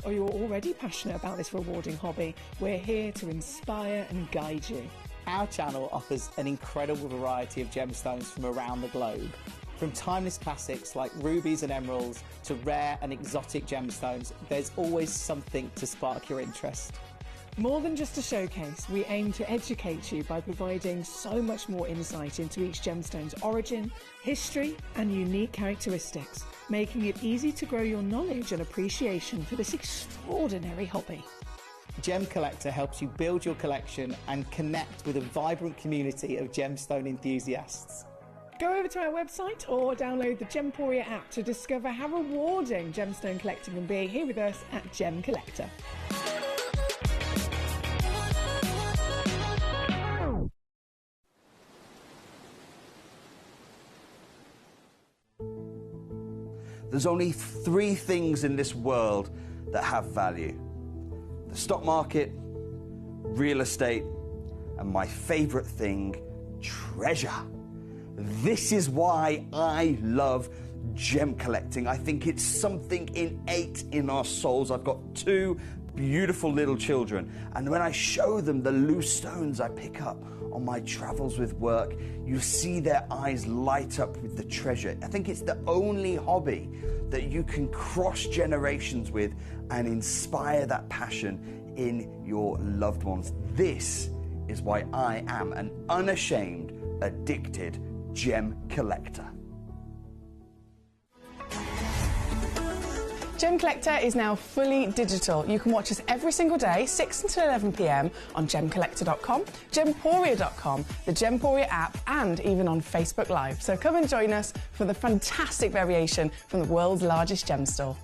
Or you're already passionate about this rewarding hobby, we're here to inspire and guide you. Our channel offers an incredible variety of gemstones from around the globe. From timeless classics like rubies and emeralds to rare and exotic gemstones, there's always something to spark your interest. More than just a showcase, we aim to educate you by providing so much more insight into each gemstone's origin, history and unique characteristics, making it easy to grow your knowledge and appreciation for this extraordinary hobby. Gemcollector helps you build your collection and connect with a vibrant community of gemstone enthusiasts. Go over to our website or download the Gemporia app to discover how rewarding gemstone collecting can be here with us at Gemcollector. There's only 3 things in this world that have value: the stock market, real estate, and my favorite thing, treasure. This is why I love gem collecting. I think it's something innate in our souls. I've got 2 beautiful little children, and when I show them the loose stones I pick up on my travels with work, you see their eyes light up with the treasure. I think it's the only hobby that you can cross generations with and inspire that passion in your loved ones. This is why I am an unashamed, addicted gem collector. Gemcollector is now fully digital. You can watch us every single day, 6 until 11 p.m. on gemcollector.com, gemporia.com, the Gemporia app, and even on Facebook Live. So come and join us for the fantastic variation from the world's largest gem store.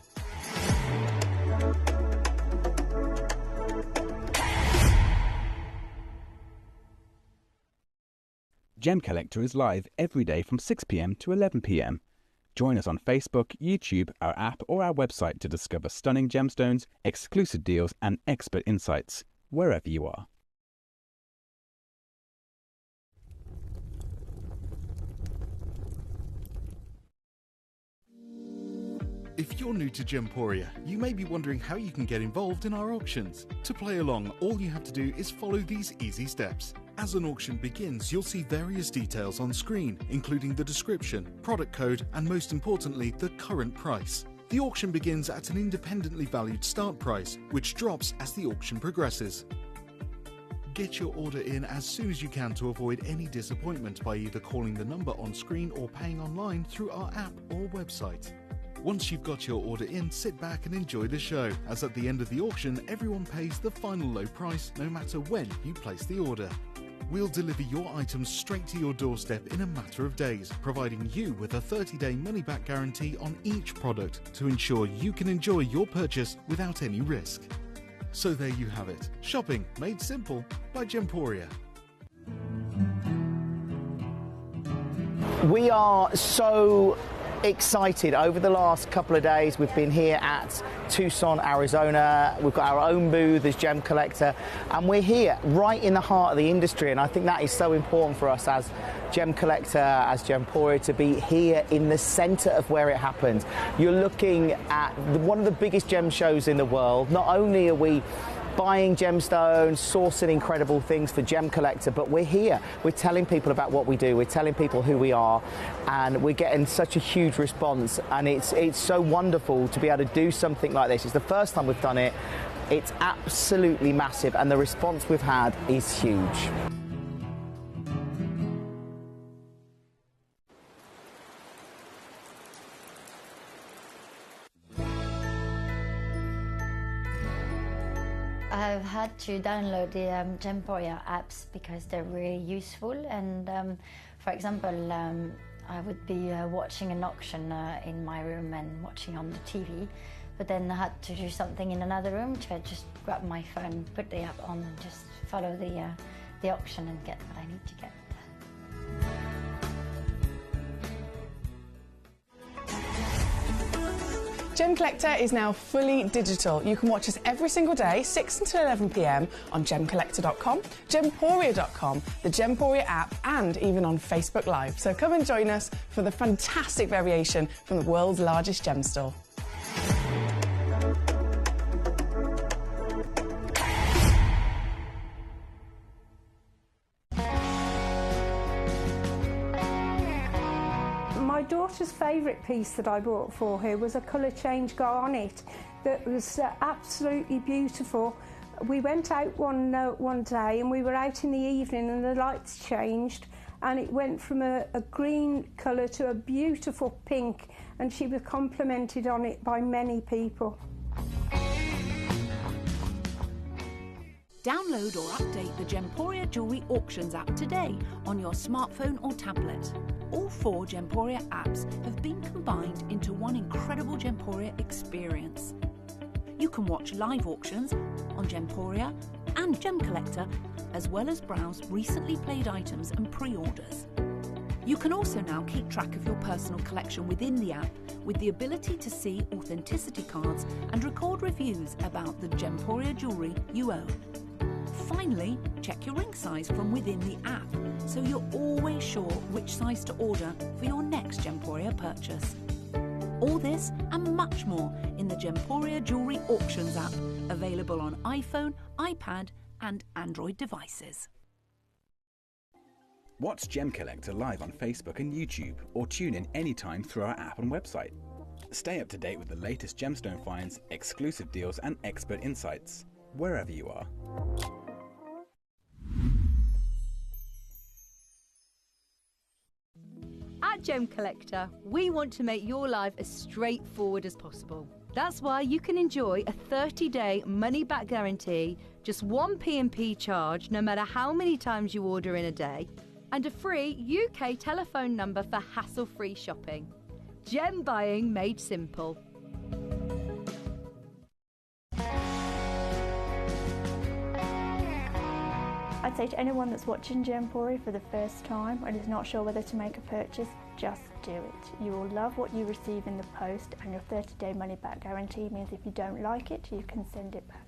Gemcollector is live every day from 6 p.m. to 11 p.m. Join us on Facebook, YouTube, our app or our website to discover stunning gemstones, exclusive deals and expert insights, wherever you are. If you're new to Gemporia, you may be wondering how you can get involved in our auctions. To play along, all you have to do is follow these easy steps. As an auction begins, you'll see various details on screen, including the description, product code, and most importantly, the current price. The auction begins at an independently valued start price, which drops as the auction progresses. Get your order in as soon as you can to avoid any disappointment by either calling the number on screen or paying online through our app or website. Once you've got your order in, sit back and enjoy the show, as at the end of the auction, everyone pays the final low price no matter when you place the order. We'll deliver your items straight to your doorstep in a matter of days, providing you with a 30-day money-back guarantee on each product to ensure you can enjoy your purchase without any risk. So there you have it, shopping made simple by Gemporia. We are so excited. Over the last couple of days we've been here at Tucson, Arizona. We've got our own booth as Gemcollector, and we're here right in the heart of the industry, and I think that is so important for us as Gemcollector, as Gemporia, to be here in the center of where it happens. You're looking at one of the biggest gem shows in the world. Not only are we buying gemstones, sourcing incredible things for Gemcollector, but we're here. We're telling people about what we do. We're telling people who we are, and we're getting such a huge response. And it's so wonderful to be able to do something like this. It's the first time we've done it. It's absolutely massive, and the response we've had is huge. I've had to download the Gemporia apps because they're really useful, and for example, I would be watching an auction in my room and watching on the TV, but then I had to do something in another room, so I just grab my phone, put the app on and just follow the auction and get what I need to get. Gemcollector is now fully digital. You can watch us every single day, 6 until 11 p.m. on gemcollector.com, gemporia.com, the Gemporia app, and even on Facebook Live. So come and join us for the fantastic variation from the world's largest gem store. daughter's favourite piece that I bought for her was a colour change garnet that was absolutely beautiful. We went out one day and we were out in the evening and the lights changed and it went from a green colour to a beautiful pink, and she was complimented on it by many people. Download or update the Gemporia Jewellery Auctions app today on your smartphone or tablet. All 4 Gemporia apps have been combined into one incredible Gemporia experience. You can watch live auctions on Gemporia and Gemcollector, as well as browse recently played items and pre-orders. You can also now keep track of your personal collection within the app with the ability to see authenticity cards and record reviews about the Gemporia jewellery you own. Finally, check your ring size from within the app so you're always sure which size to order for your next Gemporia purchase. All this and much more in the Gemporia Jewellery Auctions app, available on iPhone, iPad and Android devices. Watch Gemcollector live on Facebook and YouTube, or tune in anytime through our app and website. Stay up to date with the latest gemstone finds, exclusive deals and expert insights, wherever you are. At Gemcollector, we want to make your life as straightforward as possible. That's why you can enjoy a 30-day money-back guarantee, just one P&P charge no matter how many times you order in a day, and a free UK telephone number for hassle-free shopping. Gem buying made simple. I'd say to anyone that's watching Gemporia for the first time and is not sure whether to make a purchase, just do it. You will love what you receive in the post, and your 30-day money-back guarantee means if you don't like it, you can send it back.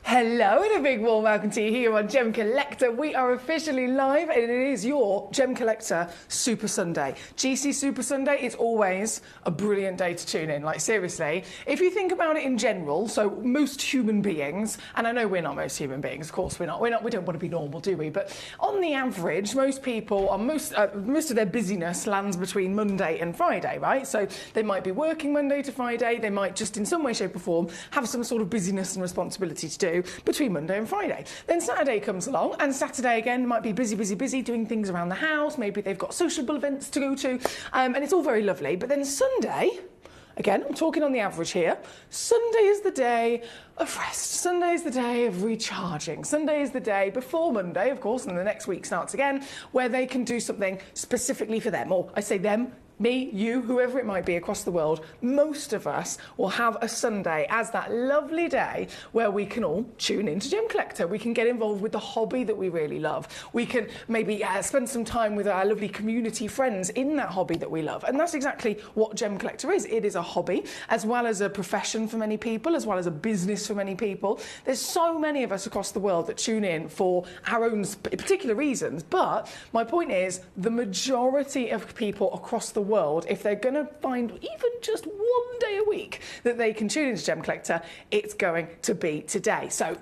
Hello and a big warm welcome to you here on Gemcollector. We are officially live and it is your Gemcollector Super Sunday. GC Super Sunday, it's always a brilliant day to tune in, like seriously. If you think about it in general, so most human beings, and I know we're not most human beings, of course we're not, we don't want to be normal, do we? But on the average, most people, on most of their busyness lands between Monday and Friday, right? So they might be working Monday to Friday, they might just in some way, shape or form have some sort of busyness and responsibility to do between Monday and Friday. Then Saturday comes along, and Saturday again might be busy doing things around the house. Maybe they've got sociable events to go to, and it's all very lovely. But then Sunday, again, I'm talking on the average here, Sunday is the day of rest. Sunday is the day of recharging. Sunday is the day before Monday, of course, and the next week starts again, where they can do something specifically for them. Or I say them, me, you, whoever it might be across the world, most of us will have a Sunday as that lovely day where we can all tune into Gemcollector. We can get involved with the hobby that we really love. We can maybe spend some time with our lovely community friends in that hobby that we love. And that's exactly what Gemcollector is. It is a hobby, as well as a profession for many people, as well as a business for many people. There's so many of us across the world that tune in for our own particular reasons. But my point is, the majority of people across the world, if they're going to find even just one day a week that they can tune into Gemcollector, it's going to be today. So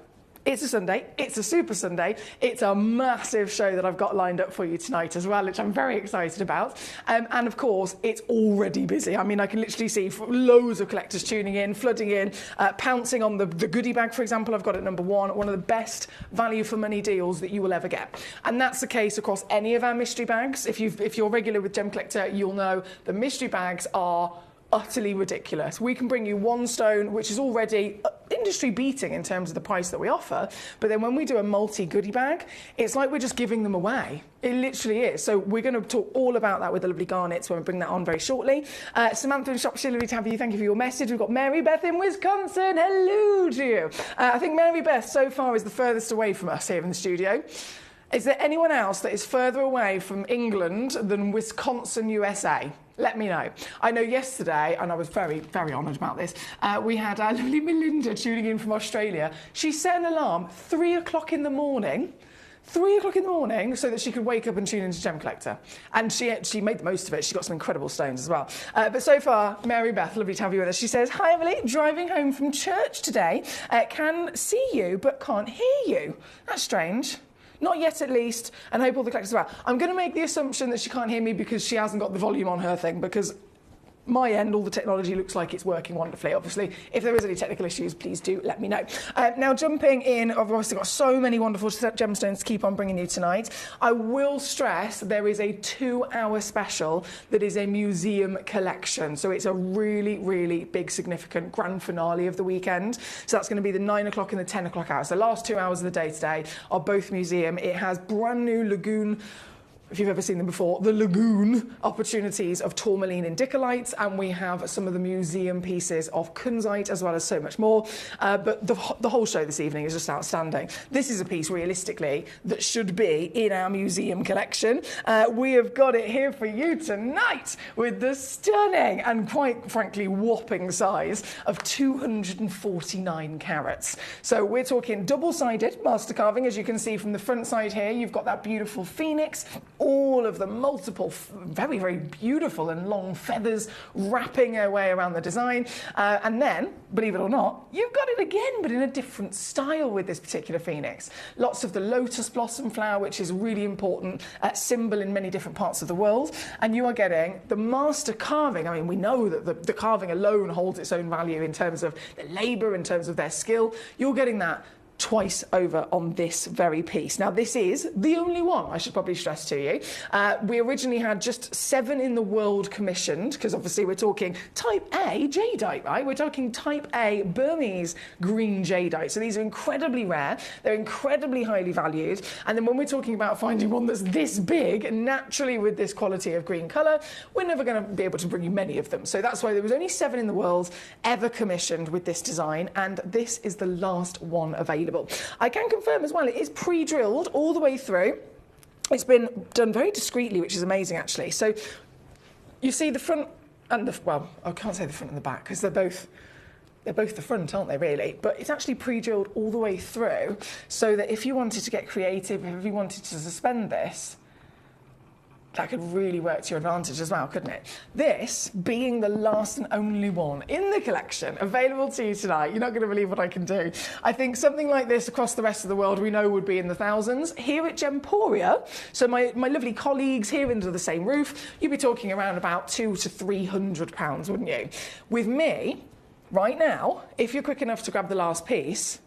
it's a Sunday, it's a Super Sunday, it's a massive show that I've got lined up for you tonight as well, which I'm very excited about. And of course, it's already busy. I mean, I can literally see loads of collectors tuning in, flooding in, pouncing on the goodie bag, for example. I've got it number one of the best value for money deals that you will ever get. And that's the case across any of our mystery bags. If you're regular with Gemcollector, you'll know the mystery bags are utterly ridiculous. We can bring you one stone, which is already industry beating in terms of the price that we offer, but then when we do a multi goodie bag, it's like we're just giving them away. It literally is. So we're going to talk all about that with the lovely garnets when we bring that on very shortly. Samantha in Shropshire, lovely to have you. Thank you for your message. We've got Mary Beth in Wisconsin. Hello to you. I think Mary Beth so far is the furthest away from us here in the studio. Is there anyone else that is further away from England than Wisconsin, USA? Let me know. I know yesterday, and I was very, very honoured about this, we had our lovely Melinda tuning in from Australia. She set an alarm 3 o'clock in the morning, 3 o'clock in the morning, so that she could wake up and tune into Gemcollector. And she made the most of it. She got some incredible stones as well. But so far, Mary Beth, lovely to have you with us. She says, "Hi Emily, driving home from church today. Can see you, but can't hear you." That's strange. Not yet, at least, and I hope all the collectors are out. I'm going to make the assumption that she can't hear me because she hasn't got the volume on her thing, because my end, all the technology looks like it's working wonderfully. Obviously, if there is any technical issues, please do let me know. Now, jumping in, I've obviously got so many wonderful gemstones to keep on bringing you tonight. I will stress there is a 2-hour special that is a museum collection. So it's a really, really big, significant grand finale of the weekend. So that's going to be the 9 o'clock and the 10 o'clock hours. The last 2 hours of the day today are both museum. It has brand new lagoon, if you've ever seen them before, the lagoon opportunities of tourmaline and dicolites, and we have some of the museum pieces of kunzite, as well as so much more. But the whole show this evening is just outstanding. This is a piece, realistically, that should be in our museum collection. We have got it here for you tonight with the stunning and, quite frankly, whopping size of 249 carats. So we're talking double-sided master carving, as you can see from the front side here. You've got that beautiful phoenix, all of the multiple, very, very beautiful and long feathers wrapping their way around the design. And then, believe it or not, you've got it again, but in a different style with this particular phoenix. Lots of the lotus blossom flower, which is a really important symbol in many different parts of the world. And you are getting the master carving. I mean, we know that the carving alone holds its own value in terms of the labour, in terms of their skill. You're getting that twice over on this very piece. Now, this is the only one, I should probably stress to you. We originally had just 7 in the world commissioned, because obviously we're talking type A jadeite, right? We're talking type A Burmese green jadeite. So these are incredibly rare. They're incredibly highly valued. And then when we're talking about finding one that's this big, naturally with this quality of green colour, we're never going to be able to bring you many of them. So that's why there was only 7 in the world ever commissioned with this design, and this is the last one available. I can confirm as well, it is pre-drilled all the way through. It's been done very discreetly, which is amazing, actually. So you see the front and the, well, I can't say the front and the back, because they're both the front, aren't they, really? But it's actually pre-drilled all the way through, so that if you wanted to get creative, if you wanted to suspend this, that could really work to your advantage as well, couldn't it? This being the last and only one in the collection available to you tonight, you're not going to believe what I can do. I think something like this across the rest of the world we know would be in the thousands. Here at Gemporia, so my lovely colleagues here under the same roof, you'd be talking around about £200 to £300, wouldn't you? With me, right now, if you're quick enough to grab the last piece,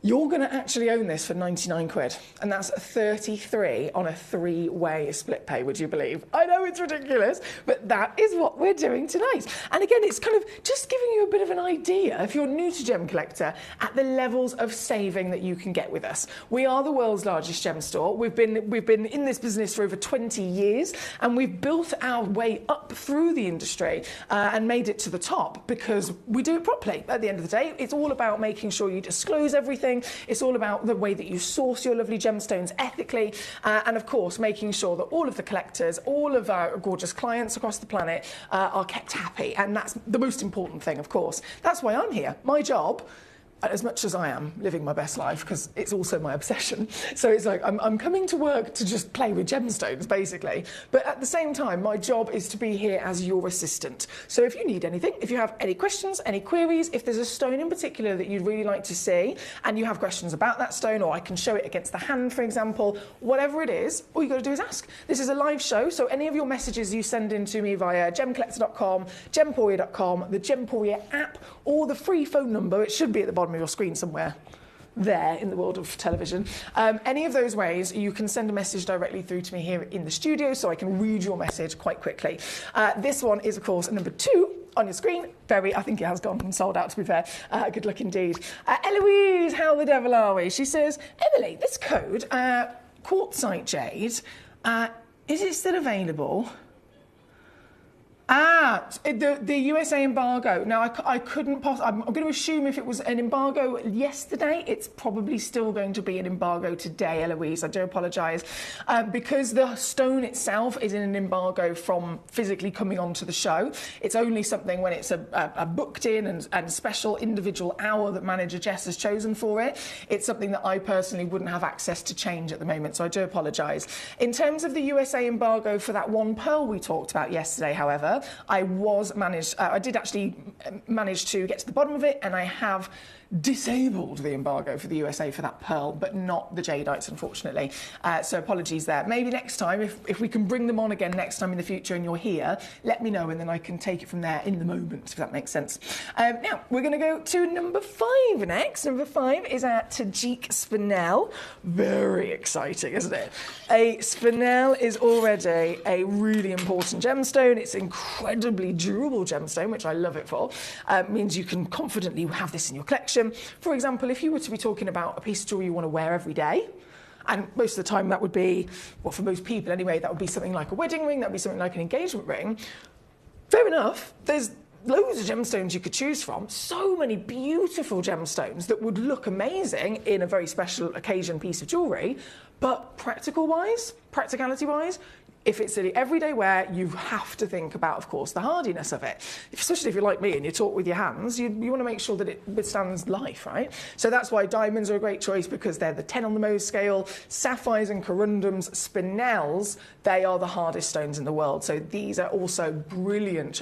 you're going to actually own this for 99 quid, and that's 33 on a 3-way split pay, would you believe? I know it's ridiculous, but that is what we're doing tonight. And again, it's kind of just giving you a bit of an idea, if you're new to Gem Collector, at the levels of saving that you can get with us. We are the world's largest gem store. We've been in this business for over 20 years, and we've built our way up through the industry and made it to the top because we do it properly. At the end of the day, it's all about making sure you disclose everything. It's all about the way that you source your lovely gemstones ethically, and of course making sure that all of the collectors, all of our gorgeous clients across the planet are kept happy, and that's the most important thing, of course. That's why I'm here. My job, as much as I am living my best life, because it's also my obsession. So it's like I'm coming to work to just play with gemstones, basically. But at the same time, my job is to be here as your assistant. So if you need anything, if you have any questions, any queries, if there's a stone in particular that you'd really like to see, and you have questions about that stone, or I can show it against the hand, for example, whatever it is, all you got to do is ask. This is a live show, so any of your messages you send in to me via gemcollector.com, gemporia.com, the Gemporia app, or the free phone number, it should be at the bottom of your screen somewhere there in the world of television. Any of those ways, you can send a message directly through to me here in the studio, so I can read your message quite quickly. This one is, of course, number 2 on your screen. I think it has gone and sold out, to be fair. Good luck indeed. Eloise, how the devil are we? She says, Emily, this code, quartzite jade, is it still available? The USA embargo. Now, I couldn't I'm going to assume if it was an embargo yesterday, it's probably still going to be an embargo today, Eloise. I do apologise. Because the stone itself is in an embargo from physically coming onto the show. It's only something when it's a booked in and special individual hour that manager Jess has chosen for it. It's something that I personally wouldn't have access to change at the moment, so I do apologise. In terms of the USA embargo for that one pearl we talked about yesterday, however, However, I did actually manage to get to the bottom of it, and I have disabled the embargo for the USA for that pearl, but not the jadeites, unfortunately. So apologies there. Maybe next time, if we can bring them on again next time in the future and you're here, let me know and then I can take it from there in the moment, if that makes sense. Now, we're going to go to number 5 next. Number 5 is our Tajik spinel. Very exciting, isn't it? A spinel is already a really important gemstone. It's an incredibly durable gemstone, which I love it for. Means you can confidently have this in your collection. For example, if you were to be talking about a piece of jewellery you want to wear every day, and most of the time that would be, well, for most people anyway, that would be something like a wedding ring, that would be something like an engagement ring. Fair enough, there's loads of gemstones you could choose from, so many beautiful gemstones that would look amazing in a very special occasion piece of jewellery, but practicality-wise, if it's an everyday wear, you have to think about, of course, the hardiness of it. Especially if you're like me and you talk with your hands, you want to make sure that it withstands life, right? So that's why diamonds are a great choice, because they're the 10 on the Mohs scale. Sapphires and corundums, spinels, they are the hardest stones in the world. So these are also brilliant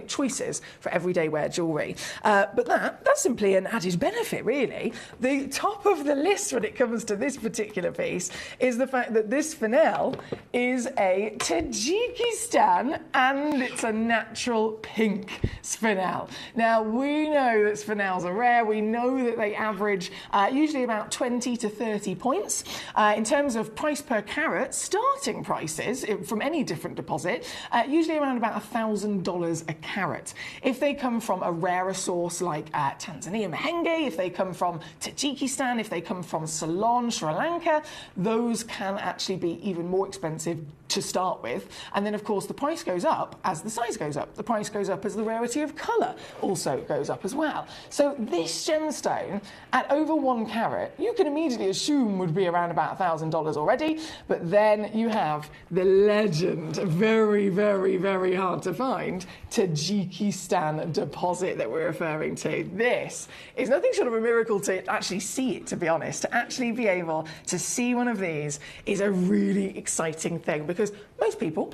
choices for everyday wear jewellery. But that's simply an added benefit, really. The top of the list when it comes to this particular piece is the fact that this spinel is a Tajikistan, and it's a natural pink spinel. Now, we know that spinels are rare. We know that they average usually about 20 to 30 points. In terms of price per carat, starting prices from any different deposit, usually around about $1,000 a carat. If they come from a rarer source like Tanzania Mahenge, if they come from Tajikistan, if they come from Ceylon, Sri Lanka, those can actually be even more expensive to start with. And then, of course, the price goes up as the size goes up. The price goes up as the rarity of colour also goes up as well. So this gemstone, at over 1 carat, you can immediately assume would be around about $1,000 already. But then you have the legend, very, very, very hard to find, Tajikistan deposit that we're referring to. This is nothing short of a miracle to actually see it, to be honest. To actually be able to see one of these is a really exciting thing, because most people,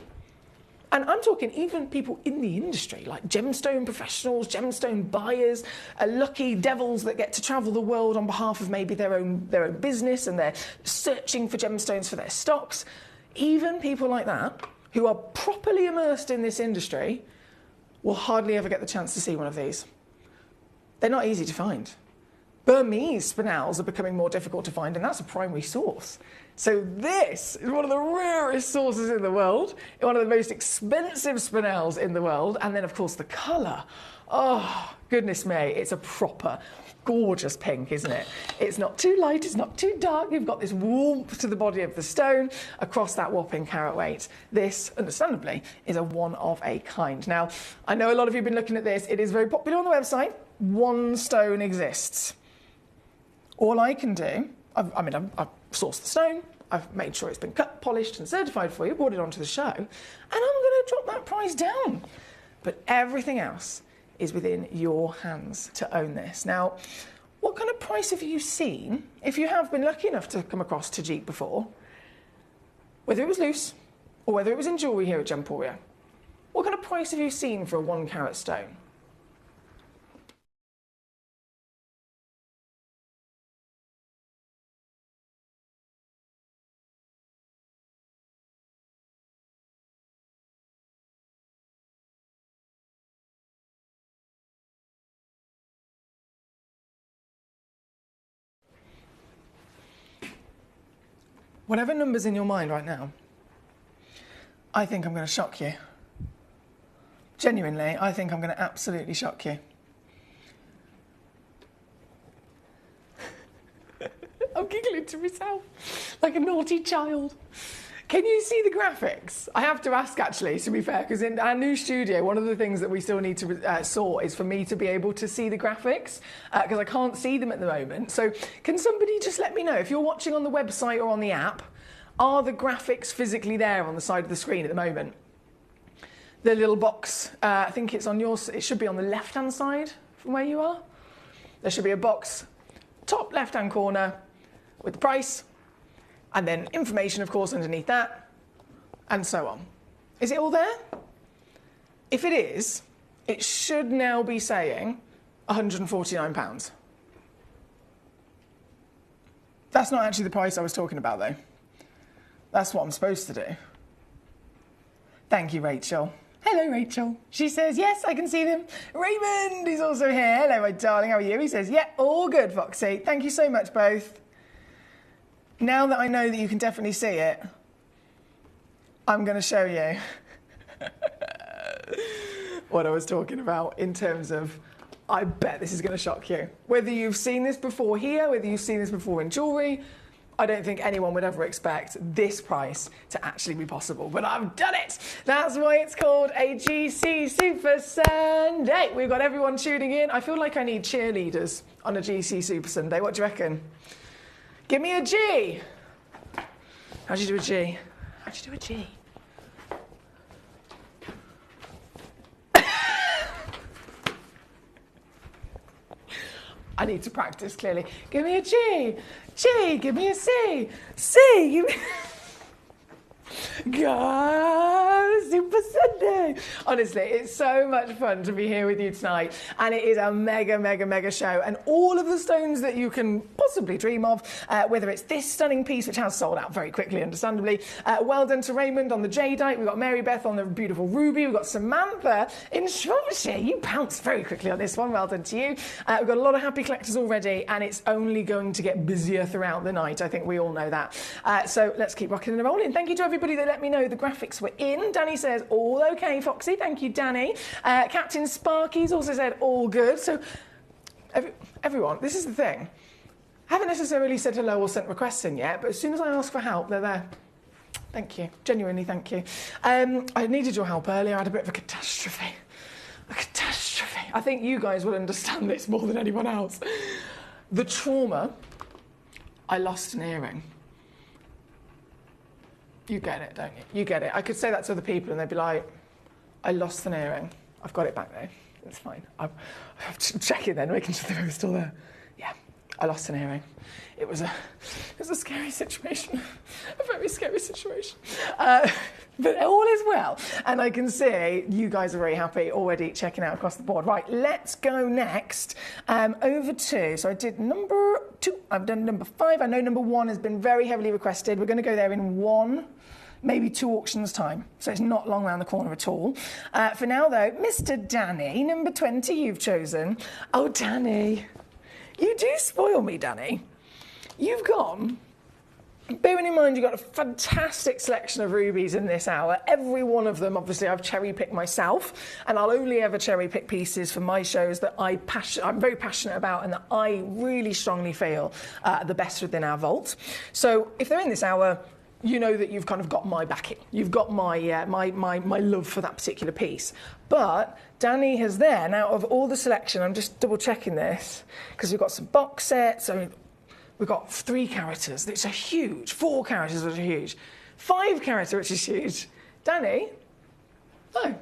and I'm talking even people in the industry, like gemstone professionals, gemstone buyers, lucky devils that get to travel the world on behalf of maybe their own business, and they're searching for gemstones for their stocks. Even people like that, who are properly immersed in this industry, will hardly ever get the chance to see one of these. They're not easy to find. Burmese spinels are becoming more difficult to find, and that's a primary source. So this is one of the rarest sources in the world, one of the most expensive spinels in the world, and then, of course, the colour. Oh, goodness me, it's a proper gorgeous pink, isn't it? It's not too light, it's not too dark. You've got this warmth to the body of the stone across that whopping carat weight. This, understandably, is a one of a kind. Now, I know a lot of you have been looking at this. It is very popular on the website. One stone exists. All I can do, I've sourced the stone, I've made sure it's been cut, polished and certified for you, brought it onto the show, and I'm going to drop that price down. But everything else is within your hands to own this. Now, what kind of price have you seen, if you have been lucky enough to come across Tajik before, whether it was loose or whether it was in jewellery here at Gemporia? What kind of price have you seen for a 1 carat stone? Whatever number's in your mind right now, I think I'm going to shock you. Genuinely, I think I'm going to absolutely shock you. I'm giggling to myself like a naughty child. Can you see the graphics? I have to ask, actually, to be fair, because in our new studio, one of the things that we still need to sort is for me to be able to see the graphics, because I can't see them at the moment. So can somebody just let me know, if you're watching on the website or on the app, are the graphics physically there on the side of the screen at the moment? The little box, I think it's on yours, it should be on the left-hand side from where you are. There should be a box, top left-hand corner, with the price, and then information, of course, underneath that, and so on. Is it all there? If it is, it should now be saying £149. That's not actually the price I was talking about, though. That's what I'm supposed to do. Thank you, Rachel. Hello, Rachel. She says, yes, I can see them. Raymond is also here. Hello, my darling. How are you? He says, yeah, all good, Foxy. Thank you so much, both. Now that I know that you can definitely see it, I'm going to show you what I was talking about in terms of, I bet this is going to shock you. Whether you've seen this before here, whether you've seen this before in jewellery, I don't think anyone would ever expect this price to actually be possible, but I've done it. That's why it's called a GC Super Sunday. We've got everyone tuning in. I feel like I need cheerleaders on a GC Super Sunday. What do you reckon? Give me a G. How do you do a G? How do you do a G? I need to practice, clearly. Give me a G. G, give me a C. C, give me... God, Super Sunday. Honestly, it's so much fun to be here with you tonight, and it is a mega, mega, mega show. And all of the stones that you can possibly dream of, whether it's this stunning piece, which has sold out very quickly, understandably. Well done to Raymond on the jadeite. We've got Mary Beth on the beautiful ruby. We've got Samantha in Shropshire. You pounced very quickly on this one. Well done to you. We've got a lot of happy collectors already, and it's only going to get busier throughout the night. I think we all know that. So let's keep rocking and rolling. Thank you to everybody that let me know the graphics were in. Danny says, all okay, Foxy. Thank you, Danny. Captain Sparky's also said, all good. So, everyone, this is the thing. I haven't necessarily said hello or sent requests in yet, but as soon as I ask for help, they're there. Thank you. Genuinely, thank you. I needed your help earlier. I had a bit of a catastrophe. A catastrophe. I think you guys will understand this more than anyone else. The trauma, I lost an earring. You get it, don't you? You get it. I could say that to other people and they'd be like, I lost an earring. I've got it back now. It's fine. I'm checking then, making sure they were still there. Yeah, I lost an earring. It was a scary situation. A very scary situation. But all is well. And I can see you guys are very happy already checking out across the board. Right, let's go next over to, so I did number 2. I've done number 5. I know number 1 has been very heavily requested. We're going to go there in 1, maybe 2 auctions time. So it's not long around the corner at all. For now, though, Mr. Danny, number 20 you've chosen. Oh, Danny. You do spoil me, Danny. You've gone... Bearing in mind you've got a fantastic selection of rubies in this hour. Every one of them, obviously, I've cherry-picked myself, and I'll only ever cherry-pick pieces for my shows that I'm very passionate about and that I really strongly feel are the best within our vault. So if they're in this hour, you know that you've kind of got my backing. You've got my my love for that particular piece. But Danny has then, out of all the selection, I'm just double-checking this, because we've got some box sets. I mean, we've got 3 characters, which are huge. 4 characters, which are huge. 5 characters, which is huge. Danny? No.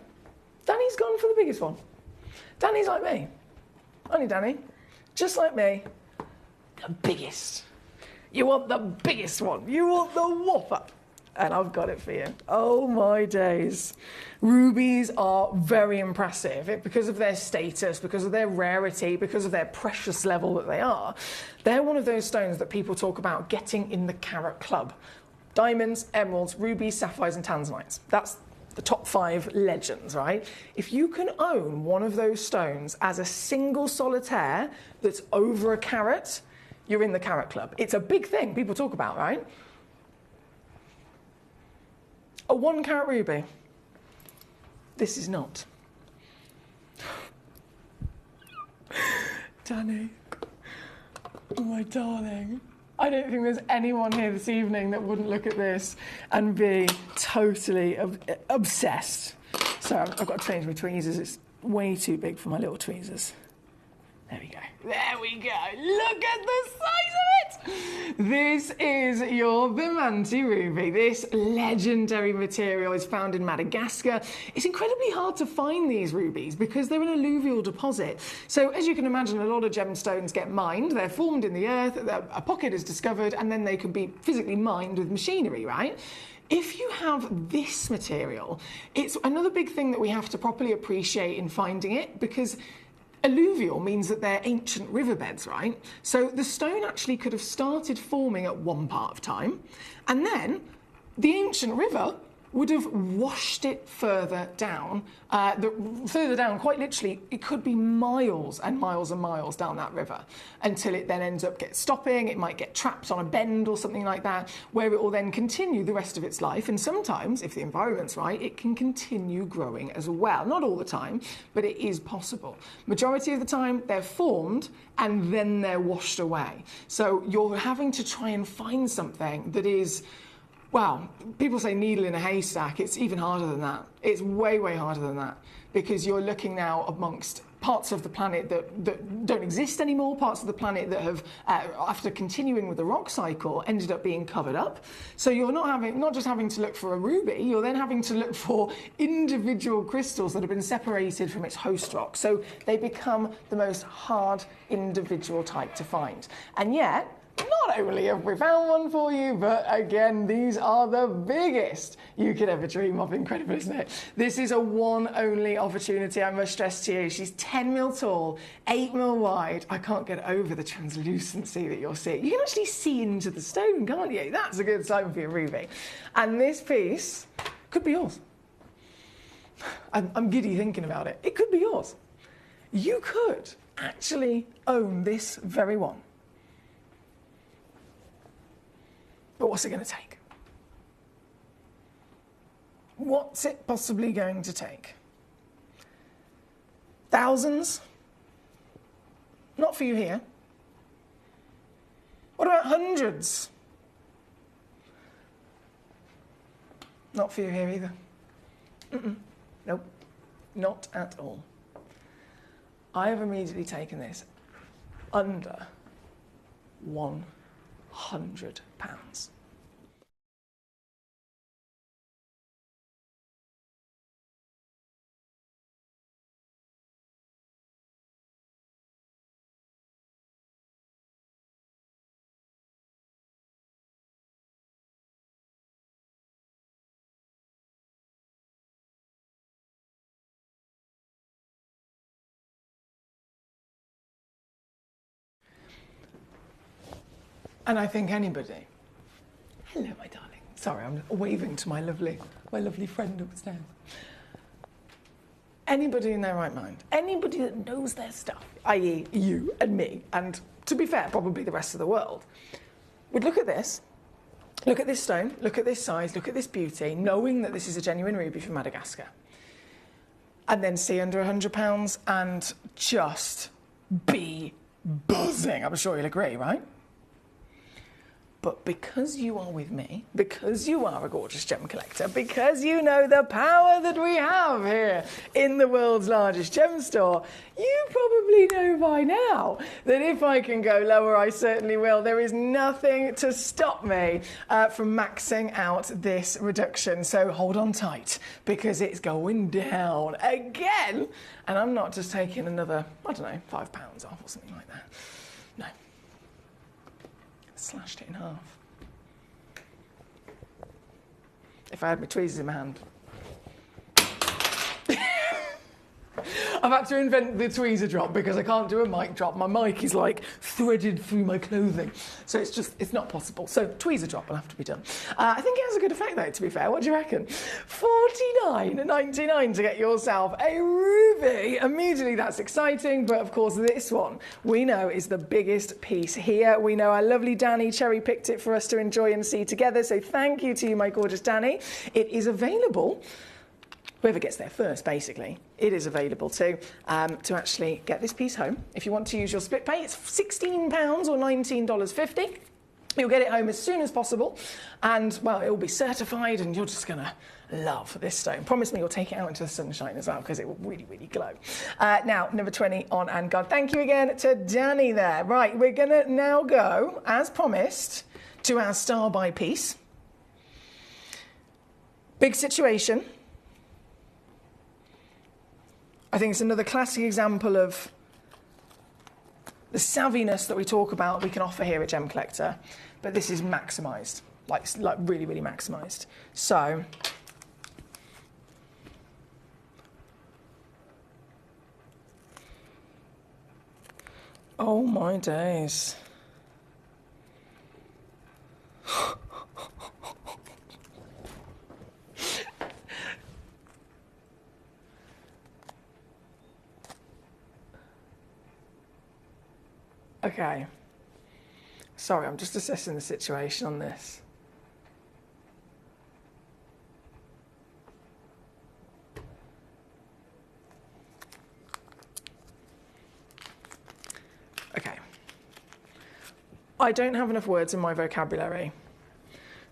Danny's gone for the biggest one. Danny's like me. Only Danny. Just like me. The biggest. You want the biggest one. You want the whopper. And I've got it for you. Oh, my days. Rubies are very impressive because of their status, because of their rarity, because of their precious level that they are. They're one of those stones that people talk about getting in the carat club. Diamonds, emeralds, rubies, sapphires and tanzanites. That's the top 5 legends, right? If you can own one of those stones as a single solitaire that's over a carat, you're in the carat club. It's a big thing people talk about, right? A 1 carat ruby. This is not. Danny, oh my darling. I don't think there's anyone here this evening that wouldn't look at this and be totally obsessed. So I've got to change my tweezers. It's way too big for my little tweezers. There we go. There we go. Look at the size of it! This is your Bimanti ruby. This legendary material is found in Madagascar. It's incredibly hard to find these rubies because they're an alluvial deposit. So as you can imagine, a lot of gemstones get mined. They're formed in the earth, a pocket is discovered, and then they can be physically mined with machinery, right? If you have this material, it's another big thing that we have to properly appreciate in finding it, because alluvial means that they're ancient riverbeds, right? So the stone actually could have started forming at one part of time, and then the ancient river would have washed it further down. Further down, quite literally, it could be miles and miles and miles down that river until it then ends up stopping. It might get trapped on a bend or something like that, where it will then continue the rest of its life. And sometimes, if the environment's right, it can continue growing as well. Not all the time, but it is possible. Majority of the time, they're formed and then they're washed away. So you're having to try and find something that is, well, people say needle in a haystack. It's even harder than that. It's way, way harder than that, because you're looking now amongst parts of the planet that don't exist anymore, parts of the planet that have, after continuing with the rock cycle, ended up being covered up. So you're not just having to look for a ruby, you're then having to look for individual crystals that have been separated from its host rock. So they become the most hard individual type to find. And yet, not only have we found one for you, but again, these are the biggest you could ever dream of. Incredible, isn't it? This is a one only opportunity, I must stress to you. She's 10 mil tall, 8 mil wide. I can't get over the translucency that you're seeing. You can actually see into the stone, can't you? That's a good sign for your ruby. And this piece could be yours. I'm giddy thinking about it. It could be yours. You could actually own this very one. But what's it going to take? What's it possibly going to take? Thousands? Not for you here. What about hundreds? Not for you here either. Nope, not at all. I have immediately taken this under £100. And I think anybody, hello my darling, sorry I'm waving to my lovely friend upstairs. Anybody in their right mind, anybody that knows their stuff, i.e. you and me, and to be fair, probably the rest of the world, would look at this stone, look at this size, look at this beauty, knowing that this is a genuine ruby from Madagascar, and then see under £100 and just be buzzing. I'm sure you'll agree, right? But because you are with me, because you are a gorgeous gem collector, because you know the power that we have here in the world's largest gem store, you probably know by now that if I can go lower, I certainly will. There is nothing to stop me from maxing out this reduction. So hold on tight, because it's going down again. And I'm not just taking another, I don't know, £5 off or something like that. No. Slashed it in half. If I had my tweezers in my hand. I've had to invent the tweezer drop because I can't do a mic drop. My mic is like threaded through my clothing. So it's not possible. So tweezer drop will have to be done. I think it has a good effect though, to be fair. What do you reckon? $49.99 to get yourself a ruby. Immediately that's exciting, but of course this one we know is the biggest piece here. We know our lovely Danny cherry picked it for us to enjoy and see together. So thank you to you, my gorgeous Danny. It is available. Whoever gets there first, basically, it is available to actually get this piece home. If you want to use your split pay, it's £16 or $19.50. You'll get it home as soon as possible, and, well, it will be certified, and you're just going to love this stone. Promise me you'll take it out into the sunshine as well, because it will really, really glow. Now, number 20 on And God. Thank you again to Danny there. Right, we're going to now go, as promised, to our star by piece. Big situation. I think it's another classic example of the savviness that we talk about we can offer here at Gemcollector, but this is maximised. like really, really maximised. So, oh my days. Okay. Sorry, I'm just assessing the situation on this. Okay. I don't have enough words in my vocabulary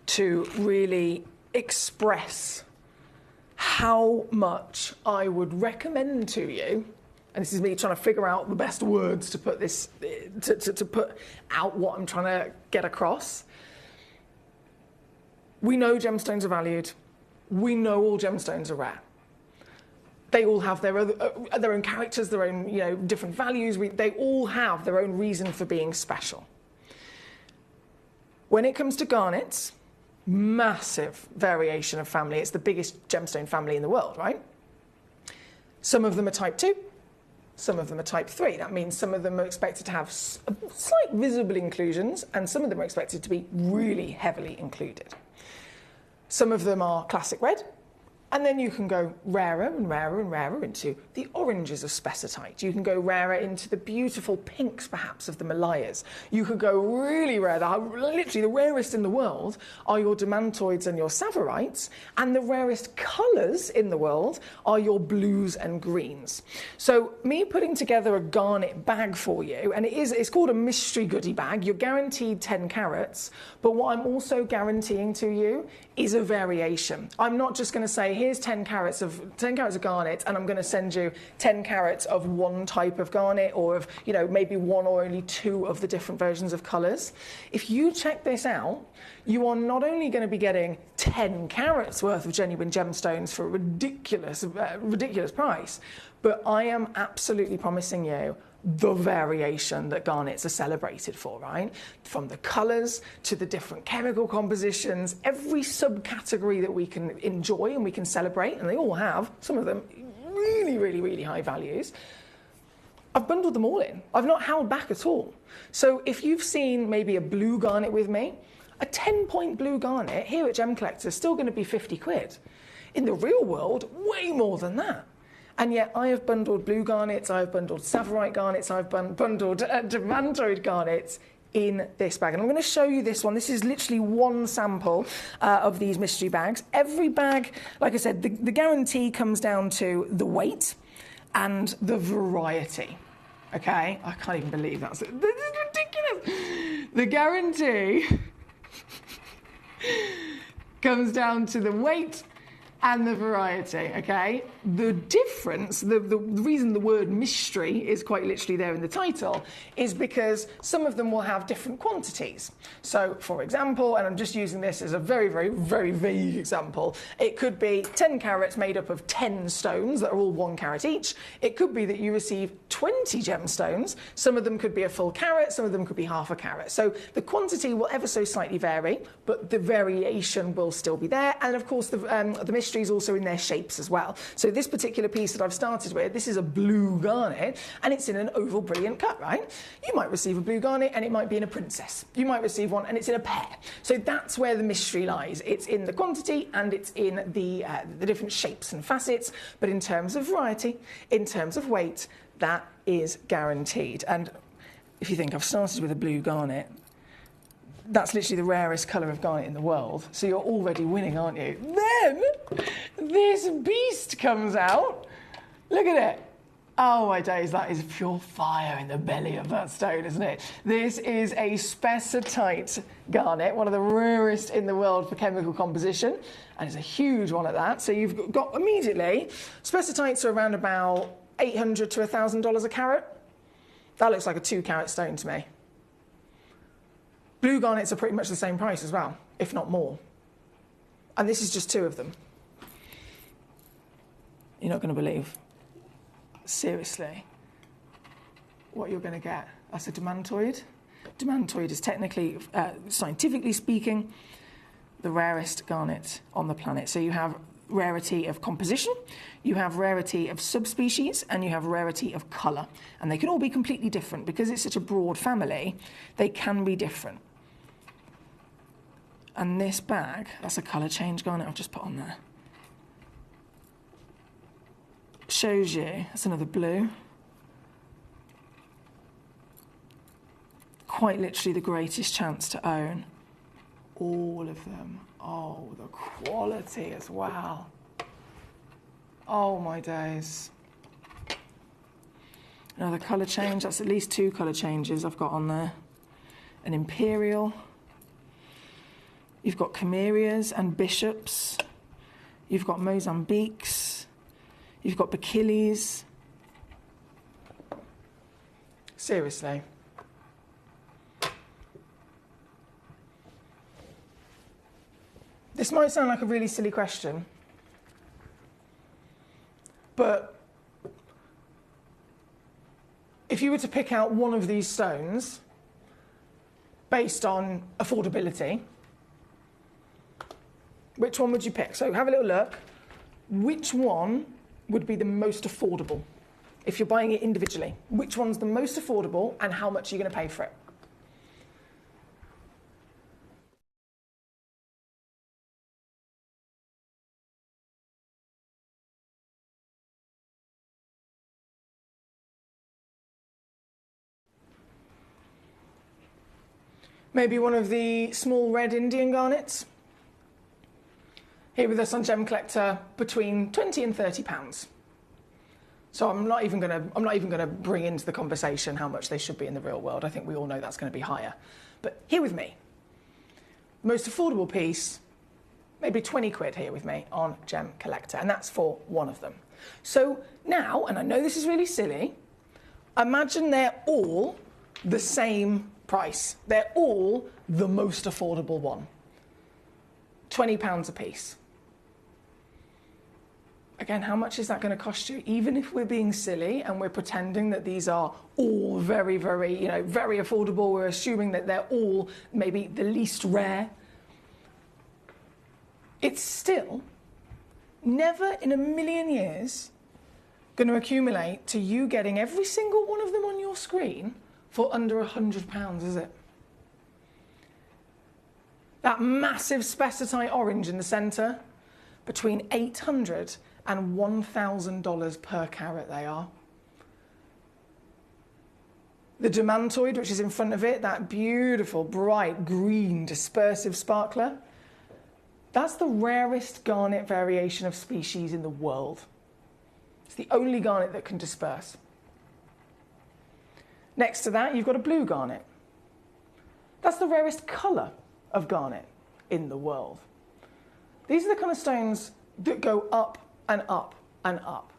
to really express how much I would recommend to you, and this is me trying to figure out the best words to put this, to put out what I'm trying to get across. We know gemstones are valued. We know all gemstones are rare. They all have their own characters, their own different values. They all have their own reason for being special. When it comes to garnets, massive variation of family. It's the biggest gemstone family in the world, right? Some of them are type 2. Some of them are type 3. That means some of them are expected to have slight visible inclusions, and some of them are expected to be really heavily included. Some of them are classic red, and then you can go rarer and rarer and rarer into the oranges of spessartite. You can go rarer into the beautiful pinks, perhaps, of the Malayas. You could go really rare. Literally, the rarest in the world are your demantoids and your savorites, and the rarest colours in the world are your blues and greens. So me putting together a garnet bag for you, and it's called a mystery goodie bag. You're guaranteed 10 carats, but what I'm also guaranteeing to you is a variation. I'm not just going to say, here's 10 carats of garnet, and I'm going to send you 10 carats of one type of garnet, or of maybe one or only two of the different versions of colours. If you check this out, you are not only going to be getting 10 carats worth of genuine gemstones for a ridiculous price, but I am absolutely promising you the variation that garnets are celebrated for, right? From the colours to the different chemical compositions, every subcategory that we can enjoy and we can celebrate, and they all have, some of them, really, really, really high values. I've bundled them all in. I've not held back at all. So if you've seen maybe a blue garnet with me, a 10-point blue garnet here at Gemcollector is still going to be 50 quid. In the real world, way more than that. And yet I have bundled blue garnets, I have bundled savorite garnets, I've bundled demantoid garnets in this bag. And I'm going to show you this one. This is literally one sample of these mystery bags. Every bag, like I said, the guarantee comes down to the weight and the variety. Okay? I can't even believe that's it. This is ridiculous. The guarantee comes down to the weight and the variety, okay? The difference, the reason the word mystery is quite literally there in the title is because some of them will have different quantities. So, for example, and I'm just using this as a very, very, very vague example, it could be 10 carats made up of 10 stones that are all 1 carat each. It could be that you receive 20 gemstones. Some of them could be a full carat, some of them could be half a carat. So the quantity will ever so slightly vary, but the variation will still be there. And of course, the mystery is also in their shapes as well. So this particular piece that I've started with, this is a blue garnet, and it's in an oval brilliant cut, right? You might receive a blue garnet and it might be in a princess. You might receive one and it's in a pear. So that's where the mystery lies. It's in the quantity and it's in the different shapes and facets, but in terms of variety, in terms of weight, that is guaranteed. And if you think I've started with a blue garnet, that's literally the rarest colour of garnet in the world. So you're already winning, aren't you? Then this beast comes out. Look at it. Oh my days, that is pure fire in the belly of that stone, isn't it? This is a spessartite garnet, one of the rarest in the world for chemical composition, and it's a huge one at that. So you've got immediately, spessartites are around about $800 to $1,000 a carat. That looks like a 2 carat stone to me. Blue garnets are pretty much the same price as well, if not more. And this is just 2 of them. You're not going to believe, seriously, what you're going to get. That's a demantoid. Demantoid is technically, scientifically speaking, the rarest garnet on the planet. So you have rarity of composition, you have rarity of subspecies, and you have rarity of colour. And they can all be completely different. Because it's such a broad family, they can be different. And this bag, that's a colour change garnet I've just put on there. Shows you, that's another blue. Quite literally the greatest chance to own all of them. Oh, the quality as well. Oh my days. Another colour change, that's at least 2 colour changes I've got on there. An imperial. You've got Chimerias and bishops. You've got Mozambiques. You've got Bachiles. Seriously. This might sound like a really silly question, but if you were to pick out one of these stones based on affordability, which one would you pick? So have a little look. Which one would be the most affordable? If you're buying it individually, which one's the most affordable and how much are you going to pay for it? Maybe one of the small red Indian garnets. Here with us on Gemcollector, between £20 and £30. So I'm not even going to bring into the conversation how much they should be in the real world. I think we all know that's going to be higher. But here with me, most affordable piece, maybe 20 quid here with me on Gemcollector, and that's for one of them. So now, and I know this is really silly, imagine they're all the same price. They're all the most affordable one. £20 a piece. Again, how much is that going to cost you? Even if we're being silly and we're pretending that these are all very, very, very affordable, we're assuming that they're all maybe the least rare. It's still never in a million years going to accumulate to you getting every single one of them on your screen for under £100, is it? That massive spessartite orange in the centre, between $800 and $1,000 per carat they are. The demantoid, which is in front of it, that beautiful, bright, green, dispersive sparkler, that's the rarest garnet variation of species in the world. It's the only garnet that can disperse. Next to that, you've got a blue garnet. That's the rarest colour of garnet in the world. These are the kind of stones that go up and up and up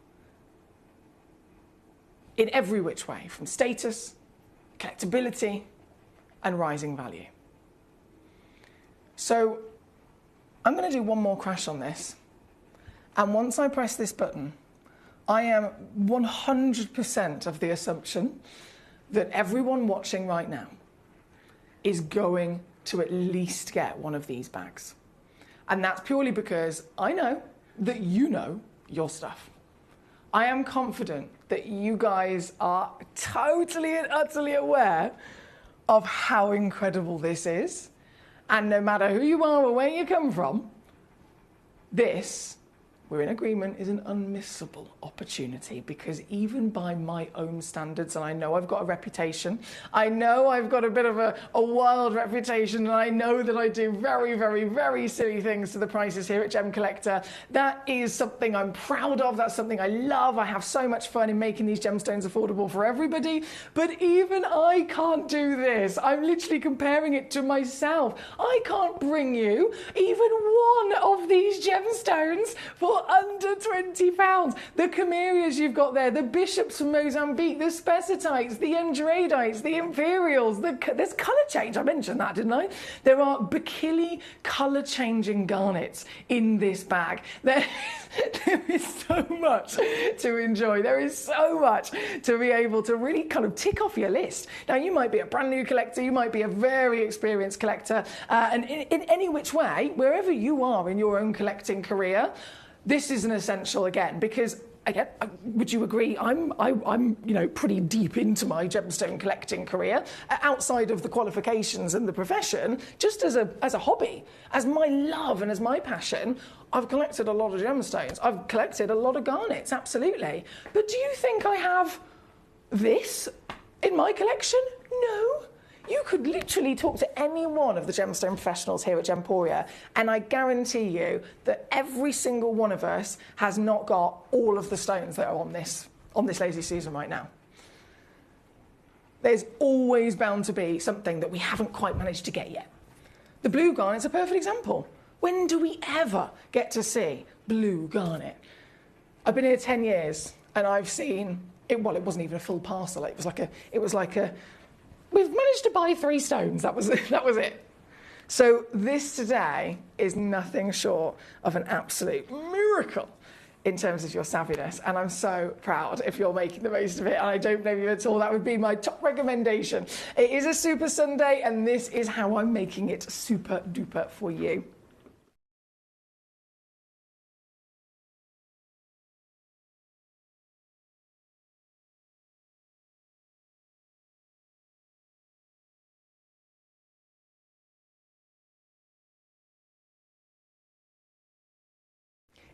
in every which way, from status, collectability, and rising value. So I'm going to do one more crash on this, and once I press this button, I am 100% of the assumption that everyone watching right now is going to at least get one of these bags. And that's purely because I know that you know your stuff. I am confident that you guys are totally and utterly aware of how incredible this is. And no matter who you are or where you come from, this, we're in agreement, is an unmissable opportunity, because even by my own standards, and I know I've got a reputation, I know I've got a bit of a wild reputation, and I know that I do very, very, very silly things to the prices here at Gemcollector. That is something I'm proud of, that's something I love. I have so much fun in making these gemstones affordable for everybody, but even I can't do this. I'm literally comparing it to myself. I can't bring you even one of these gemstones for for under £20. The Camerias you've got there, the Bishops from Mozambique, the Spessartites, the Andradites, the Imperials, there's colour change. I mentioned that, didn't I? There are Bikili colour-changing garnets in this bag. There is so much to enjoy. There is so much to be able to really kind of tick off your list. Now, you might be a brand new collector, you might be a very experienced collector, and in any which way, wherever you are in your own collecting career, this is an essential again, because again, would you agree? I'm pretty deep into my gemstone collecting career, outside of the qualifications and the profession, just as a hobby, as my love and as my passion. I've collected a lot of gemstones. I've collected a lot of garnets, absolutely. But do you think I have this in my collection? No. You could literally talk to any one of the gemstone professionals here at Gemporia, and I guarantee you that every single one of us has not got all of the stones that are on this lazy Susan right now. There's always bound to be something that we haven't quite managed to get yet. The blue garnet's a perfect example. When do we ever get to see blue garnet? I've been here 10 years, and I've seen it. Well, it wasn't even a full parcel. It was like a. We've managed to buy 3 stones. That was it. So this today is nothing short of an absolute miracle in terms of your savviness, and I'm so proud if you're making the most of it, and I don't blame you at all. That would be my top recommendation. It is a Super Sunday, and this is how I'm making it super duper for you.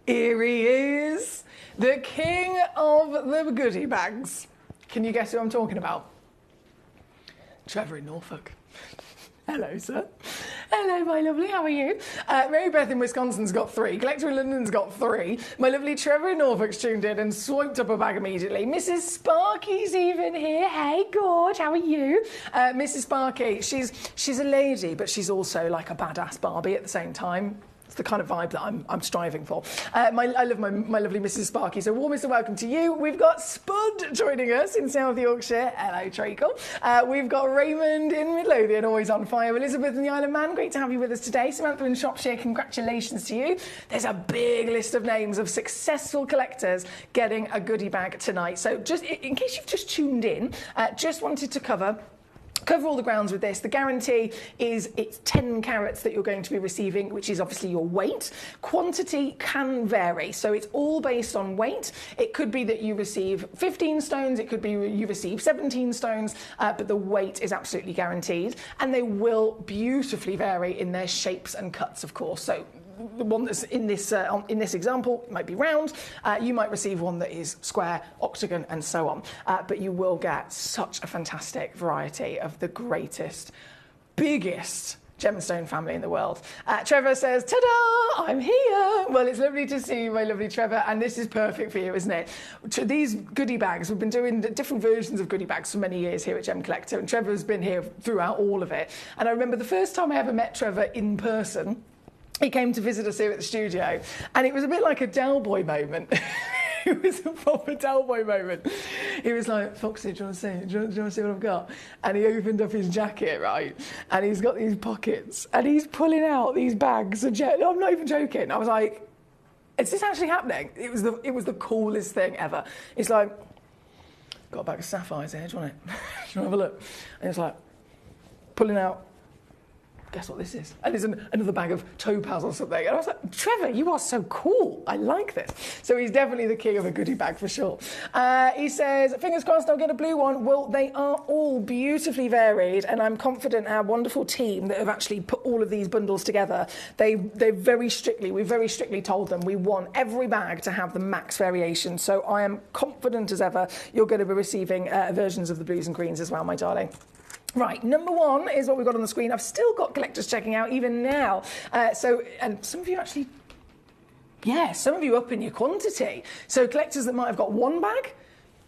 Here he is, the king of the goodie bags. Can you guess who I'm talking about? Trevor in Norfolk. Hello, sir. Hello, my lovely, how are you? Mary Beth in Wisconsin's got 3. Collector in London's got 3. My lovely Trevor in Norfolk's tuned in and swiped up a bag immediately. Mrs. Sparky's even here. Hey, Gorge, how are you? Mrs. Sparky, she's a lady, but she's also like a badass Barbie at the same time. It's the kind of vibe that I'm striving for. I love my lovely Mrs. Sparky. So warmest of welcome to you. We've got Spud joining us in South Yorkshire. Hello, Treacle. We've got Raymond in Midlothian, always on fire. Elizabeth in the Isle of Man, great to have you with us today. Samantha in Shropshire, congratulations to you. There's a big list of names of successful collectors getting a goodie bag tonight. So just in case you've just tuned in, just wanted to cover all the grounds with this. The guarantee is it's 10 carats that you're going to be receiving, which is obviously your weight. Quantity can vary, so it's all based on weight. It could be that you receive 15 stones, it could be you receive 17 stones, but the weight is absolutely guaranteed, and they will beautifully vary in their shapes and cuts, of course. So the one that's in this example might be round, you might receive one that is square, octagon, and so on. But you will get such a fantastic variety of the greatest, biggest gemstone family in the world. Trevor says, ta-da, I'm here. Well, it's lovely to see you, my lovely Trevor, and this is perfect for you, isn't it? These goodie bags, we've been doing different versions of goodie bags for many years here at Gemcollector, and Trevor's been here throughout all of it. And I remember the first time I ever met Trevor in person, he came to visit us here at the studio, and it was a bit like a Del Boy moment. It was a proper Del Boy moment. He was like, Foxy, do you want to see? Do you want to see what I've got? And he opened up his jacket, right? And he's got these pockets, and he's pulling out these bags of no, I'm not even joking. I was like, is this actually happening? It was the coolest thing ever. He's like, got a bag of sapphires here, do you want it? Do you want to have a look? And he's like, pulling out, guess what this is? And there's another bag of topaz or something. And I was like, Trevor, you are so cool. I like this. So he's definitely the king of a goodie bag for sure. He says, fingers crossed I'll get a blue one. Well, they are all beautifully varied, and I'm confident our wonderful team that have actually put all of these bundles together, we very strictly told them we want every bag to have the max variation. So I am confident as ever you're going to be receiving versions of the blues and greens as well, my darling. Right, number 1 is what we've got on the screen. I've still got collectors checking out even now. And some of you actually, some of you up in your quantity. So collectors that might have got 1 bag,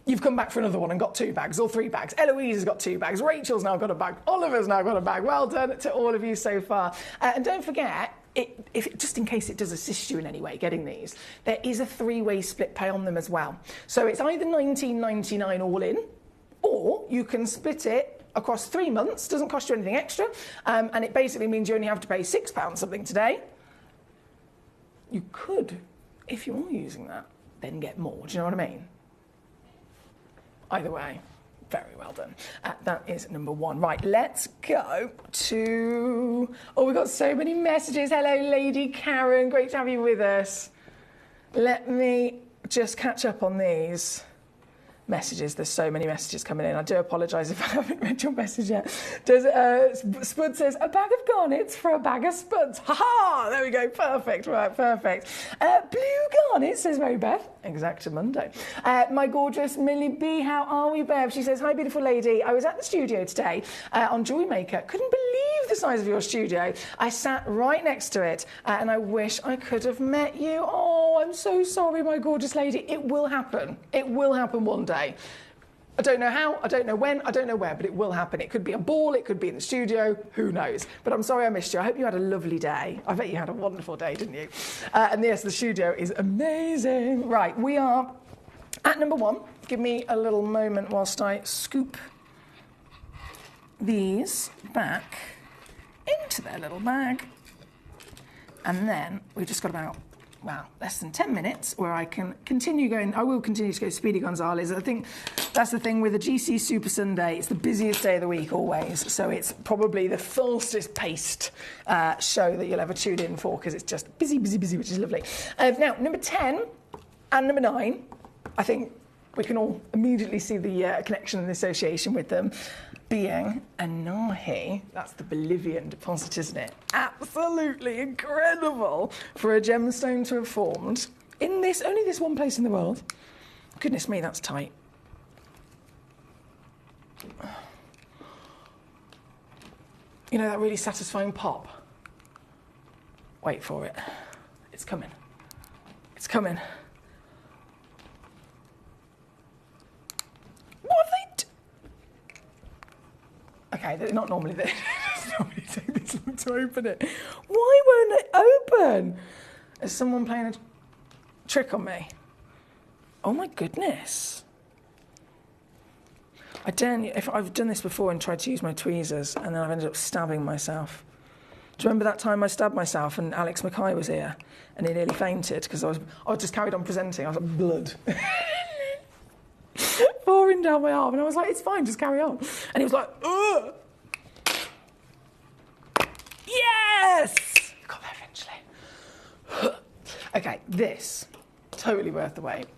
you've come back for another one and got 2 bags or 3 bags. Eloise has got 2 bags. Rachel's now got a bag. Oliver's now got a bag. Well done to all of you so far. And don't forget, just in case it does assist you in any way getting these, there is a 3-way split pay on them as well. So it's either $19.99 all in, or you can split it across 3 months, doesn't cost you anything extra, and it basically means you only have to pay £6 something today. You could, if you are using that, then get more. Do you know what I mean? Either way, very well done. That is number 1. Right, let's go to... Oh, we've got so many messages. Hello, Lady Karen. Great to have you with us. Let me just catch up on these messages. There's so many messages coming in. I do apologise if I haven't read your message yet. Spud says, a bag of garnets for a bag of spuds. Ha-ha! There we go. Perfect. Right, perfect. Blue garnet, says Mary Beth. Exactamundo. My gorgeous Millie B, how are we, Bev? She says, hi, beautiful lady. I was at the studio today on Jewelry Maker. Couldn't believe the size of your studio. I sat right next to it and I wish I could have met you. Oh, I'm so sorry, my gorgeous lady. It will happen. It will happen one day. I don't know how, I don't know when, I don't know where, but it will happen. It could be a ball, it could be in the studio, who knows. But I'm sorry I missed you. I hope you had a lovely day. I bet you had a wonderful day, didn't you? And yes, the studio is amazing. Right, we are at number 1. Give me a little moment whilst I scoop these back into their little bag. And then we've just got about, wow, less than 10 minutes where I can continue going. I will continue to go Speedy Gonzales. I think that's the thing with the GC Super Sunday. It's the busiest day of the week always. So it's probably the fastest paced show that you'll ever tune in for because it's just busy, busy, busy, which is lovely. Now, number 10 and number 9, I think we can all immediately see the connection and association with them. Being Anahi, that's the Bolivian deposit, isn't it? Absolutely incredible for a gemstone to have formed in only this one place in the world. Goodness me, that's tight. You know that really satisfying pop? Wait for it. It's coming. It's coming. What have they done? Okay, they're not normally there. Normally take this long to open it. Why won't it open? Is someone playing a trick on me? Oh my goodness. I don't. If I've done this before and tried to use my tweezers and then I've ended up stabbing myself. Do you remember that time I stabbed myself and Alex Mackay was here and he nearly fainted because I just carried on presenting. I was like, blood. Pouring down my arm, and I was like, it's fine, just carry on. And he was like, ugh. Yes! Got there eventually. Okay, this, totally worth the wait,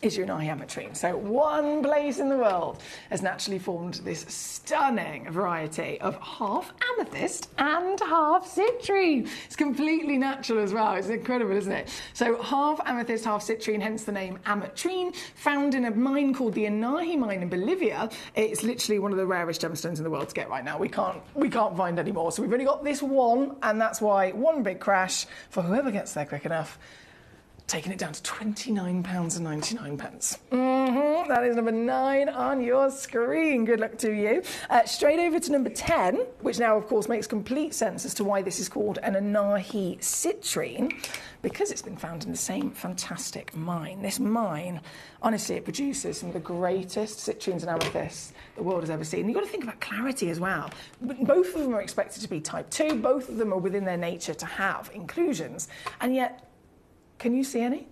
is your Anahi ametrine. So one place in the world has naturally formed this stunning variety of half amethyst and half citrine. It's completely natural as well. It's incredible, isn't it? So half amethyst, half citrine, hence the name ametrine, found in a mine called the Anahi mine in Bolivia. It's literally one of the rarest gemstones in the world to get right now. We can't find any more. So we've only got this one, and that's why one big crash for whoever gets there quick enough. Taking it down to £29.99. That is number 9 on your screen. Good luck to you. Straight over to number 10, which now, of course, makes complete sense as to why this is called an Anahi citrine, because it's been found in the same fantastic mine. This mine, honestly, it produces some of the greatest citrines and amethysts the world has ever seen. You've got to think about clarity as well. Both of them are expected to be type 2. Both of them are within their nature to have inclusions. And yet, can you see any?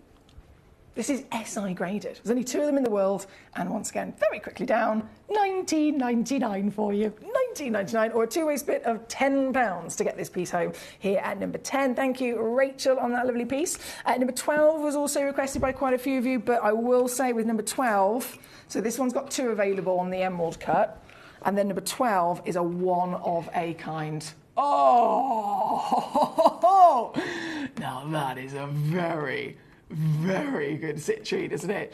This is SI graded. There's only 2 of them in the world, and once again, very quickly down, $19.99 for you. $19.99, or a 2-way split of £10 to get this piece home here at number 10. Thank you, Rachel, on that lovely piece. Number 12 was also requested by quite a few of you, but I will say with number 12, so this one's got 2 available on the emerald cut, and then number 12 is a one of a kind. Oh, now that is a very, very good citrine, isn't it?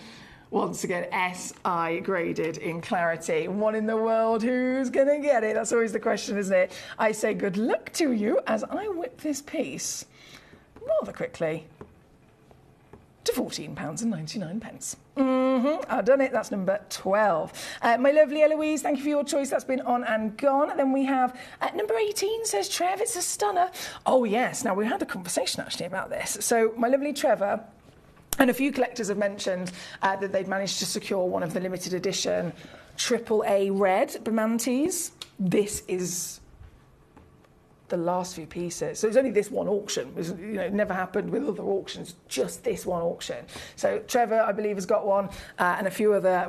Once again, SI graded in clarity. One in the world, who's going to get it? That's always the question, isn't it? I say good luck to you as I whip this piece rather quickly to £14.99. I've done it. That's number 12. My lovely Eloise, thank you for your choice. That's been on and gone. And then we have number 18, says Trev. It's a stunner. Oh, yes. Now, we had a conversation actually about this. So my lovely Trevor and a few collectors have mentioned that they'd managed to secure one of the limited edition AAA red Bamantes. This is the last few pieces. So it's only this one auction. It never happened with other auctions, just this one auction. So Trevor, I believe, has got one, and a few other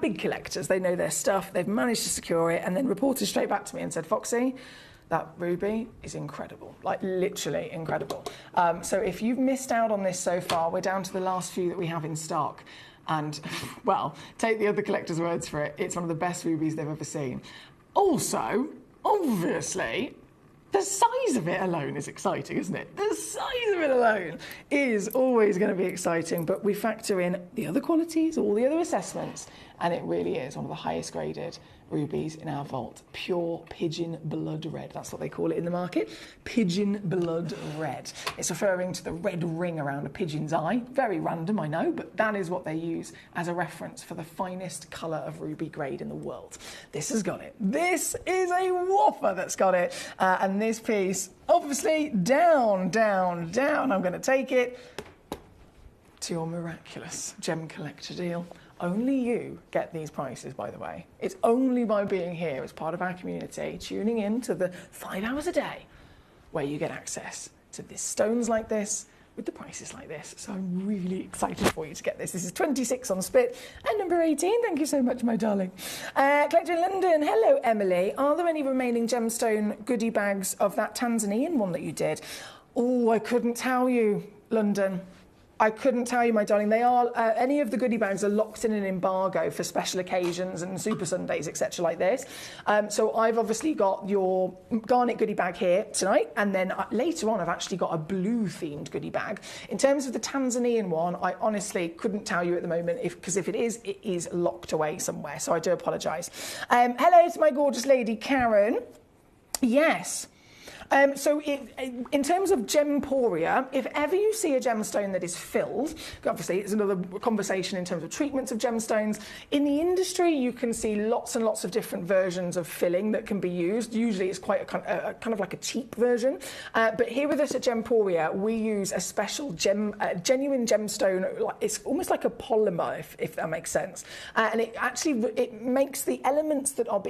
big collectors. They know their stuff. They've managed to secure it, and then reported straight back to me and said, Foxy, that ruby is incredible, like literally incredible. So if you've missed out on this so far, we're down to the last few that we have in stock. And, well, take the other collectors' words for it. It's one of the best rubies they've ever seen. Also, obviously, the size of it alone is exciting, isn't it? The size of it alone is always going to be exciting, but we factor in the other qualities, all the other assessments, and it really is one of the highest graded rubies in our vault. Pure pigeon blood red. That's what they call it in the market. Pigeon blood red. It's referring to the red ring around a pigeon's eye. Very random, I know, but that is what they use as a reference for the finest colour of ruby grade in the world. This has got it. This is a whopper that's got it. And this piece, obviously, down, down, down. I'm going to take it to your miraculous gem collector deal. Only you get these prices, by the way. It's only by being here as part of our community, tuning in to the 5 hours a day, where you get access to these stones like this, with the prices like this. So I'm really excited for you to get this. This is 26 on Spit and number 18. Thank you so much, my darling. Collector in London. Hello, Emily. Are there any remaining gemstone goodie bags of that Tanzanian one that you did? Oh, I couldn't tell you, London. I couldn't tell you, my darling. They are any of the goodie bags are locked in an embargo for special occasions and Super Sundays, etc., like this. So I've obviously got your garnet goodie bag here tonight, and then later on I've actually got a blue-themed goodie bag. In terms of the Tanzanian one, I honestly couldn't tell you at the moment because if it is locked away somewhere. So I do apologise. Hello to my gorgeous lady Karen. Yes. So in terms of Gemporia, if ever you see a gemstone that is filled, obviously it's another conversation in terms of treatments of gemstones. In the industry, you can see lots and lots of different versions of filling that can be used. Usually it's quite a kind of like a cheap version. But here with us at Gemporia, we use a special genuine gemstone. It's almost like a polymer, if that makes sense. And it makes the elements that are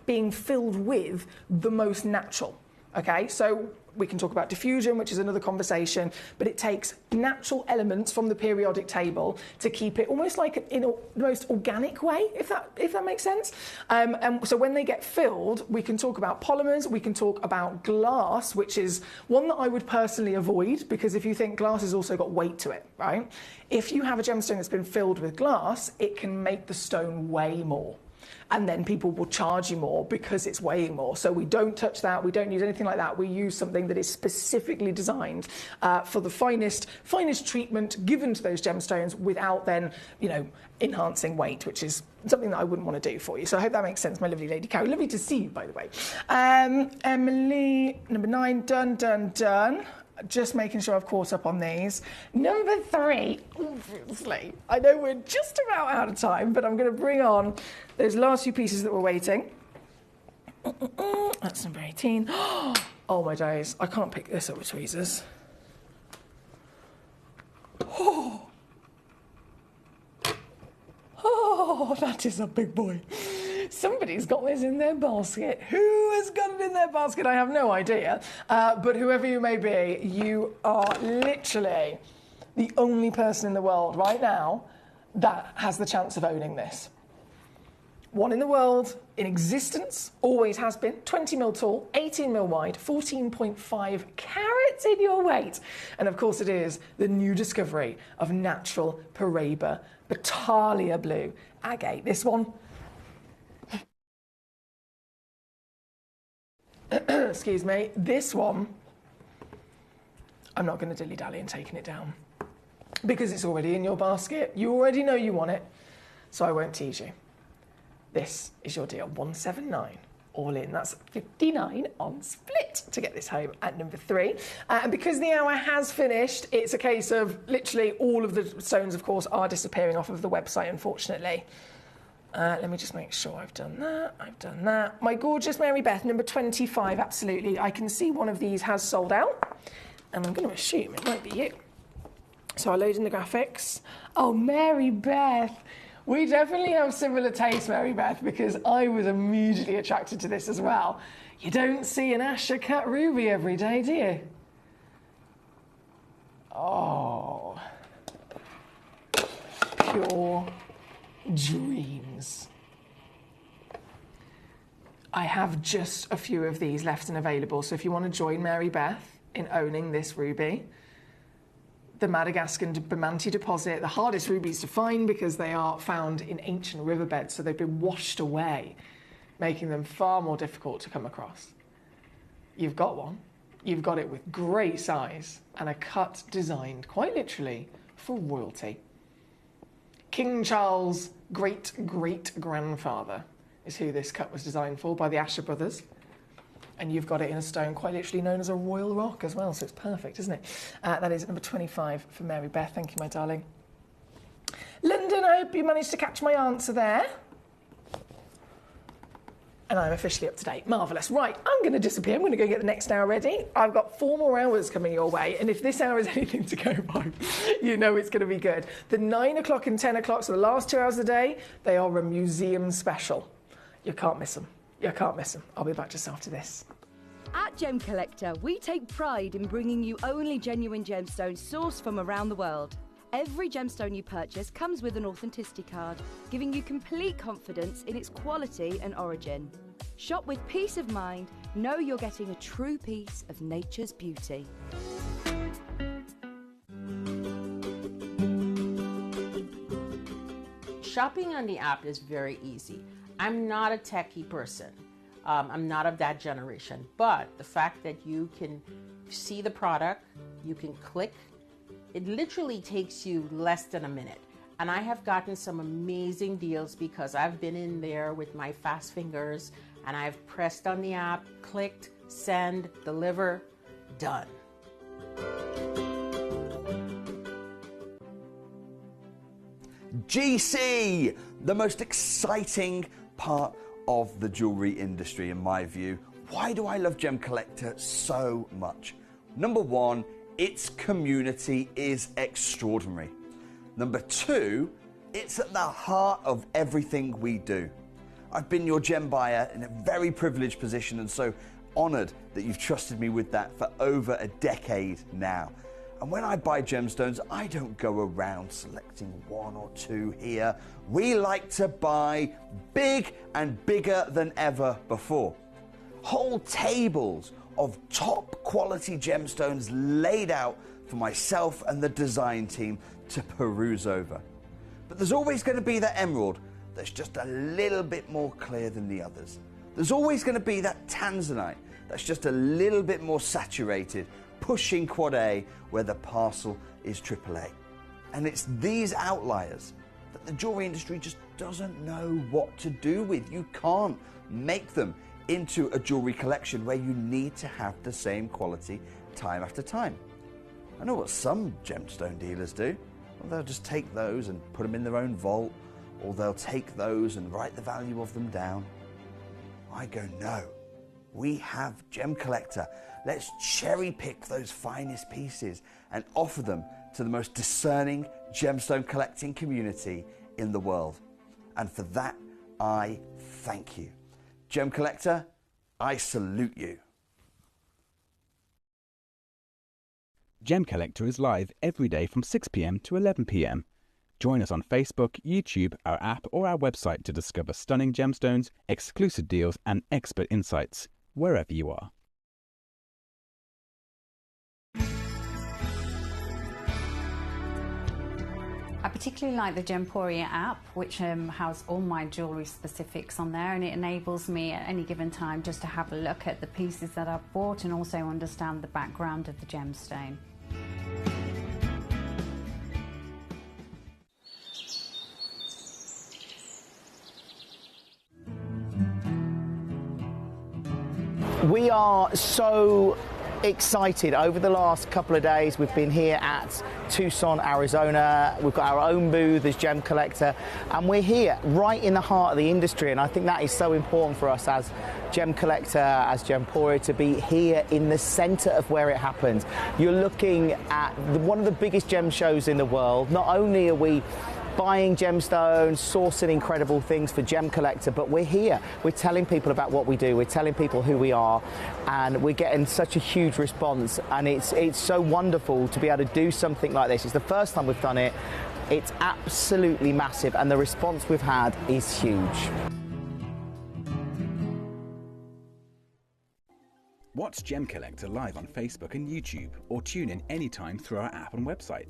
being filled with the most natural. Okay, so we can talk about diffusion, which is another conversation, but it takes natural elements from the periodic table to keep it almost like in the most organic way, if that makes sense. And so when they get filled, we can talk about polymers, we can talk about glass, which is one that I would personally avoid, because if you think glass has also got weight to it, right? If you have a gemstone that's been filled with glass, it can make the stone weigh more. And then people will charge you more because it's weighing more. So we don't touch that. We don't use anything like that. We use something that is specifically designed for the finest treatment given to those gemstones without then, enhancing weight, which is something that I wouldn't want to do for you. So I hope that makes sense, my lovely lady Carrie. Lovely to see you, by the way. Emily, number 9, done. Just making sure I've caught up on these. Number 3, obviously. I know we're just about out of time, but I'm going to bring on those last few pieces that we're waiting. That's number 18. Oh, my days. I can't pick this up with tweezers. Oh, that is a big boy. Somebody's got this in their basket. Who has got it in their basket? I have no idea. But whoever you may be, you are literally the only person in the world right now that has the chance of owning this. One in the world, in existence, always has been, 20 mil tall, 18 mil wide, 14.5 carats in your weight. And of course it is the new discovery of natural Paraiba Battalia Blue agate. This one, excuse me, this one, I'm not going to dilly-dally and taking it down because it's already in your basket. You already know you want it, so I won't tease you. This is your deal, 179 all in. That's $59 on Split to get this home at number 3. And because the hour has finished, it's a case of literally all of the stones, of course, are disappearing off of the website, unfortunately. Let me just make sure I've done that. I've done that. My gorgeous Mary Beth, number 25, absolutely. I can see one of these has sold out, and I'm going to assume it might be you. So I'll load in the graphics. Oh, Mary Beth. We definitely have similar tastes, Mary Beth, because I was immediately attracted to this as well. You don't see an Asher cut ruby every day, do you? Oh. Pure dreams. I have just a few of these left and available, so if you want to join Mary Beth in owning this ruby, the Madagascar Bamanti deposit, the hardest rubies to find because they are found in ancient riverbeds, so they've been washed away, making them far more difficult to come across. You've got one. You've got it with great size and a cut designed, quite literally, for royalty. King Charles' great-great-grandfather is who this cut was designed for by the Asher brothers. And you've got it in a stone quite literally known as a royal rock as well, so it's perfect, isn't it? That is number 25 for Mary Beth. Thank you, my darling. London, I hope you managed to catch my answer there. And I'm officially up to date. Marvellous. Right, I'm going to disappear. I'm going to go get the next hour ready. I've got 4 more hours coming your way, and if this hour is anything to go by, you know it's going to be good. The 9 o'clock and 10 o'clock, so the last 2 hours of the day, they are a museum special. You can't miss them. You can't miss them. I'll be back just after this. At Gemcollector, we take pride in bringing you only genuine gemstones sourced from around the world. Every gemstone you purchase comes with an authenticity card, giving you complete confidence in its quality and origin. Shop with peace of mind, know you're getting a true piece of nature's beauty. Shopping on the app is very easy. I'm not a techie person. I'm not of that generation, but the fact that you can see the product, you can click, it literally takes you less than a minute. And I have gotten some amazing deals because I've been in there with my fast fingers and I've pressed on the app, clicked, send, deliver, done. GC, the most exciting part of the jewelry industry in my view. Why do I love Gemcollector so much? Number 1, its community is extraordinary. Number 2, it's at the heart of everything we do. I've been your gem buyer in a very privileged position and so honored that you've trusted me with that for over a decade now. And when I buy gemstones, I don't go around selecting 1 or 2 here. We like to buy big and bigger than ever before. Whole tables of top quality gemstones laid out for myself and the design team to peruse over. But there's always going to be that emerald that's just a little bit more clear than the others. There's always going to be that tanzanite that's just a little bit more saturated, pushing quad A where the parcel is AAA. And it's these outliers that the jewelry industry just doesn't know what to do with. You can't make them into a jewelry collection where you need to have the same quality time after time. I know what some gemstone dealers do. Well, they'll just take those and put them in their own vault, or they'll take those and write the value of them down. I go, no, we have Gemcollector. Let's cherry pick those finest pieces and offer them to the most discerning gemstone collecting community in the world. And for that, I thank you. Gemcollector, I salute you. Gemcollector is live every day from 6 p.m. to 11 p.m. Join us on Facebook, YouTube, our app or our website to discover stunning gemstones, exclusive deals and expert insights, wherever you are. I particularly like the Gemporia app, which has all my jewellery specifics on there, and it enables me at any given time just to have a look at the pieces that I've bought and also understand the background of the gemstone. We are so excited. Over the last couple of days, we've been here at Tucson, Arizona. We've got our own booth as Gemcollector, and we're here right in the heart of the industry. And I think that is so important for us as Gemcollector, as Gemporia, to be here in the centre of where it happens. You're looking at one of the biggest gem shows in the world. Not only are we buying gemstones, sourcing incredible things for Gemcollector, but we're here. We're telling people about what we do. We're telling people who we are, and we're getting such a huge response. And it's so wonderful to be able to do something like this. It's the first time we've done it. It's absolutely massive, and the response we've had is huge. Watch Gemcollector live on Facebook and YouTube, or tune in anytime through our app and website.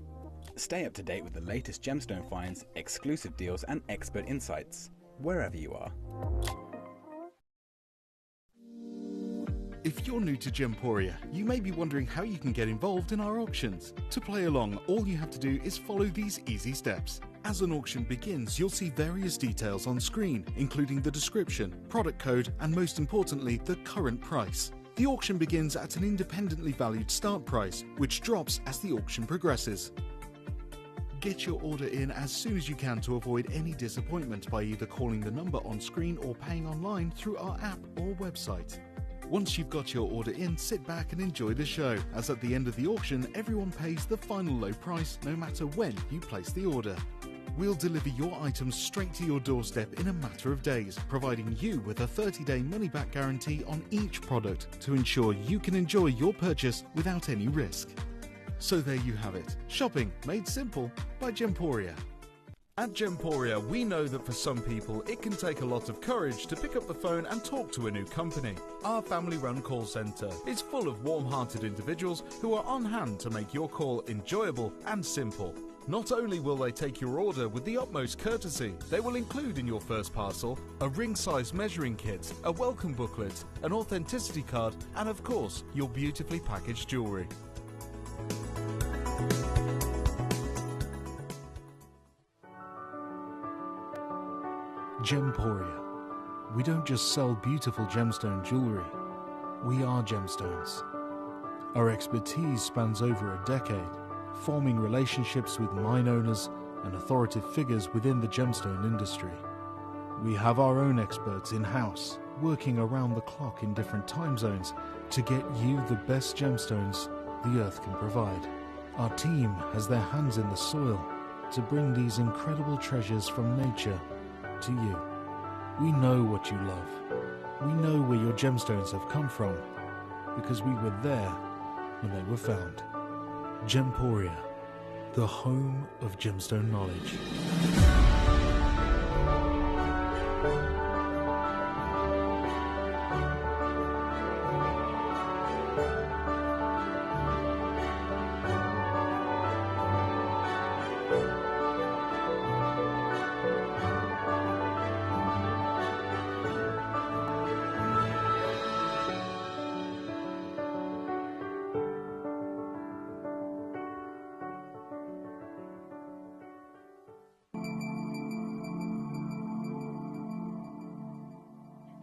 Stay up to date with the latest gemstone finds, exclusive deals and expert insights, wherever you are. If you're new to Gemporia, you may be wondering how you can get involved in our auctions. To play along, all you have to do is follow these easy steps. As an auction begins, you'll see various details on screen, including the description, product code, and most importantly, the current price. The auction begins at an independently valued start price, which drops as the auction progresses. Get your order in as soon as you can to avoid any disappointment by either calling the number on screen or paying online through our app or website. Once you've got your order in, sit back and enjoy the show, as at the end of the auction, everyone pays the final low price no matter when you place the order. We'll deliver your items straight to your doorstep in a matter of days, providing you with a 30-day money-back guarantee on each product to ensure you can enjoy your purchase without any risk. So there you have it, shopping made simple by Gemporia. At Gemporia, we know that for some people it can take a lot of courage to pick up the phone and talk to a new company. Our family-run call centre is full of warm-hearted individuals who are on hand to make your call enjoyable and simple. Not only will they take your order with the utmost courtesy, they will include in your first parcel a ring-size measuring kit, a welcome booklet, an authenticity card, and of course, your beautifully packaged jewellery. Gemporia. We don't just sell beautiful gemstone jewellery, we are gemstones. Our expertise spans over a decade, forming relationships with mine owners and authoritative figures within the gemstone industry. We have our own experts in-house, working around the clock in different time zones to get you the best gemstones the earth can provide. Our team has their hands in the soil to bring these incredible treasures from nature to you. We know what you love. We know where your gemstones have come from, because we were there when they were found. Gemporia, the home of gemstone knowledge.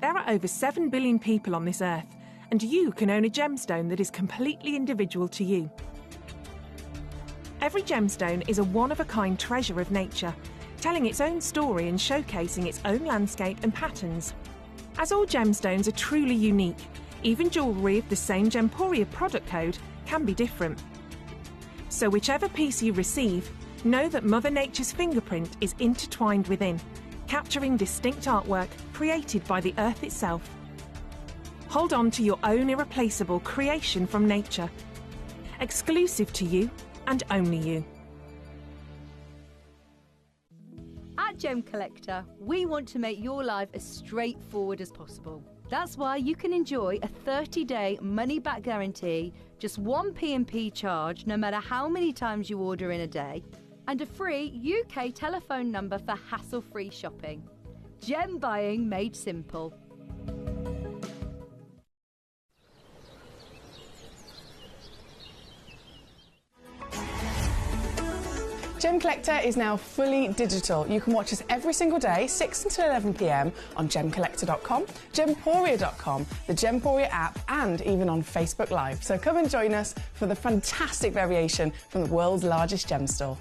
There are over 7 billion people on this earth, and you can own a gemstone that is completely individual to you. Every gemstone is a one-of-a-kind treasure of nature, telling its own story and showcasing its own landscape and patterns. As all gemstones are truly unique, even jewellery of the same Gemporia product code can be different. So whichever piece you receive, know that Mother Nature's fingerprint is intertwined within, capturing distinct artwork created by the earth itself. Hold on to your own irreplaceable creation from nature, exclusive to you and only you. At Gemcollector, we want to make your life as straightforward as possible. That's why you can enjoy a 30-day money-back guarantee, just one P&P charge no matter how many times you order in a day, and a free UK telephone number for hassle-free shopping. Gem buying made simple. Gemcollector is now fully digital. You can watch us every single day, 6 until 11 p.m. on Gemcollector.com, Gemporia.com, the Gemporia app, and even on Facebook Live. So come and join us for the fantastic variation from the world's largest gem store.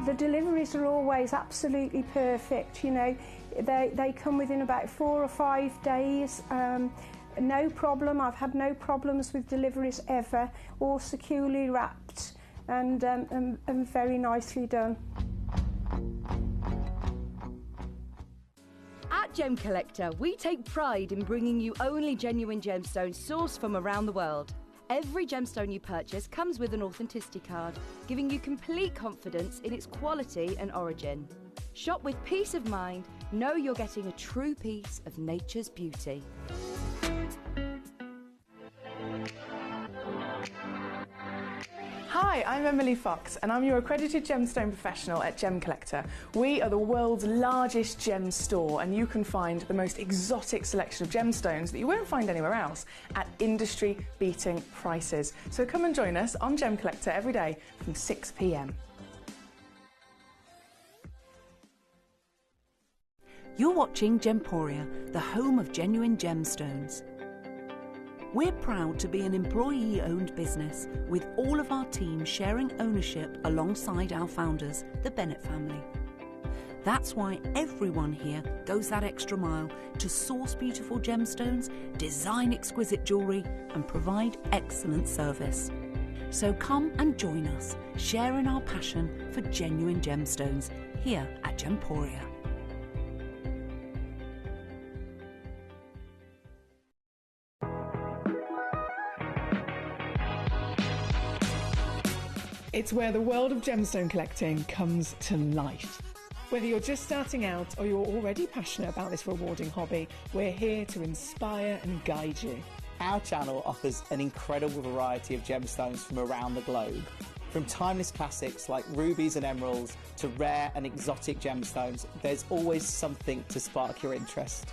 The deliveries are always absolutely perfect, you know. They come within about 4 or 5 days. No problem. I've had no problems with deliveries ever. All securely wrapped and very nicely done. At Gemcollector, we take pride in bringing you only genuine gemstones sourced from around the world. Every gemstone you purchase comes with an authenticity card, giving you complete confidence in its quality and origin. Shop with peace of mind, know you're getting a true piece of nature's beauty. Hi, I'm Emily Fox and I'm your accredited gemstone professional at Gemcollector. We are the world's largest gem store and you can find the most exotic selection of gemstones that you won't find anywhere else at industry-beating prices. So come and join us on Gemcollector every day from 6 p.m. You're watching Gemporia, the home of genuine gemstones. We're proud to be an employee-owned business, with all of our team sharing ownership alongside our founders, the Bennett family. That's why everyone here goes that extra mile to source beautiful gemstones, design exquisite jewellery, and provide excellent service. So come and join us, sharing our passion for genuine gemstones here at Gemporia. It's where the world of gemstone collecting comes to life. Whether you're just starting out or you're already passionate about this rewarding hobby, we're here to inspire and guide you. Our channel offers an incredible variety of gemstones from around the globe. From timeless classics like rubies and emeralds to rare and exotic gemstones, there's always something to spark your interest.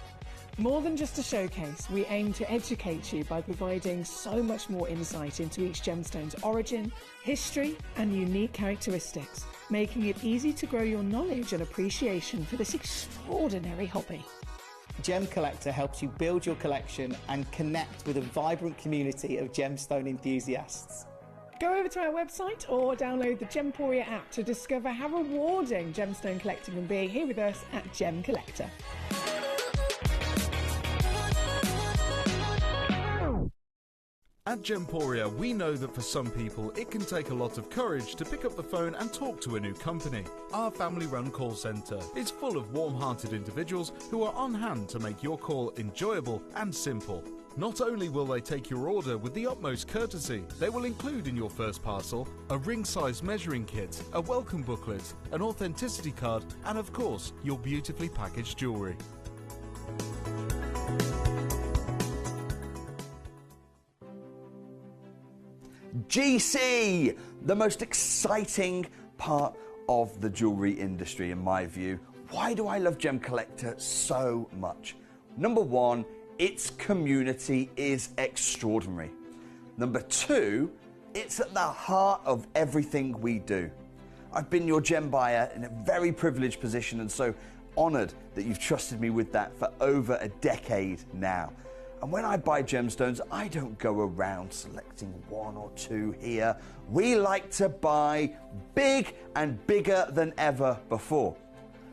More than just a showcase, we aim to educate you by providing so much more insight into each gemstone's origin, history, and unique characteristics, making it easy to grow your knowledge and appreciation for this extraordinary hobby. Gemcollector helps you build your collection and connect with a vibrant community of gemstone enthusiasts. Go over to our website or download the Gemporia app to discover how rewarding gemstone collecting can be here with us at Gemcollector. At Gemporia, we know that for some people, it can take a lot of courage to pick up the phone and talk to a new company. Our family-run call centre is full of warm-hearted individuals who are on hand to make your call enjoyable and simple. Not only will they take your order with the utmost courtesy, they will include in your first parcel a ring-size measuring kit, a welcome booklet, an authenticity card, and of course, your beautifully packaged jewellery. GC, the most exciting part of the jewellery industry in my view. Why do I love Gemcollector so much? Number one, its community is extraordinary. Number two, it's at the heart of everything we do. I've been your gem buyer in a very privileged position and so honoured that you've trusted me with that for over a decade now. And when I buy gemstones, I don't go around selecting one or two here. We like to buy big and bigger than ever before.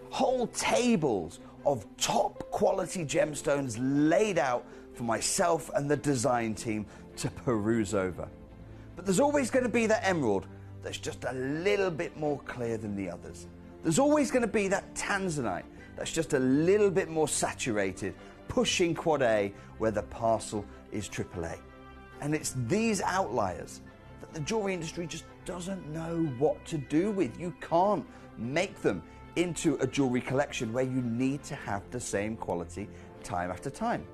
Whole tables of top quality gemstones laid out for myself and the design team to peruse over. But there's always going to be that emerald that's just a little bit more clear than the others. There's always going to be that tanzanite that's just a little bit more saturated, pushing quad A where the parcel is AAA. And it's these outliers that the jewellery industry just doesn't know what to do with. You can't make them into a jewellery collection where you need to have the same quality time after time.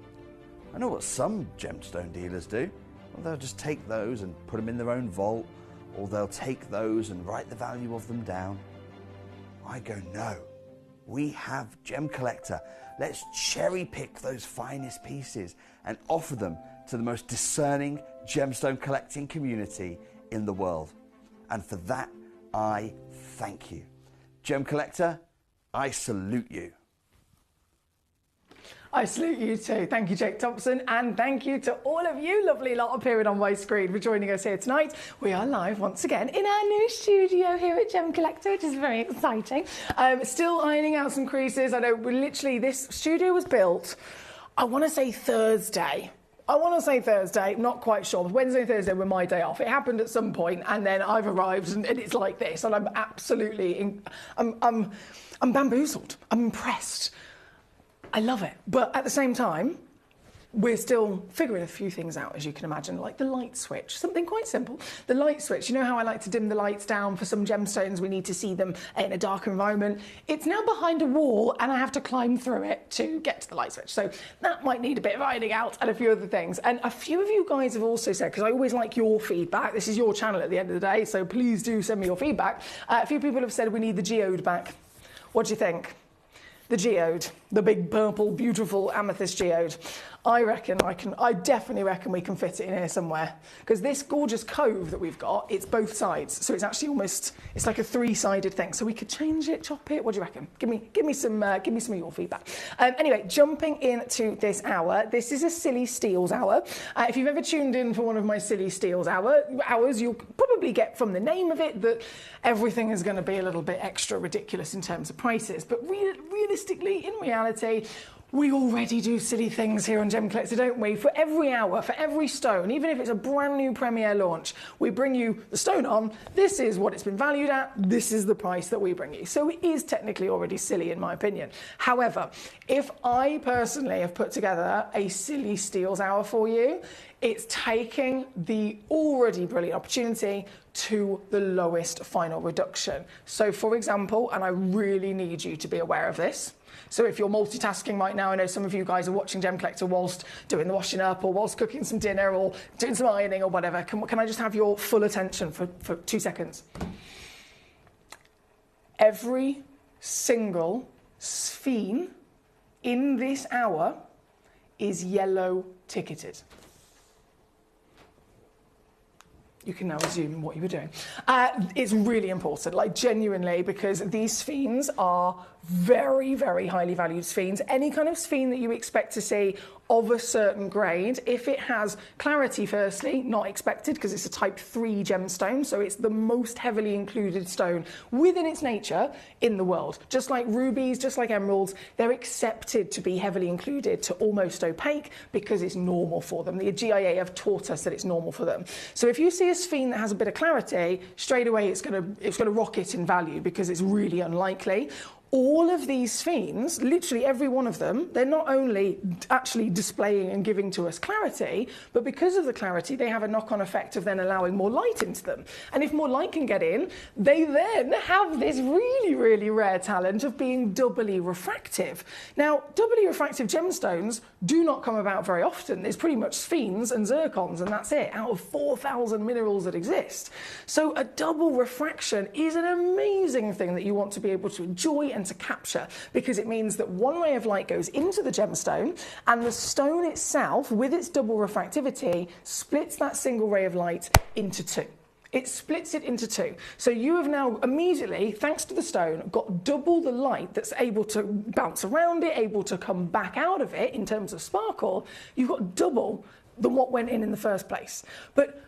I know what some gemstone dealers do. Well, they'll just take those and put them in their own vault, or they'll take those and write the value of them down. I go, no. we have Gemcollector. Let's cherry pick those finest pieces and offer them to the most discerning gemstone collecting community in the world. And for that, I thank you. Gemcollector, I salute you. I salute you too. Thank you, Jake Thompson, and thank you to all of you lovely lot appearing on my screen for joining us here tonight. We are live once again in our new studio here at Gemcollector, which is very exciting. Still ironing out some creases. I know this studio was built, I want to say Thursday. Not quite sure. Wednesday and Thursday were my day off. It happened at some point, and then I've arrived, and it's like this, and I'm absolutely, I'm bamboozled. I'm impressed. I love it. But at the same time, we're still figuring a few things out, as you can imagine, like the light switch, something quite simple. The light switch, you know how I like to dim the lights down for some gemstones, we need to see them in a darker environment. It's now behind a wall and I have to climb through it to get to the light switch. So that might need a bit of ironing out and a few other things. And a few of you guys have also said, because I always like your feedback, this is your channel at the end of the day, so please do send me your feedback. A few people have said we need the geode back. What do you think? The geode, the big purple, beautiful amethyst geode. I definitely reckon we can fit it in here somewhere. Because this gorgeous cove that we've got, it's both sides. So it's actually it's like a three-sided thing. So we could change it, chop it. What do you reckon? Give me some of your feedback. Anyway, jumping into this hour, this is a Silly Steals hour. If you've ever tuned in for one of my Silly Steals hours, you'll probably get from the name of it that everything is going to be a little bit extra ridiculous in terms of prices. But realistically, in reality, we already do silly things here on Gemcollector, don't we? For every hour, for every stone, even if it's a brand new premiere launch, we bring you the stone on. This is what it's been valued at. This is the price that we bring you. So it is technically already silly, in my opinion. However, if I personally have put together a Silly Steals hour for you, it's taking the already brilliant opportunity to the lowest final reduction. So for example, and I really need you to be aware of this, so if you're multitasking right now, I know some of you guys are watching Gemcollector whilst doing the washing up or whilst cooking some dinner or doing some ironing or whatever. Can I just have your full attention for 2 seconds? Every single sphene in this hour is yellow ticketed. You can now resume what you were doing. It's really important, like genuinely, because these sphenes are very, very highly valued sphenes. Any kind of sphene that you expect to see of a certain grade, if it has clarity, firstly, not expected because it's a type 3 gemstone, so it's the most heavily included stone within its nature in the world. Just like rubies, just like emeralds, they're accepted to be heavily included to almost opaque because it's normal for them. The GIA have taught us that it's normal for them. So if you see a sphene that has a bit of clarity, straight away it's going to rocket in value because it's really unlikely. All of these sphenes, literally every one of them, they're not only actually displaying and giving to us clarity, but because of the clarity, they have a knock-on effect of then allowing more light into them. And if more light can get in, they then have this really, really rare talent of being doubly refractive. Now, doubly refractive gemstones do not come about very often. There's pretty much sphenes and zircons, and that's it, out of 4,000 minerals that exist. So a double refraction is an amazing thing that you want to be able to enjoy and to capture, because it means that one ray of light goes into the gemstone and the stone itself, with its double refractivity, splits that single ray of light into two. It splits it into two. So you have now immediately, thanks to the stone, got double the light that's able to bounce around it, able to come back out of it in terms of sparkle. You've got double than what went in the first place. But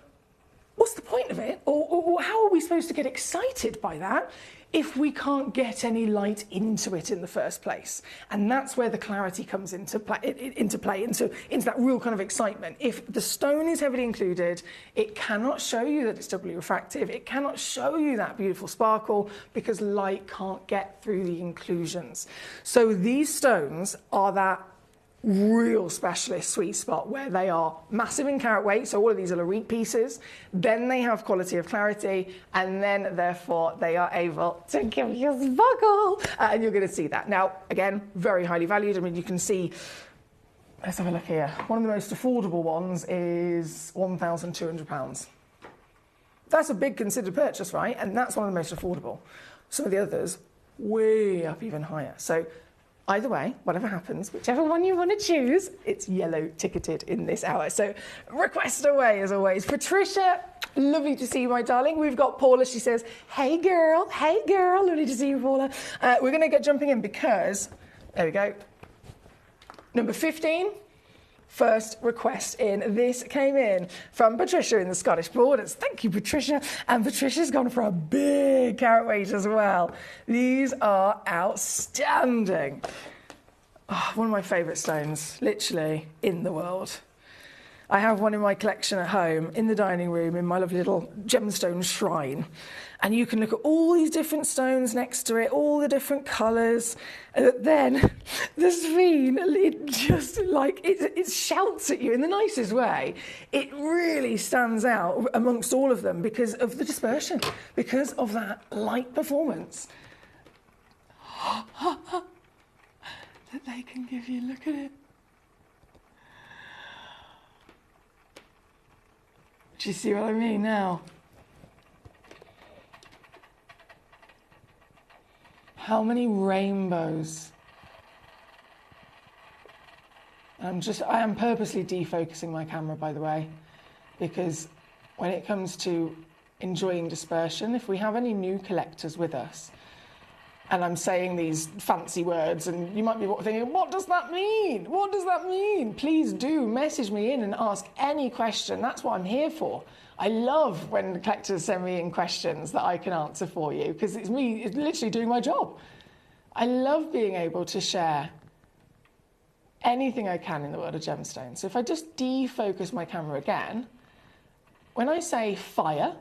what's the point of it? Or how are we supposed to get excited by that if we can't get any light into it in the first place? And that's where the clarity comes into that real kind of excitement. If the stone is heavily included, it cannot show you that it's doubly refractive. It cannot show you that beautiful sparkle because light can't get through the inclusions. So these stones are that real specialist sweet spot where they are massive in carat weight, so all of these are Lorite pieces, then they have quality of clarity, and then therefore they are able to give you sparkle, and you're going to see that. Now again, very highly valued. I mean, you can see, let's have a look here, one of the most affordable ones is £1,200. That's a big considered purchase, right? And that's one of the most affordable. Some of the others, way up even higher. So either way, whatever happens, whichever one you want to choose, it's yellow ticketed in this hour. So request away as always. Patricia, lovely to see you, my darling. We've got Paula. She says, hey girl, lovely to see you, Paula. We're going to get jumping in because, there we go. Number 15, first request in. This came in from Patricia in the Scottish Borders. Thank you, Patricia. And Patricia's gone for a big carrot weight as well. These are outstanding. Oh, one of my favourite stones, literally, in the world. I have one in my collection at home, in the dining room, in my lovely little gemstone shrine. And you can look at all these different stones next to it, all the different colours. And then the sphere, it just like, it shouts at you in the nicest way. It really stands out amongst all of them because of the dispersion, because of that light performance. That they can give you, look at it. Do you see what I mean now? How many rainbows? I am purposely defocusing my camera, by the way, because when it comes to enjoying dispersion, if we have any new collectors with us, and I'm saying these fancy words, and you might be thinking, what does that mean? What does that mean? Please do message me in and ask any question. That's what I'm here for. I love when the collectors send me in questions that I can answer for you, because it's literally doing my job. I love being able to share anything I can in the world of gemstones. So if I just defocus my camera again, when I say fire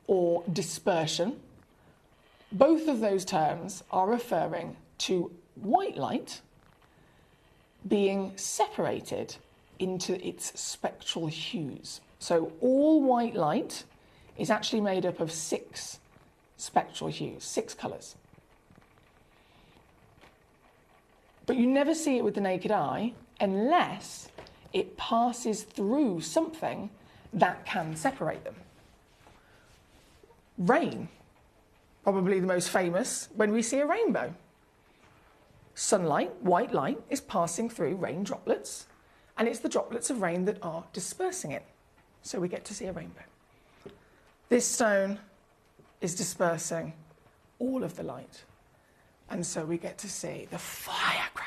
or dispersion, both of those terms are referring to white light being separated into its spectral hues. So all white light is actually made up of 6 spectral hues, 6 colours. But you never see it with the naked eye unless it passes through something that can separate them. Rain. Probably the most famous when we see a rainbow. Sunlight, white light, is passing through rain droplets, and it's the droplets of rain that are dispersing it. So we get to see a rainbow. This stone is dispersing all of the light, and so we get to see the firecracker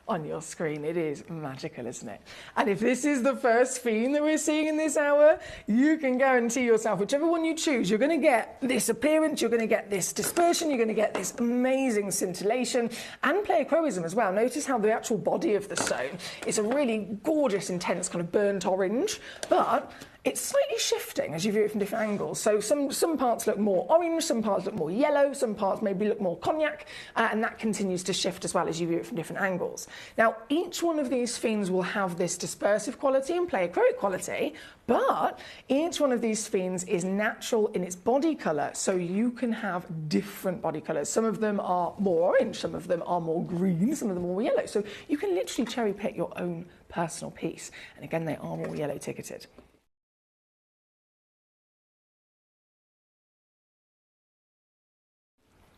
on your screen. It is magical, isn't it? And if this is the first theme that we're seeing in this hour, you can guarantee yourself, whichever one you choose, you're going to get this appearance, you're going to get this dispersion, you're going to get this amazing scintillation and pleochroism as well. Notice how the actual body of the stone is a really gorgeous, intense kind of burnt orange, but it's slightly shifting as you view it from different angles. So some parts look more orange, some parts look more yellow, some parts maybe look more cognac, and that continues to shift as well as you view it from different angles. Now, each one of these phenes will have this dispersive quality and pleochroic quality, but each one of these phenes is natural in its body colour, so you can have different body colours. Some of them are more orange, some of them are more green, some of them are more yellow. So you can literally cherry pick your own personal piece. And again, they are all yellow ticketed.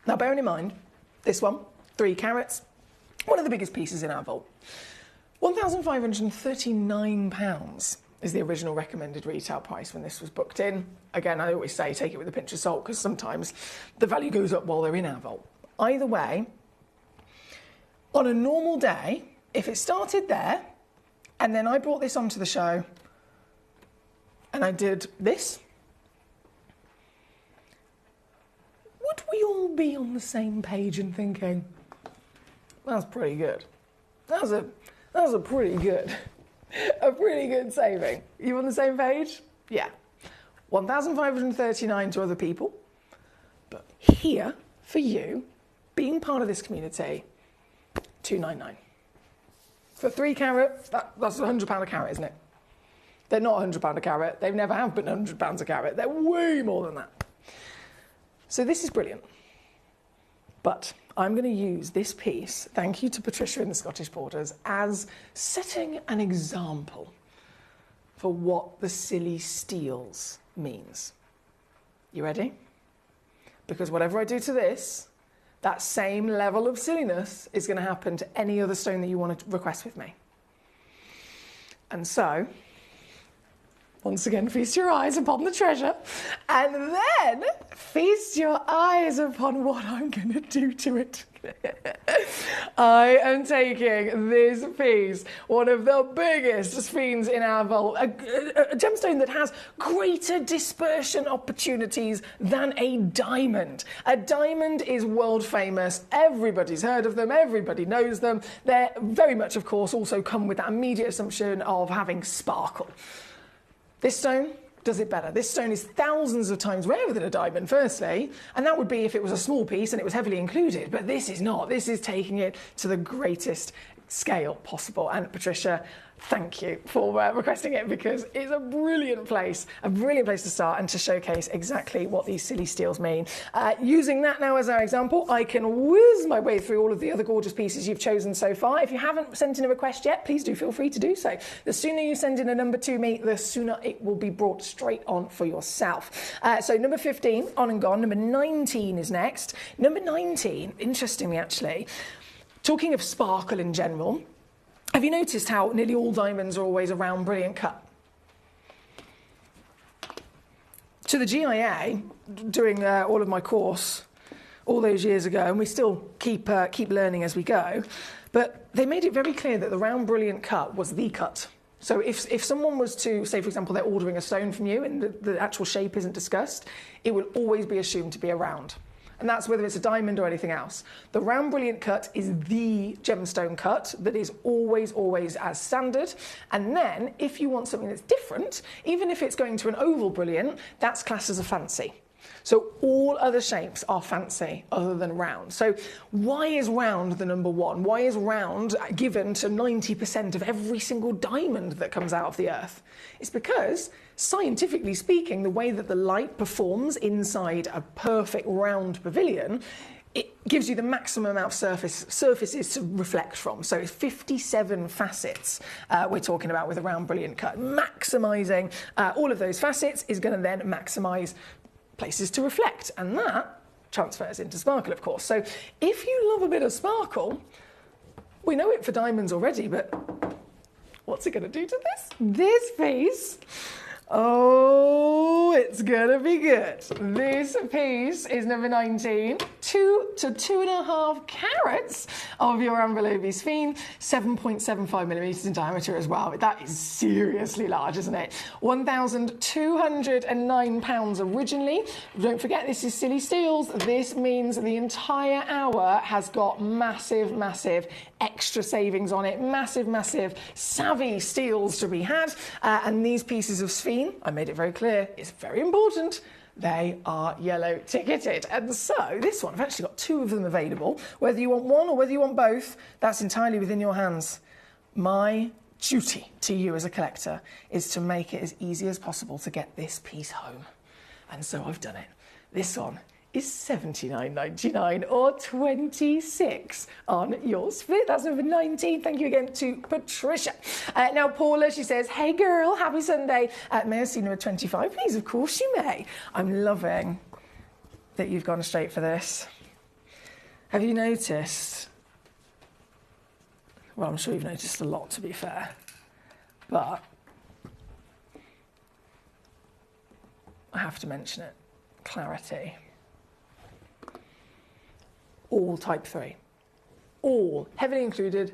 Now, bearing in mind, this one, 3 carats, one of the biggest pieces in our vault. £1,539 is the original recommended retail price when this was booked in. Again, I always say take it with a pinch of salt because sometimes the value goes up while they're in our vault. Either way, on a normal day, if it started there and then I brought this onto the show and I did this, would we all be on the same page and thinking, that's pretty good? That was a pretty good, a pretty good saving. You on the same page? Yeah. 1,539 to other people, but here for you, being part of this community, 299. For 3 carat, that's £100 a carat, isn't it? They're not £100 a carat. They never have been £100 a carat. They're way more than that. So this is brilliant. But I'm going to use this piece, thank you to Patricia in the Scottish Borders, as setting an example for what the silly steals means. You ready? Because whatever I do to this, That same level of silliness is going to happen to any other stone that you want to request with me. And so, once again, feast your eyes upon the treasure, and then feast your eyes upon what I'm going to do to it. I am taking this piece, one of the biggest sphenes in our vault, a gemstone that has greater dispersion opportunities than a diamond. A diamond is world famous. Everybody's heard of them. Everybody knows them. They're very much, of course, also come with that immediate assumption of having sparkle. This stone does it better. This stone is thousands of times rarer than a diamond, firstly, and that would be if it was a small piece and it was heavily included, but this is not. This is taking it to the greatest scale possible. And Patricia, thank you for requesting it, because it's a brilliant place to start and to showcase exactly what these silly steels mean. Using that now as our example, I can whiz my way through all of the other gorgeous pieces you've chosen so far. If you haven't sent in a request yet, please do feel free to do so. The sooner you send in a number to me, the sooner it will be brought straight on for yourself. So number 15, on and gone. Number 19 is next. Number 19, interestingly actually, talking of sparkle in general, have you noticed how nearly all diamonds are always a round, brilliant cut? To the GIA, doing all of my course all those years ago, and we still keep learning as we go, but they made it very clear that the round, brilliant cut was the cut. So if someone was to, say, for example, they're ordering a stone from you and the actual shape isn't discussed, it will always be assumed to be a round. And that's whether it's a diamond or anything else. The round brilliant cut is the gemstone cut that is always, always as standard. And then if you want something that's different, even if it's going to an oval brilliant, that's classed as a fancy. So all other shapes are fancy other than round. So why is round the number one? Why is round given to 90% of every single diamond that comes out of the earth? It's because, scientifically speaking, the way that the light performs inside a perfect round pavilion, it gives you the maximum amount of surfaces to reflect from. So it's 57 facets we're talking about with a round brilliant cut. Maximising all of those facets is going to then maximise places to reflect, and that transfers into sparkle, of course. So if you love a bit of sparkle, we know it for diamonds already, but what's it going to do to this? This piece, oh, it's going to be good. This piece is number 19, 2 to 2.5 carats of your Amberlobe sphene, 7.75 millimetres in diameter as well. That is seriously large, isn't it? 1,209 pounds originally. Don't forget, this is silly steels. This means the entire hour has got massive, massive extra savings on it. Massive, massive savvy steels to be had. And these pieces of sphene, I made it very clear, it's very important. They are yellow ticketed. And so this one, I've actually got 2 of them available. Whether you want one or whether you want both, that's entirely within your hands. My duty to you as a collector is to make it as easy as possible to get this piece home. And so I've done it. This one is $79.99 or 26 on your split. That's number 19. Thank you again to Patricia. Now, Paula, she says, hey girl, happy Sunday. May I see number 25, please? Of course you may. I'm loving that you've gone straight for this. Have you noticed? Well, I'm sure you've noticed a lot, to be fair. But I have to mention it. Clarity. All type 3. All heavily included,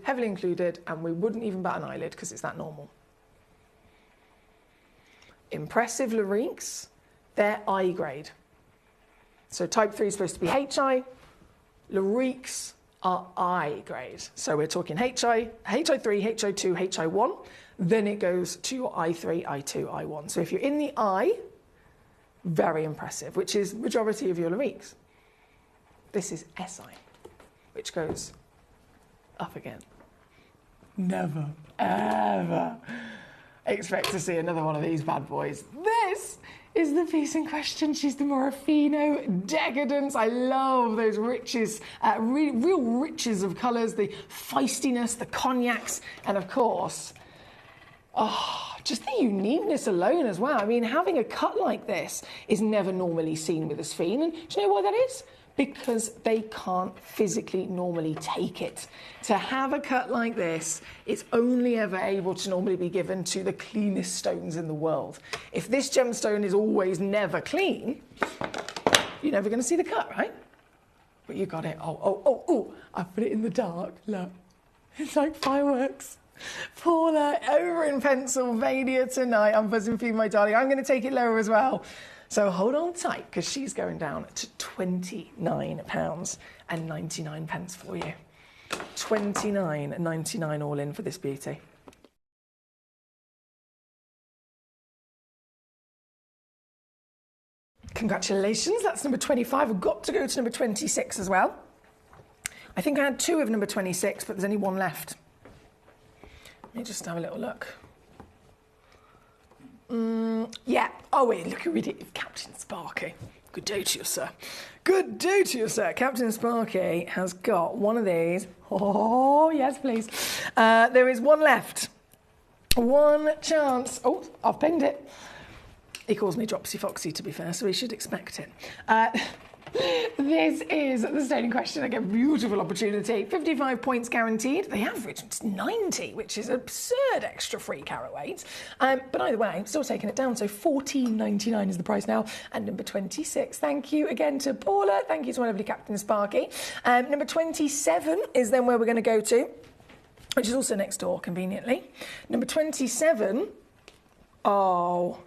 and we wouldn't even bat an eyelid because it's that normal. Impressive Lariques, they're I grade. So type 3 is supposed to be HI, Lariques are I grade. So we're talking HI, HI3, HI2, HI1, then it goes to your I3, I2, I1. So if you're in the I, very impressive, which is majority of your Lariques. This is SI, which goes up again. Never, ever expect to see another one of these bad boys. This is the piece in question. She's the Morofino Decadence. I love those riches, real riches of colours, the feistiness, the cognacs, and of course, just the uniqueness alone as well. I mean, having a cut like this is never normally seen with a sphene. And do you know why that is? because they can't physically normally take it. To have a cut like this, it's only ever able to normally be given to the cleanest stones in the world. If this gemstone is always never clean, you're never going to see the cut, right? But you got it. Oh, I put it in the dark. Look, it's like fireworks. Paula, over in Pennsylvania tonight. I'm buzzing for you, my darling. I'm going to take it lower as well. So hold on tight, because she's going down to £29.99 for you. £29.99 all in for this beauty. Congratulations, that's number 25. I've got to go to number 26 as well. I think I had 2 of number 26, but there's only 1 left. Let me just have a little look. Yeah. Oh, wait, look who it is. Captain Sparky. Good day to you, sir. Good day to you, sir. Captain Sparky has got one of these. Oh, yes, please. There is 1 left. 1 chance. Oh, I've pinged it. He calls me Dropsy Foxy, to be fair, so he should expect it. This is the stone in question. I get a beautiful opportunity. 55 points guaranteed. The average is 90, which is absurd extra free carat weight. But either way, still taking it down. So $14.99 is the price now. And number 26. Thank you again to Paula. Thank you to my lovely Captain Sparky. Number 27 is then where we're going to go to, which is also next door, conveniently. Number 27. Oh,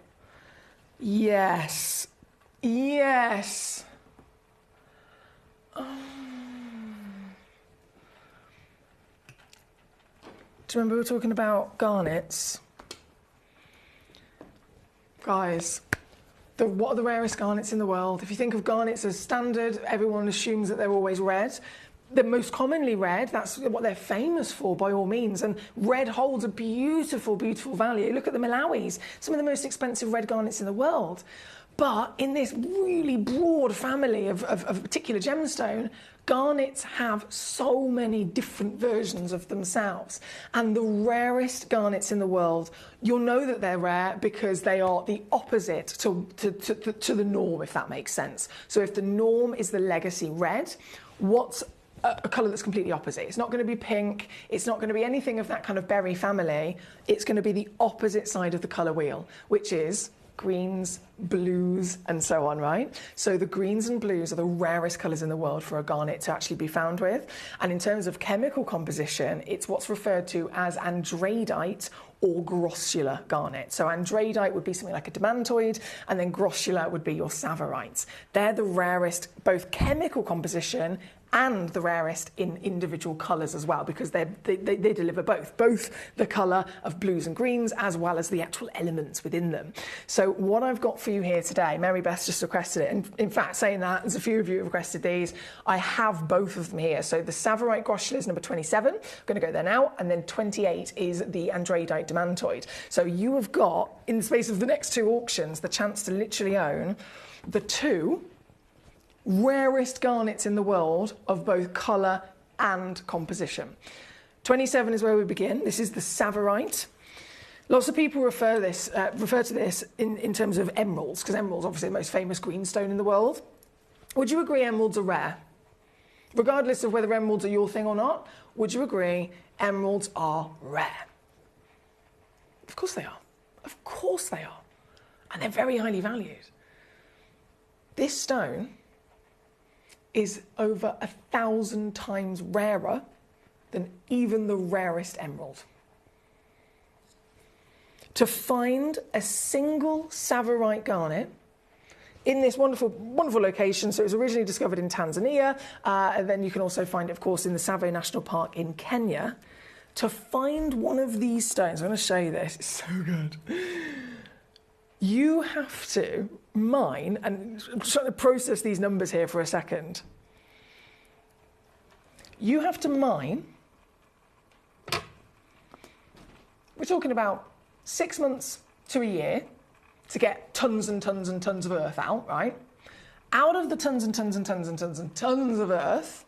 yes. Yes. Do you remember we were talking about garnets? Guys, what are the rarest garnets in the world? If you think of garnets as standard, everyone assumes that they're always red. They're most commonly red. That's what they're famous for, by all means. And red holds a beautiful, beautiful value. Look at the Malawis, some of the most expensive red garnets in the world. But in this really broad family of a particular gemstone, garnets have so many different versions of themselves. And the rarest garnets in the world, you'll know that they're rare because they are the opposite to the norm, if that makes sense. So if the norm is the legacy red, what's a colour that's completely opposite? It's not going to be pink, it's not going to be anything of that kind of berry family. It's going to be the opposite side of the colour wheel, which is greens, blues, and so on, right? So the greens and blues are the rarest colours in the world for a garnet to actually be found with. And in terms of chemical composition, it's what's referred to as andradite or grossular garnet. So andradite would be something like a demantoid, and then grossular would be your savarites. They're the rarest, both chemical composition and the rarest in individual colours as well, because they deliver both the colour of blues and greens as well as the actual elements within them. So what I've got for you here today, Mary Beth just requested it, and in fact, saying that, there's a few of you who requested these. I have both of them here. So the savarite grossular is number 27, I'm going to go there now, and then 28 is the andradite demantoid. So you have got, in the space of the next 2 auctions, the chance to literally own the 2 rarest garnets in the world of both colour and composition. 27 is where we begin. This is the savarite. Lots of people refer to this in terms of emeralds, because emeralds are obviously the most famous green stone in the world. Would you agree emeralds are rare? Regardless of whether emeralds are your thing or not, would you agree emeralds are rare? Of course they are. Of course they are. And they're very highly valued. This stone is over 1,000 times rarer than even the rarest emerald. To find a single savarite garnet in this wonderful, wonderful location, so it was originally discovered in Tanzania, and then you can also find it, of course, in the Tsavo National Park in Kenya. To find one of these stones, I'm going to show you this, it's so good. You have to mine, and I'm trying to process these numbers here for a second. You have to mine, we're talking about 6 months to a year to get tons and tons and tons of earth out, right? Out of the tons and tons and tons and tons and tons of earth,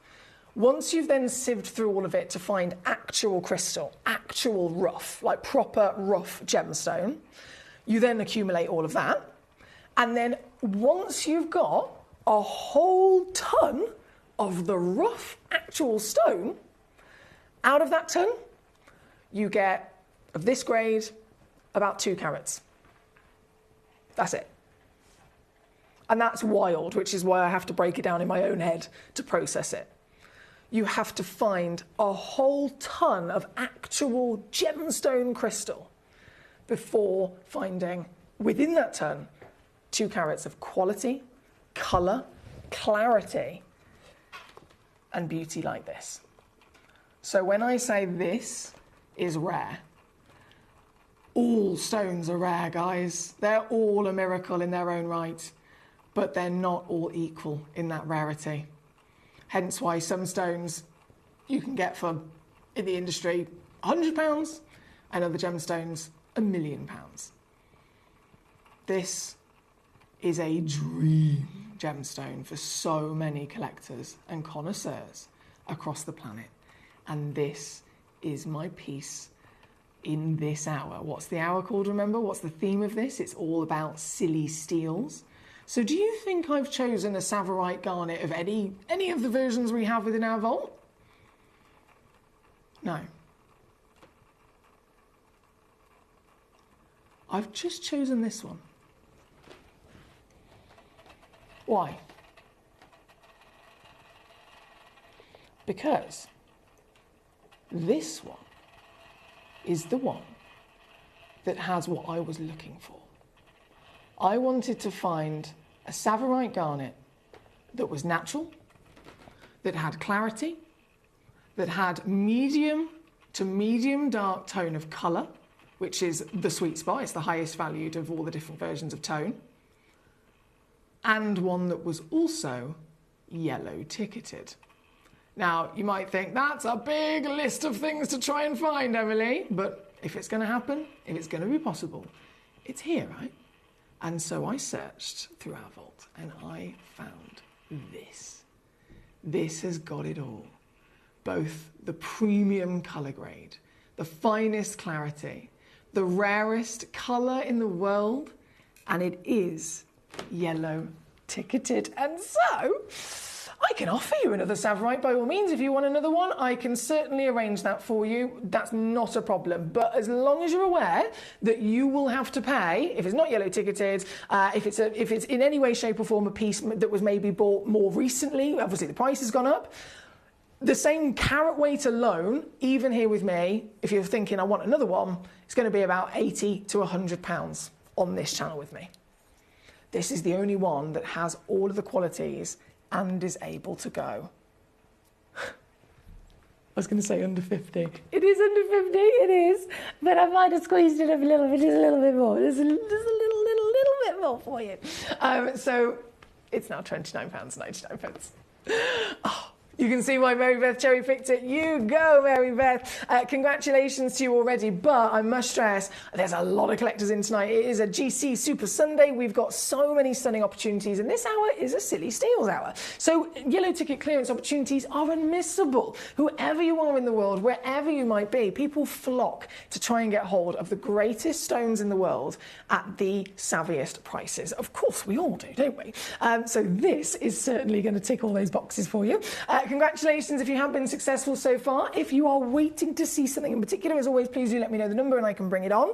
once you've then sieved through all of it to find actual crystal, actual rough, like proper rough gemstone, you then accumulate all of that. And then once you've got a whole ton of the rough actual stone. Out of that ton, you get, of this grade, about 2 carats. That's it. And that's wild, which is why I have to break it down in my own head to process it. You have to find a whole ton of actual gemstone crystal before finding, within that ton, 2 carats of quality, colour, clarity, and beauty like this. So when I say this is rare, all stones are rare, guys. They're all a miracle in their own right, but they're not all equal in that rarity. Hence why some stones you can get for, in the industry, £100, and other gemstones, £1 million. This is a dream gemstone for so many collectors and connoisseurs across the planet. And this is my piece in this hour. What's the hour called, remember? What's the theme of this? It's all about silly steals. So do you think I've chosen a Savorite garnet of any of the versions we have within our vault? No. I've just chosen this one. Why? Because this one is the one that has what I was looking for. I wanted to find a Savorite garnet that was natural, that had clarity, that had medium to medium dark tone of colour, which is the sweet spot, it's the highest valued of all the different versions of tone, and one that was also yellow ticketed. Now, you might think, that's a big list of things to try and find, Emily, but if it's going to happen, if it's going to be possible, it's here, right? And so I searched through our vault and I found this. This has got it all. Both the premium colour grade, the finest clarity, the rarest colour in the world, and it is yellow ticketed. And so I can offer you another Savorite by all means. If you want another one, I can certainly arrange that for you. That's not a problem. But as long as you're aware that you will have to pay, if it's not yellow ticketed, if it's in any way, shape or form a piece that was maybe bought more recently, obviously the price has gone up. The same carat weight alone, even here with me, if you're thinking I want another one, it's going to be about £80 to £100 on this channel with me. This is the only one that has all of the qualities and is able to go. I was going to say under 50. It is under 50, it is. But I might have squeezed it up a little bit, just a little bit more. Just a little bit more for you. So it's now £29.99. Oh. You can see why Mary Beth cherry picked it. You go, Mary Beth. Congratulations to you already, but I must stress, there's a lot of collectors in tonight. It is a GC Super Sunday. We've got so many stunning opportunities, and this hour is a silly steals hour. So yellow ticket clearance opportunities are unmissable. Whoever you are in the world, wherever you might be, people flock to try and get hold of the greatest stones in the world at the savviest prices. Of course, we all do, don't we? So this is certainly going to tick all those boxes for you. Congratulations if you have been successful so far. If you are waiting to see something in particular, as always, please do let me know the number and I can bring it on.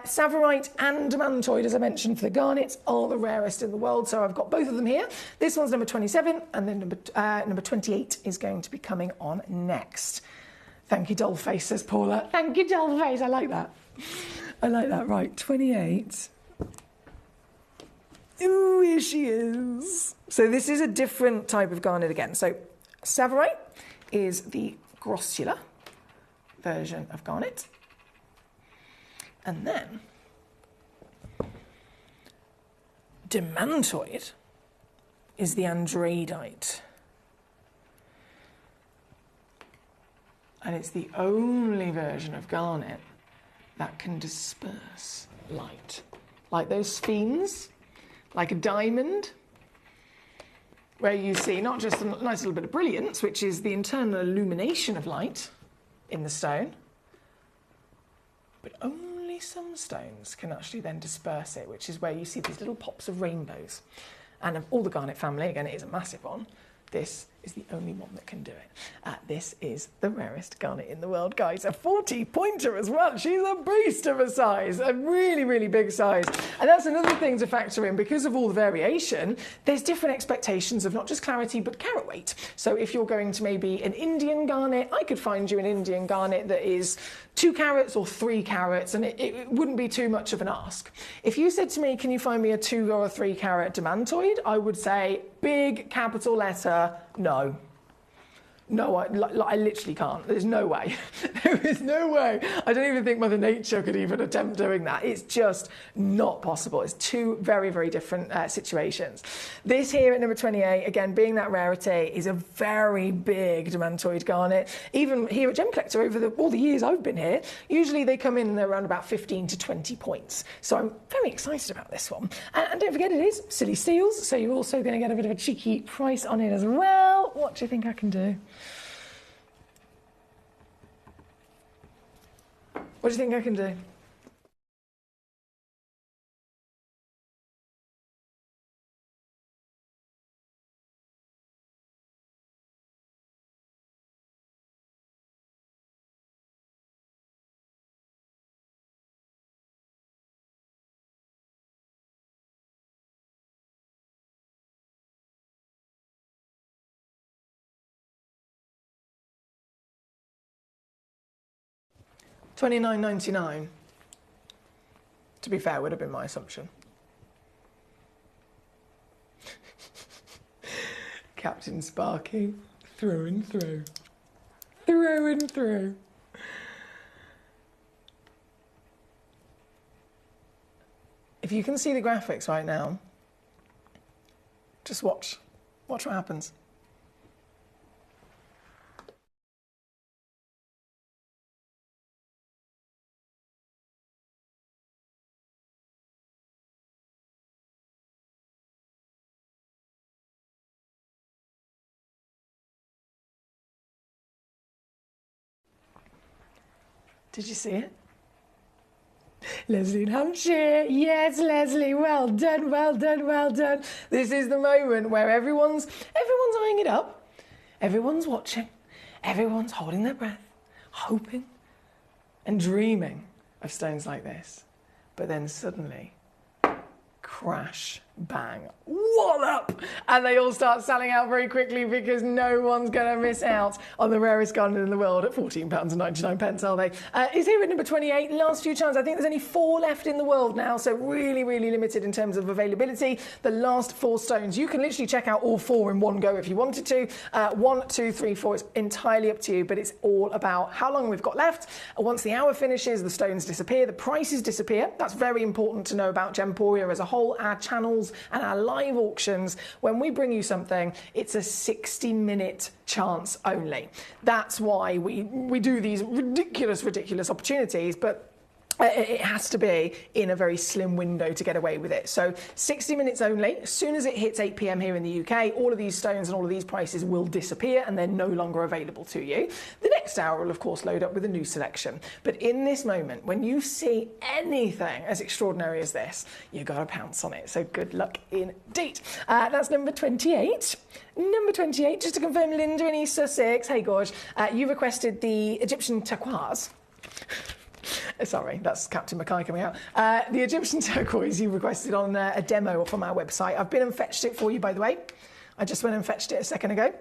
Savorite and Demantoid, as I mentioned, for the garnets are the rarest in the world, so I've got both of them here. This one's number 27, and then number 28 is going to be coming on next. Thank you, Dollface, says Paula. Thank you, Dollface. I like that. I like that. Right, 28. Ooh, here she is. So this is a different type of garnet again. So Savorite is the grossular version of garnet. And then Demantoid is the andradite. And it's the only version of garnet that can disperse light. Like those sphenes, like a diamond, where you see not just a nice little bit of brilliance, which is the internal illumination of light in the stone, but only some stones can actually then disperse it, which is where you see these little pops of rainbows. And of all the garnet family, again, it is a massive one, this is the only one that can do it. This is the rarest garnet in the world, guys. A 40-pointer as well. She's a beast of a size, a really, really big size. And that's another thing to factor in. Because of all the variation, there's different expectations of not just clarity, but carat weight. So if you're going to maybe an Indian garnet, I could find you an Indian garnet that is 2 carats or 3 carats, and it wouldn't be too much of an ask. If you said to me, can you find me a 2 or a 3 carat demantoid, I would say, big capital letter, no. No, I literally can't. There's no way. There is no way. I don't even think Mother Nature could even attempt doing that. It's just not possible. It's two very, very different situations. This here at number 28, again, being that rarity, is a very big demantoid garnet. Even here at Gemcollector, over all the years I've been here, usually they come in around about 15 to 20 points. So I'm very excited about this one. And don't forget, it is silly steals, so you're also going to get a bit of a cheeky price on it as well. What do you think I can do? What do you think I can do? $29.99. To be fair, would have been my assumption. Captain Sparky, through and through. Through and through. If you can see the graphics right now, just watch. Watch what happens. Did you see it? Leslie in Hampshire. Yes, Leslie. Well done, well done, well done. This is the moment where everyone's eyeing it up. Everyone's watching. Everyone's holding their breath, hoping and dreaming of stones like this. But then suddenly, crash, bang, wallop! And they all start selling out very quickly because no one's going to miss out on the rarest garnet in the world at £14.99, are they? Is here at number 28. Last few times, I think there's only 4 left in the world now, so really, really limited in terms of availability. The last 4 stones, you can literally check out all 4 in one go if you wanted to. 1, 2, 3, 4, it's entirely up to you, but it's all about how long we've got left. Once the hour finishes, the stones disappear, the prices disappear. That's very important to know about Gemporia as a whole, our channels and our live auctions. When we bring you something, it's a 60-minute chance only. That's why we do these ridiculous opportunities, but it has to be in a very slim window to get away with it. So 60 minutes only. As soon as it hits 8 p.m. here in the UK, all of these stones and all of these prices will disappear and they're no longer available to you. The next hour will, of course, load up with a new selection. But in this moment, when you see anything as extraordinary as this, you've got to pounce on it. So good luck indeed. That's number 28. Number 28, just to confirm, Linda in East Sussex. Hey, Gorge. You requested the Egyptian turquoise. Sorry, that's Captain Mackay coming out. The Egyptian turquoise you requested on a demo from our website. I've been and fetched it for you, by the way. I just went and fetched it a second ago.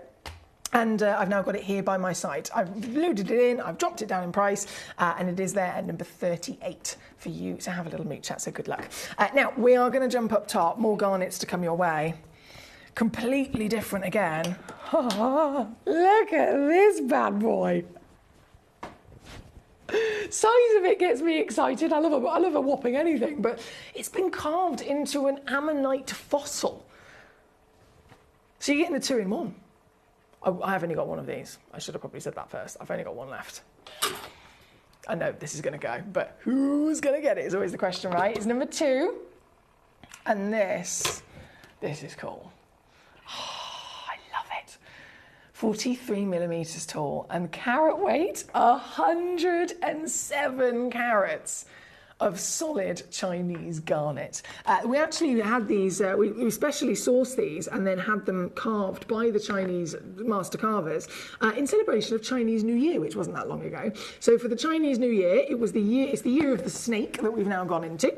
And I've now got it here by my side. I've loaded it in, I've dropped it down in price, and it is there at number 38 for you to have a little mooch at, so good luck. Now, we are going to jump up top, more garnets to come your way. Completely different again. Oh, look at this bad boy. Size of it gets me excited. I love a whopping anything, but it's been carved into an ammonite fossil. So you're getting the 2-in-1. I've only got one of these. I should have probably said that first. I've only got one left. I know this is going to go, but who's going to get it is always the question, right? It's number 2. And this is cool. 43 millimeters tall and carat weight 107 carats. of solid Chinese garnet. We actually had these, we specially sourced these and then had them carved by the Chinese master carvers in celebration of Chinese New Year, which wasn't that long ago. So for the Chinese New Year, it's the year of the snake that we've now gone into.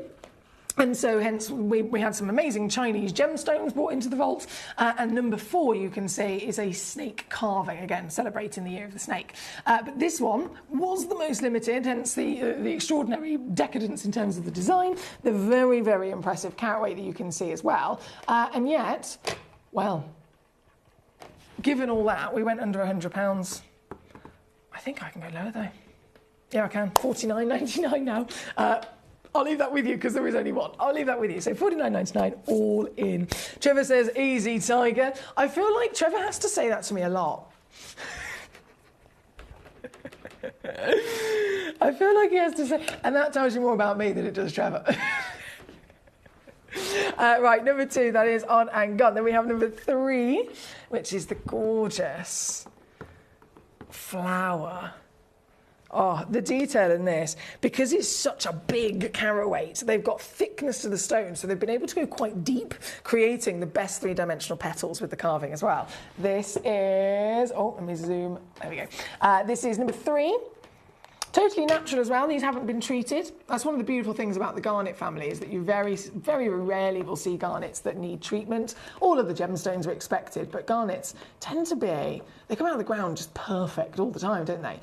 And so hence we had some amazing Chinese gemstones brought into the vault. And number 4, you can see, is a snake carving, again, celebrating the year of the snake. But this one was the most limited, hence the extraordinary decadence in terms of the design, the very, very impressive carat weight that you can see as well. And yet, well, given all that, we went under £100. I think I can go lower though. Yeah, I can. $49.99 now. I'll leave that with you because there is only one. I'll leave that with you. So $49.99 all in. Trevor says, easy, Tiger. I feel like Trevor has to say that to me a lot. I feel like he has to say, and that tells you more about me than it does Trevor. Right, number 2, that is on and gone. Then we have number 3, which is the gorgeous flower. Oh, the detail in this, because it's such a big carat weight, they've got thickness to the stone, so they've been able to go quite deep, creating the best 3-dimensional petals with the carving as well. This is, oh, let me zoom, there we go. This is number 3. Totally natural as well. These haven't been treated. That's one of the beautiful things about the garnet family, is that you very, very rarely will see garnets that need treatment. All of the gemstones are expected, but garnets tend to be, they come out of the ground just perfect all the time, don't they?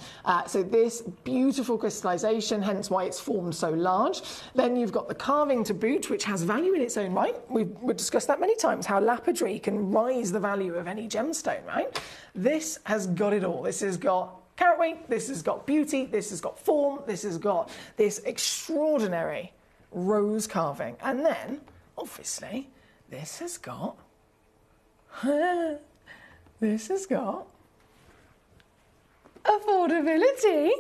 So this beautiful crystallization, hence why it's formed so large. Then you've got the carving to boot, which has value in its own right. We've discussed that many times, how lapidary can rise the value of any gemstone, right? This has got it all. This has got carat weight, this has got beauty, this has got form, this has got this extraordinary rose carving. And then, obviously, this has got affordability,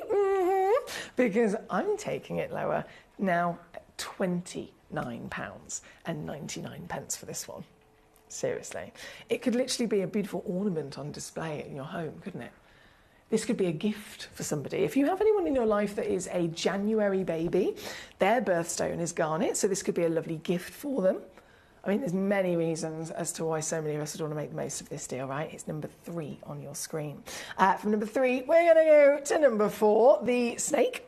because I'm taking it lower now at £29.99 for this one. Seriously. It could literally be a beautiful ornament on display in your home, couldn't it? This could be a gift for somebody. If you have anyone in your life that is a January baby, their birthstone is garnet, so this could be a lovely gift for them. I mean, there's many reasons as to why so many of us would want to make the most of this deal, right? It's number 3 on your screen. From number 3, we're going to go to number 4, the snake.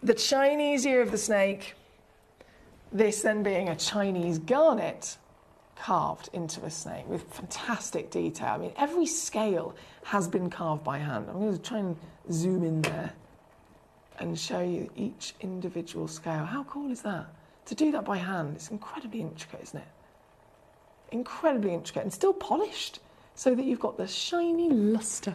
The Chinese year of the snake. This then being a Chinese garnet carved into a snake with fantastic detail. I mean, every scale has been carved by hand. I'm going to try and zoom in there and show you each individual scale. How cool is that? To do that by hand, it's incredibly intricate, isn't it? Incredibly intricate and still polished so that you've got the shiny luster.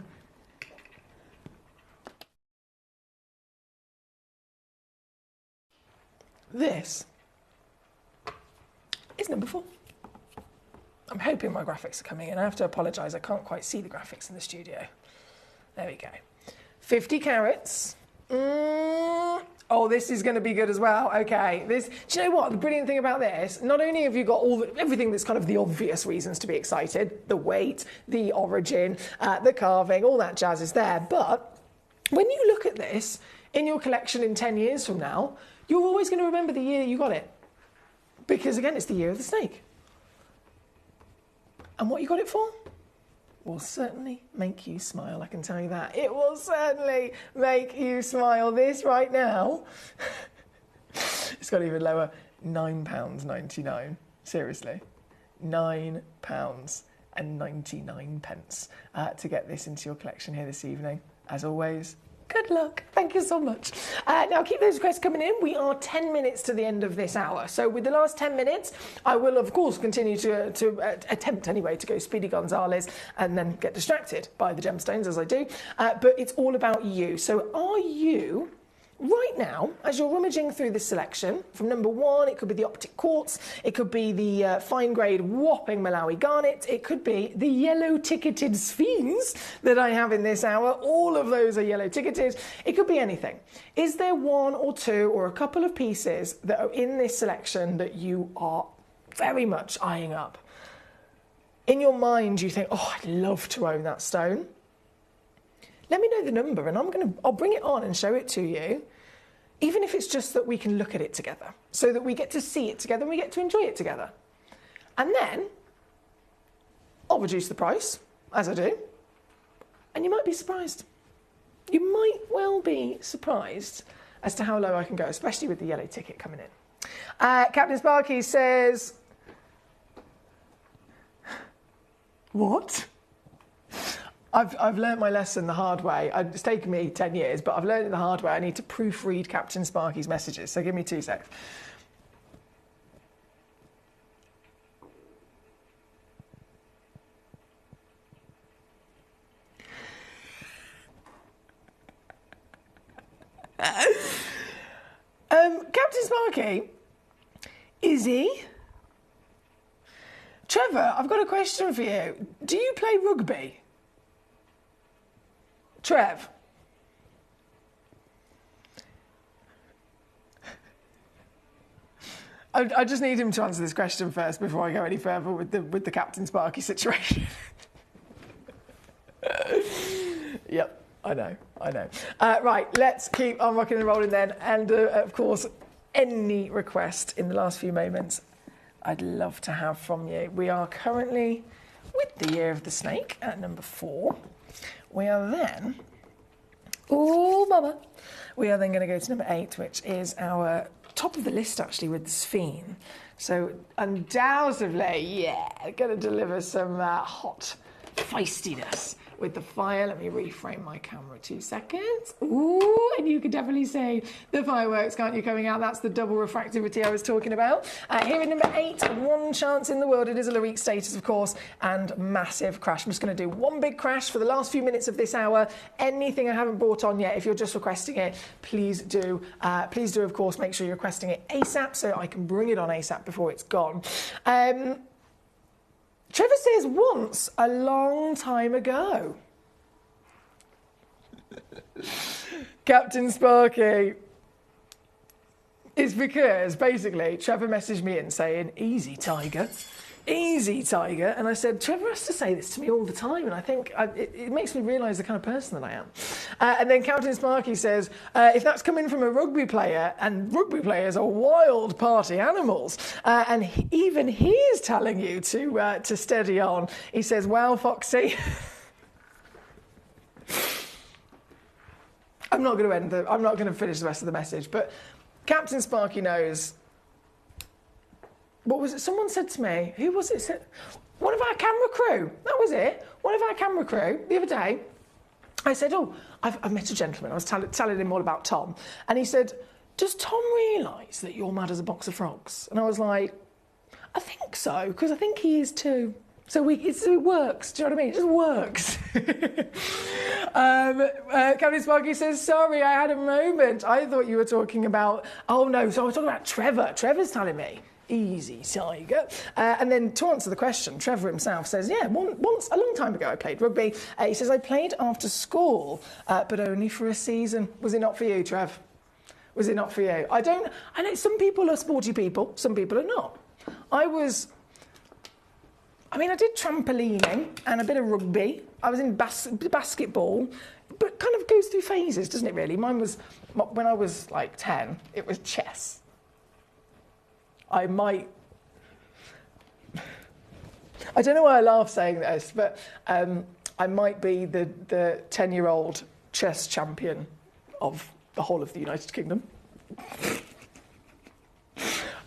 This is number 4. I'm hoping my graphics are coming in. I have to apologise, I can't quite see the graphics in the studio. There we go. 50 carats. Oh, this is going to be good as well. Okay, do you know what? The brilliant thing about this, not only have you got everything that's kind of the obvious reasons to be excited, the weight, the origin, the carving, all that jazz is there, but when you look at this in your collection in 10 years from now, you're always going to remember the year you got it. Because again, it's the year of the snake. And what you got it for will certainly make you smile, I can tell you that. It will certainly make you smile. This right now, it's got even lower, £9.99. Seriously, £9.99 to get this into your collection here this evening. As always, good luck. Thank you so much. Now, keep those requests coming in. We are 10 minutes to the end of this hour. So with the last 10 minutes, I will, of course, continue to attempt, anyway, to go Speedy Gonzales and then get distracted by the gemstones, as I do. But it's all about you. So are you, right now, as you're rummaging through this selection, from number 1, it could be the optic quartz, it could be the fine-grade whopping Malawi garnet, it could be the yellow-ticketed sphenes that I have in this hour. All of those are yellow-ticketed. It could be anything. Is there 1 or 2 or a couple of pieces that are in this selection that you are very much eyeing up? In your mind, you think, oh, I'd love to own that stone. Let me know the number and I'll bring it on and show it to you. even if it's just that we can look at it together, so that we get to see it together and we get to enjoy it together. And then I'll reduce the price, as I do, and you might be surprised. You might well be surprised as to how low I can go, especially with the yellow ticket coming in. Captain Sparky says, what? I've learnt my lesson the hard way. It's taken me 10 years, but I've learned it the hard way. I need to proofread Captain Sparky's messages, so give me 2 secs. Captain Sparky, is he? Trevor, I've got a question for you. Do you play rugby? Trev? I just need him to answer this question first before I go any further with the Captain Sparky situation. Yep. I know. Right, let's keep on rocking and rolling then. And, of course, any request in the last few moments I'd love to have from you. We are currently with the Year of the Snake at number 4. We are then... Oh, mama! We are then going to go to number 8, which is our top of the list, actually, with the Sphene. So, undoubtedly, yeah, going to deliver some hot feistiness with the fire. Let me reframe my camera 2 seconds. Ooh, and you can definitely see the fireworks, can't you, coming out? That's the double refractivity I was talking about. Here at number 8, one chance in the world. It is a Lyrique status, of course, and massive crash. I'm just going to do one big crash for the last few minutes of this hour. Anything I haven't brought on yet, if you're just requesting it, please do, of course, make sure you're requesting it ASAP so I can bring it on ASAP before it's gone. Trevor says once a long time ago. Captain Sparky. It's because, basically, Trevor messaged me in saying, easy, Tiger. Easy, Tiger. And I said, Trevor has to say this to me all the time, and I think it makes me realise the kind of person that I am. And then Captain Sparky says, if that's coming from a rugby player, and rugby players are wild party animals, and even he is telling you to steady on, he says, well, Foxy... I'm not going to finish the rest of the message, but Captain Sparky knows. What was it? Someone said to me, who was it? One of our camera crew. That was it. One of our camera crew the other day. I said, oh, I've met a gentleman. I was telling him all about Tom. And he said, does Tom realise that you're mad as a box of frogs? And I was like, I think so, because I think he is too. So it works, do you know what I mean? It just works. Captain Sparky says, sorry, I had a moment. I thought you were talking about... Oh, no, so I was talking about Trevor. Trevor's telling me. Easy, Tiger. And then to answer the question, Trevor himself says, yeah, once, a long time ago, I played rugby. He says, I played after school, but only for a season. Was it not for you, Trev? Was it not for you? I know some people are sporty people, some people are not. I did trampolining and a bit of rugby. I was in basketball, but kind of goes through phases, doesn't it, really? Mine was, when I was like 10, it was chess. I don't know why I laugh saying this, but I might be the 10-year-old chess champion of the whole of the United Kingdom.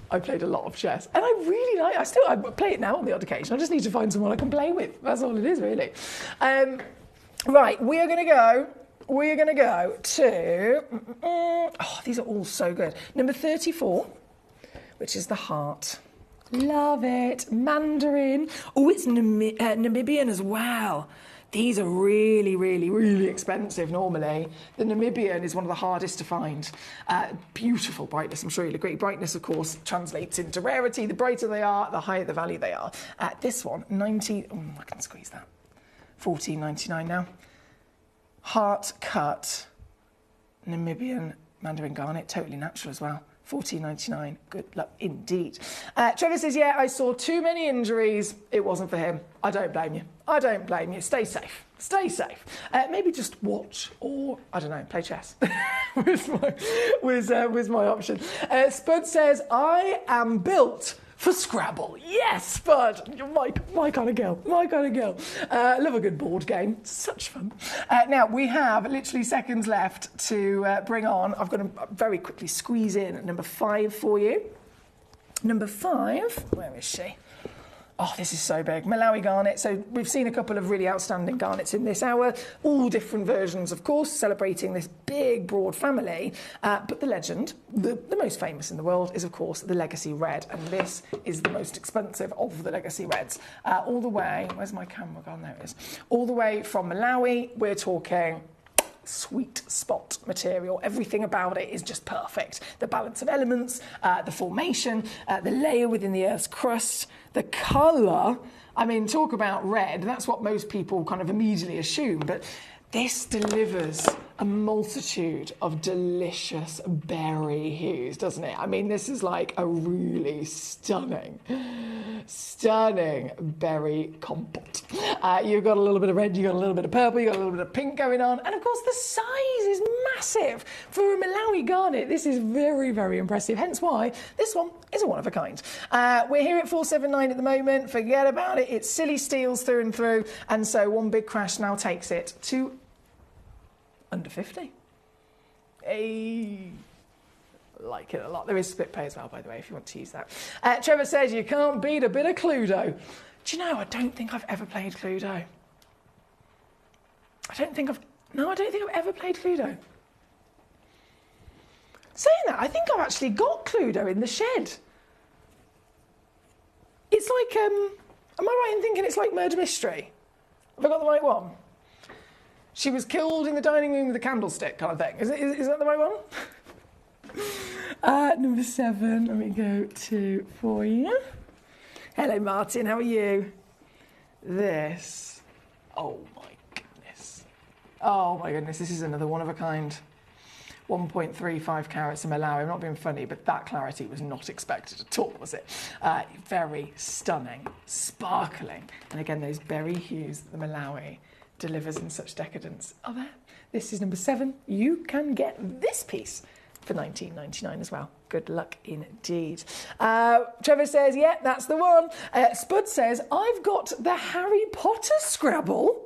I played a lot of chess, and I really like. I play it now on the odd occasion. I just need to find someone I can play with. That's all it is, really. Right, we are going to go to. Oh, these are all so good. Number 34, which is the heart. Love it. Mandarin. Oh, it's Namibian as well. These are really, really, really expensive normally. The Namibian is one of the hardest to find. Beautiful brightness, I'm sure you'll agree. Brightness, of course, translates into rarity. The brighter they are, the higher the value they are. This one, 90... Oh, I can squeeze that. $14.99 now. Heart cut. Namibian Mandarin garnet, totally natural as well. $14.99. Good luck indeed. Trevor says, yeah, I saw too many injuries. It wasn't for him. I don't blame you. Stay safe. stay safe. Maybe just watch or, I don't know, play chess was my option. Spud says, I am built for Scrabble. Yes, Spud, you're my kind of girl, love a good board game, such fun. Now, we have literally seconds left to bring on, I've got to very quickly squeeze in number 5 for you. Number 5, where is she? Oh, this is so big. Malawi garnet. So we've seen a couple of really outstanding garnets in this hour, all different versions, of course, celebrating this big, broad family. But the legend, the most famous in the world, is, of course, the Legacy Red. And this is the most expensive of the Legacy Reds. All the way, where's my camera gone? There it is. All the way from Malawi, we're talking sweet spot material. Everything about it is just perfect. The balance of elements, the formation, the layer within the Earth's crust, the colour. I mean, talk about red. That's what most people kind of immediately assume. But this delivers a multitude of delicious berry hues, doesn't it? I mean, this is like a really stunning berry compote. You've got a little bit of red, you've got a little bit of purple, you've got a little bit of pink going on. And of course, the size is massive. For a Malawi garnet, this is very, very impressive. Hence why this one is a one of a kind. We're here at 479 at the moment. Forget about it. It's silly steals through and through. And so one big crash now takes it to under 50. Hey, like it a lot. There is split pay as well, by the way, if you want to use that. Trevor says you can't beat a bit of Cluedo. Do you know, I don't think I've ever played Cluedo. I don't think I've ever played Cluedo. Saying that, I think I've actually got Cluedo in the shed. It's like, am I right in thinking it's like Murder Mystery? Have I got the right one? She was killed in the dining room with a candlestick kind of thing. Is that the right one? Number 7, let me go to for you. Hello, Martin, how are you? This. Oh my goodness, this is another one of a kind. 1.35 carats of Malawi. I'm not being funny, but that clarity was not expected at all, was it? Very stunning, sparkling. And again, those berry hues that the Malawi delivers in such decadence are there. This is number 7. You can get this piece for $19.99 as well. Good luck indeed. Trevor says, yeah, that's the one. Spud says, I've got the Harry Potter Scrabble.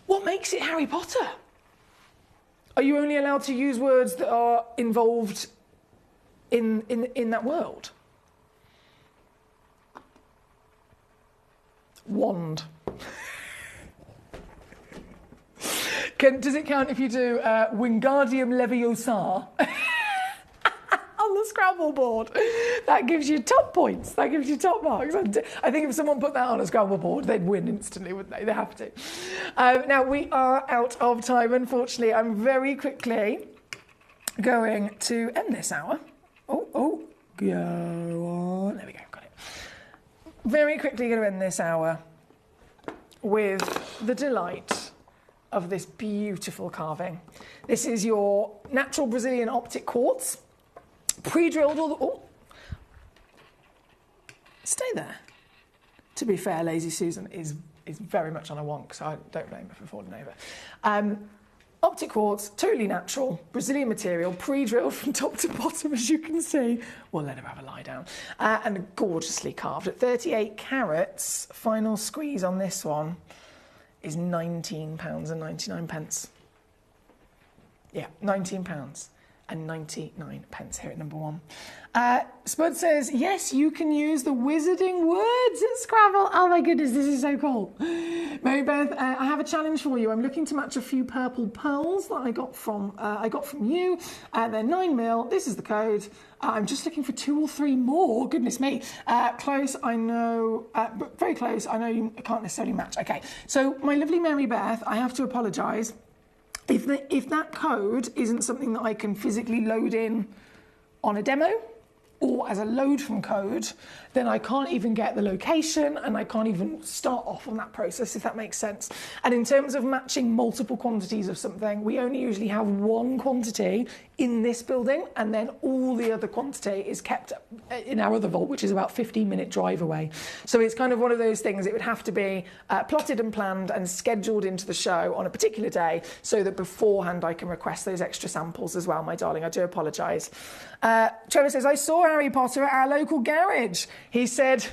What makes it Harry Potter? Are you only allowed to use words that are involved in that world? Wand. Does it count if you do Wingardium Leviosa on the Scrabble board? That gives you top points. That gives you top marks. I think if someone put that on a Scrabble board, they'd win instantly, wouldn't they? They have to. Now, we are out of time, unfortunately. I'm very quickly going to end this hour. Oh, go on. There we go, got it. Very quickly going to end this hour with the delight of this beautiful carving. This is your natural Brazilian optic quartz, pre-drilled all the... Oh. Stay there. To be fair, Lazy Susan is very much on a wonk, so I don't blame her for falling over. Optic quartz, totally natural, Brazilian material, pre-drilled from top to bottom, as you can see. We'll let her have a lie down. And gorgeously carved at 38 carats. Final squeeze on this one is £19.99. Yeah, £19.99 here at number 1. Spud says, yes, you can use the wizarding words at Scrabble. Oh my goodness, this is so cool. Mary Beth, I have a challenge for you. I'm looking to match a few purple pearls that I got from you. They're 9mm. This is the code. I'm just looking for 2 or 3 more. Goodness me. Close, I know, but very close. I know you can't necessarily match. Okay, so my lovely Mary Beth, I have to apologise. If that code isn't something that I can physically load in on a demo or as a load from code, then I can't even get the location and I can't even start off on that process, if that makes sense. And in terms of matching multiple quantities of something, we only usually have one quantity in this building, and then all the other quantity is kept in our other vault, which is about 15-minute drive away. So it's kind of one of those things. It would have to be plotted and planned and scheduled into the show on a particular day, so that beforehand I can request those extra samples as well, my darling. I do apologise. Trevor says, I saw Harry Potter at our local garage. He said,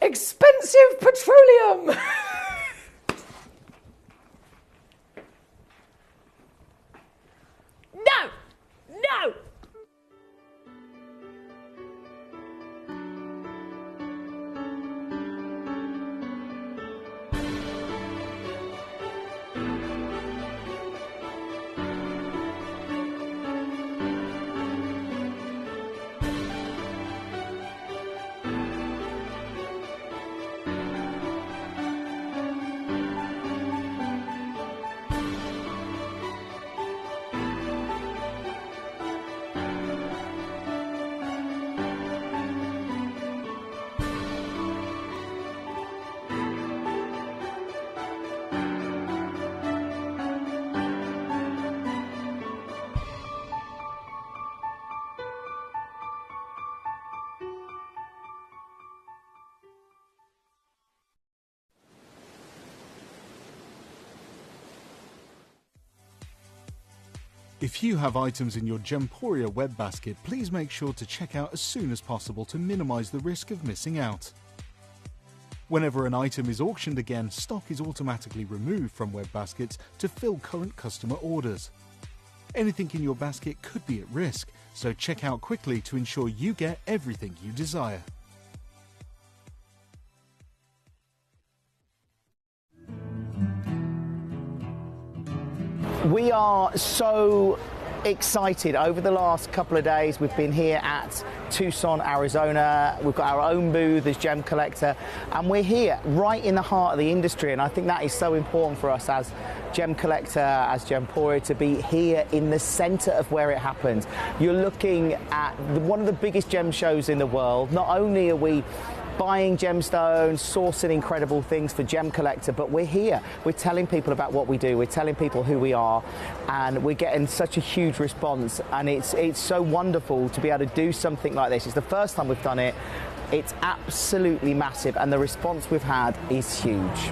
expensive petroleum. No! No! If you have items in your Gemporia web basket, please make sure to check out as soon as possible to minimise the risk of missing out. Whenever an item is auctioned again, stock is automatically removed from web baskets to fill current customer orders. Anything in your basket could be at risk, so check out quickly to ensure you get everything you desire. We are so excited. Over the last couple of days, we've been here at Tucson, Arizona. We've got our own booth as Gemcollector, and we're here right in the heart of the industry. And I think that is so important for us as Gemcollector, as Gemporia, to be here in the centre of where it happens. You're looking at one of the biggest gem shows in the world. Not only are we buying gemstones, sourcing incredible things for Gemcollector, but we're here. We're telling people about what we do. We're telling people who we are, and we're getting such a huge response. And it's so wonderful to be able to do something like this. It's the first time we've done it. It's absolutely massive, and the response we've had is huge.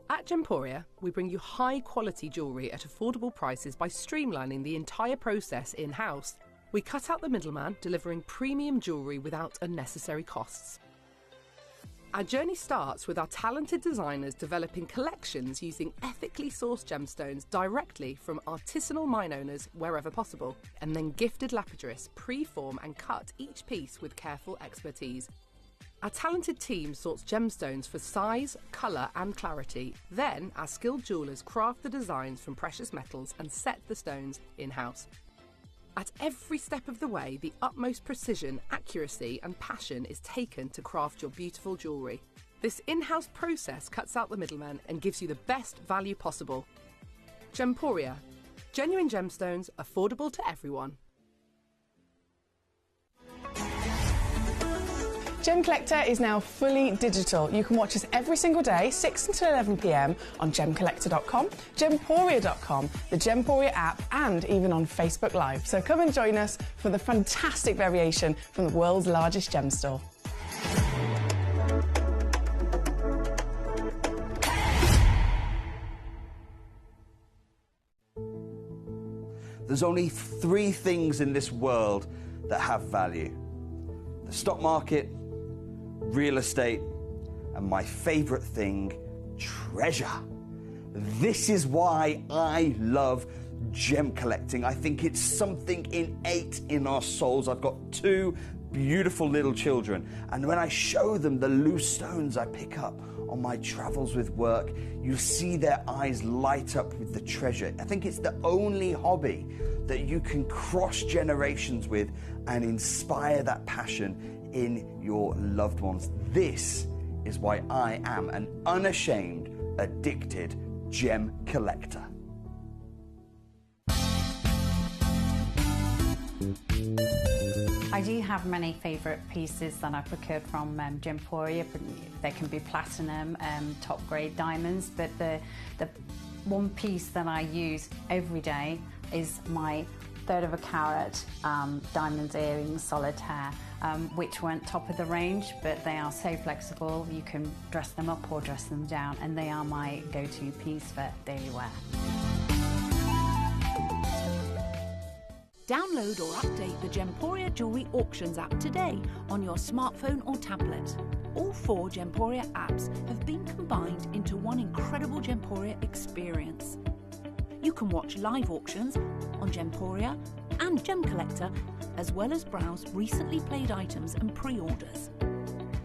At Gemporia, we bring you high-quality jewellery at affordable prices by streamlining the entire process in-house. We cut out the middleman, delivering premium jewellery without unnecessary costs. Our journey starts with our talented designers developing collections using ethically sourced gemstones directly from artisanal mine owners wherever possible, and then gifted lapidarists pre-form and cut each piece with careful expertise. Our talented team sorts gemstones for size, colour and clarity. Then our skilled jewellers craft the designs from precious metals and set the stones in-house. At every step of the way, the utmost precision, accuracy and passion is taken to craft your beautiful jewellery. This in-house process cuts out the middleman and gives you the best value possible. Gemporia. Genuine gemstones, affordable to everyone. Gemcollector is now fully digital. You can watch us every single day, 6 until 11 p.m. on Gemcollector.com, Gemporia.com, the Gemporia app, and even on Facebook Live. So come and join us for the fantastic variation from the world's largest gem store. There's only 3 things in this world that have value: the stock market, real estate, and my favorite thing, treasure. This is why I love gem collecting. I think it's something innate in our souls. I've got 2 beautiful little children, and when I show them the loose stones I pick up on my travels with work, you see their eyes light up with the treasure. I think it's the only hobby that you can cross generations with and inspire that passion in your loved ones. This is why I am an unashamed, addicted gem collector. I do have many favourite pieces that I procured from Gemporia. They can be platinum, top grade diamonds, but the one piece that I use every day is my 1/3 of a carat diamond earrings solitaire, which weren't top of the range, but they are so flexible. You can dress them up or dress them down, and they are my go-to piece for daily wear. Download or update the Gemporia Jewellery Auctions app today on your smartphone or tablet. All 4 Gemporia apps have been combined into one incredible Gemporia experience. You can watch live auctions on Gemporia and Gemcollector, as well as browse recently played items and pre-orders.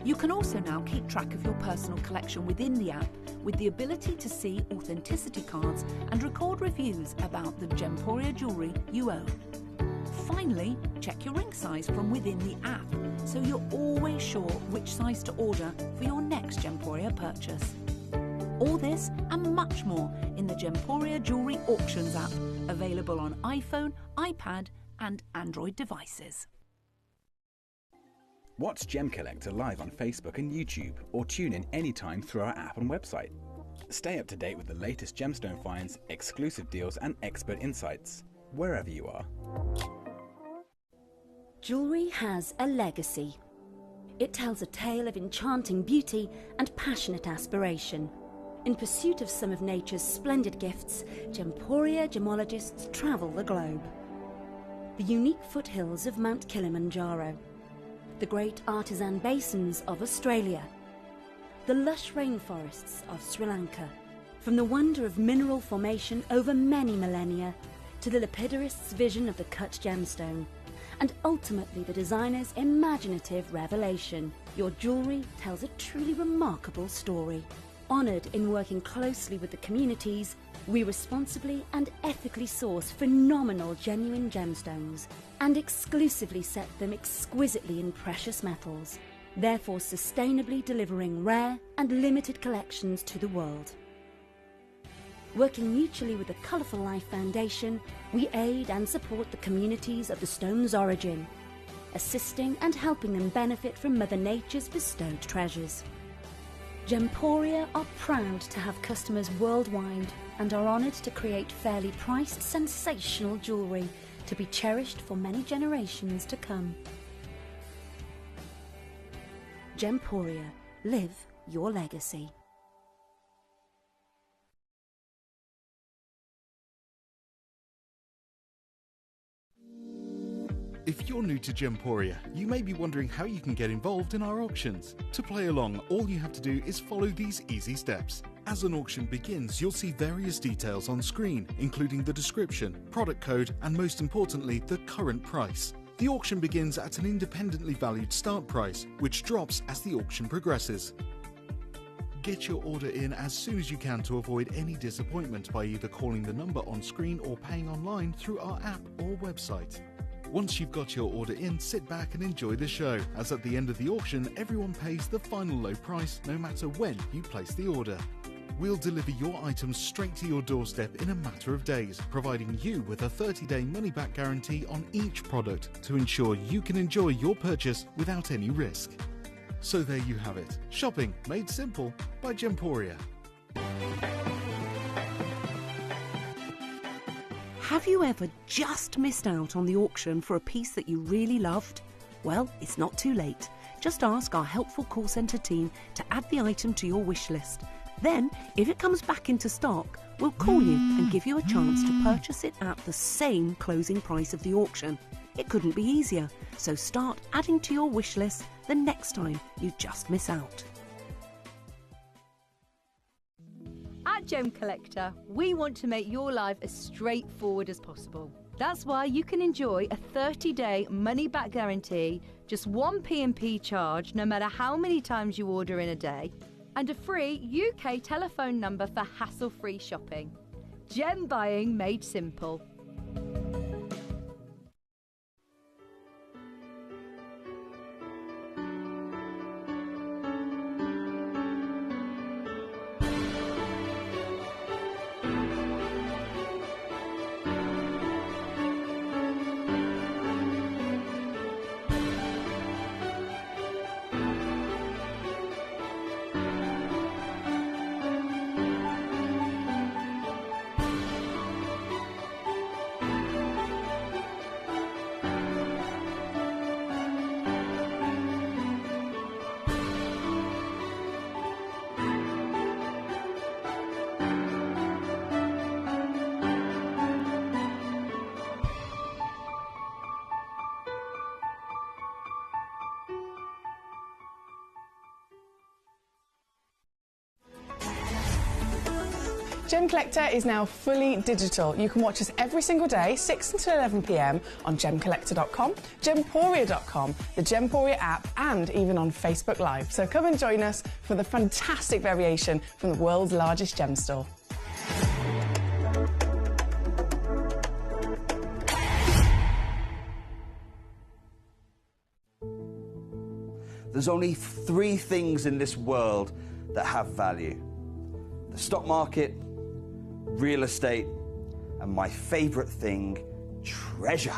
You can also now keep track of your personal collection within the app with the ability to see authenticity cards and record reviews about the Gemporia jewellery you own. Finally, check your ring size from within the app, so you're always sure which size to order for your next Gemporia purchase. All this and much more in the Gemporia Jewellery Auctions app, available on iPhone, iPad and Android devices. Watch Gemcollector live on Facebook and YouTube, or tune in anytime through our app and website. Stay up to date with the latest gemstone finds, exclusive deals and expert insights, wherever you are. Jewellery has a legacy. It tells a tale of enchanting beauty and passionate aspiration. In pursuit of some of nature's splendid gifts, Gemporia gemologists travel the globe. The unique foothills of Mount Kilimanjaro, the great artisan basins of Australia, the lush rainforests of Sri Lanka. From the wonder of mineral formation over many millennia to the lapidarists' vision of the cut gemstone, and ultimately the designer's imaginative revelation, your jewellery tells a truly remarkable story. Honoured in working closely with the communities, we responsibly and ethically source phenomenal genuine gemstones and exclusively set them exquisitely in precious metals, therefore sustainably delivering rare and limited collections to the world. Working mutually with the Colourful Life Foundation, we aid and support the communities of the stone's origin, assisting and helping them benefit from Mother Nature's bestowed treasures. Gemporia are proud to have customers worldwide and are honoured to create fairly priced, sensational jewellery to be cherished for many generations to come. Gemporia, live your legacy. If you're new to Gemporia, you may be wondering how you can get involved in our auctions. To play along, all you have to do is follow these easy steps. As an auction begins, you'll see various details on screen, including the description, product code, and most importantly, the current price. The auction begins at an independently valued start price, which drops as the auction progresses. Get your order in as soon as you can to avoid any disappointment by either calling the number on screen or paying online through our app or website. Once you've got your order in, sit back and enjoy the show, as at the end of the auction, everyone pays the final low price no matter when you place the order. We'll deliver your items straight to your doorstep in a matter of days, providing you with a 30-day money-back guarantee on each product to ensure you can enjoy your purchase without any risk. So there you have it, shopping made simple by Gemporia. Have you ever just missed out on the auction for a piece that you really loved? Well, it's not too late. Just ask our helpful call centre team to add the item to your wish list. Then, if it comes back into stock, we'll call you and give you a chance to purchase it at the same closing price of the auction. It couldn't be easier, so start adding to your wish list the next time you just miss out. At Gemcollector, we want to make your life as straightforward as possible. That's why you can enjoy a 30-day money-back guarantee, just one P&P charge no matter how many times you order in a day, and a free UK telephone number for hassle-free shopping. Gem buying made simple. Gemcollector is now fully digital. You can watch us every single day, 6 until 11 p.m. on Gemcollector.com, Gemporia.com, the Gemporia app, and even on Facebook Live. So come and join us for the fantastic variation from the world's largest gem store. There's only three things in this world that have value: the stock market, real estate, and my favorite thing, treasure.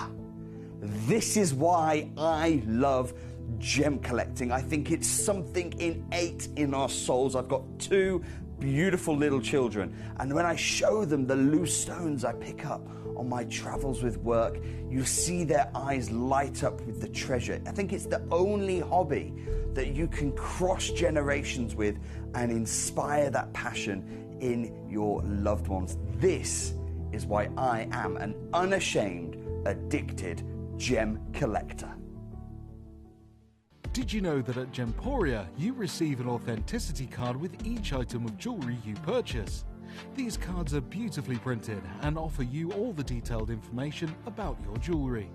This is why I love gem collecting. I think it's something innate in our souls. I've got two beautiful little children, and when I show them the loose stones I pick up on my travels with work, you see their eyes light up with the treasure. I think it's the only hobby that you can cross generations with and inspire that passion in your loved ones. This is why I am an unashamed, addicted gem collector. Did you know that at Gemporia you receive an authenticity card with each item of jewellery you purchase? These cards are beautifully printed and offer you all the detailed information about your jewellery.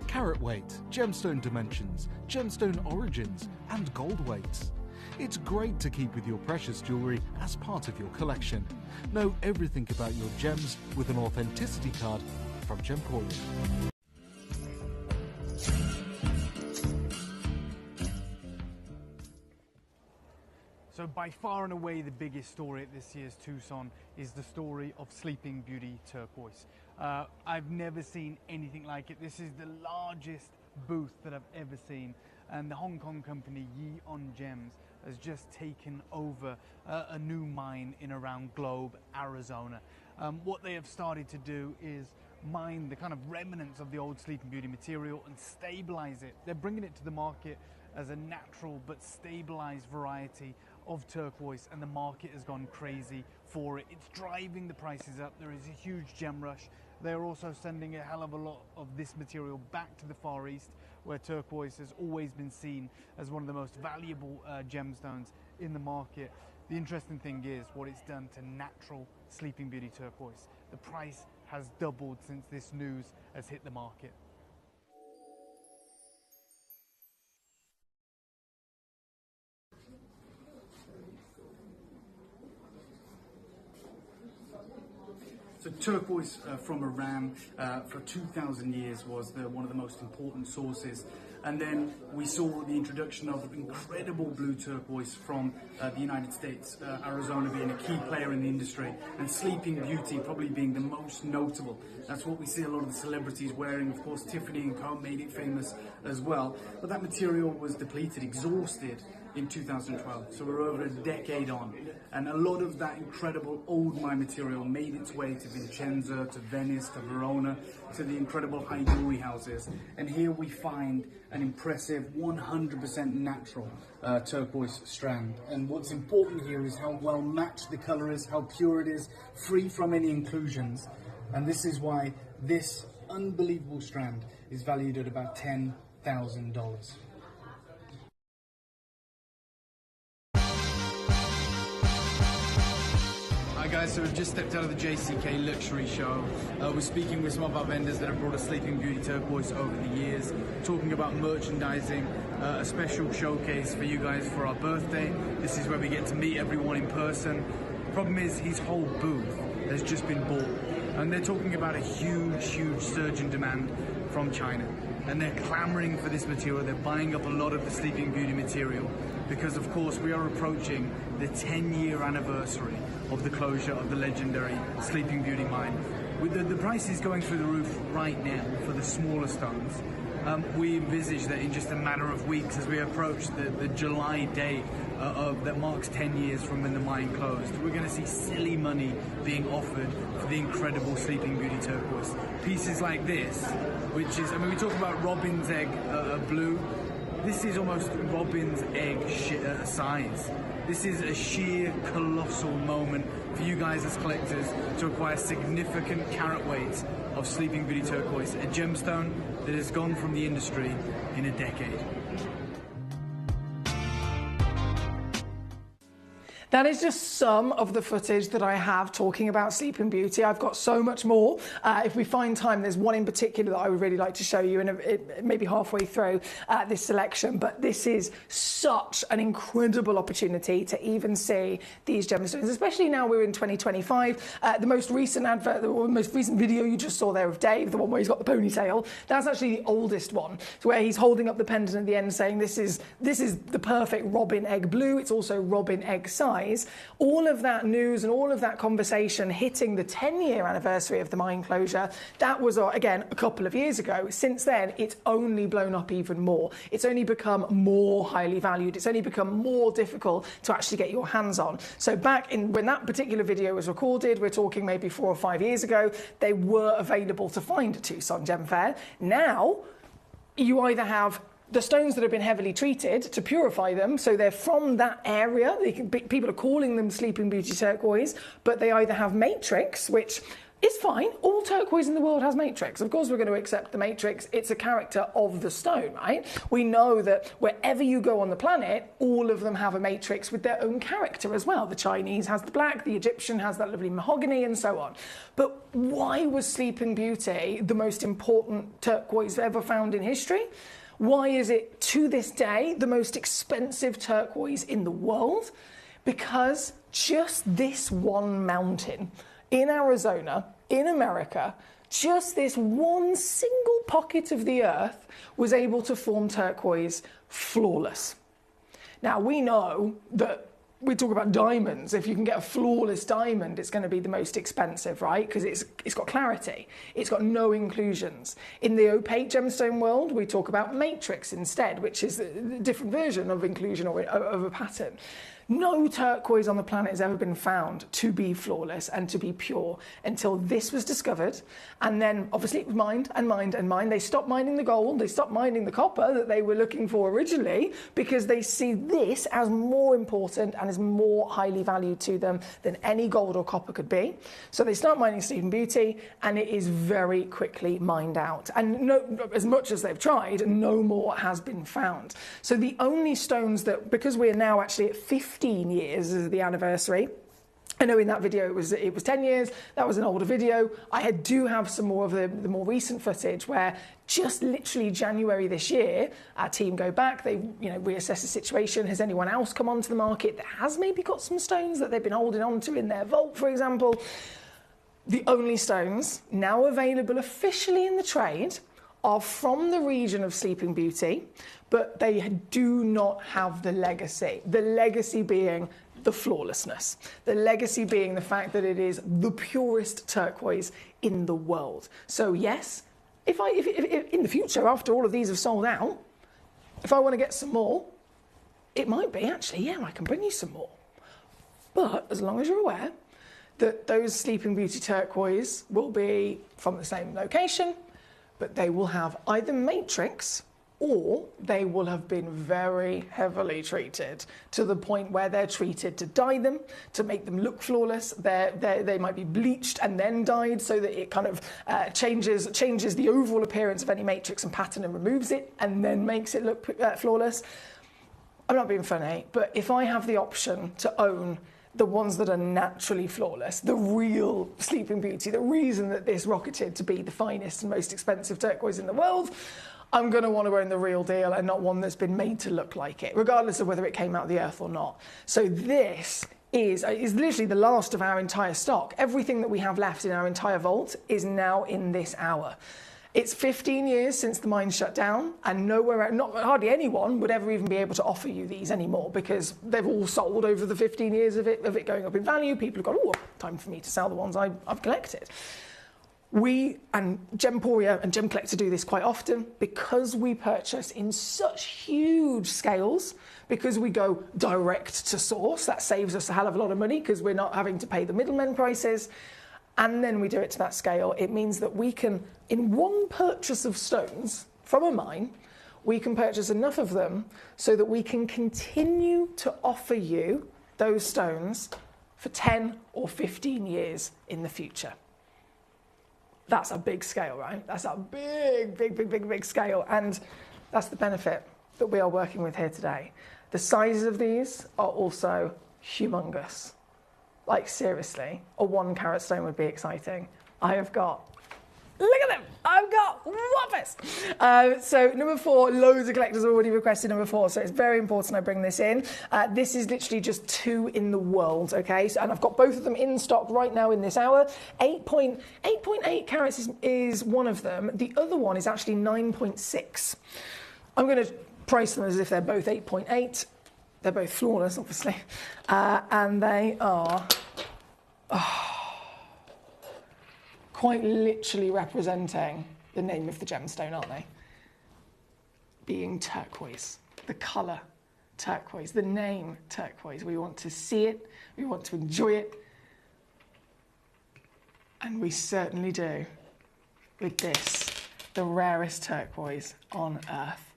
Carat weight, gemstone dimensions, gemstone origins, and gold weights. It's great to keep with your precious jewellery as part of your collection. Know everything about your gems with an authenticity card from Gemporia. So by far and away the biggest story at this year's Tucson is the story of Sleeping Beauty turquoise. I've never seen anything like it. This is the largest booth that I've ever seen, and the Hong Kong company Yi On Gems has just taken over a new mine in around Globe, Arizona. What they have started to do is mine the kind of remnants of the old Sleeping Beauty material and stabilize it. They're bringing it to the market as a natural but stabilized variety of turquoise, and the market has gone crazy for it. It's driving the prices up. There is a huge gem rush. They're also sending a hell of a lot of this material back to the Far East, where turquoise has always been seen as one of the most valuable gemstones in the market. The interesting thing is what it's done to natural Sleeping Beauty turquoise. The price has doubled since this news has hit the market. So turquoise from Iran for 2,000 years was one of the most important sources. And then we saw the introduction of incredible blue turquoise from the United States, Arizona being a key player in the industry, and Sleeping Beauty probably being the most notable. That's what we see a lot of the celebrities wearing. Of course, Tiffany & Co. made it famous as well. But that material was depleted, exhausted in 2012, so we're over a decade on, and a lot of that incredible old mine material made its way to Vincenza, to Venice, to Verona, to the incredible high jewelry houses, and here we find an impressive 100% natural turquoise strand. And what's important here is how well matched the color is, how pure it is, free from any inclusions, and this is why this unbelievable strand is valued at about $10,000. Hi guys, so we've just stepped out of the JCK Luxury Show. We're speaking with some of our vendors that have brought us Sleeping Beauty turquoise over the years, talking about merchandising, a special showcase for you guys for our birthday. This is where we get to meet everyone in person. The problem is his whole booth has just been bought, and they're talking about a huge surge in demand from China. And they're clamoring for this material. They're buying up a lot of the Sleeping Beauty material because, of course, we are approaching the 10-year anniversary of the closure of the legendary Sleeping Beauty mine. With the prices going through the roof right now for the smaller stones, we envisage that in just a matter of weeks, as we approach the July date that marks 10 years from when the mine closed, we're going to see silly money being offered for the incredible Sleeping Beauty turquoise. Pieces like this, which is, I mean, we talk about robin's egg blue. This is almost robin's egg size. This is a sheer colossal moment for you guys as collectors to acquire significant carat weights of Sleeping Beauty turquoise, a gemstone that has gone from the industry in a decade. That is just some of the footage that I have talking about Sleeping Beauty. I've got so much more. If we find time, there's one in particular that I would really like to show you, and maybe halfway through this selection. But this is such an incredible opportunity to even see these gemstones, especially now we're in 2025. The most recent advert, or the most recent video you just saw there of Dave, the one where he's got the ponytail, that's actually the oldest one, where he's holding up the pendant at the end saying this is the perfect robin egg blue. It's also robin egg size. All of that news and all of that conversation hitting the 10-year anniversary of the mine closure, that was, again, a couple of years ago. Since then, it's only blown up even more. It's only become more highly valued. It's only become more difficult to actually get your hands on. So back when that particular video was recorded, we're talking maybe 4 or 5 years ago, they were available to find at Tucson Gem Fair. Now, you either have the stones that have been heavily treated to purify them, so they're from that area. People are calling them Sleeping Beauty turquoise, but they either have matrix, which is fine. All turquoise in the world has matrix. Of course, we're going to accept the matrix. It's a character of the stone, right? We know that wherever you go on the planet, all of them have a matrix with their own character as well. The Chinese has the black, the Egyptian has that lovely mahogany, and so on. But why was Sleeping Beauty the most important turquoise ever found in history? Why is it, to this day, the most expensive turquoise in the world? Because just this one mountain in Arizona, in America, just this one single pocket of the earth was able to form turquoise flawless. Now, we know that we talk about diamonds. If you can get a flawless diamond, it's going to be the most expensive, right? Because it's got clarity. It's got no inclusions. In the opaque gemstone world, we talk about matrix instead, which is a different version of inclusion or of a pattern. No turquoise on the planet has ever been found to be flawless and to be pure until this was discovered. And then obviously it was mined and mined and mined. They stopped mining the gold, they stopped mining the copper that they were looking for originally, because they see this as more important and is more highly valued to them than any gold or copper could be. So they start mining Sleeping Beauty, and it is very quickly mined out. And as much as they've tried, no more has been found. So the only stones that, because we're now actually at 15 years as the anniversary, I know in that video it was 10 years, that was an older video. I do have some more of the more recent footage where just literally January this year, our team go back, they reassess the situation. Has anyone else come onto the market that has maybe got some stones that they've been holding on to in their vault, for example? The only stones now available officially in the trade are from the region of Sleeping Beauty, but they do not have the legacy. The legacy being the flawlessness. The legacy being the fact that it is the purest turquoise in the world. So yes, if in the future, after all of these have sold out, if I want to get some more, it might be actually, yeah, I can bring you some more. But as long as you're aware that those Sleeping Beauty turquoise will be from the same location, but they will have either matrix or they will have been very heavily treated to the point where they're treated to dye them, to make them look flawless. They might be bleached and then dyed so that it kind of changes the overall appearance of any matrix and pattern and removes it and then makes it look flawless. I'm not being funny, but if I have the option to own the ones that are naturally flawless, the real Sleeping Beauty, the reason that this rocketed to be the finest and most expensive turquoise in the world, I'm going to want to own the real deal and not one that's been made to look like it, regardless of whether it came out of the earth or not. So this is literally the last of our entire stock. Everything that we have left in our entire vault is now in this hour. It's 15 years since the mine shut down, and hardly anyone would ever even be able to offer you these anymore because they've all sold over the 15 years of it going up in value. People have gone, oh, time for me to sell the ones I've collected. We and Gemporia and Gemcollector do this quite often because we purchase in such huge scales, because we go direct to source. That saves us a hell of a lot of money because we're not having to pay the middlemen prices. And then we do it to that scale. It means that we can, in one purchase of stones from a mine, we can purchase enough of them so that we can continue to offer you those stones for 10 or 15 years in the future. That's a big scale, right? That's a big scale. And that's the benefit that we are working with here today. The sizes of these are also humongous. Like seriously, a 1 carat stone would be exciting. I have got, look at them, I've got whoppers. So number 4, loads of collectors already requested number 4, so it's very important I bring this in. This is literally just 2 in the world, okay? So, and I've got both of them in stock right now in this hour. 8.8 carats is one of them. The other one is actually 9.6. I'm going to price them as if they're both 8.8. They're both flawless, obviously. And they are quite literally representing the name of the gemstone, aren't they? Being turquoise, the colour turquoise, the name turquoise. We want to see it, we want to enjoy it, and we certainly do with this, the rarest turquoise on earth.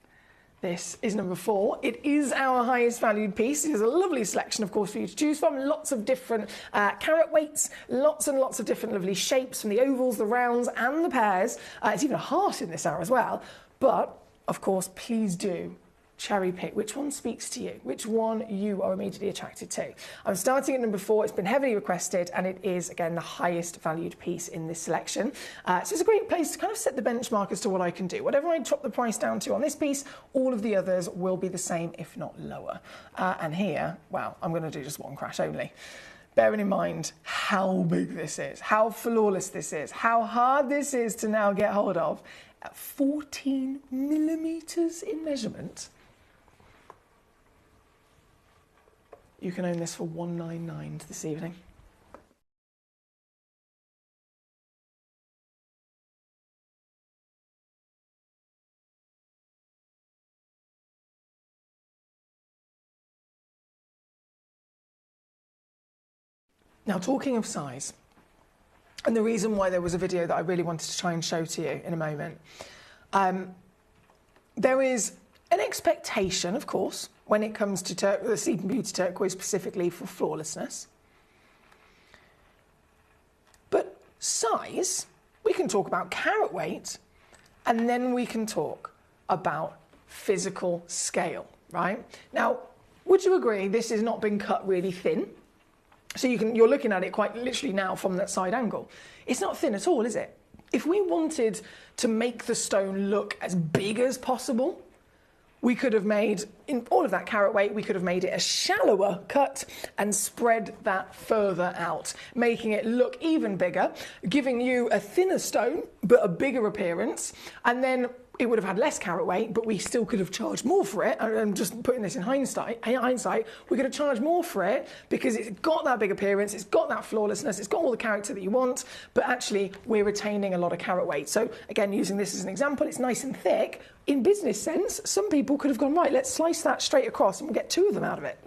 This is number 4. It is our highest valued piece. It is a lovely selection, of course, for you to choose from. Lots of different carat weights, lots and lots of different lovely shapes, from the ovals, the rounds, and the pairs. It's even a heart in this hour as well. But, of course, please do cherry pick which one speaks to you, which one you are immediately attracted to. I'm starting at number 4. It's been heavily requested, and it is, again, the highest valued piece in this selection. So it's a great place to kind of set the benchmark as to what I can do. Whatever I drop the price down to on this piece, all of the others will be the same, if not lower. And here, wow, I'm going to do just 1 crash only. Bearing in mind how big this is, how flawless this is, how hard this is to now get hold of, at 14 millimeters in measurement. You can own this for $199 this evening. Now, talking of size, and the reason why there was a video that I really wanted to try and show to you in a moment, there is an expectation, of course, when it comes to the Sleeping Beauty turquoise specifically for flawlessness. But size, we can talk about carat weight, and then we can talk about physical scale, right? Now, would you agree this has not been cut really thin? So you're looking at it quite literally now from that side angle. It's not thin at all, is it? If we wanted to make the stone look as big as possible, we could have made, in all of that carat weight, we could have made it a shallower cut and spread that further out, making it look even bigger, giving you a thinner stone, but a bigger appearance, and then it would have had less carat weight, but we still could have charged more for it. I'm just putting this in hindsight, we could have charged more for it because it's got that big appearance, it's got that flawlessness, it's got all the character that you want, but actually we're retaining a lot of carat weight. So again, using this as an example, it's nice and thick. In business sense, some people could have gone, right, let's slice that straight across and we'll get 2 of them out of it.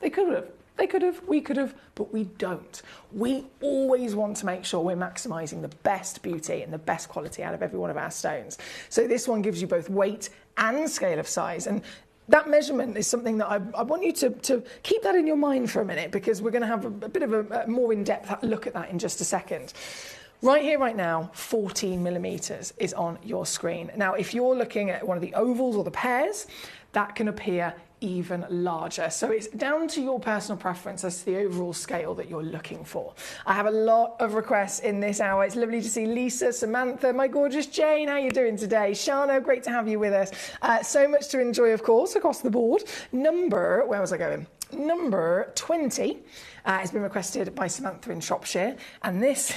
They could have. They could have, we could have, but we don't. We always want to make sure we're maximising the best beauty and the best quality out of every one of our stones. So this one gives you both weight and scale of size. And that measurement is something that I want you to keep that in your mind for a minute, because we're going to have a bit of a more in-depth look at that in just a second. Right here, right now, 14 millimeters is on your screen. Now, if you're looking at one of the ovals or the pairs, that can appear even larger. So it's down to your personal preference as to the overall scale that you're looking for. I have a lot of requests in this hour. It's lovely to see Lisa, Samantha, my gorgeous Jane. How are you doing today? Shana, great to have you with us. So much to enjoy, of course, across the board. Where was I going? Number 20 has been requested by Samantha in Shropshire. And this,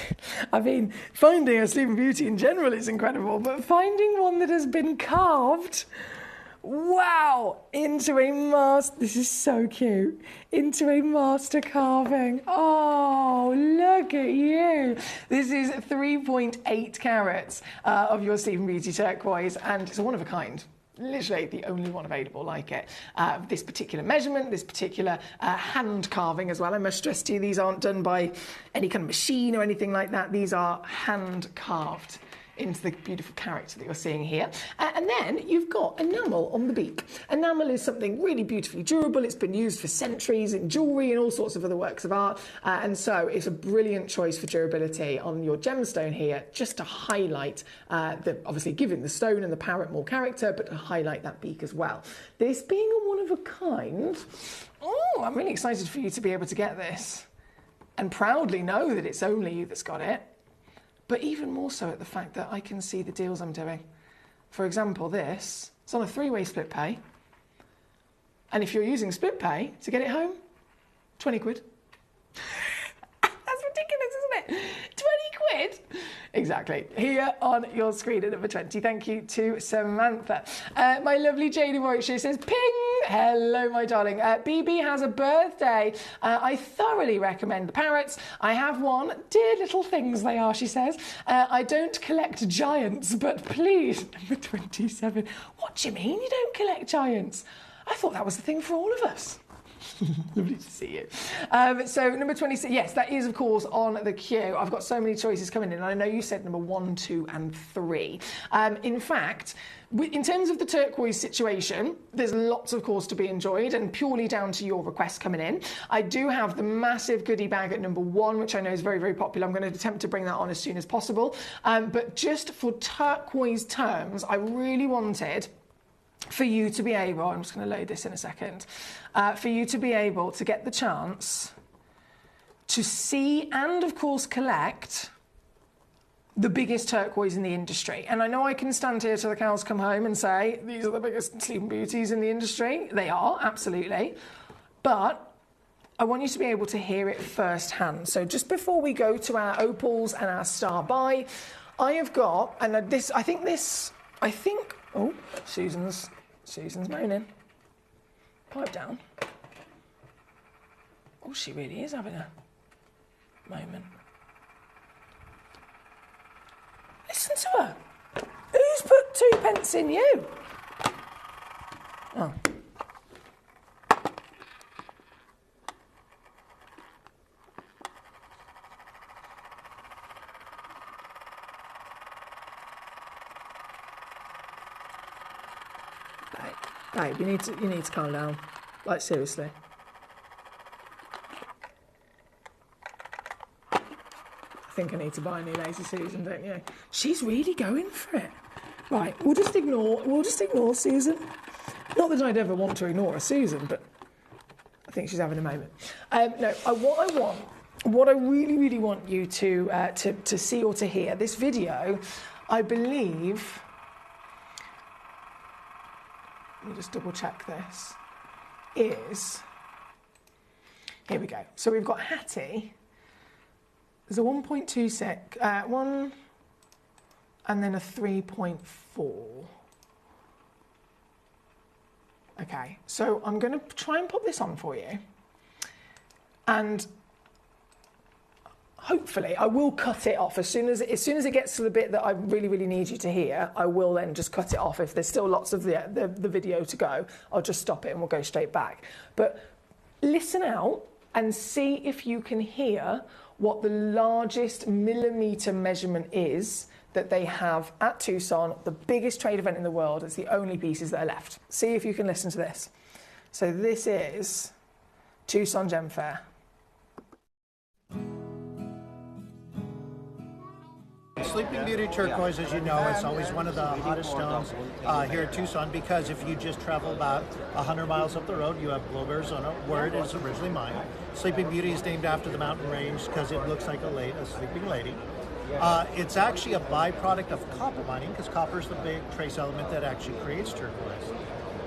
I mean, finding a Sleeping Beauty in general is incredible, but finding one that has been carved, wow, into a master, this is so cute, into a master carving. Oh, look at you. This is 3.8 carats of your Sleeping Beauty turquoise, and it's a one of a kind. Literally the only one available like it. This particular measurement, this particular hand carving as well. I must stress to you, these aren't done by any kind of machine or anything like that. These are hand carved into the beautiful character that you're seeing here. And then you've got enamel on the beak. Enamel is something really beautifully durable. It's been used for centuries in jewellery and all sorts of other works of art. And so it's a brilliant choice for durability on your gemstone here, just to highlight, obviously giving the stone and the parrot more character, but to highlight that beak as well. This being a one of of a kind. Oh, I'm really excited for you to be able to get this and proudly know that it's only you that's got it. But even more so at the fact that I can see the deals I'm doing. For example, this, it's on a 3-way split pay. And if you're using split pay to get it home, 20 quid. That's ridiculous, isn't it? 20 quid? Exactly. Here on your screen at number 20. Thank you to Samantha. My lovely Jane in Warwickshire says, ping! Hello, my darling. BB has a birthday. I thoroughly recommend the parrots. I have one. Dear little things they are, she says. I don't collect giants, but please, number 27. What do you mean you don't collect giants? I thought that was the thing for all of us. Lovely to see you. So number 26, yes, that is of course on the queue. I've got so many choices coming in. I know you said number 1, 2 and 3. In fact, in terms of the turquoise situation, there's lots of course to be enjoyed and purely down to your requests coming in. I do have the massive goodie bag at number 1, which I know is very, very popular. I'm going to attempt to bring that on as soon as possible. But just for turquoise terms, I really wanted for you to be able, I'm just going to load this in a second, for you to be able to get the chance to see and, of course, collect the biggest turquoise in the industry. And I know I can stand here till the cows come home and say, these are the biggest Sleeping Beauties in the industry. They are, absolutely. But I want you to be able to hear it firsthand. So just before we go to our opals and our star buy, I have got, and I think, oh, Susan's moaning. Pipe down. Oh, she really is having a moment. Listen to her. Who's put 2 pence in you? Oh. Babe, you need to calm down. Like, seriously. I think I need to buy a new Lazy Susan, don't you? She's really going for it. Right, we'll just ignore Susan. Not that I'd ever want to ignore a Susan, but I think she's having a moment. What I really, really want you to see or to hear, this video, I believe. Let me just double check this. Here we go. So we've got Hattie. There's a 1.26, 1, and then a 3.4. Okay, so I'm going to try and pop this on for you. And hopefully I will cut it off as soon as it gets to the bit that I really, really need you to hear. I will then just cut it off. If there's still lots of the video to go, I'll just stop it and we'll go straight back. But listen out and see if you can hear what the largest millimetre measurement is that they have at Tucson, the biggest trade event in the world. It's the only pieces that are left. See if you can listen to this. So this is Tucson Gem Fair. Sleeping Beauty turquoise, as you know, it's always one of the hottest stones here at Tucson, because if you just travel about 100 miles up the road, you have Globe, Arizona, where it is originally mined. Sleeping Beauty is named after the mountain range because it looks like a sleeping lady. It's actually a byproduct of copper mining, because copper is the big trace element that actually creates turquoise.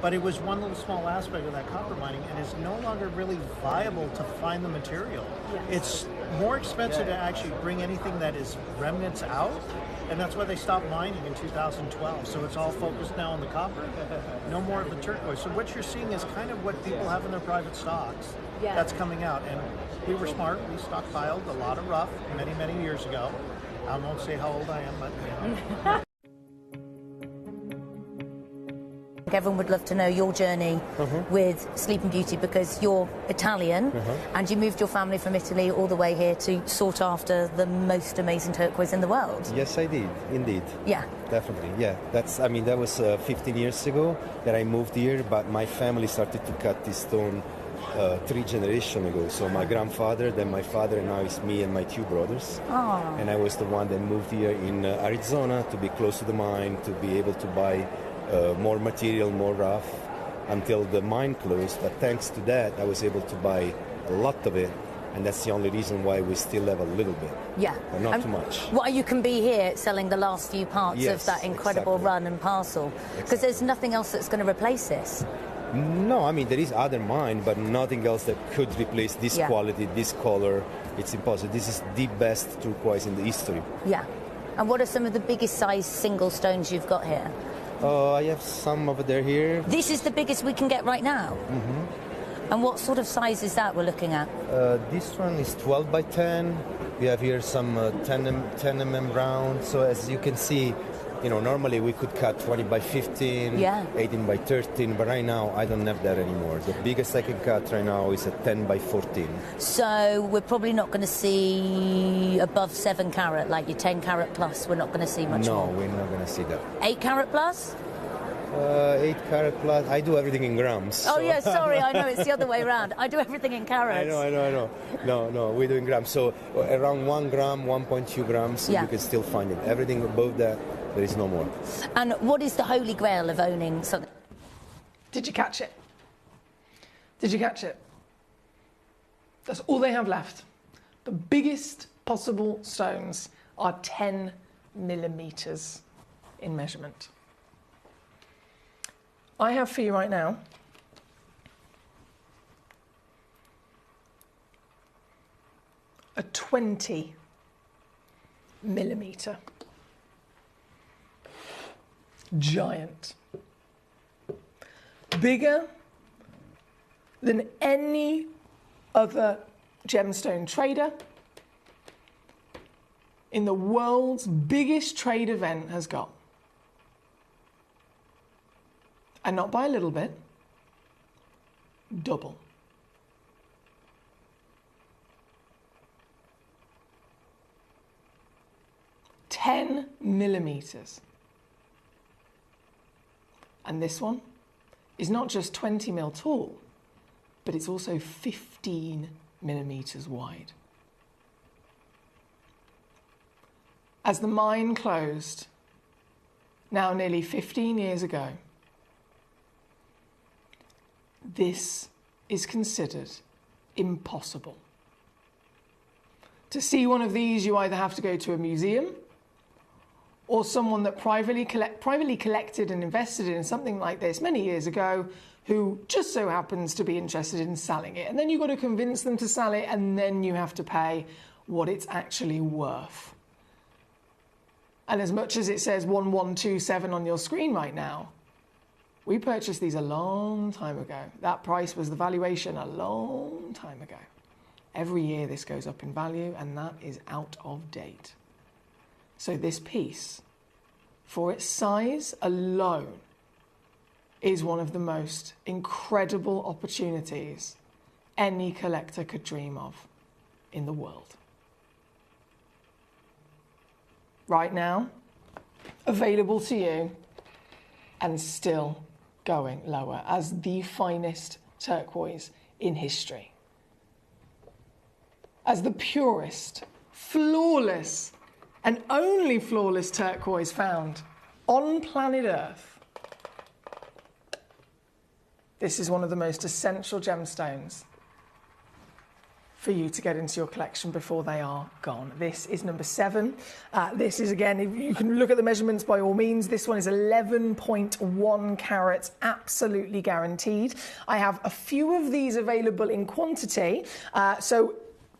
But it was one little small aspect of that copper mining, and it's no longer really viable to find the material. Yes. It's more expensive to actually bring anything that is remnants out, and that's why they stopped mining in 2012. So it's all focused now on the copper, no more of the turquoise. So what you're seeing is kind of what people have in their private stocks that's coming out. And we were smart, we stockpiled a lot of rough many, many years ago. I won't say how old I am, but you know. Everyone would love to know your journey with Sleeping Beauty, because you're Italian and you moved your family from Italy all the way here to sought after the most amazing turquoise in the world. Yes, I did, indeed. Yeah. Definitely, yeah. That was 15 years ago that I moved here, but my family started to cut this stone 3 generations ago. So my grandfather, then my father, and now it's me and my 2 brothers. Oh. And I was the one that moved here in Arizona to be close to the mine, to be able to buy more material, more rough, until the mine closed. But thanks to that, I was able to buy a lot of it. And that's the only reason why we still have a little bit. Yeah. But not too much. Well, you can be here selling the last few parts Yes, of that incredible exactly. run and parcel. Because there's nothing else that's going to replace this. No, I mean, there is other mine, but nothing else that could replace this Yeah. quality, this color. It's impossible. This is the best turquoise in the history. Yeah. And what are some of the biggest size single stones you've got here? I have some over there here. This is the biggest we can get right now? And what sort of size is that we're looking at? This one is 12 by 10. We have here some 10 mm round. So as you can see, you know, normally we could cut 20 by 15, Yeah. 18 by 13, but right now I don't have that anymore. The biggest I can cut right now is a 10 by 14. So we're probably not going to see above 7 carat, like your 10 carat plus. We're not going to see much No, more. we're not going to see that. 8 carat plus? 8 carat plus. I do everything in grams. Oh so- yeah, sorry, I know it's the other way around. I do everything in carats. I know. No, we're doing grams. So around 1 gram, 1.2 grams, Yeah. you can still find it. Everything above that, there is no more. And what is the holy grail of owning something? Did you catch it? Did you catch it? That's all they have left. The biggest possible stones are 10 millimeters in measurement. I have for you right now a 20 millimeter giant, bigger than any other gemstone trader in the world's biggest trade event has got. And not by a little bit, double. $10 millimeters. And this one is not just 20 mil tall, but it's also 15 millimeters wide. As the mine closed, now nearly 15 years ago, this is considered impossible. To see one of these, you either have to go to a museum or someone that privately collected and invested in something like this many years ago, who just so happens to be interested in selling it. And then you've got to convince them to sell it, and then you have to pay what it's actually worth. And as much as it says 1127 on your screen right now, we purchased these a long time ago. That price was the valuation a long time ago. Every year this goes up in value, and that is out of date. So this piece, for its size alone, is one of the most incredible opportunities any collector could dream of in the world. Right now, available to you, and still going lower as the finest turquoise in history. As the purest, flawless, and only flawless turquoise found on planet Earth. This is one of the most essential gemstones for you to get into your collection before they are gone. This is number 7. This is, again, you can look at the measurements by all means. This one is 11.1 carats, absolutely guaranteed. I have a few of these available in quantity. So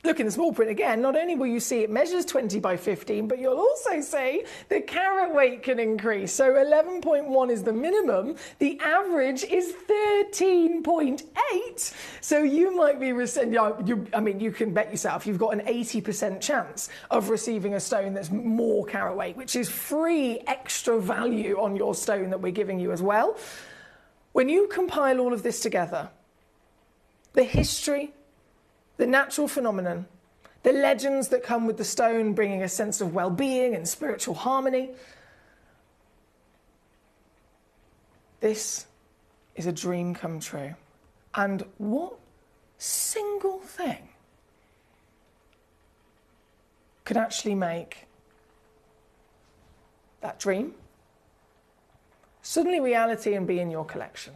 look in the small print again, not only will you see it measures 20 by 15, but you'll also see the carat weight can increase. So 11.1 is the minimum. The average is 13.8. So you might be, you can bet yourself you've got an 80% chance of receiving a stone that's more carat weight, which is free extra value on your stone that we're giving you as well. When you compile all of this together, the history, the natural phenomenon, the legends that come with the stone, bringing a sense of well-being and spiritual harmony. This is a dream come true. And what single thing could actually make that dream suddenly reality and be in your collection?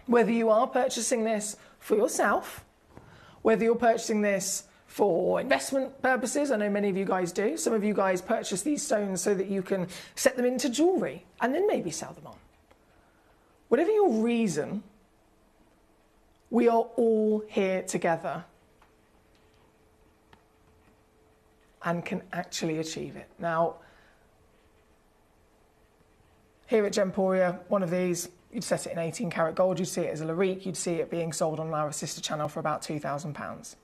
Whether you are purchasing this for yourself, whether you're purchasing this for investment purposes, I know many of you guys do. Some of you guys purchase these stones so that you can set them into jewellery and then maybe sell them on. Whatever your reason, we are all here together and can actually achieve it. Now, here at Gemporia, one of these, you'd set it in 18 karat gold, you'd see it as a Larique, you'd see it being sold on our sister channel for about £2,000.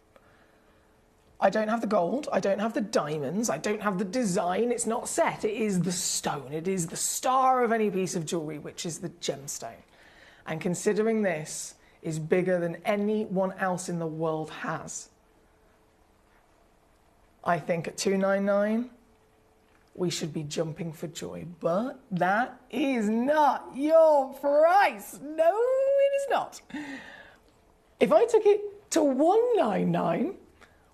I don't have the gold, I don't have the diamonds, I don't have the design, it's not set, it is the stone, it is the star of any piece of jewellery, which is the gemstone. And considering this is bigger than anyone else in the world has, I think at $299, we should be jumping for joy, but that is not your price. No, it is not. If I took it to $199,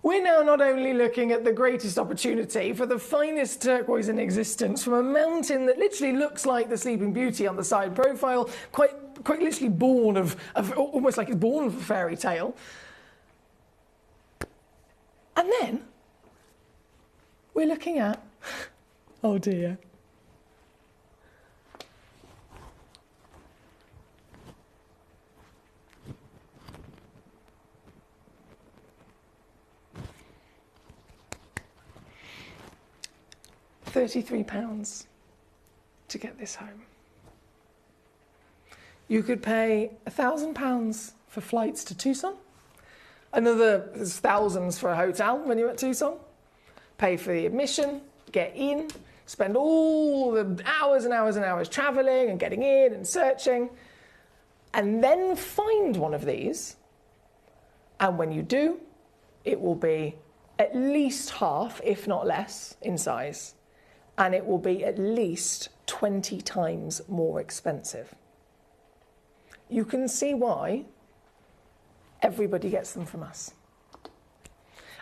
we're now not only looking at the greatest opportunity for the finest turquoise in existence from a mountain that literally looks like the Sleeping Beauty on the side profile, quite literally born of almost like it's born of a fairy tale. And then we're looking at, oh dear, £33 to get this home. You could pay £1,000 for flights to Tucson, another thousands for a hotel when you're at Tucson, pay for the admission, get in, spend all the hours and hours and hours traveling and getting in and searching, and then find one of these. And when you do, it will be at least half, if not less, in size. And it will be at least 20 times more expensive. You can see why everybody gets them from us.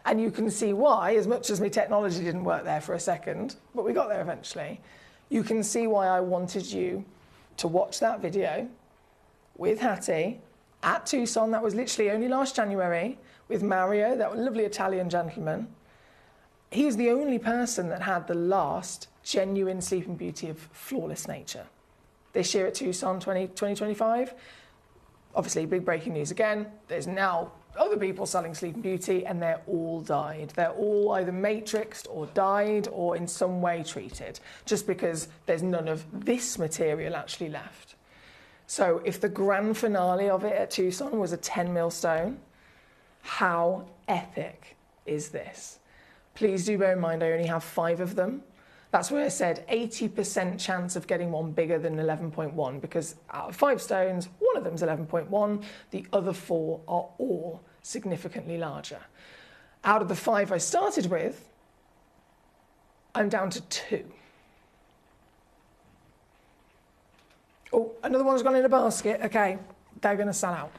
And you can see why, as much as my technology didn't work there for a second, but we got there eventually, you can see why I wanted you to watch that video with Hattie at Tucson. That was literally only last January, with Mario, that lovely Italian gentleman. He was the only person that had the last genuine Sleeping Beauty of flawless nature. This year at Tucson 2025, obviously big breaking news again. There's now other people selling Sleeping Beauty and they're all dyed. They're all either matrixed or dyed or in some way treated, just because there's none of this material actually left. So if the grand finale of it at Tucson was a 10 mil stone, how epic is this? Please do bear in mind I only have 5 of them. That's why I said 80% chance of getting one bigger than 11.1, because out of 5 stones, one of them's 11.1, the other 4 are all significantly larger. Out of the 5 I started with, I'm down to 2. Oh, another one's gone in a basket. Okay, they're going to sell out.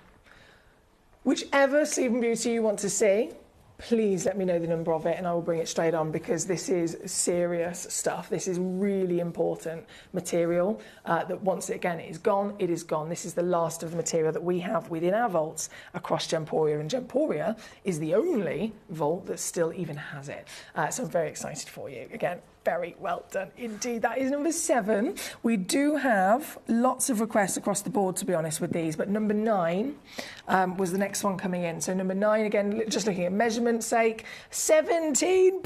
Whichever Sleeping Beauty you want to see, please let me know the number of it and I will bring it straight on, because this is serious stuff. This is really important material that once again it is gone, it is gone. This is the last of the material that we have within our vaults across Gemporia, and Gemporia is the only vault that still even has it. So I'm very excited for you. Again, very well done indeed. That is number 7. We do have lots of requests across the board, to be honest, with these, but number 9 was the next one coming in. So number 9, again, just looking at measurement's sake, 17.75.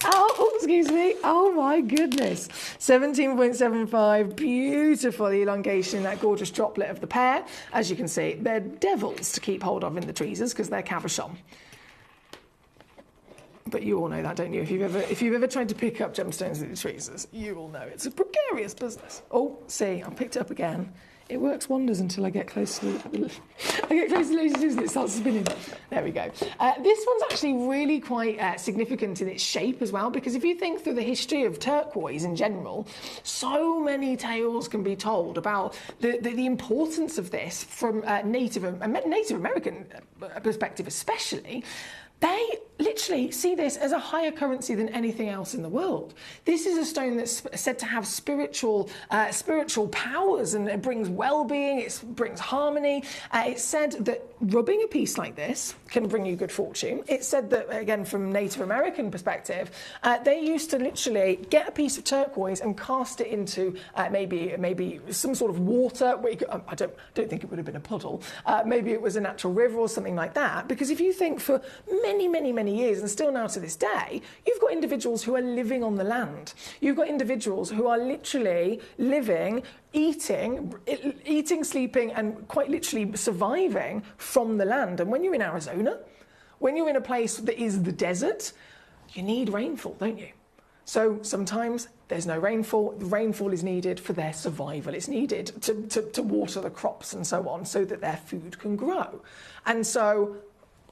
Oh, excuse me. Oh my goodness. 17.75, beautiful elongation in that gorgeous droplet of the pear. As you can see, they're devils to keep hold of in the tweezers because they're cabochon. But you all know that, don't you? If you've ever tried to pick up gemstones with the tweezers, you all know it's a precarious business. Oh, see, I picked it up again. It works wonders until I get close to the lasers and it starts spinning. There we go. This one's actually really quite significant in its shape as well, because if you think through the history of turquoise in general, so many tales can be told about the importance of this from Native American perspective especially. They literally see this as a higher currency than anything else in the world. This is a stone that's said to have spiritual powers, and it brings well-being, it brings harmony. It's said that rubbing a piece like this can bring you good fortune. It's said that, again, from Native American perspective, they used to literally get a piece of turquoise and cast it into maybe some sort of water. I don't think it would have been a puddle. Maybe it was a natural river or something like that. Because if you think for many years, and still now to this day, you've got individuals who are living on the land. You've got individuals who are literally living, eating, sleeping, and quite literally surviving from the land. And when you're in Arizona, when you're in a place that is the desert, you need rainfall, don't you? So sometimes there's no rainfall. The rainfall is needed for their survival. It's needed to water the crops and so on, so that their food can grow. And so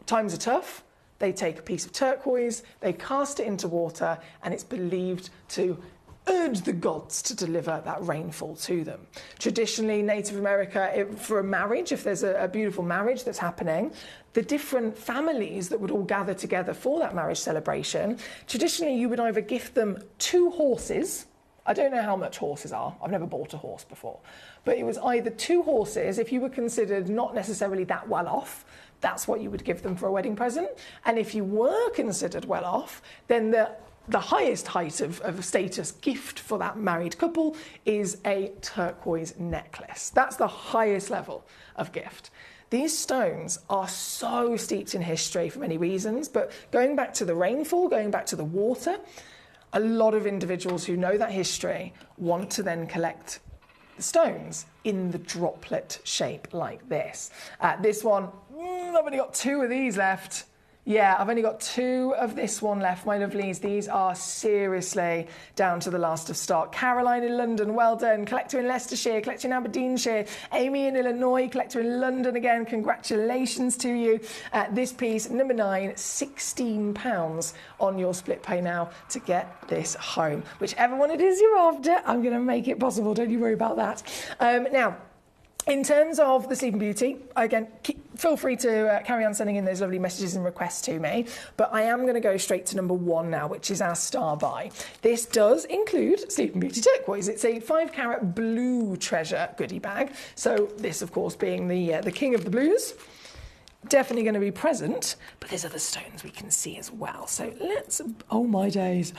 times are tough. They take a piece of turquoise, they cast it into water, and it's believed to urge the gods to deliver that rainfall to them. Traditionally, Native America, for a marriage, if there's a beautiful marriage that's happening, the different families that would all gather together for that marriage celebration, traditionally you would either gift them 2 horses. I don't know how much horses are. I've never bought a horse before. But it was either 2 horses, if you were considered not necessarily that well off, that's what you would give them for a wedding present. And if you were considered well off, then the highest height of status gift for that married couple is a turquoise necklace. That's the highest level of gift. These stones are so steeped in history for many reasons, but going back to the rainfall, going back to the water, a lot of individuals who know that history want to then collect the stones in the droplet shape like this. This one, I've only got 2 of these left. Yeah, I've only got 2 of this one left, my lovelies. These are seriously down to the last of stock. Caroline in London, well done. Collector in Leicestershire, collector in Aberdeenshire. Amy in Illinois, collector in London again. Congratulations to you. This piece, number 9, £16 on your split pay now to get this home. Whichever one it is you're after, I'm going to make it possible. Don't you worry about that. Now, in terms of the Sleeping Beauty, again, feel free to carry on sending in those lovely messages and requests to me, but I am going to go straight to number 1 now, which is our star buy. This does include Sleeping Beauty turquoise. It's a 5-carat blue treasure goodie bag, so this, of course, being the king of the blues, definitely going to be present, but there's other stones we can see as well. So let's... Oh, my days.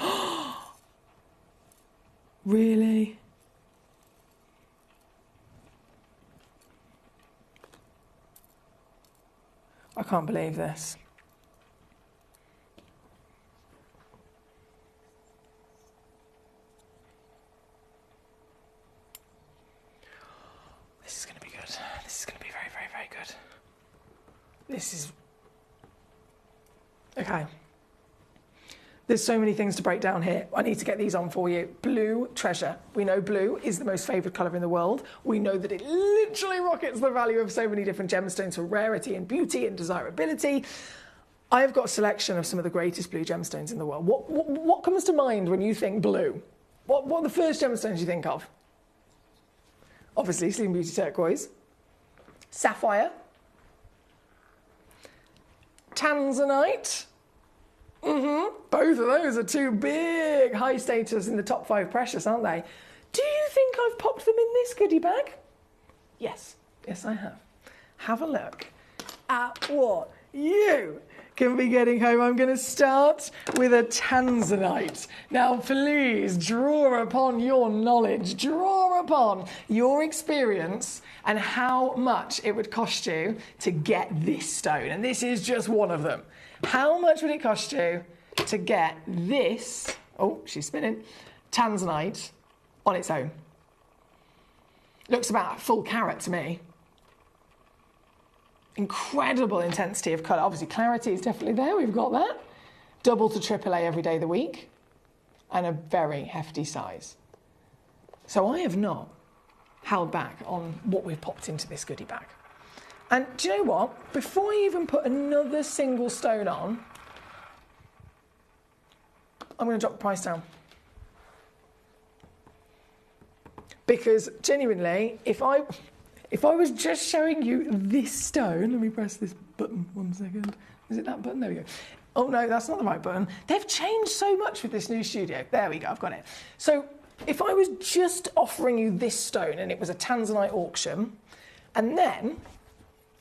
Really? I can't believe this. This is going to be good. This is going to be very, very, very good. This is... Okay. There's so many things to break down here. I need to get these on for you. Blue treasure. We know blue is the most favoured colour in the world. We know that it literally rockets the value of so many different gemstones for rarity and beauty and desirability. I've got a selection of some of the greatest blue gemstones in the world. What comes to mind when you think blue? What are the first gemstones you think of? Obviously, Sleeping Beauty turquoise. Sapphire. Tanzanite. Both of those are 2 big high status in the top 5 precious, aren't they? Do you think I've popped them in this goodie bag? Yes. Yes, I have. Have a look at what you can be getting home. I'm going to start with a Tanzanite. Now, please draw upon your knowledge, draw upon your experience and how much it would cost you to get this stone. And this is just one of them. How much would it cost you to get this, oh, she's spinning, Tanzanite on its own? Looks about a full carat to me. Incredible intensity of colour. Obviously, clarity is definitely there. We've got that. Double to AAA every day of the week. And a very hefty size. So I have not held back on what we've popped into this goodie bag. And do you know what? Before I even put another single stone on, I'm going to drop the price down. Because genuinely, if I was just showing you this stone, let me press this button. 1 second. Is it that button? There we go. Oh no, that's not the right button. They've changed so much with this new studio. There we go, I've got it. So if I was just offering you this stone and it was a Tanzanite auction, and then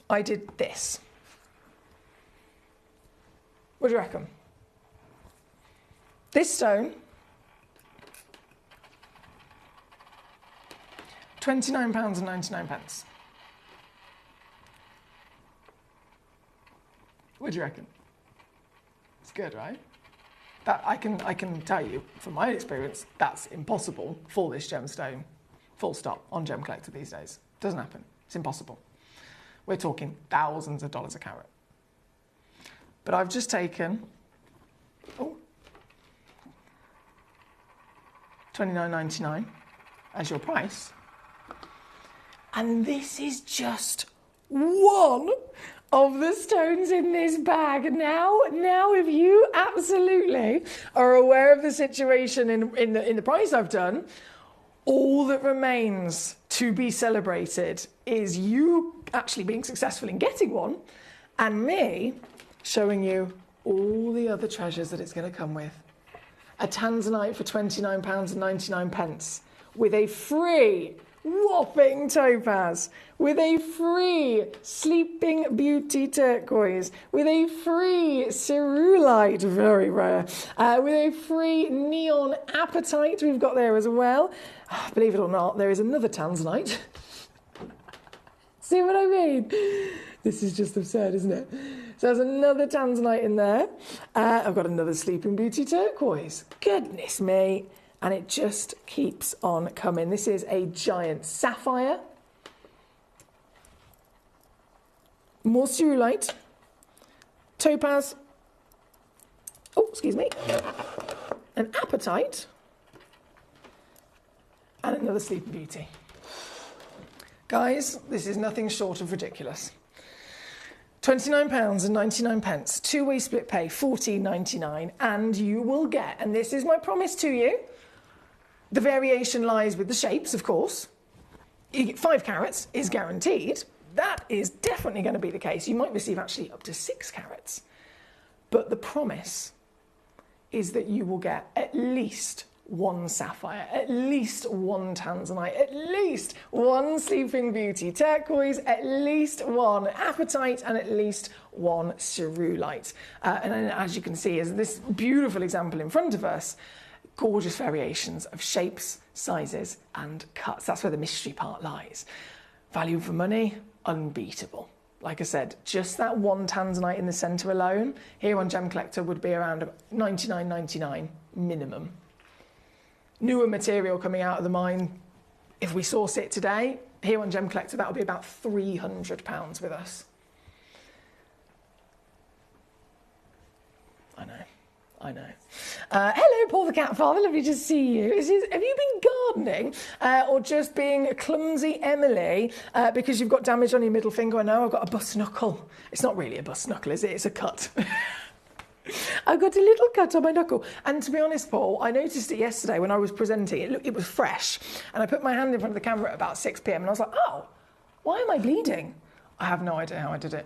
I did this, what do you reckon? This stone, £29.99. What do you reckon? It's good, right? That I can tell you from my experience, that's impossible for this gemstone. Full stop on Gemcollector these days. Doesn't happen. It's impossible. We're talking thousands of dollars a carat. But I've just taken $29.99 as your price. And this is just one of the stones in this bag. Now, if you absolutely are aware of the situation in the price I've done, all that remains to be celebrated is you actually being successful in getting one, and me showing you all the other treasures that it's going to come with. A Tanzanite for £29.99 with a free whopping topaz, with a free Sleeping Beauty turquoise, with a free cerulite, very rare, with a free neon apatite we've got there as well. Oh, believe it or not, there is another Tanzanite. See what I mean? This is just absurd, isn't it? So there's another Tanzanite in there. I've got another Sleeping Beauty turquoise. Goodness me. And it just keeps on coming. This is a giant sapphire. More cerulite. Topaz. Oh, excuse me. An apatite. And another Sleeping Beauty. Guys, this is nothing short of ridiculous. £29.99, two-way split pay, $14.99, and you will get, and this is my promise to you, the variation lies with the shapes, of course. You get 5 carats is guaranteed. That is definitely going to be the case. You might receive actually up to 6 carats. But the promise is that you will get at least 1 sapphire, at least 1 Tanzanite, at least 1 Sleeping Beauty turquoise, at least 1 apatite, and at least 1 cerulite. And then, as you can see, is this beautiful example in front of us. Gorgeous variations of shapes, sizes, and cuts. That's where the mystery part lies. Value for money, unbeatable. Like I said, just that 1 Tanzanite in the centre alone, here on Gemcollector would be around $99.99 minimum. Newer material coming out of the mine, if we source it today, here on Gemcollector, that would be about £300 with us. I know. Hello, Paul the Cat Father, lovely to see you. Have you been gardening or just being a clumsy Emily because you've got damage on your middle finger? I know, I've got a bust knuckle. It's not really a bust knuckle, is it? It's a cut. I've got a little cut on my knuckle. And to be honest, Paul, I noticed it yesterday when I was presenting. It was fresh. And I put my hand in front of the camera at about 6 p.m. and I was like, oh, why am I bleeding? I have no idea how I did it.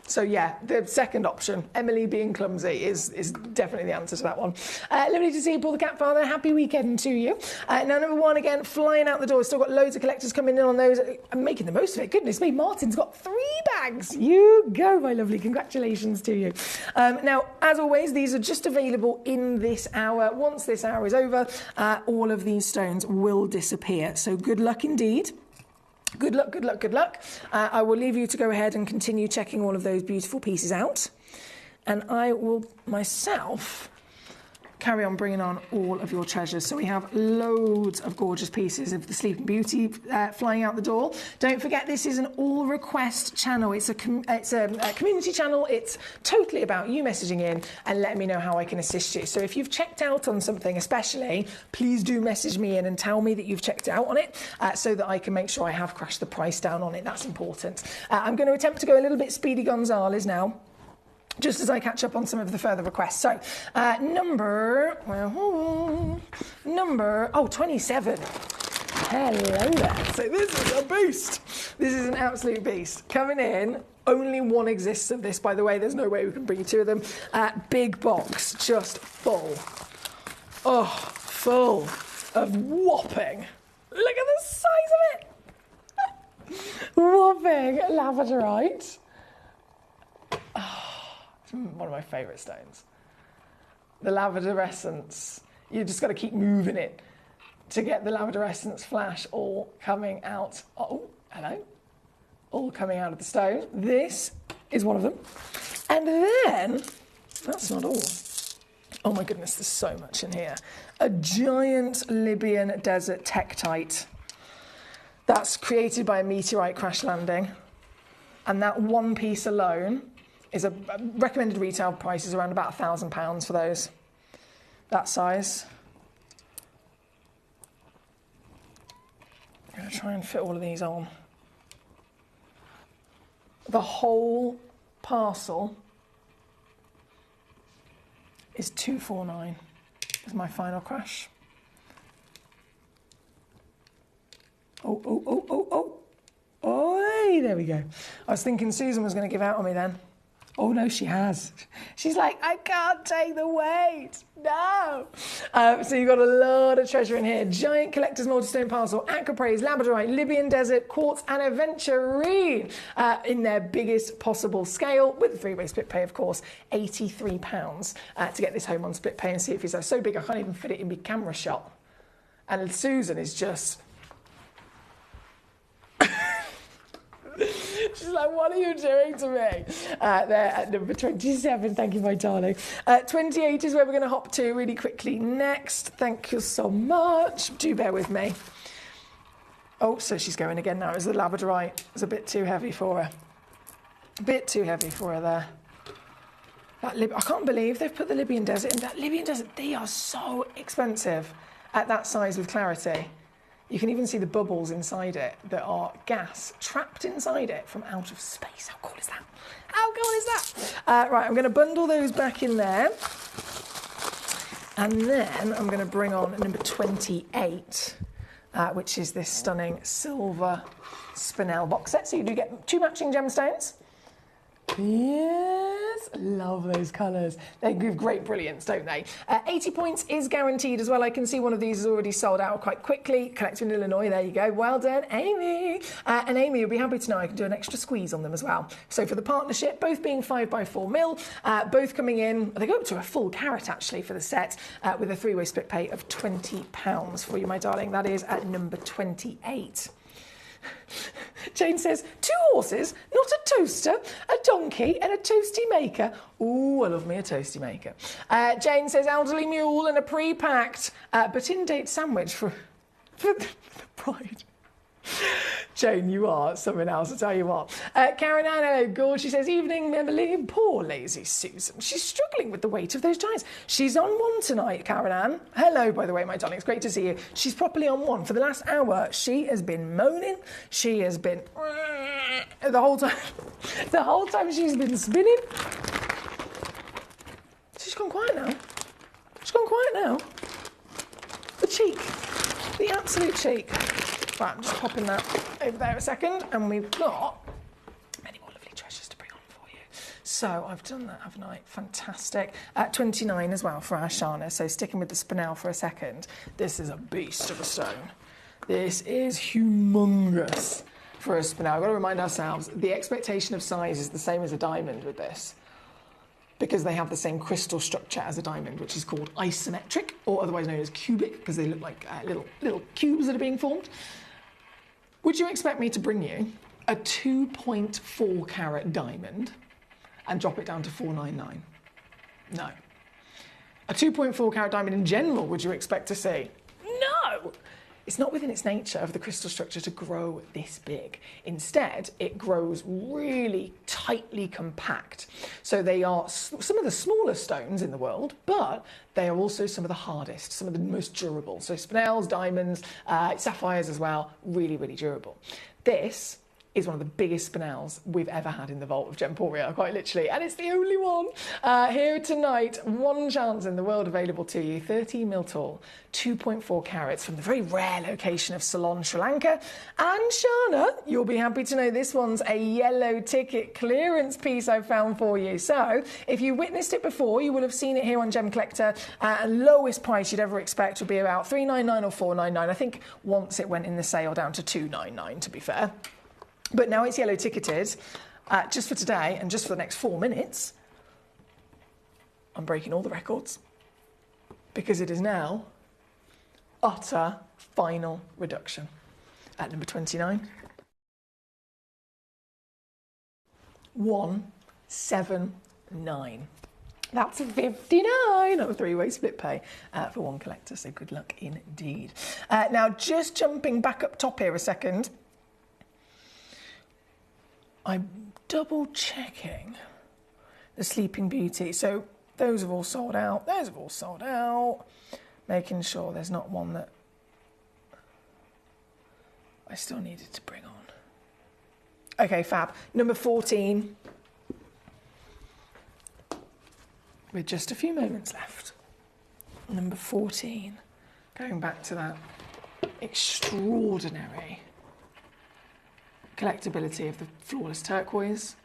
So yeah, the second option, Emily being clumsy, is definitely the answer to that one. Lovely to see you, Paul the Cat Father. Happy weekend to you. Now, number 1, again, flying out the door. Still got loads of collectors coming in on those. I'm making the most of it. Goodness me, Martin's got 3 bags. You go, my lovely. Congratulations to you. Now, as always, these are just available in this hour. Once this hour is over, all of these stones will disappear. So good luck indeed. Good luck, good luck, good luck. I will leave you to go ahead and continue checking all of those beautiful pieces out. And I will myself carry on bringing on all of your treasures. So we have loads of gorgeous pieces of the Sleeping Beauty flying out the door. Don't forget, this is an all-request channel. It's a community channel. It's totally about you messaging in and letting me know how I can assist you. So if you've checked out on something especially, please do message me in and tell me that you've checked out on it so that I can make sure I have crashed the price down on it. That's important. I'm going to attempt to go a little bit Speedy Gonzales now, just as I catch up on some of the further requests. So, number 27. Hello there. So this is a beast. This is an absolute beast. Coming in Only one exists of this, by the way. There's no way we can bring you two of them. Big box, just full. Oh, full of whopping. Look at the size of it. Whopping labradorite. Oh, it's one of my favourite stones. The lavadorescence. You just got to keep moving it to get the lavadorescence flash all coming out. Oh, hello. All coming out of the stone. This is one of them. And then, that's not all. Oh my goodness, there's so much in here. A giant Libyan desert tektite. That's created by a meteorite crash landing. And that one piece alone is a recommended retail price is around about £1,000 for those. That size. I'm going to try and fit all of these on. The whole parcel is £249. Is my final crash. Oh, oh, oh, oh, oh. Oh, there we go. I was thinking Susan was going to give out on me then. Oh, no, she has. She's like, I can't take the weight. No. So you've got a lot of treasure in here. Giant collector's multi-stone parcel, Acropraise, Labradorite, Libyan Desert, Quartz and Aventurine in their biggest possible scale with a three-way split pay, of course, £83 to get this home on split pay and see if it's so big I can't even fit it in my camera shot. And Susan is just... She's like, what are you doing to me? There at number 27. Thank you, my darling. 28 is where we're going to hop to really quickly next. Thank you so much. Do bear with me. Oh, so she's going again now. Is the labradorite? It's a bit too heavy for her. A bit too heavy for her there. I can't believe they've put the Libyan Desert in. That Libyan Desert, they are so expensive at that size with clarity. You can even see the bubbles inside it that are gas trapped inside it from out of space. How cool is that? How cool is that? Right, I'm going to bundle those back in there. And then I'm going to bring on number 28, which is this stunning silver spinel box set. So you do get 2 matching gemstones. Yes, love those colours. They give great brilliance, don't they? 80 points is guaranteed as well. I can see one of these is already sold out quite quickly. Collector in Illinois, there you go. Well done, Amy. And Amy, you'll be happy to know I can do an extra squeeze on them as well. So for the partnership, both being 5x4 mil, both coming in, they go up to a full carat actually for the set, with a three-way split pay of £20 for you, my darling. That is at number 28. Jane says, 2 horses, not a toaster, a donkey and a toasty maker. Ooh, I love me a toasty maker. Jane says, elderly mule and a pre-packed but in-date sandwich for the bride. Jane, you are something else, I'll tell you what. Karen Ann, hello, gorge. She says, evening, Emily. Poor lazy Susan. She's struggling with the weight of those giants. She's on one tonight, Karen Ann. Hello, by the way, my darling. It's great to see you. She's properly on one. For the last hour, she has been moaning. She has been... The whole time she's been spinning. She's gone quiet now. She's gone quiet now. The cheek. The absolute cheek. Right, I'm just popping that over there a second, and we've got many more lovely treasures to bring on for you. So I've done that, haven't I? Fantastic. 29 as well for our Shana. So sticking with the spinel for a second, this is a beast of a stone. This is humongous for a spinel. I've got to remind ourselves, the expectation of size is the same as a diamond with this, because they have the same crystal structure as a diamond, which is called isometric, or otherwise known as cubic, because they look like little cubes that are being formed. Would you expect me to bring you a 2.4 carat diamond and drop it down to $499? No. A 2.4 carat diamond in general, would you expect to see? No! It's not within its nature of the crystal structure to grow this big. Instead, it grows really tightly compact. So they are some of the smallest stones in the world, but they are also some of the hardest, some of the most durable. So spinels, diamonds, sapphires as well, really, really durable. This is one of the biggest spinels we've ever had in the vault of Gemporia, quite literally, and it's the only one here tonight. One chance in the world available to you. 13 mil tall, 2.4 carats from the very rare location of Ceylon, Sri Lanka. And Shana, you'll be happy to know this one's a yellow ticket clearance piece I found for you. So if you witnessed it before, you will have seen it here on Gemcollector. Lowest price you'd ever expect would be about $3.99 or $4.99. I think once it went in the sale down to $2.99, to be fair. But now it's yellow ticketed, just for today and just for the next 4 minutes. I'm breaking all the records because it is now utter final reduction at number 29. 179. That's a 59 on a three-way split pay for one collector, so good luck indeed. Now, just jumping back up top here a second, I'm double checking the Sleeping Beauty. So those have all sold out. Those have all sold out. Making sure there's not one that I still needed to bring on. Okay, fab. Number 14. With just a few moments left. Number 14. Going back to that extraordinary collectability of the flawless turquoise.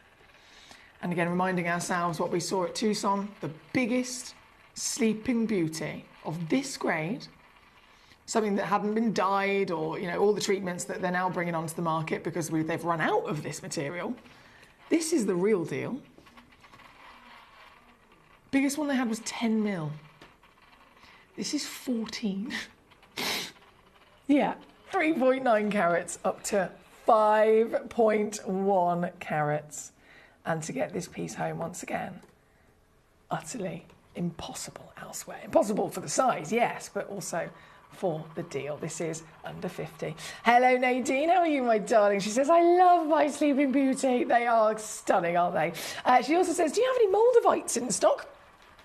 And again, reminding ourselves what we saw at Tucson, the biggest Sleeping Beauty of this grade, something that hadn't been dyed or, you know, all the treatments that they're now bringing onto the market because they've run out of this material. This is the real deal. Biggest one they had was 10 mil. This is 14. Yeah, 3.9 carats up to 5.1 carats. And to get this piece home once again, utterly impossible elsewhere. Impossible for the size, yes, but also for the deal. This is under 50. Hello, Nadine. How are you, my darling? She says, I love my Sleeping Beauty. They are stunning, aren't they? She also says, do you have any Moldavites in stock?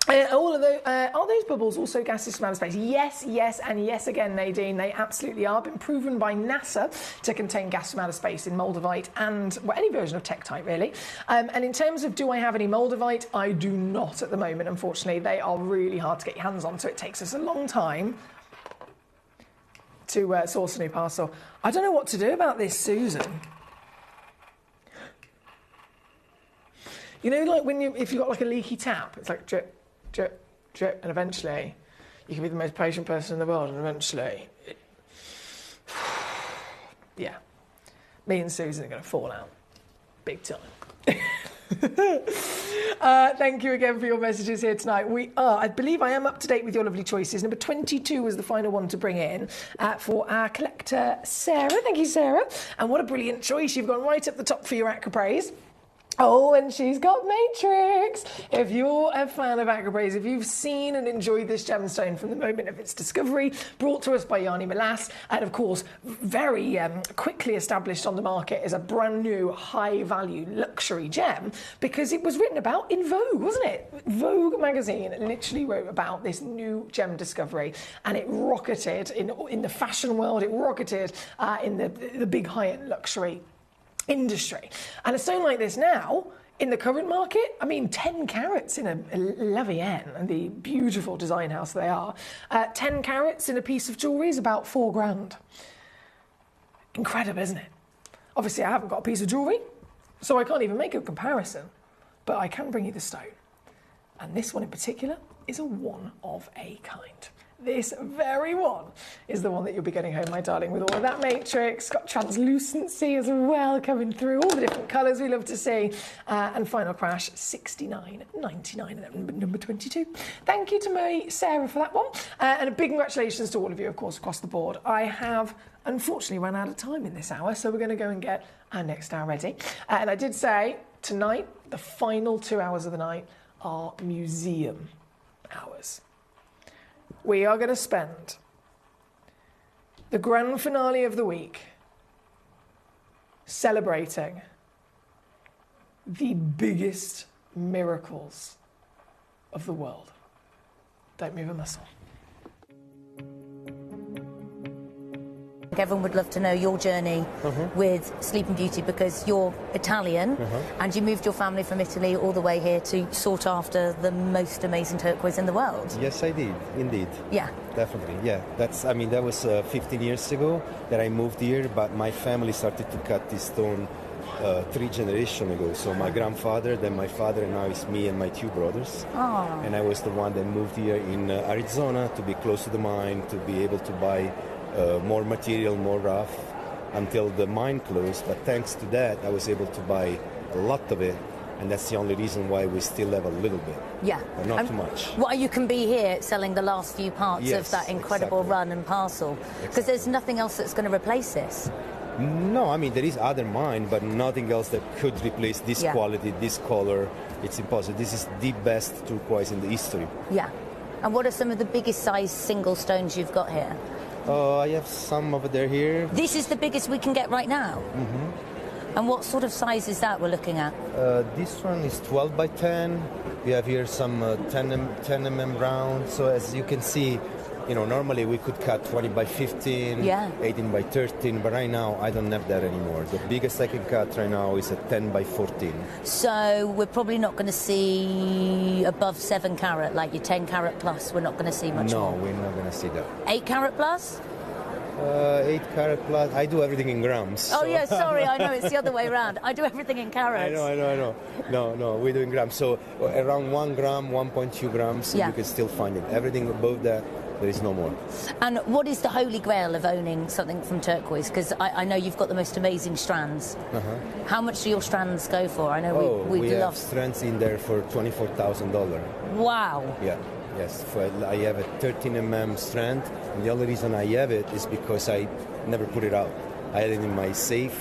All of those, are those bubbles also gases from outer space? Yes, yes, and yes again, Nadine. They absolutely are. Been proven by NASA to contain gas from outer space in Moldavite and, well, any version of Tektite, really. And in terms of do I have any Moldavite, I do not at the moment, unfortunately. They are really hard to get your hands on, so it takes us a long time to source a new parcel. I don't know what to do about this, Susan. You know, like if you've got like a leaky tap, it's like drip, drip, drip, and eventually you can be the most patient person in the world, and eventually, yeah, me and Susan are going to fall out big time. Thank you again for your messages here tonight. I believe I am up to date with your lovely choices. Number 22 was the final one to bring in for our collector, Sarah. Thank you, Sarah. And what a brilliant choice. You've gone right up the top for your Acropraise. Oh, and she's got Matrix. If you're a fan of Acropraise, if you've seen and enjoyed this gemstone from the moment of its discovery, brought to us by Yanni Milas, and of course, very quickly established on the market as a brand new high-value luxury gem, because it was written about in Vogue, wasn't it? Vogue magazine literally wrote about this new gem discovery, and it rocketed in the fashion world, it rocketed in the big high-end luxury industry. And a stone like this now, in the current market, I mean, 10 carats in a La Vienne, and the beautiful design house they are, 10 carats in a piece of jewellery is about $4,000. Incredible, isn't it? Obviously, I haven't got a piece of jewellery, so I can't even make a comparison, but I can bring you the stone. And this one in particular is a one of a kind. This very one is the one that you'll be getting home, my darling, with all of that matrix. Got translucency as well coming through, all the different colours we love to see. And final crash, $69.99, number 22. Thank you to Sarah for that one. And a big congratulations to all of you, of course, across the board. I have unfortunately run out of time in this hour, so we're going to go and get our next hour ready. And I did say tonight, the final 2 hours of the night are museum hours. We are going to spend the grand finale of the week celebrating the biggest miracles of the world. Don't move a muscle. Everyone would love to know your journey with Sleeping Beauty because you're Italian and you moved your family from Italy all the way here to sought after the most amazing turquoise in the world. Yes, I did, indeed. Yeah. Definitely, yeah. That was 15 years ago that I moved here, but my family started to cut this stone 3 generations ago. So my grandfather, then my father, and now it's me and my 2 brothers. Oh. And I was the one that moved here in Arizona to be close to the mine, to be able to buy more material, more rough, until the mine closed. But thanks to that, I was able to buy a lot of it, and that's the only reason why we still have a little bit. Yeah. But not too much. Why you can be here selling the last few parts of that incredible run and parcel, because there's nothing else that's going to replace this. No, I mean, there is other mine, but nothing else that could replace this quality, this color. It's impossible. This is the best turquoise in the history. Yeah. And what are some of the biggest size single stones you've got here? I have some over there here. This is the biggest we can get right now? And what sort of size is that we're looking at? This one is 12 by 10. We have here some 10 mm round. So as you can see, you know, normally we could cut 20 by 15, 18 by 13, but right now I don't have that anymore. The biggest I can cut right now is a 10 by 14. So we're probably not going to see above 7 carat, like your 10 carat plus. We're not going to see much more. No, we're not going to see that. 8 carat plus? 8 carat plus. I do everything in grams. Oh, so. yeah, sorry, I know it's the other way around. I do everything in carats. I know. No, we do in grams. So around 1 gram, 1.2 grams, you can still find it. Everything above that, there is no more. And what is the holy grail of owning something from turquoise? Because I know you've got the most amazing strands. How much do your strands go for? I know we have strands in there for $24,000. Wow. Yeah. Yes, I have a 13 mm strand, and the only reason I have it is because I never put it out. I had it in my safe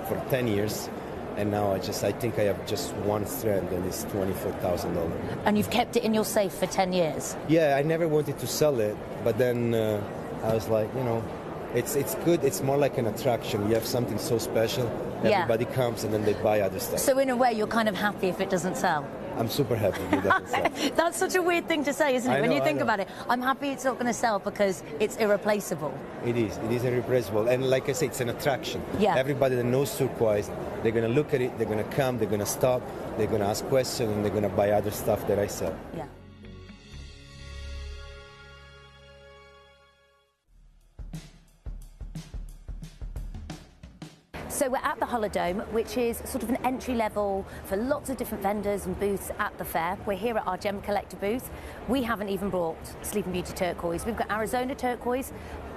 for 10 years, and now I think I have just one strand, and it's $24,000. And you've kept it in your safe for 10 years? Yeah, I never wanted to sell it, but then I was like, you know, it's good. It's more like an attraction. You have something so special, everybody comes, and then they buy other stuff. So in a way, you're kind of happy if it doesn't sell? I'm super happy with that. That's such a weird thing to say, isn't it? When you think about it, I'm happy it's not going to sell because it's irreplaceable. It is irreplaceable. And like I say, it's an attraction. Yeah. Everybody that knows turquoise, they're going to look at it, they're going to come, they're going to stop, they're going to ask questions, and they're going to buy other stuff that I sell. Yeah. So we're at the Holodome, which is sort of an entry level for lots of different vendors and booths at the fair. We're here at our Gemcollector booth. We haven't even brought Sleeping Beauty turquoise. We've got Arizona turquoise,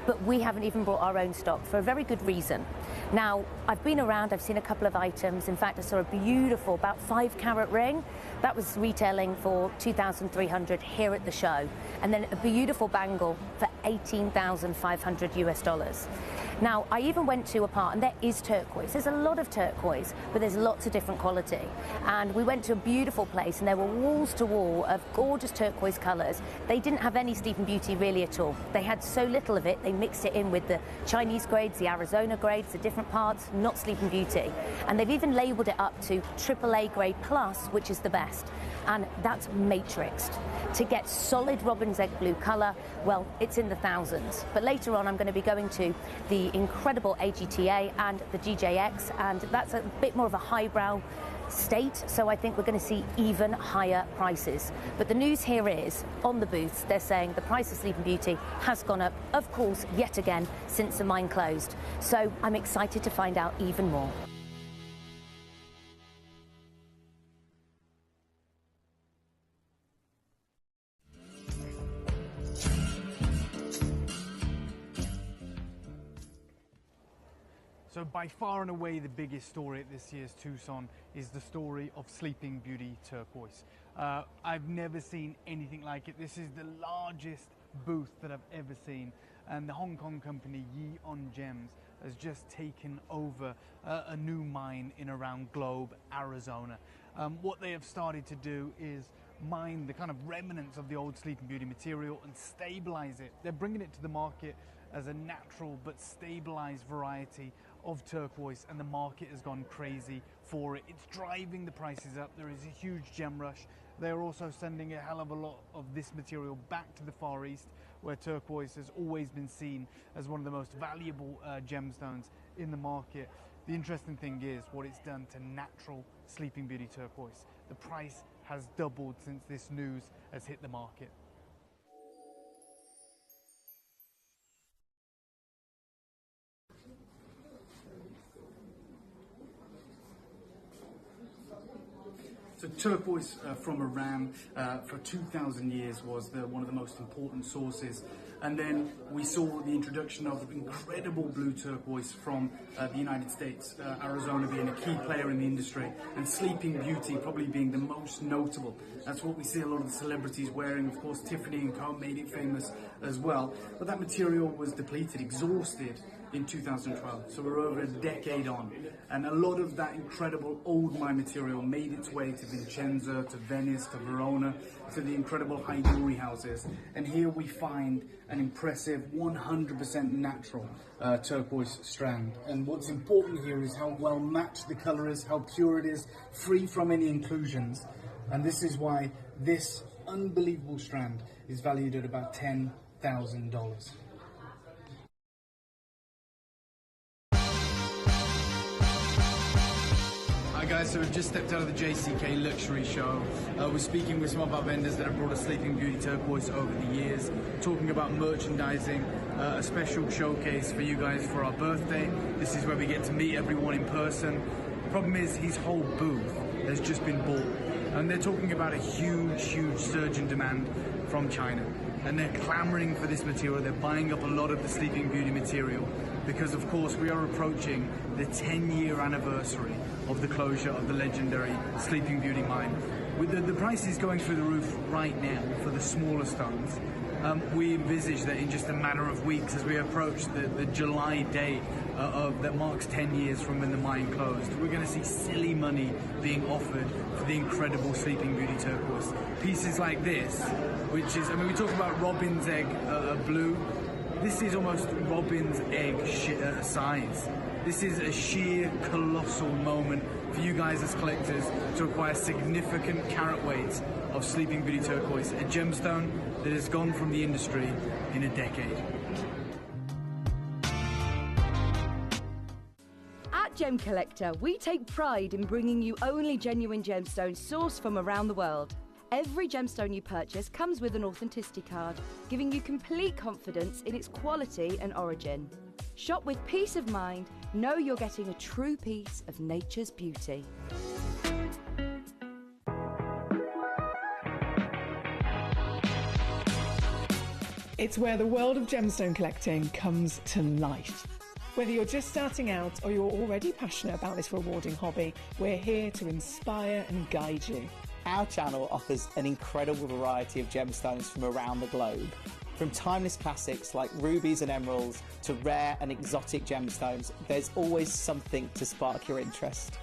but we haven't even brought our own stock for a very good reason. Now, I've been around, I've seen a couple of items. In fact, I saw a beautiful, about 5 carat ring. That was retailing for $2,300 here at the show. And then a beautiful bangle for $18,500 US. Now, I even went to a part, and there is turquoise. There's a lot of turquoise, but there's lots of different quality. And we went to a beautiful place, and there were walls to wall of gorgeous turquoise colours. They didn't have any Sleeping Beauty really at all. They had so little of it, they mixed it in with the Chinese grades, the Arizona grades, the different parts, not Sleeping Beauty. And they've even labelled it up to AAA grade plus, which is the best. And that's matrixed. To get solid robin's egg blue colour, well, it's in the thousands. But later on, I'm going to be going to the incredible AGTA and the GJX, and that's a bit more of a highbrow state, so I think we're going to see even higher prices. But the news here is, on the booths, they're saying the price of Sleeping Beauty has gone up, of course, yet again, since the mine closed. So I'm excited to find out even more. So by far and away the biggest story at this year's Tucson is the story of Sleeping Beauty turquoise. I've never seen anything like it. This is the largest booth that I've ever seen, and the Hong Kong company Yi On Gems has just taken over a new mine in around Globe, Arizona. What they have started to do is mine the kind of remnants of the old Sleeping Beauty material and stabilize it. They're bringing it to the market as a natural but stabilized variety of turquoise, and the market has gone crazy for it. It's driving the prices up. There is a huge gem rush. They're also sending a hell of a lot of this material back to the Far East, where turquoise has always been seen as one of the most valuable gemstones in the market. The interesting thing is what it's done to natural Sleeping Beauty turquoise. The price has doubled since this news has hit the market. So turquoise from Iran for 2,000 years was one of the most important sources. And then we saw the introduction of incredible blue turquoise from the United States, Arizona being a key player in the industry, and Sleeping Beauty probably being the most notable. That's what we see a lot of the celebrities wearing. Of course, Tiffany & Co. made it famous as well. But that material was depleted, exhausted in 2012. So we're over a decade on. And a lot of that incredible old mine material made its way to Vincenza, to Venice, to Verona, to the incredible high jewelry houses. And here we find an impressive 100% natural turquoise strand. And what's important here is how well matched the color is, how pure it is, free from any inclusions. And this is why this unbelievable strand is valued at about $10,000. Hi guys, so we've just stepped out of the JCK luxury show. We're speaking with some of our vendors that have brought us Sleeping Beauty turquoise over the years, talking about merchandising, a special showcase for you guys for our birthday. This is where we get to meet everyone in person. The problem is his whole booth has just been bought, and they're talking about a huge surge in demand from China. And they're clamoring for this material. They're buying up a lot of the Sleeping Beauty material because, of course, we are approaching the 10-year anniversary of the closure of the legendary Sleeping Beauty mine. With the prices going through the roof right now for the smaller stones, we envisage that in just a matter of weeks, as we approach the July date that marks 10 years from when the mine closed, we're going to see silly money being offered for the incredible Sleeping Beauty turquoise. Pieces like this, which is, I mean, we talk about robin's egg blue. This is almost robin's egg size. This is a sheer colossal moment for you guys as collectors to acquire significant carat weights of Sleeping Beauty turquoise, a gemstone that has gone from the industry in a decade. At Gemcollector, we take pride in bringing you only genuine gemstones sourced from around the world. Every gemstone you purchase comes with an authenticity card, giving you complete confidence in its quality and origin. Shop with peace of mind, know you're getting a true piece of nature's beauty. It's where the world of gemstone collecting comes to life. Whether you're just starting out or you're already passionate about this rewarding hobby, we're here to inspire and guide you. Our channel offers an incredible variety of gemstones from around the globe. From timeless classics like rubies and emeralds to rare and exotic gemstones, there's always something to spark your interest.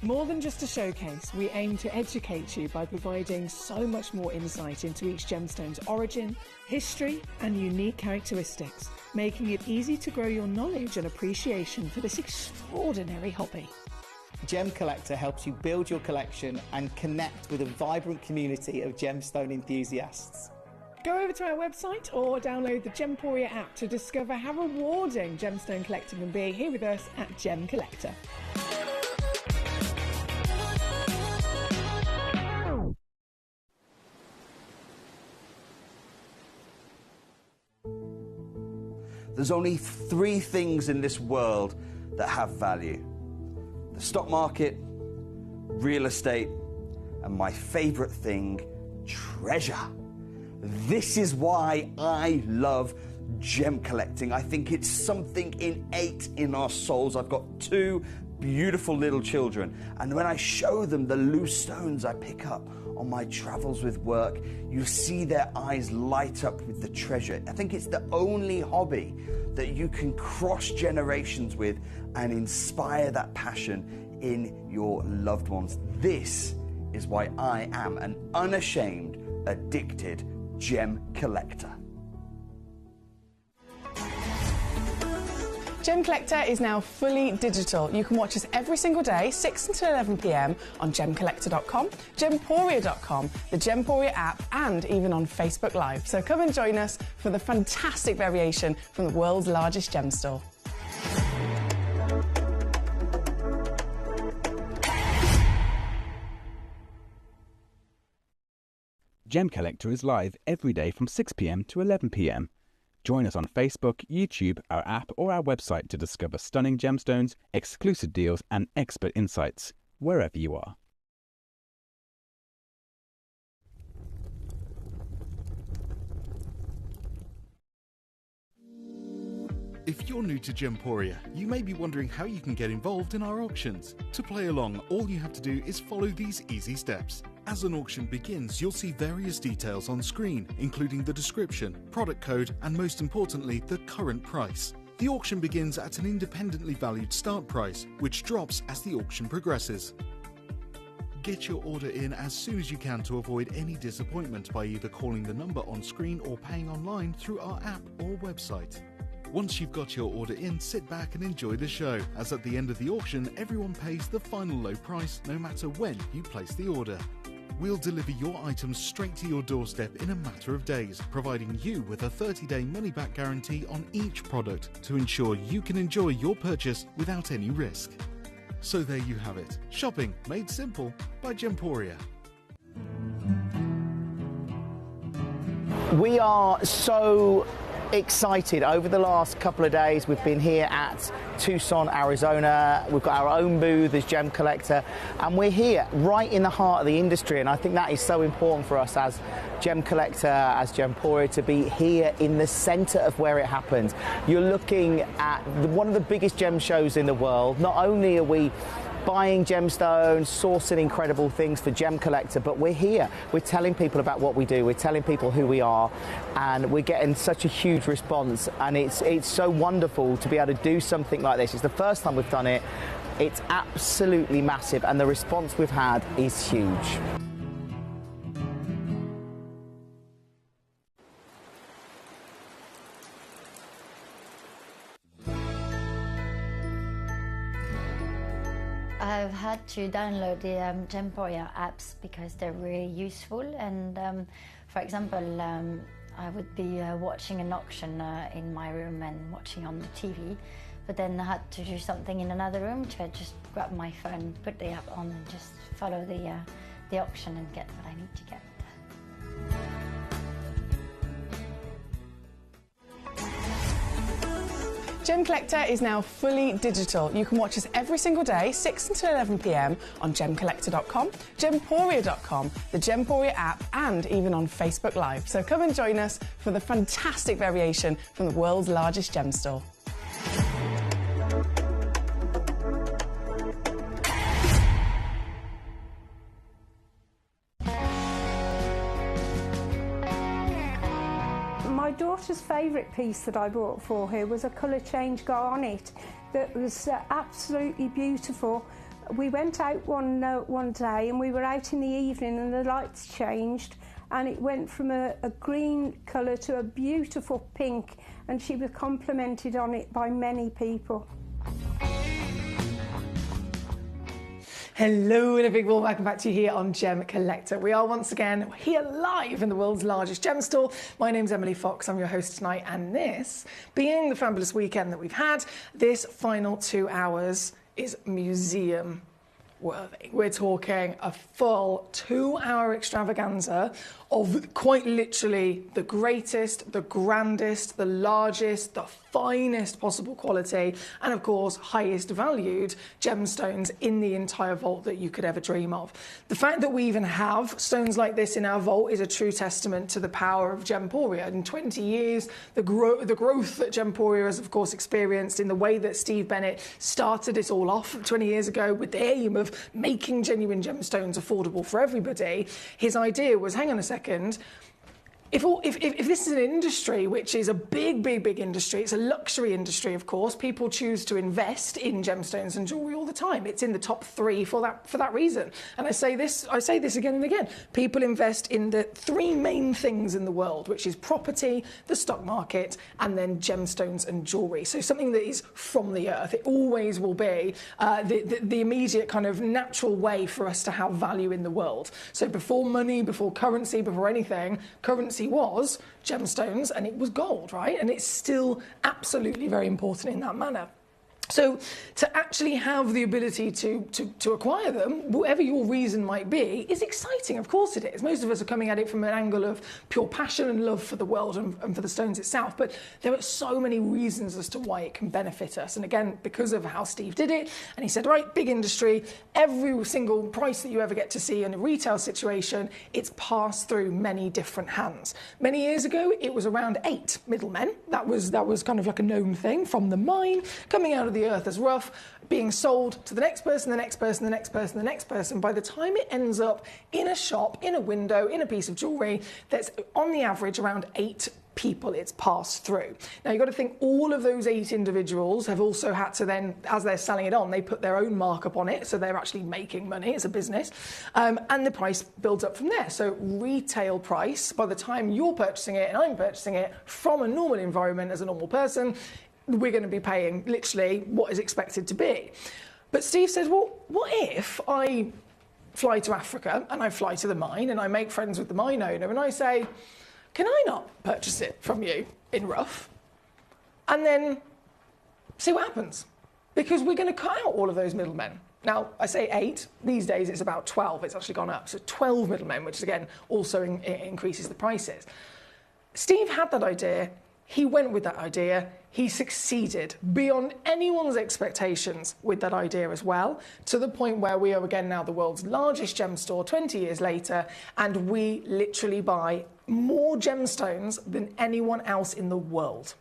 More than just a showcase, we aim to educate you by providing so much more insight into each gemstone's origin, history, and unique characteristics, making it easy to grow your knowledge and appreciation for this extraordinary hobby. Gemcollector helps you build your collection and connect with a vibrant community of gemstone enthusiasts. Go over to our website or download the Gemporia app to discover how rewarding gemstone collecting can be here with us at Gemcollector. There's only three things in this world that have value: the stock market, real estate, and my favorite thing, treasure. This is why I love gem collecting. I think it's something innate in our souls. I've got two beautiful little children, and when I show them the loose stones I pick up on my travels with work, you see their eyes light up with the treasure. I think it's the only hobby that you can cross generations with and inspire that passion in your loved ones. This is why I am an unashamed, addicted gem collector. Gemcollector is now fully digital. You can watch us every single day, 6 until 11 p.m. on Gemcollector.com, Gemporia.com, the Gemporia app, and even on Facebook Live. So come and join us for the fantastic variation from the world's largest gem store. Gemcollector is live every day from 6 p.m. to 11 p.m. Join us on Facebook, YouTube, our app, or our website to discover stunning gemstones, exclusive deals, and expert insights, wherever you are. If you're new to Gemporia, you may be wondering how you can get involved in our auctions. To play along, all you have to do is follow these easy steps. As an auction begins, you'll see various details on screen, including the description, product code, and most importantly, the current price. The auction begins at an independently valued start price, which drops as the auction progresses. Get your order in as soon as you can to avoid any disappointment by either calling the number on screen or paying online through our app or website. Once you've got your order in, sit back and enjoy the show, as at the end of the auction, everyone pays the final low price no matter when you place the order. We'll deliver your items straight to your doorstep in a matter of days, providing you with a 30-day money-back guarantee on each product to ensure you can enjoy your purchase without any risk. So there you have it, shopping made simple by Gemporia. We are so excited. Over the last couple of days, we've been here at Tucson, Arizona. We've got our own booth as Gemcollector, and we're here right in the heart of the industry, and I think that is so important for us as Gemcollector, as Gemporia, to be here in the center of where it happens. You're looking at one of the biggest gem shows in the world. Not only are we buying gemstones, sourcing incredible things for Gemcollector, but we're here. We're telling people about what we do. We're telling people who we are, and we're getting such a huge response. And it's so wonderful to be able to do something like this. It's the first time we've done it. It's absolutely massive, and the response we've had is huge. I've had to download the Gemporia apps because they're really useful, and for example, I would be watching an auction in my room and watching on the TV, but then I had to do something in another room, so I just grab my phone, put the app on and just follow the auction and get what I need to get. Gemcollector is now fully digital. You can watch us every single day, 6 until 11 p.m. on Gemcollector.com, Gemporia.com, the Gemporia app, and even on Facebook Live. So come and join us for the fantastic variation from the world's largest gem store. My daughter's favourite piece that I bought for her was a colour change garnet that was absolutely beautiful. We went out one day and we were out in the evening and the lights changed and it went from a green colour to a beautiful pink, and she was complimented on it by many people. Hello and a big warm welcome back to you here on Gemcollector. We are once again here live in the world's largest gem store. My name's Emily Fox, I'm your host tonight, and this, being the fabulous weekend that we've had, this final 2 hours is museum worthy. We're talking a full 2-hour extravaganza of quite literally the greatest, the grandest, the largest, the finest possible quality, and of course highest valued gemstones in the entire vault that you could ever dream of. The fact that we even have stones like this in our vault is a true testament to the power of Gemporia. In 20 years, the growth that Gemporia has of course experienced, in the way that Steve Bennett started it all off 20 years ago with the aim of making genuine gemstones affordable for everybody. His idea was, hang on a second, if this is an industry which is a big industry, it's a luxury industry, of course, people choose to invest in gemstones and jewellery all the time. It's in the top 3 for that reason. And I say this again and again. People invest in the 3 main things in the world, which is property, the stock market, and then gemstones and jewellery. So something that is from the earth. It always will be the immediate kind of natural way for us to have value in the world. So before money, before currency, before anything, currency was gemstones and it was gold, right? And it's still absolutely very important in that manner. So to actually have the ability to acquire them, whatever your reason might be, is exciting. Of course it is. Most of us are coming at it from an angle of pure passion and love for the world and for the stones itself. But there are so many reasons as to why it can benefit us. And again, because of how Steve did it, and he said, right, big industry, every single price that you ever get to see in a retail situation, it's passed through many different hands. Many years ago, it was around 8 middlemen. That was kind of like a known thing, from the mine, coming out of the earth as rough, being sold to the next person, the next person, the next person, the next person. By the time it ends up in a shop, in a window, in a piece of jewellery, that's on the average around 8 people it's passed through. Now you've got to think all of those 8 individuals have also had to then, as they're selling it on, they put their own markup on it, so they're actually making money, it's a business, and the price builds up from there. So retail price, by the time you're purchasing it and I'm purchasing it from a normal environment as a normal person, we're going to be paying literally what is expected to be. But Steve says, well, what if I fly to Africa and I fly to the mine and I make friends with the mine owner and I say, can I not purchase it from you in rough? And then see what happens. Because we're going to cut out all of those middlemen. Now, I say 8. These days it's about 12. It's actually gone up. So 12 middlemen, which again also increases the prices. Steve had that idea. He went with that idea. He succeeded beyond anyone's expectations with that idea as well, to the point where we are again now the world's largest gem store 20 years later, and we literally buy more gemstones than anyone else in the world.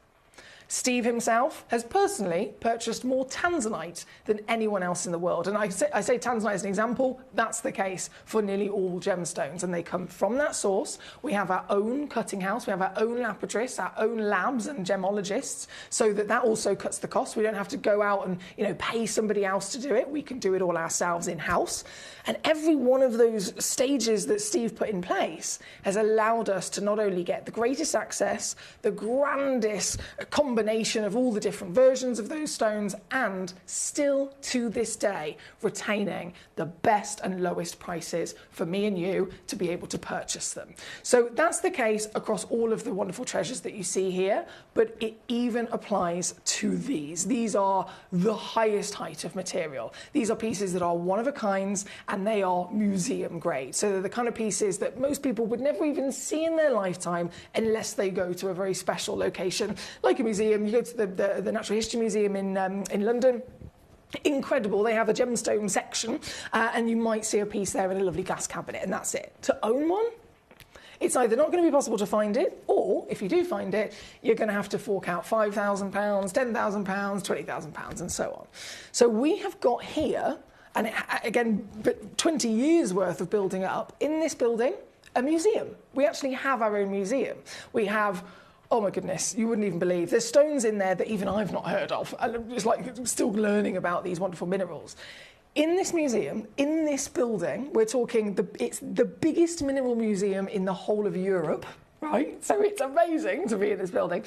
Steve himself has personally purchased more tanzanite than anyone else in the world. And I say tanzanite as an example, that's the case for nearly all gemstones. And they come from that source. We have our own cutting house. We have our own lapidaries, our own labs and gemologists, so that also cuts the cost. We don't have to go out and pay somebody else to do it. We can do it all ourselves in-house. And every one of those stages that Steve put in place has allowed us to not only get the greatest access, the grandest combination of all the different versions of those stones, and still to this day retaining the best and lowest prices for me and you to be able to purchase them. So that's the case across all of the wonderful treasures that you see here, but it even applies to these. These are the highest height of material. These are pieces that are one of a kinds, and they are museum grade. So they're the kind of pieces that most people would never even see in their lifetime unless they go to a very special location, like a museum. You go to the Natural History Museum in London. Incredible. They have a gemstone section, and you might see a piece there in a lovely glass cabinet, and that's it. To own one, it's either not going to be possible to find it, or if you do find it, you're going to have to fork out £5,000, £10,000, £20,000, and so on. So we have got here, and again, 20 years worth of building up in this building, a museum. We actually have our own museum. We have, oh my goodness, you wouldn't even believe, there's stones in there that even I've not heard of. I'm just like still learning about these wonderful minerals. In this museum, in this building, we're talking, it's the biggest mineral museum in the whole of Europe, right? So it's amazing to be in this building.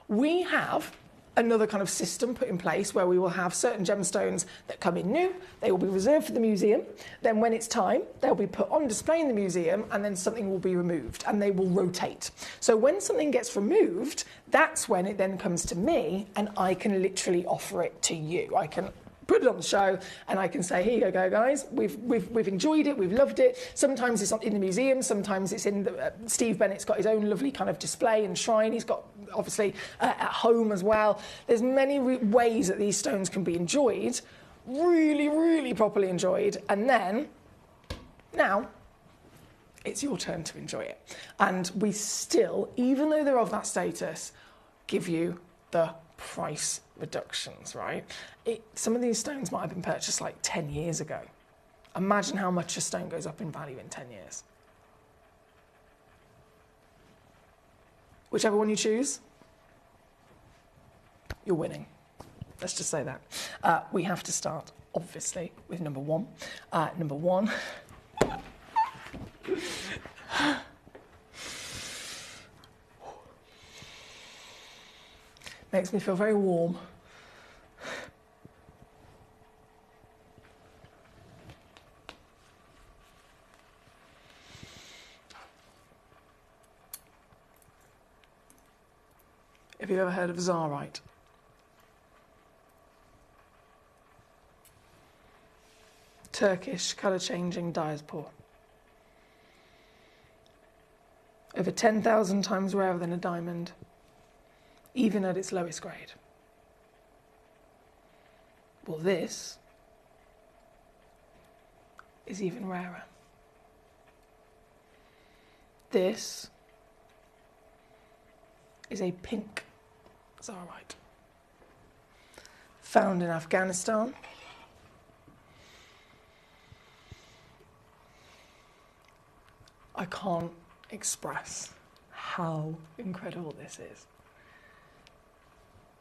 We have another kind of system put in place where we will have certain gemstones that come in new, they will be reserved for the museum, then when it's time, they'll be put on display in the museum, and then something will be removed, and they will rotate. So when something gets removed, that's when it then comes to me, and I can literally offer it to you. I can put it on the show, and I can say, here you go, guys. We've enjoyed it. We've loved it. Sometimes it's in the museum. Sometimes it's in Steve Bennett's got his own lovely kind of display and shrine. He's got obviously at home as well. There's many ways that these stones can be enjoyed, really, really properly enjoyed, and then now it's your turn to enjoy it. And we still, even though they're of that status, give you the price reductions, right? Some of these stones might have been purchased like 10 years ago. Imagine how much a stone goes up in value in 10 years. Whichever one you choose, you're winning. Let's just say that. We have to start, obviously, with number one. Number one. Makes me feel very warm. Have you ever heard of Zarite? Turkish colour-changing diaspore. Over 10,000 times rarer than a diamond, even at its lowest grade. Well, this is even rarer. This is a pink Zarite, found in Afghanistan. I can't express how incredible this is.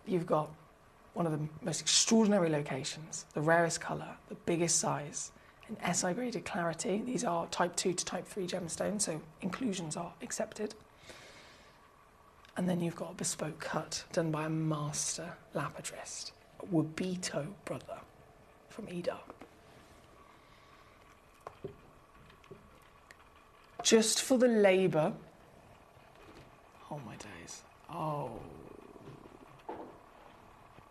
You've got one of the most extraordinary locations, the rarest colour, the biggest size, an SI graded clarity. These are type 2 to type 3 gemstones, so inclusions are accepted. And then you've got a bespoke cut done by a master lapidrist, a Wabito brother from Ida. Just for the labour, oh my days, oh.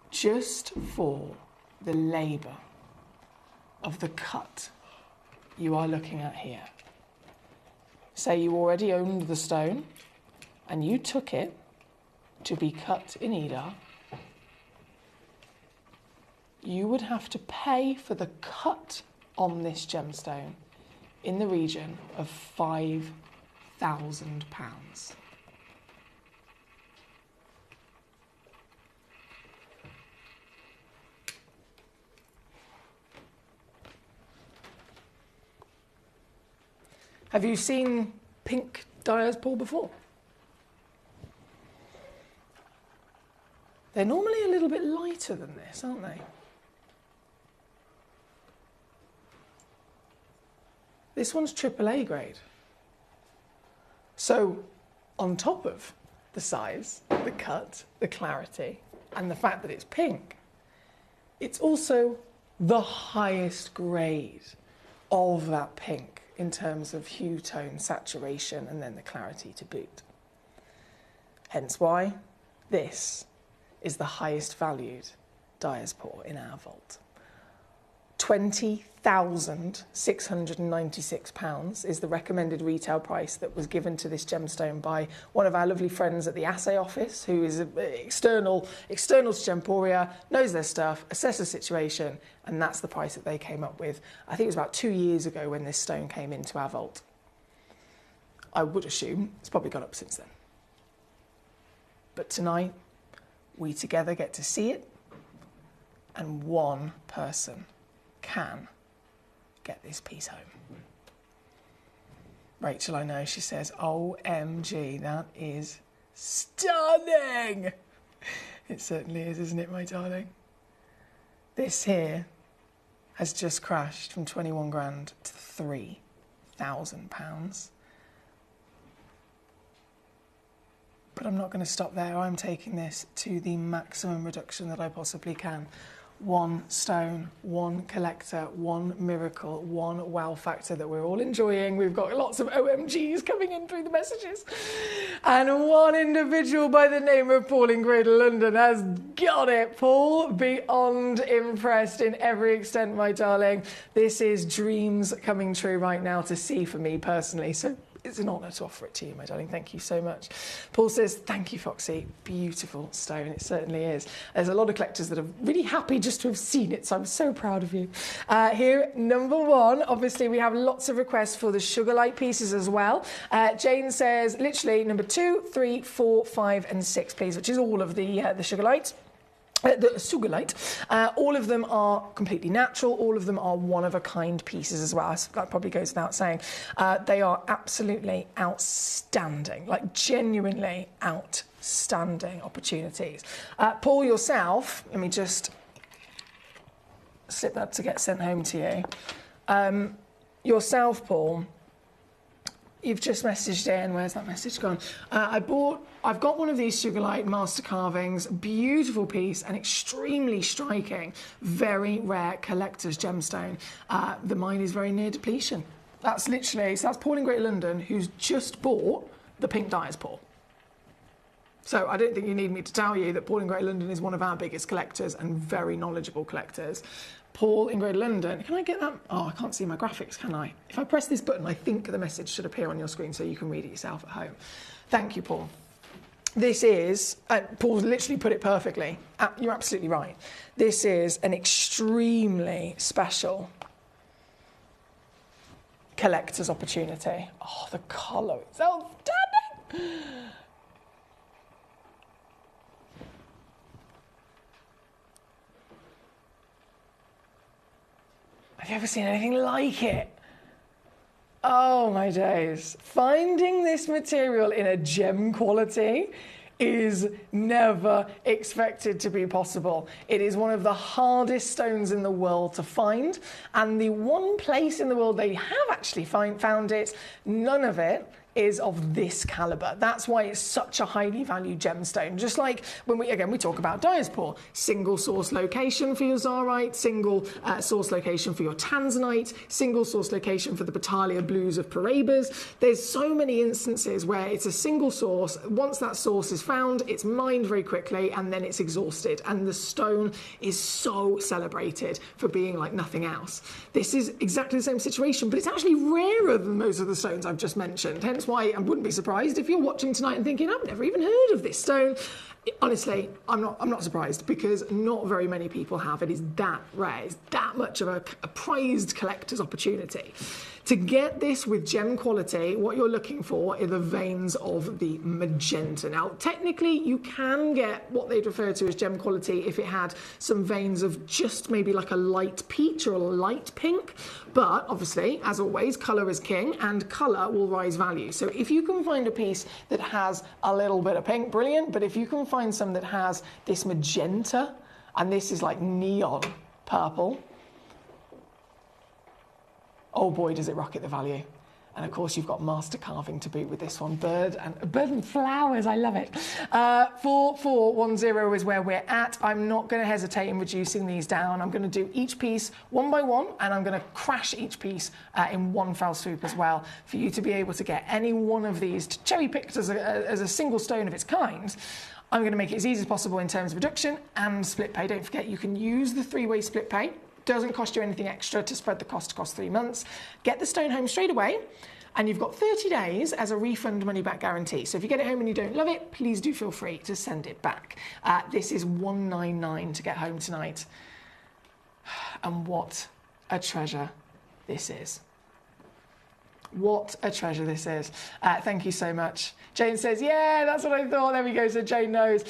Just for the labour of the cut you are looking at here. Say you already owned the stone and you took it to be cut in Ida, you would have to pay for the cut on this gemstone in the region of £5,000. Have you seen pink diaspore before? They're normally a little bit lighter than this, aren't they? This one's AAA grade. So, on top of the size, the cut, the clarity, and the fact that it's pink, it's also the highest grade of that pink in terms of hue, tone, saturation, and then the clarity to boot. Hence why this is the highest valued diaspore in our vault. £20,696 is the recommended retail price that was given to this gemstone by one of our lovely friends at the assay office, who is external to Gemporia, knows their stuff, assesses the situation, and that's the price that they came up with. I think it was about 2 years ago when this stone came into our vault. I would assume it's probably gone up since then. But tonight, we together get to see it, and one person can get this piece home. Rachel, I know, she says, OMG, that is stunning. It certainly is, isn't it, my darling? This here has just crashed from 21 grand to £3,000. But I'm not going to stop there. I'm taking this to the maximum reduction that I possibly can. One stone, one collector, one miracle, one wow factor that we're all enjoying. We've got lots of OMGs coming in through the messages. And one individual by the name of Paul in Greater London has got it. Paul, beyond impressed in every extent, my darling. This is dreams coming true right now to see for me personally. So it's an honour to offer it to you, my darling. Thank you so much. Paul says, thank you, Foxy. Beautiful stone. It certainly is. There's a lot of collectors that are really happy just to have seen it, so I'm so proud of you. Here, number one, obviously we have lots of requests for the sugar light pieces as well. Jane says, literally, number 2, 3, 4, 5 and 6, please, which is all of the sugar lights. The Sugilite. All of them are completely natural. All of them are one-of-a-kind pieces as well. That probably goes without saying. They are absolutely outstanding, like genuinely outstanding opportunities. Paul, yourself, let me just slip that to get sent home to you. Yourself, Paul, you've just messaged in. Where's that message gone? I've got one of these Sugilite master carvings, beautiful piece and extremely striking, very rare collector's gemstone. The mine is very near depletion. That's literally, so that's Paul in Great London, who's just bought the pink dyes, Paul. So I don't think you need me to tell you that Paul in Great London is one of our biggest collectors and very knowledgeable collectors. Paul in Great London, can I get that? Oh, I can't see my graphics, can I? If I press this button, I think the message should appear on your screen so you can read it yourself at home. Thank you, Paul. This is, Paul's literally put it perfectly. You're absolutely right. This is an extremely special collector's opportunity. Oh, the colour is outstanding. Have you ever seen anything like it? Oh my days. Finding this material in a gem quality is never expected to be possible. It is one of the hardest stones in the world to find, and the one place in the world they have actually found it, none of it is of this caliber. That's why it's such a highly valued gemstone. Just like when we talk about diaspore, single source location for your Zarite, single source location for your Tanzanite, single source location for the Battalia Blues of Parabas. There's so many instances where it's a single source. Once that source is found, it's mined very quickly and then it's exhausted. And the stone is so celebrated for being like nothing else. This is exactly the same situation, but it's actually rarer than most of the stones I've just mentioned. Hence why I wouldn't be surprised if you're watching tonight and thinking, I've never even heard of this stone. Honestly, I'm not surprised, because not very many people have. It is that rare. It's that much of a prized collector's opportunity. To get this with gem quality, what you're looking for are the veins of the magenta. Now, technically, you can get what they'd refer to as gem quality if it had some veins of just maybe like a light peach or a light pink. But obviously, as always, colour is king, and colour will rise value. So if you can find a piece that has a little bit of pink, brilliant. But if you can find some that has this magenta, and this is like neon purple, oh boy, does it rocket the value. And of course, you've got master carving to boot with this one. Bird and flowers, I love it. 4410 is where we're at. I'm not going to hesitate in reducing these down. I'm going to do each piece one by one, and I'm going to crash each piece in one fell swoop as well, for you to be able to get any one of these cherry-picked as a single stone of its kind. I'm going to make it as easy as possible in terms of reduction and split pay. Don't forget, you can use the three-way split pay. Doesn't cost you anything extra to spread the cost across 3 months. Get the stone home straight away, and you've got 30 days as a refund money-back guarantee. So if you get it home and you don't love it, please do feel free to send it back. This is $199 to get home tonight. And what a treasure this is. What a treasure this is. Thank you so much. Jane says, yeah, that's what I thought. There we go. So Jane knows.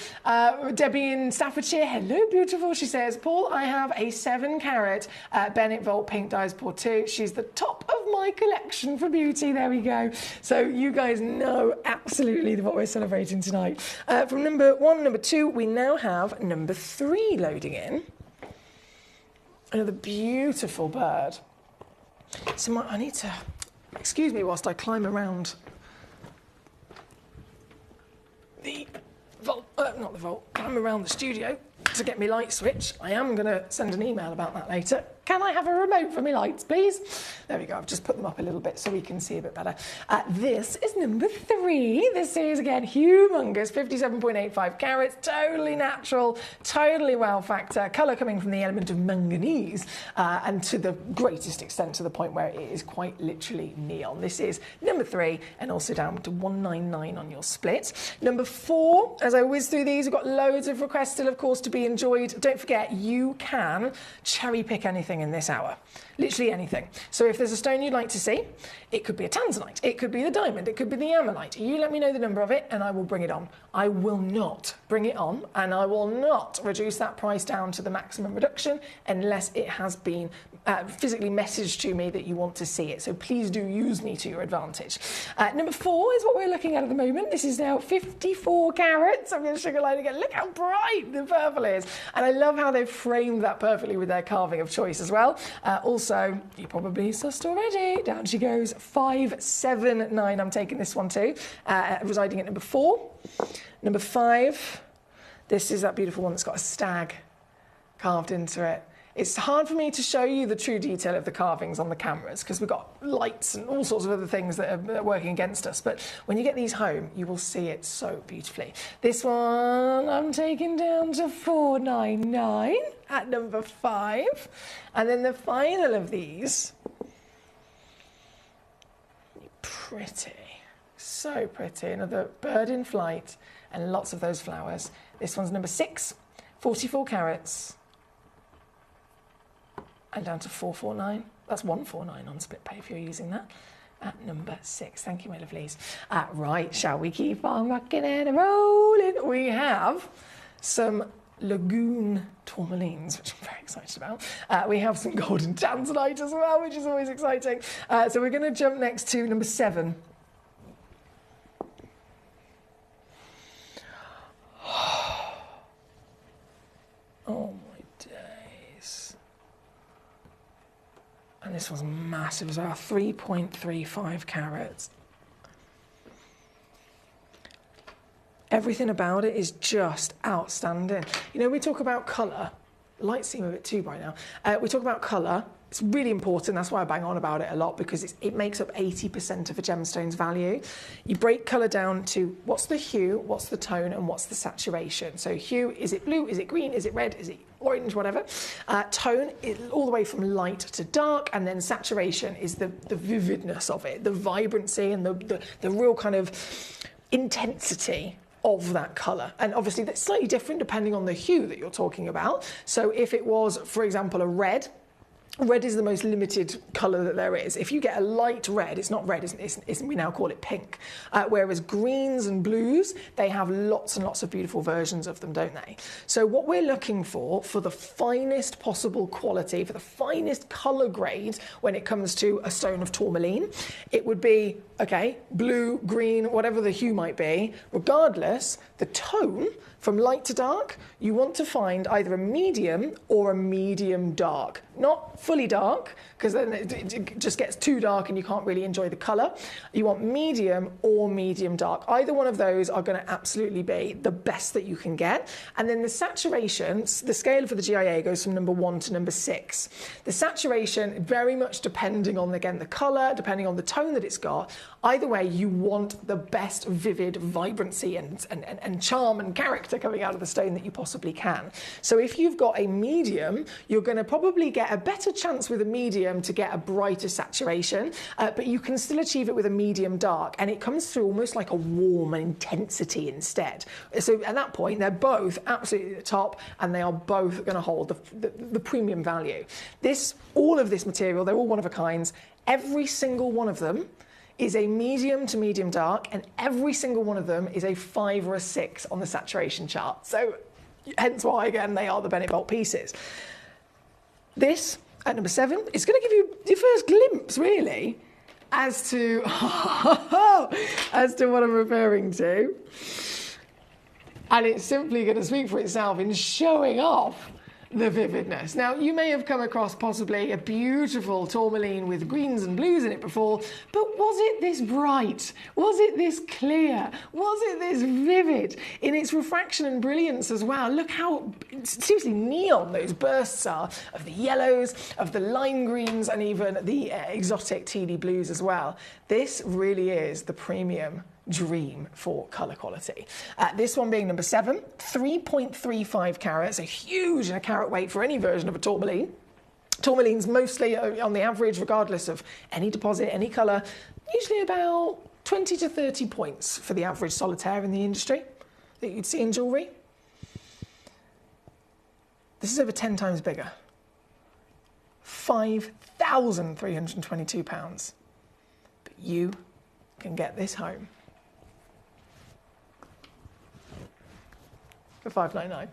Debbie in Staffordshire, hello, beautiful. She says, Paul, I have a 7-carat Bennett Vault Pink Dyes Pour 2. She's the top of my collection for beauty. There we go. So you guys know absolutely what we're celebrating tonight. From number 1, number 2, we now have number 3 loading in. Another beautiful bird. So I need to... Excuse me whilst I climb around the vault, not the vault, climb around the studio to get my light switch. I am going to send an email about that later. Can I have a remote for my lights, please? There we go. I've just put them up a little bit so we can see a bit better. This is number 3. This is, again, humongous, 57.85 carats, totally natural, totally wow factor, colour coming from the element of manganese, and to the greatest extent to the point where it is quite literally neon. This is number 3, and also down to $199 on your split. Number 4, as I whiz through these, we've got loads of requests still, of course, to be enjoyed. Don't forget, you can cherry pick anything anything in this hour. Literally anything. So if there's a stone you'd like to see, it could be a tanzanite, it could be the diamond, it could be the ammonite. You let me know the number of it and I will bring it on. I will not bring it on and I will not reduce that price down to the maximum reduction unless it has been physically messaged to me that you want to see it. So please do use me to your advantage. Number 4 is what we're looking at the moment. This is now 54 carats. I'm going to sugar line again. Look how bright the purple is. And I love how they've framed that perfectly with their carving of choice as well. Also, you probably sussed already. Down she goes. 579. I'm taking this one too. Residing at number 4. Number 5. This is that beautiful one that's got a stag carved into it. It's hard for me to show you the true detail of the carvings on the cameras because we've got lights and all sorts of other things that are working against us. But when you get these home, you will see it so beautifully. This one I'm taking down to 499 at number 5. And then the final of these, pretty, so pretty. Another bird in flight and lots of those flowers. This one's number 6, 44 carats. And down to 449. That's 149 on split pay if you're using that. At number 6. Thank you, my lovelies. Right, shall we keep on rocking and rolling? We have some lagoon tourmalines, which I'm very excited about. We have some golden tanzanite as well, which is always exciting. So we're going to jump next to number 7. Oh my days. And this was massive as well, 3.35 carats. Everything about it is just outstanding. You know, we talk about colour. Lights seem a bit too bright now. We talk about colour. It's really important. That's why I bang on about it a lot, because it makes up 80% of a gemstone's value. You break colour down to what's the hue, what's the tone, and what's the saturation. So hue, is it blue, is it green, is it red, is it orange, whatever. Tone, all the way from light to dark, and then saturation is the vividness of it, the vibrancy and the real kind of intensity of that colour. And obviously that's slightly different depending on the hue that you're talking about. So if it was, for example, a red is the most limited colour that there is. If you get a light red, it's not red, we now call it pink. Whereas greens and blues, they have lots and lots of beautiful versions of them, don't they? So what we're looking for the finest possible quality, for the finest colour grade when it comes to a stone of tourmaline, it would be, okay, blue, green, whatever the hue might be. Regardless, the tone, from light to dark, you want to find either a medium or a medium dark. Not fully dark, because then it just gets too dark and you can't really enjoy the colour. You want medium or medium dark. Either one of those are going to absolutely be the best that you can get. And then the saturation, the scale for the GIA goes from number 1 to number 6. The saturation, very much depending on, again, the colour, depending on the tone that it's got. Either way, you want the best vivid vibrancy and charm and character coming out of the stone that you possibly can. So if you've got a medium, you're going to probably get a better chance with a medium to get a brighter saturation, but you can still achieve it with a medium dark, and it comes through almost like a warm intensity instead. So at that point, they're both absolutely at the top, and they are both going to hold the premium value. All of this material, they're all one of a kinds. Every single one of them is a medium to medium dark, and every single one of them is a 5 or a 6 on the saturation chart. So hence why, again, they are the Bennett Bolt pieces. This, at number 7, is going to give you your first glimpse, really, as to what I'm referring to. And it's simply going to speak for itself in showing off the vividness. Now, you may have come across possibly a beautiful tourmaline with greens and blues in it before, but was it this bright? Was it this clear? Was it this vivid in its refraction and brilliance as well? Look how seriously neon those bursts are of the yellows, of the lime greens, and even the exotic tealy blues as well. This really is the premium dream for colour quality. This one being number 7, 3.35 carats, a huge in a carat weight for any version of a tourmaline. Tourmalines mostly, on the average, regardless of any deposit, any colour, usually about 20 to 30 points for the average solitaire in the industry that you'd see in jewellery. This is over 10 times bigger. £5,322. But you can get this home for £599.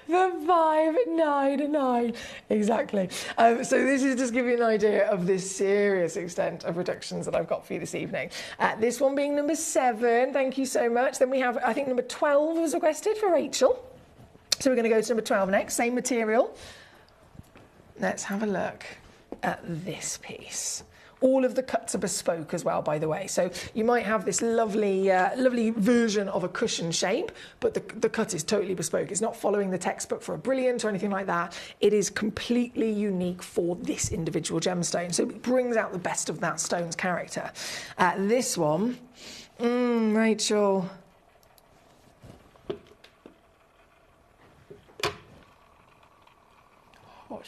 For £599, exactly. So this is just give you an idea of the serious extent of reductions that I've got for you this evening. This one being number 7, thank you so much. Then we have, I think number 12 was requested for Rachel. So we're going to go to number 12 next, same material. Let's have a look at this piece. All of the cuts are bespoke as well, by the way. So you might have this lovely, lovely version of a cushion shape, but the cut is totally bespoke. It's not following the textbook for a brilliant or anything like that. It is completely unique for this individual gemstone. So it brings out the best of that stone's character. This one, Rachel.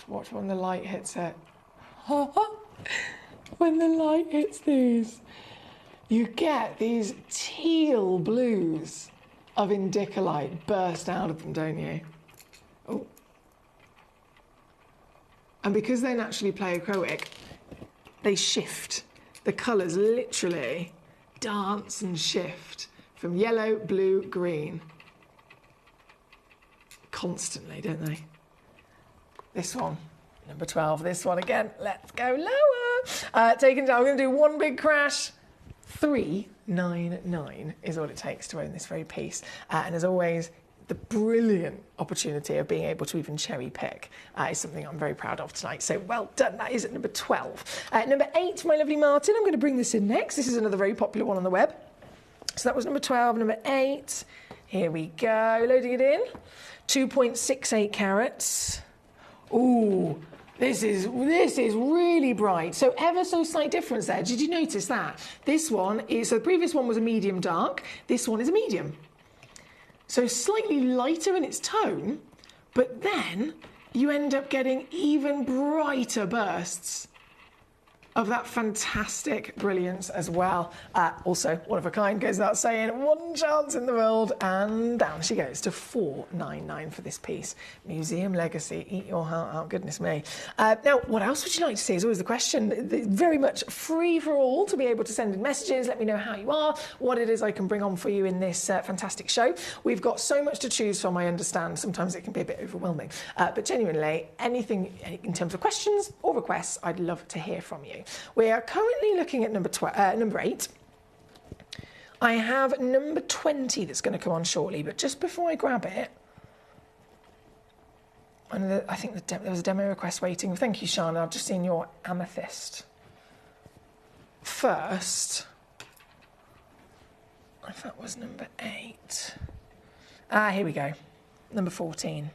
Watch when the light hits it. When the light hits these, you get these teal blues of indicolite burst out of them, don't you? Oh. And because they naturally play acrylic, they shift. The colours literally dance and shift from yellow, blue, green. Constantly, don't they? This one, number 12, this one again. Let's go lower. Taken down, we're going to do one big crash. $399 is all it takes to own this very piece. And as always, the brilliant opportunity of being able to even cherry pick is something I'm very proud of tonight. So well done. That is at number 12. Number 8, my lovely Martin. I'm going to bring this in next. This is another very popular one on the web. So that was number 12. Number 8. Here we go. Loading it in. 2.68 carats. Ooh. This is really bright. So ever so slight difference there. Did you notice that? This one is, so the previous one was a medium dark. This one is a medium. So slightly lighter in its tone, but then you end up getting even brighter bursts of that fantastic brilliance as well. Also, one of a kind, goes without saying, one chance in the world, and down she goes to $499 for this piece. Museum Legacy, eat your heart out, goodness me. Now, what else would you like to see is always the question. Very much free for all to be able to send in messages, let me know how you are, what it is I can bring on for you in this fantastic show. We've got so much to choose from, I understand. Sometimes it can be a bit overwhelming. But genuinely, anything in terms of questions or requests, I'd love to hear from you. We are currently looking at number 8. I have number 20 that's going to come on shortly, but just before I grab it, I think there was a demo request waiting. Thank you, Shana. I've just seen your amethyst. First, if that was number 8. Here we go. Number 14.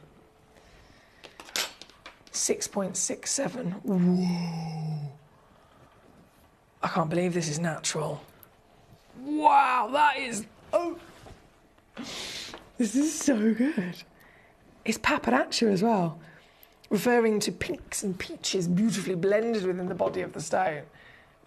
6.67. Whoa. I can't believe this is natural. Wow, that is... Oh! This is so good. It's paparazzi as well, referring to pinks and peaches beautifully blended within the body of the stone.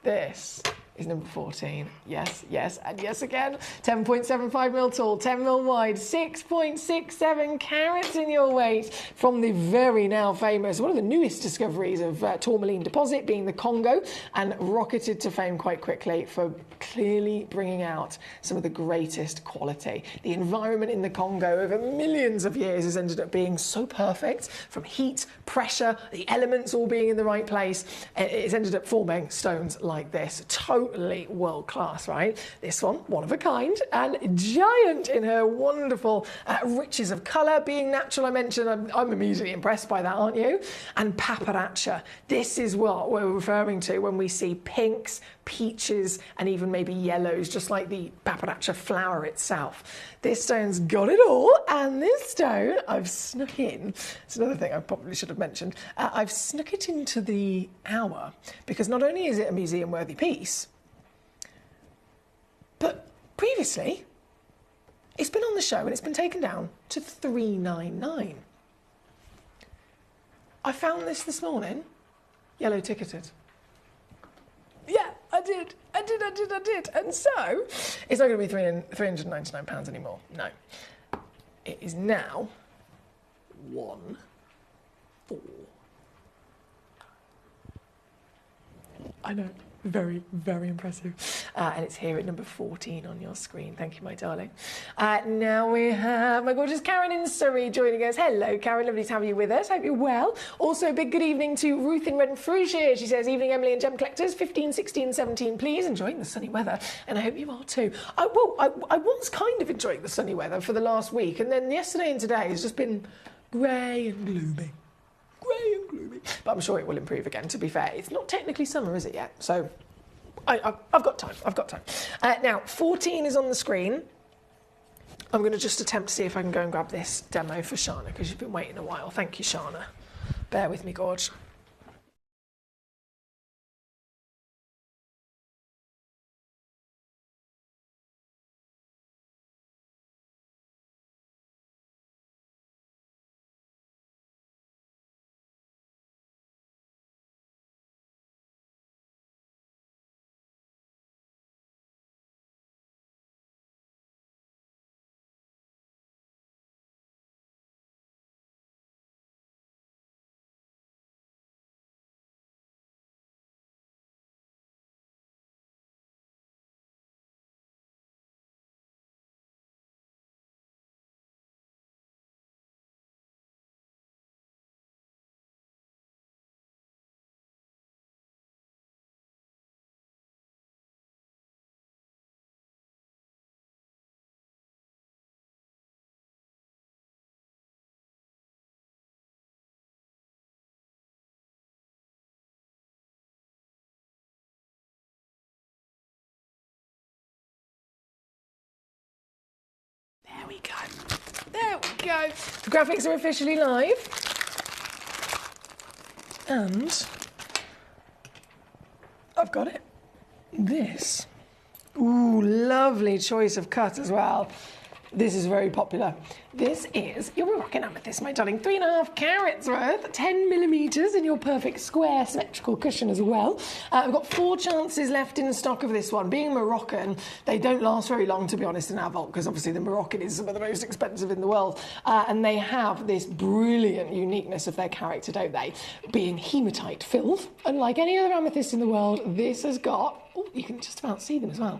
This is number 14. Yes, yes, and yes again. 10.75 mil tall, 10 mil wide, 6.67 carats in your weight from the very now famous, one of the newest discoveries of tourmaline deposit being the Congo, and rocketed to fame quite quickly for clearly bringing out some of the greatest quality. The environment in the Congo over millions of years has ended up being so perfect, from heat, pressure, the elements all being in the right place. It's ended up forming stones like this. Totally world class, right? This one of a kind and giant in her wonderful riches of colour, being natural. I mentioned I'm immediately impressed by that, aren't you? And paparazzi. This is what we're referring to when we see pinks, peaches, and even maybe yellows, just like the paparazzi flower itself. This stone's got it all, and this stone I've snuck in. It's another thing I probably should have mentioned. I've snuck it into the hour because not only is it a museum-worthy piece, but previously it's been on the show and it's been taken down to $399. I found this morning, yellow ticketed. Yeah, I did. And so, it's not going to be £399 anymore. No. It is now I know. Very, very impressive. And it's here at number 14 on your screen. Thank you, my darling. Now we have my gorgeous Karen in Surrey joining us. Hello, Karen. Lovely to have you with us. Hope you're well. Also, a big good evening to Ruth in Renfrewshire. She says, evening, Emily and Gem Collectors. 15, 16, 17, please. Enjoying the sunny weather. And I hope you are too. I was kind of enjoying the sunny weather for the last week. And then yesterday and today has just been grey and gloomy. Grey and gloomy. But I'm sure it will improve again, to be fair. It's not technically summer, is it yet? So I've got time. I've got time. Now, 14 is on the screen. I'm going to just attempt to see if I can go and grab this demo for Shana, because you've been waiting a while. Thank you, Shana. Bear with me, Gorge. There we go. There we go. The graphics are officially live. And I've got it. This. Ooh, lovely choice of cut as well. This is very popular. This is your Moroccan amethyst, my darling. 3.5 carats worth, 10 millimetres in your perfect square symmetrical cushion as well. We've got 4 chances left in stock of this one. Being Moroccan, they don't last very long, to be honest, in our vault, because obviously the Moroccan is some of the most expensive in the world. And they have this brilliant uniqueness of their character, don't they? Being hematite filled. Unlike any other amethyst in the world, this has got, oh, you can just about see them as well,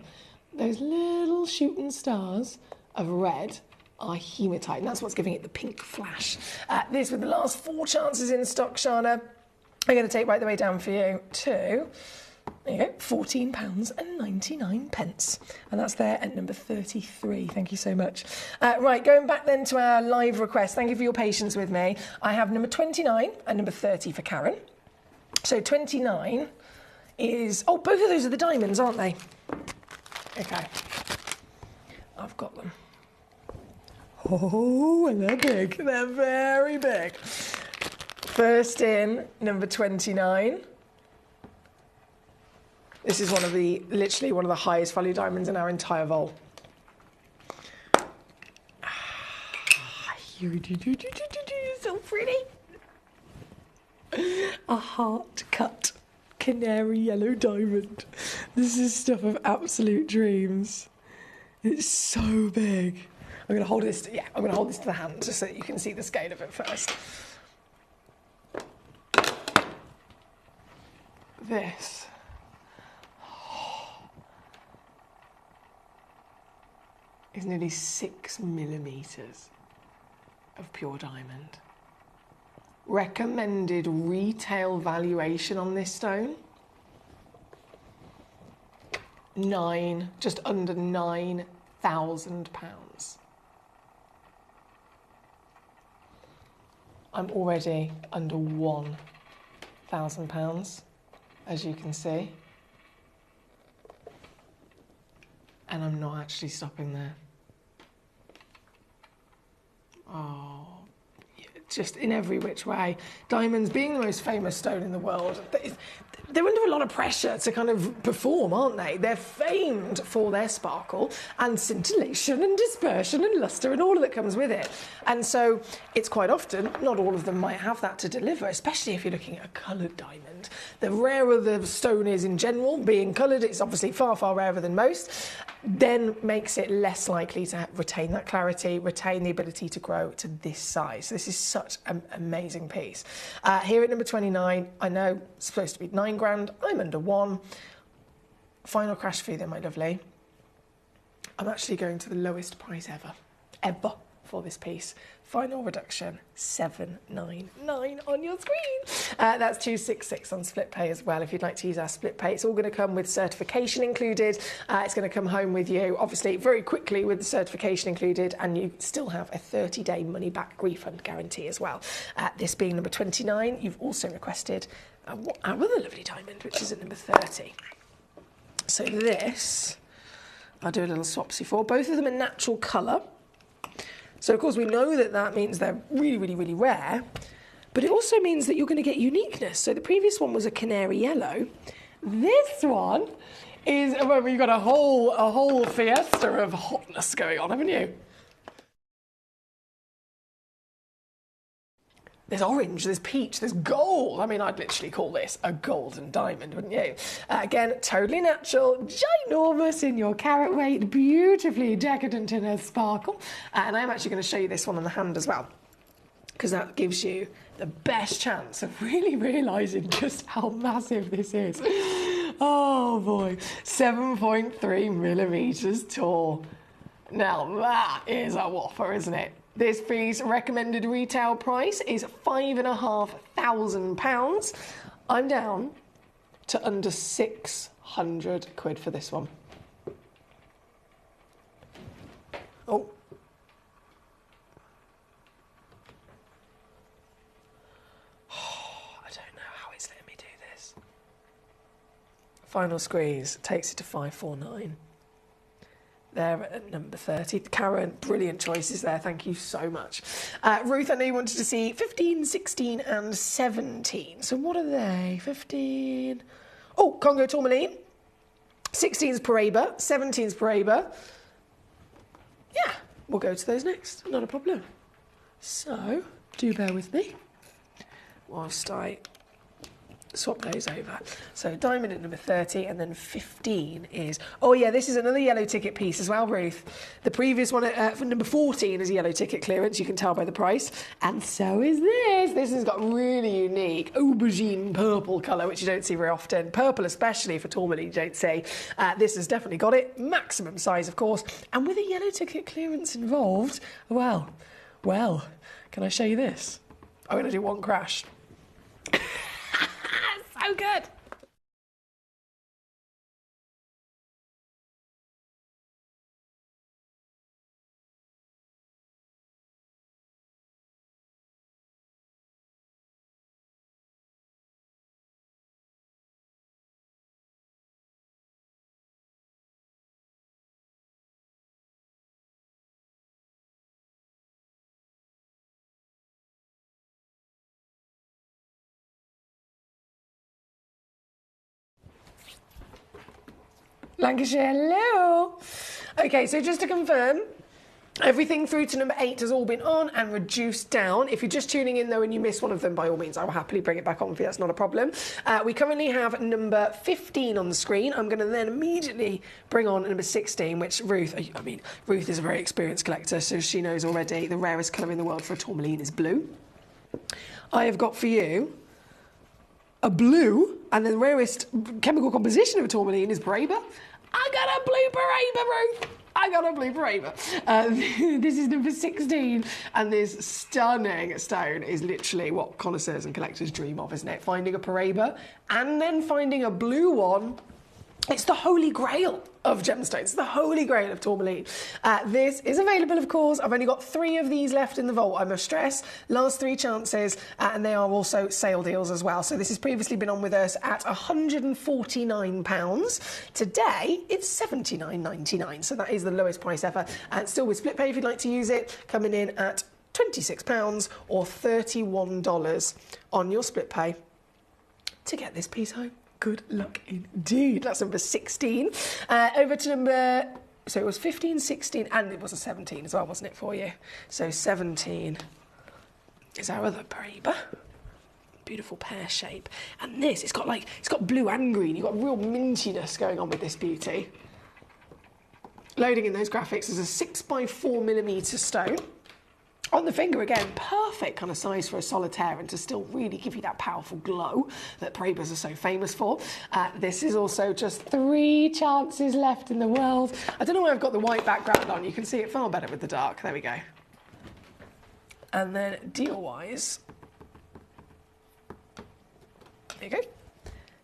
those little shooting stars of red are hematite, and that's what's giving it the pink flash. This, with the last 4 chances in stock, Shana, I'm going to take right the way down for you to, there you go, £14.99. And that's there at number 33. Thank you so much. Right, going back then to our live request, thank you for your patience with me. I have number 29 and number 30 for Karen. So 29 is, oh, both of those are the diamonds, aren't they? Okay. I've got them. Oh, and they're big. They're very big. First in, number 29. This is literally one of the highest value diamonds in our entire vault. So pretty. A heart-cut canary yellow diamond. This is stuff of absolute dreams. It's so big. I'm going to hold this. I'm going to hold this to the hand just so that you can see the scale of it first. This. Is nearly 6 millimetres of pure diamond. Recommended retail valuation on this stone? Just under £9,000. I'm already under £1,000, as you can see. And I'm not actually stopping there. Oh, just in every which way. Diamonds being the most famous stone in the world, they're under a lot of pressure to kind of perform, aren't they? They're famed for their sparkle and scintillation and dispersion and lustre and all that comes with it. And so it's quite often, not all of them might have that to deliver, especially if you're looking at a coloured diamond. The rarer the stone is in general, being coloured, it's obviously far, far rarer than most, then makes it less likely to retain that clarity, retain the ability to grow to this size. This is such an amazing piece. Here at number 29, I know it's supposed to be 9 grand. I'm under 1. Final crash fee then, my lovely. I'm actually going to the lowest price ever for this piece. Final reduction, $799 on your screen. That's $266 on split pay as well if you'd like to use our split pay. It's all going to come with certification included. It's going to come home with you, obviously, very quickly with the certification included, and you still have a 30-day money-back refund guarantee as well. This being number 29, you've also requested our other lovely diamond, which is at number 30. So this, I'll do a little swapsy for. Both of them are natural colour. So, of course, we know that that means they're really, really, really rare, but it also means that you're going to get uniqueness. So the previous one was a canary yellow. This one is, well, you've got a whole fiesta of hotness going on, haven't you? There's orange, there's peach, there's gold. I mean, I'd literally call this a golden diamond, wouldn't you? Again, totally natural, ginormous in your carat weight, beautifully decadent in her sparkle. And I'm actually going to show you this one on the hand as well, because that gives you the best chance of really realising just how massive this is. Oh boy, 7.3 millimetres tall. Now that is a whopper, isn't it? This piece recommended retail price is £5,500. I'm down to under 600 quid for this one. Oh. I don't know how it's letting me do this. Final squeeze takes it to 549. There at number 30. Karen, brilliant choices there. Thank you so much. Ruth, I know you wanted to see 15, 16 and 17. So what are they? 15... Oh, Congo tourmaline. 16's Paraiba. 17's Paraiba. Yeah, we'll go to those next. Not a problem. So, do bear with me whilst I swap those over. So diamond at number 30, and then 15 is... Oh yeah, this is another yellow ticket piece as well, Ruth. The previous one for number 14 is a yellow ticket clearance, you can tell by the price. And so is this. This has got really unique aubergine purple colour, which you don't see very often. Purple especially for tourmaline, you don't see. This has definitely got it. Maximum size, of course. And with a yellow ticket clearance involved, well, can I show you this? I'm going to do one crash. So good. Lancashire, hello. Okay, so just to confirm, everything through to number 8 has all been on and reduced down. If you're just tuning in though and you miss one of them, by all means, I will happily bring it back on for you. That's not a problem. We currently have number 15 on the screen. I'm going to then immediately bring on number 16, which Ruth is a very experienced collector, so she knows already the rarest colour in the world for a tourmaline is blue. I have got for you a blue, and the rarest chemical composition of a tourmaline is Paraiba. I got a blue Paraiba, Ruth. I got a blue Paraiba. This is number 16, and this stunning stone is literally what connoisseurs and collectors dream of, isn't it? Finding a Paraiba and then finding a blue one. It's the holy grail of gemstones, the holy grail of tourmaline. This is available, of course. I've only got 3 of these left in the vault, I must stress. Last 3 chances, and they are also sale deals as well. So this has previously been on with us at £149. Today, it's $79.99, so that is the lowest price ever. And still with split pay if you'd like to use it, coming in at £26 or $31 on your split pay to get this piece home. Good luck indeed. That's number 16. Over to number... So it was 15, 16, and it was a 17 as well, wasn't it, for you? So 17 is our other Paraiba. Beautiful pear shape. And this, it's got blue and green. You've got real mintiness going on with this beauty. Loading in those graphics is a 6x4mm stone. On the finger again, perfect kind of size for a solitaire and to still really give you that powerful glow that Prabers are so famous for. This is also just 3 chances left in the world. I don't know why I've got the white background on. You can see it far better with the dark. There we go. And then deal-wise, there you go.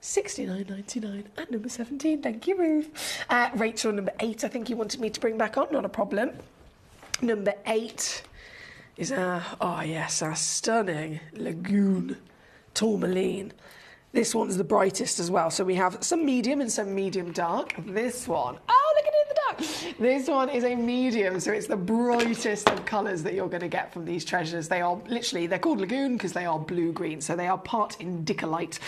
$69.99 at number 17. Thank you, Ruth. Rachel, number 8, I think you wanted me to bring back on. Not a problem. Number 8 is our stunning Lagoon Tourmaline. This one's the brightest as well. So we have some medium and some medium dark. This one, oh, look at it in the dark. This one is a medium, so it's the brightest of colours that you're going to get from these treasures. They are literally, they're called Lagoon because they are blue-green. So they are part indicolite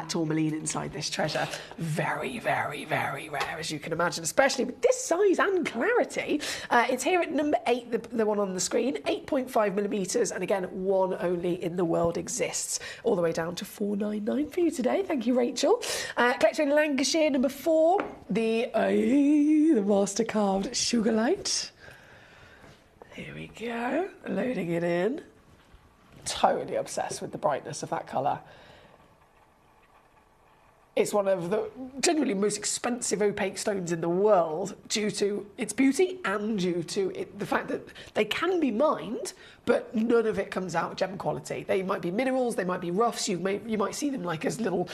tourmaline inside this treasure. Very, very, very rare, as you can imagine, especially with this size and clarity. It's here at number 8, the one on the screen, 8.5 millimetres, and again, one only in the world exists, all the way down to $4.99 for you today. Thank you, Rachel. Collector in Lancashire, number 4, the master carved Sugar Light. Here we go, loading it in. Totally obsessed with the brightness of that colour. It's one of the generally most expensive opaque stones in the world due to its beauty and due to the fact that they can be mined, but none of it comes out gem quality. They might be minerals, they might be roughs, you might see them like as little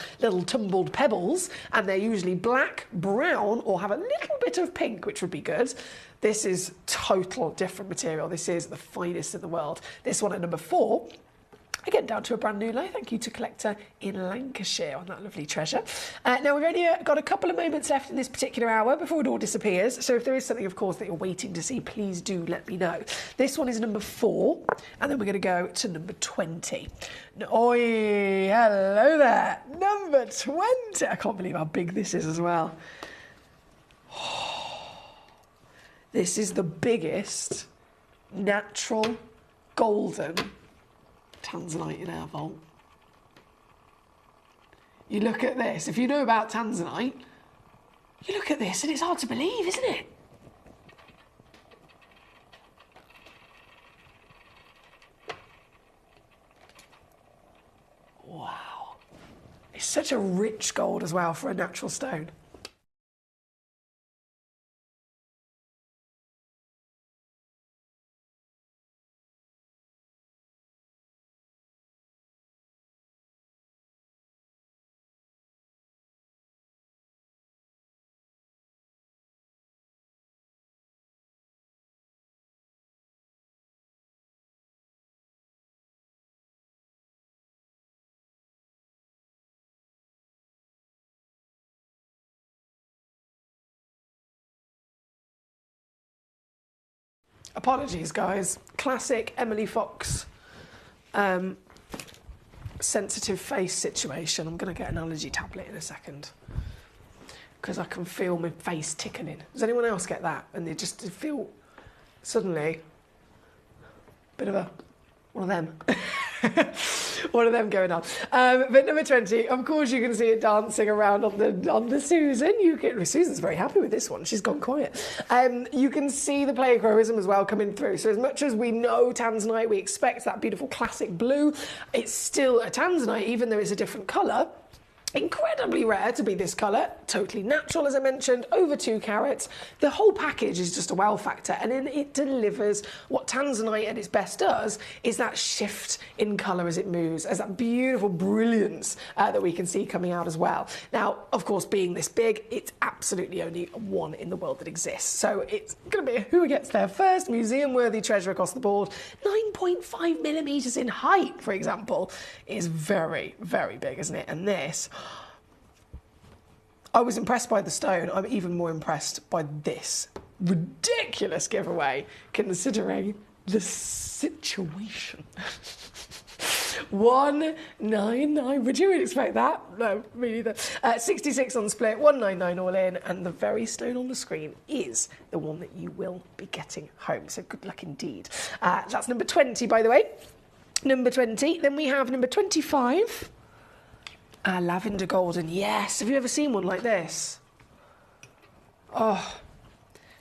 tumbled pebbles, and they're usually black, brown, or have a little bit of pink, which would be good. This is total different material. This is the finest in the world. This one at number 4. Again, down to a brand new low. Thank you to Collector in Lancashire on that lovely treasure. Now, we've only got a couple of moments left in this particular hour before it all disappears. So if there is something, of course, that you're waiting to see, please do let me know. This one is number 4, and then we're going to go to number 20. Oi, hello there. Number 20. I can't believe how big this is as well. This is the biggest natural golden tanzanite in our vault. You look at this, if you know about tanzanite, you look at this and it's hard to believe, isn't it? Wow. It's such a rich gold as well for a natural stone. Apologies, guys. Classic Emily Fox sensitive face situation. I'm going to get an allergy tablet in a second because I can feel my face tickling. Does anyone else get that? And they just feel suddenly a bit of one of them. One of them going on. But number 20, of course, you can see it dancing around on the Susan. Susan's very happy with this one. She's gone quiet. You can see the pleiochroism as well coming through. So as much as we know tanzanite, we expect that beautiful classic blue. It's still a tanzanite, even though it's a different colour. Incredibly rare to be this colour, totally natural as I mentioned, over 2 carats. The whole package is just a wow factor, and then it delivers what tanzanite at its best does is that shift in colour as it moves, as that beautiful brilliance that we can see coming out as well. Now, of course, being this big, it's absolutely only one in the world that exists. So it's going to be who gets there first, museum-worthy treasure across the board. 9.5 millimetres in height, for example, is very, very big, isn't it? And this, I was impressed by the stone. I'm even more impressed by this ridiculous giveaway, considering the situation. 199. Would you expect that? No, me neither. 66 on split, 199 all in, and the very stone on the screen is the one that you will be getting home. So good luck indeed. That's number 20, by the way. Number 20. Then we have number 25. Lavender golden, yes. Have you ever seen one like this? Oh,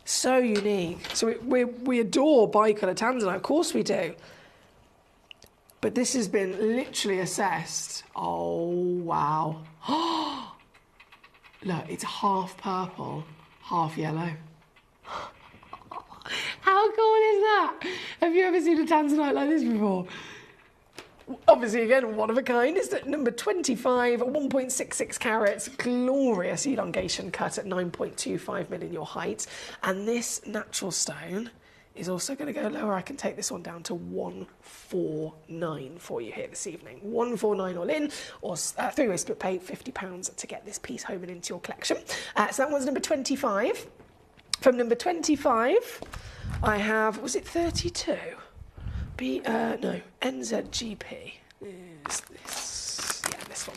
so unique. So we adore bicolour tanzanite, of course we do. But this has been literally assessed. Oh, wow. Look, it's half purple, half yellow. How cool is that? Have you ever seen a tanzanite like this before? Obviously, again, one of a kind. It's at number 25, 1.66 carats, glorious elongation cut at 9.25 in your height. And this natural stone is also going to go lower. I can take this one down to 149 for you here this evening. 149 all in, or three-way split pay, £50 to get this piece home and into your collection. So that one's number 25. From number 25, I have, was it 32? No, NZGP is this, yeah, this one.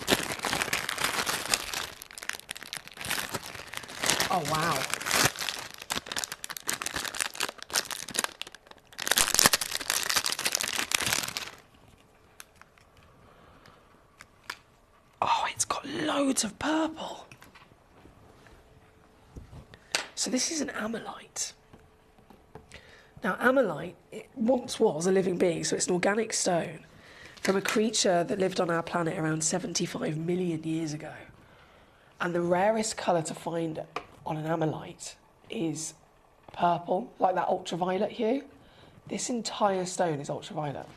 Oh, wow. Oh, it's got loads of purple. So this is an amylite. Now, amylite, it once was a living being, so it's an organic stone from a creature that lived on our planet around 75 million years ago. And the rarest colour to find on an amylite is purple, like that ultraviolet hue. This entire stone is ultraviolet.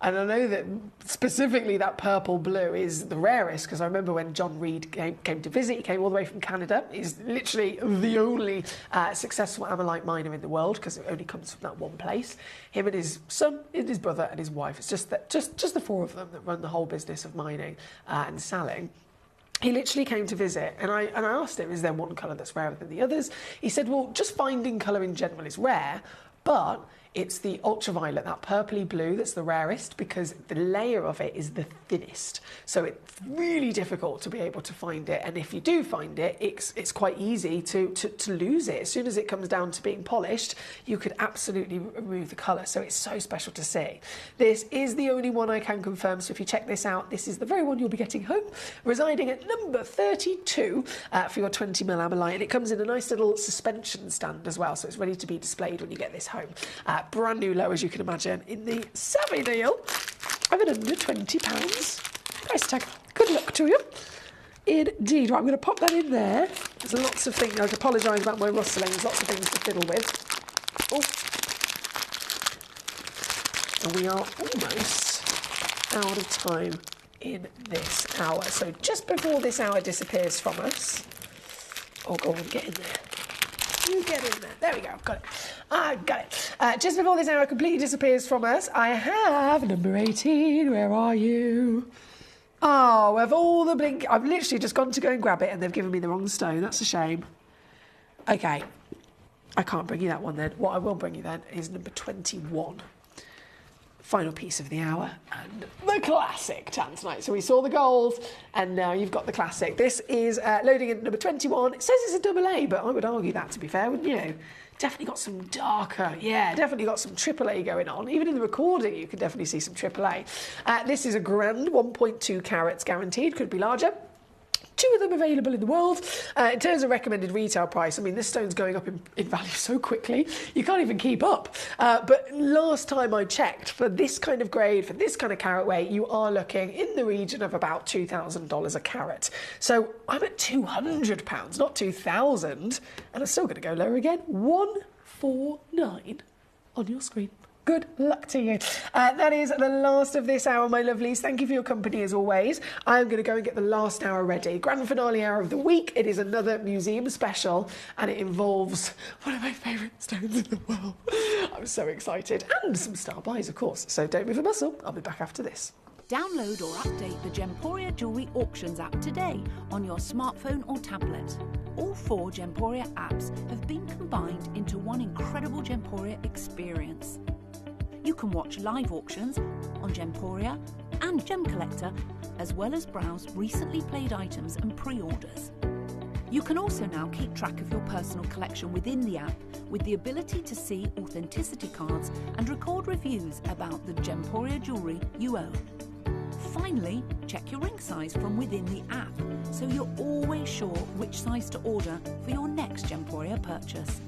And I know that specifically that purple blue is the rarest, because I remember when John Reed came to visit, he came all the way from Canada. He's literally the only successful amylite miner in the world, because it only comes from that one place. Him and his son, his brother and his wife. It's just the four of them that run the whole business of mining and selling. He literally came to visit, and I asked him, is there one colour that's rarer than the others? He said, well, just finding colour in general is rare, but it's the ultraviolet, that purpley blue, that's the rarest, because the layer of it is the thinnest. So it's really difficult to be able to find it. And if you do find it, it's quite easy to lose it. As soon as it comes down to being polished, you could absolutely remove the colour. So it's so special to see. This is the only one I can confirm. So if you check this out, this is the very one you'll be getting home, residing at number 32 for your 20mm amylite. And it comes in a nice little suspension stand as well. So it's ready to be displayed when you get this home. Brand new low, as you can imagine, in the savvy deal of an under £20 price tag. Good luck to you. Indeed. Right, I'm going to pop that in there. There's lots of things. I apologise about my rustling. There's lots of things to fiddle with. Oh. And we are almost out of time in this hour. So just before this hour disappears from us... Oh, go on, get in there. You get in there. There we go. Got it. I got it. Just before this hour completely disappears from us, I have number 18. Where are you? Oh, of all the blink... I've literally just gone to go and grab it and they've given me the wrong stone. That's a shame. Okay. I can't bring you that one then. What I will bring you then is number 21. Final piece of the hour, and the classic tanzanite. So we saw the gold, and now you've got the classic. This is loading in number 21. It says it's a double A, but I would argue that, to be fair, wouldn't you? Definitely got some darker, definitely got some AAA going on. Even in the recording, you can definitely see some AAA. This is a grand 1.2 carats guaranteed, could be larger. 2 of them available in the world. In terms of recommended retail price, I mean, this stone's going up in value so quickly, you can't even keep up. But last time I checked, for this kind of grade, for this kind of carat weight, you are looking in the region of about $2,000 a carat. So I'm at £200, not 2,000, and I'm still going to go lower again. 149 on your screen. Good luck to you. That is the last of this hour, my lovelies. Thank you for your company as always. I'm going to go and get the last hour ready. Grand finale hour of the week. It is another museum special and it involves one of my favourite stones in the world. I'm so excited. And some star buys, of course. So don't move a muscle. I'll be back after this. Download or update the Gemporia Jewellery Auctions app today on your smartphone or tablet. All 4 Gemporia apps have been combined into one incredible Gemporia experience. You can watch live auctions on Gemporia and Gemcollector, as well as browse recently played items and pre-orders. You can also now keep track of your personal collection within the app with the ability to see authenticity cards and record reviews about the Gemporia jewellery you own. Finally, check your ring size from within the app so you're always sure which size to order for your next Gemporia purchase.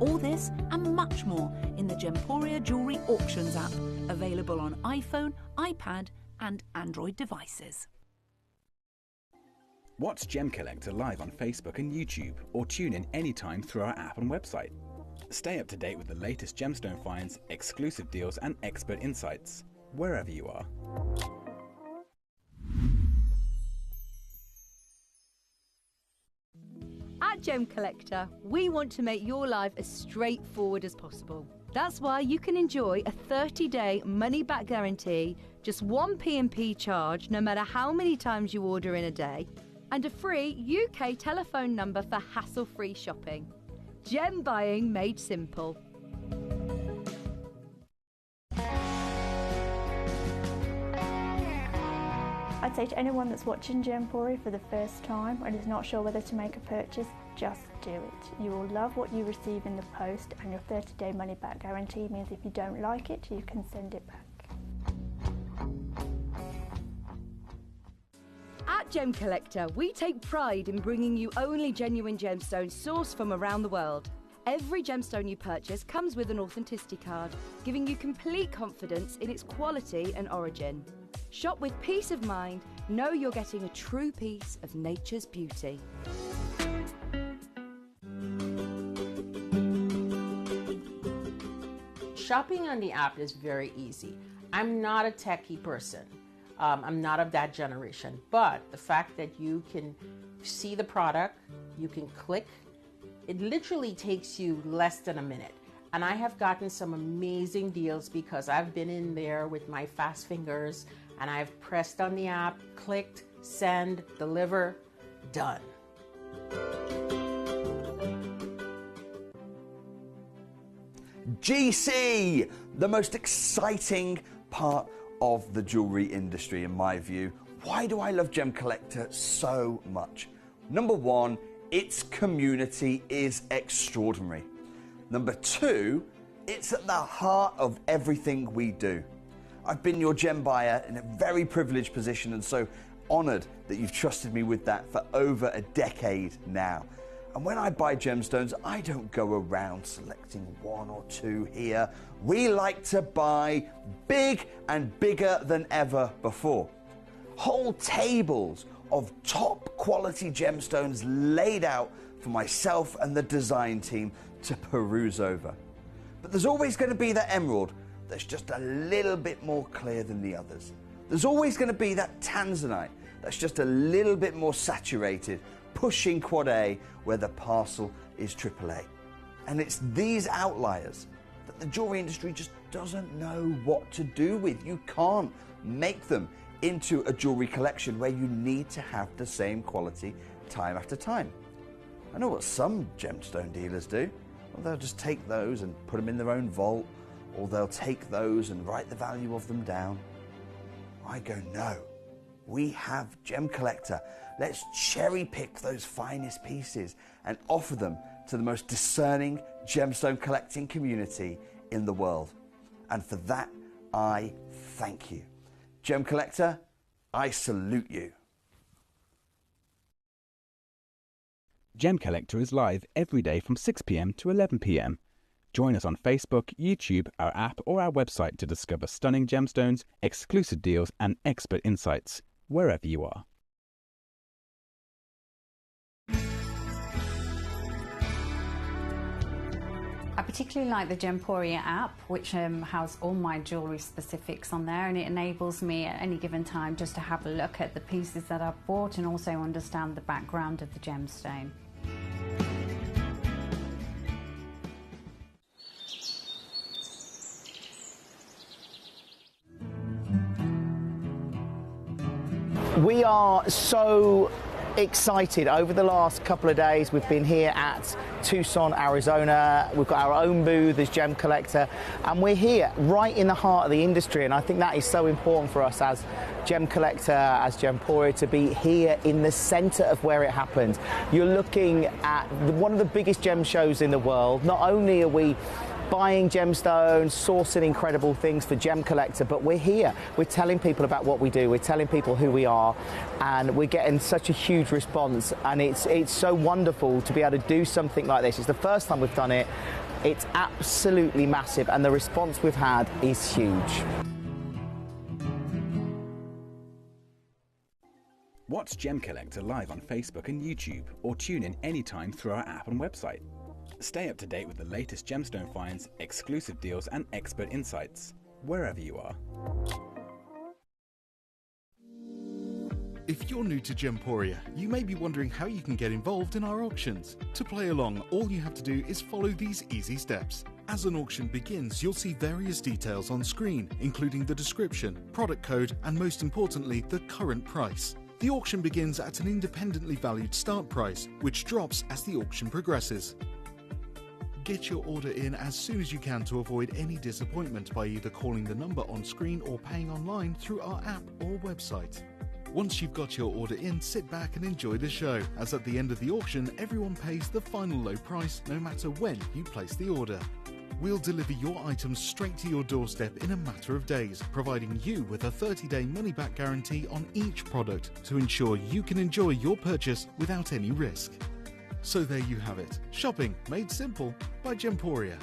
All this and much more in the Gemporia Jewellery Auctions app, available on iPhone, iPad and Android devices. Watch Gemcollector live on Facebook and YouTube, or tune in anytime through our app and website. Stay up to date with the latest gemstone finds, exclusive deals and expert insights, wherever you are. At Gemcollector, we want to make your life as straightforward as possible. That's why you can enjoy a 30-day money-back guarantee, just one P&P charge no matter how many times you order in a day, and a free UK telephone number for hassle-free shopping. Gem buying made simple. I'd say to anyone that's watching Gemporia for the first time and is not sure whether to make a purchase, just do it. You will love what you receive in the post, and your 30-day money-back guarantee means if you don't like it, you can send it back. At Gemcollector, we take pride in bringing you only genuine gemstones sourced from around the world. Every gemstone you purchase comes with an authenticity card, giving you complete confidence in its quality and origin. Shop with peace of mind, know you're getting a true piece of nature's beauty. Shopping on the app is very easy. I'm not a techie person. I'm not of that generation, but the fact that you can see the product, you can click, it literally takes you less than a minute. And I have gotten some amazing deals because I've been in there with my fast fingers and I've pressed on the app, clicked, send, deliver, done. GC, the most exciting part of the jewelry industry in my view. Why do I love Gemcollector so much? Number one, its community is extraordinary. Number two, it's at the heart of everything we do. I've been your gem buyer in a very privileged position and so honored that you've trusted me with that for over a decade now. And when I buy gemstones, I don't go around selecting one or two here. We like to buy big and bigger than ever before. Whole tables of top quality gemstones laid out for myself and the design team to peruse over. But there's always going to be that emerald that's just a little bit more clear than the others. There's always going to be that tanzanite that's just a little bit more saturated, pushing quad A where the parcel is AAA. And it's these outliers that the jewelry industry just doesn't know what to do with. You can't make them into a jewelry collection where you need to have the same quality time after time. I know what some gemstone dealers do. Well, they'll just take those and put them in their own vault, or they'll take those and write the value of them down. I go, no, we have Gemcollector. Let's cherry pick those finest pieces and offer them to the most discerning gemstone collecting community in the world. And for that, I thank you. Gemcollector, I salute you. Gemcollector is live every day from 6 p.m. to 11 p.m. Join us on Facebook, YouTube, our app or our website to discover stunning gemstones, exclusive deals and expert insights, wherever you are. I particularly like the Gemporia app, which has all my jewellery specifics on there, and it enables me at any given time just to have a look at the pieces that I've bought and also understand the background of the gemstone. We are so excited. Over the last couple of days we've been here at Tucson, Arizona. We've got our own booth as Gemcollector, and we're here right in the heart of the industry, and I think that is so important for us as Gemcollector, as Gemporia, to be here in the center of where it happened. You're looking at one of the biggest gem shows in the world. Not only are we buying gemstones, sourcing incredible things for Gemcollector, but we're here. We're telling people about what we do. We're telling people who we are, and we're getting such a huge response. And it's so wonderful to be able to do something like this. It's the first time we've done it. It's absolutely massive, and the response we've had is huge. Watch Gemcollector live on Facebook and YouTube, or tune in anytime through our app and website. Stay up to date with the latest gemstone finds, exclusive deals and expert insights, wherever you are. If you're new to Gemporia, you may be wondering how you can get involved in our auctions. To play along, all you have to do is follow these easy steps. As an auction begins, you'll see various details on screen, including the description, product code, and most importantly, the current price. The auction begins at an independently valued start price, which drops as the auction progresses. Get your order in as soon as you can to avoid any disappointment by either calling the number on screen or paying online through our app or website. Once you've got your order in, sit back and enjoy the show, as at the end of the auction, everyone pays the final low price no matter when you place the order. We'll deliver your items straight to your doorstep in a matter of days, providing you with a 30-day money-back guarantee on each product to ensure you can enjoy your purchase without any risk. So there you have it, shopping made simple by Gemporia.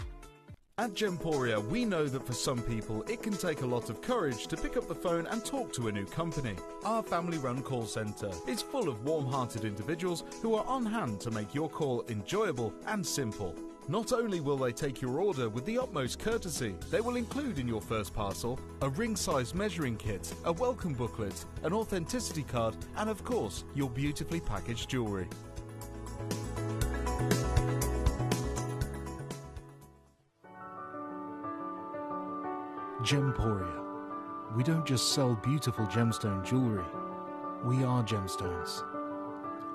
At Gemporia, we know that for some people it can take a lot of courage to pick up the phone and talk to a new company. Our family-run call centre is full of warm-hearted individuals who are on hand to make your call enjoyable and simple. Not only will they take your order with the utmost courtesy, they will include in your first parcel a ring-size measuring kit, a welcome booklet, an authenticity card, and of course, your beautifully packaged jewellery. Gemporia. We don't just sell beautiful gemstone jewellery, we are gemstones.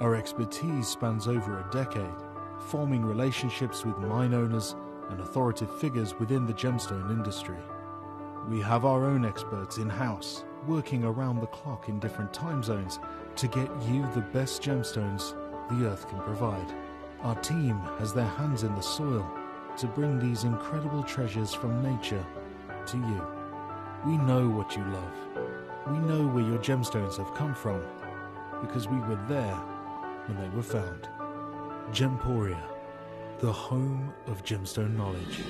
Our expertise spans over a decade, forming relationships with mine owners and authoritative figures within the gemstone industry. We have our own experts in-house, working around the clock in different time zones to get you the best gemstones the earth can provide. Our team has their hands in the soil to bring these incredible treasures from nature to you. We know what you love. We know where your gemstones have come from, because we were there when they were found. Gemporia, the home of gemstone knowledge.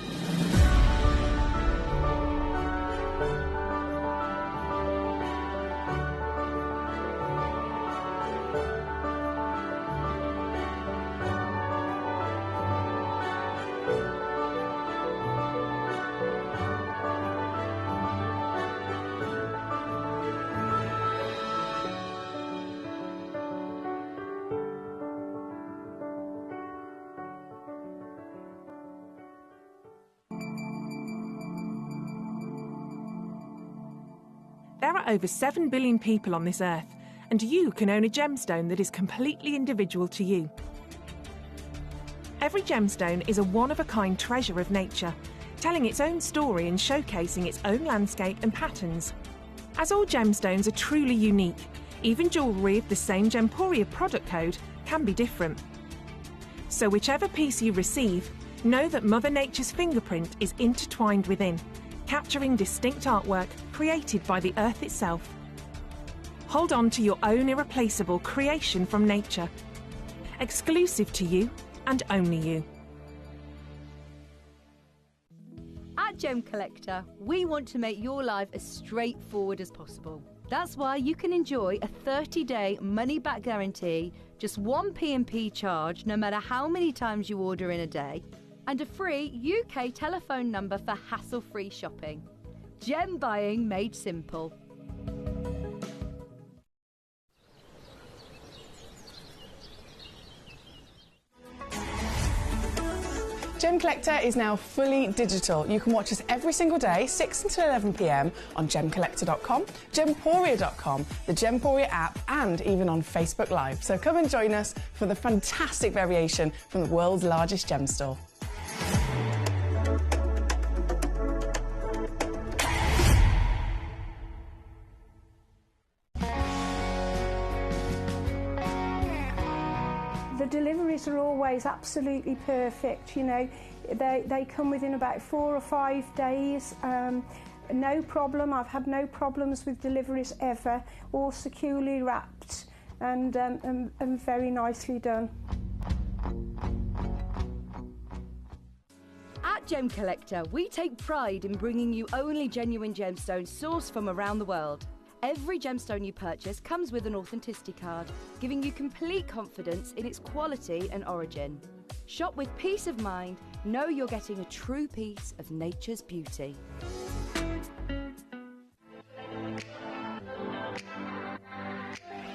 There are over 7 billion people on this earth, and you can own a gemstone that is completely individual to you. Every gemstone is a one-of-a-kind treasure of nature, telling its own story and showcasing its own landscape and patterns. As all gemstones are truly unique, even jewellery of the same Gemporia product code can be different. So whichever piece you receive, know that Mother Nature's fingerprint is intertwined within, capturing distinct artwork created by the earth itself. Hold on to your own irreplaceable creation from nature, exclusive to you and only you. At Gemcollector, we want to make your life as straightforward as possible. That's why you can enjoy a 30-day money-back guarantee, just one P&P charge no matter how many times you order in a day, and a free UK telephone number for hassle-free shopping. Gem buying made simple. Gemcollector is now fully digital. You can watch us every single day, 6 until 11 p.m. on gemcollector.com, gemporia.com, the Gemporia app, and even on Facebook Live. So come and join us for the fantastic variation from the world's largest gem store. The deliveries are always absolutely perfect, you know. They come within about 4 or 5 days. No problem. I've had no problems with deliveries ever. All securely wrapped and very nicely done. Gemcollector, we take pride in bringing you only genuine gemstones sourced from around the world. Every gemstone you purchase comes with an authenticity card, giving you complete confidence in its quality and origin. Shop with peace of mind, know you're getting a true piece of nature's beauty.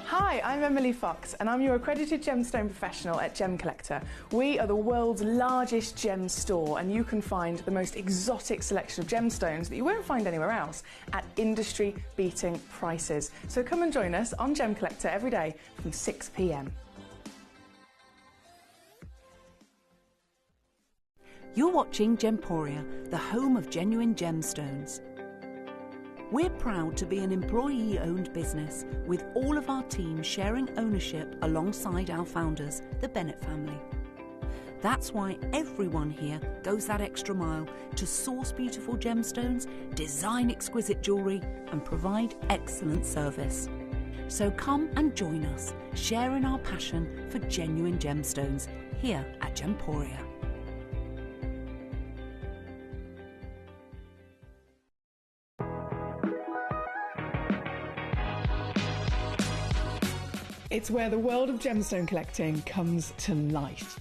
Hi, I'm Emily Fox and I'm your accredited gemstone professional at Gemcollector. We are the world's largest gem store and you can find the most exotic selection of gemstones that you won't find anywhere else at industry-beating prices. So come and join us on Gemcollector every day from 6 p.m. You're watching Gemporia, the home of genuine gemstones. We're proud to be an employee-owned business with all of our team sharing ownership alongside our founders, the Bennett family. That's why everyone here goes that extra mile to source beautiful gemstones, design exquisite jewellery and provide excellent service. So come and join us, sharing our passion for genuine gemstones here at Gemporia. It's where the world of gemstone collecting comes to life.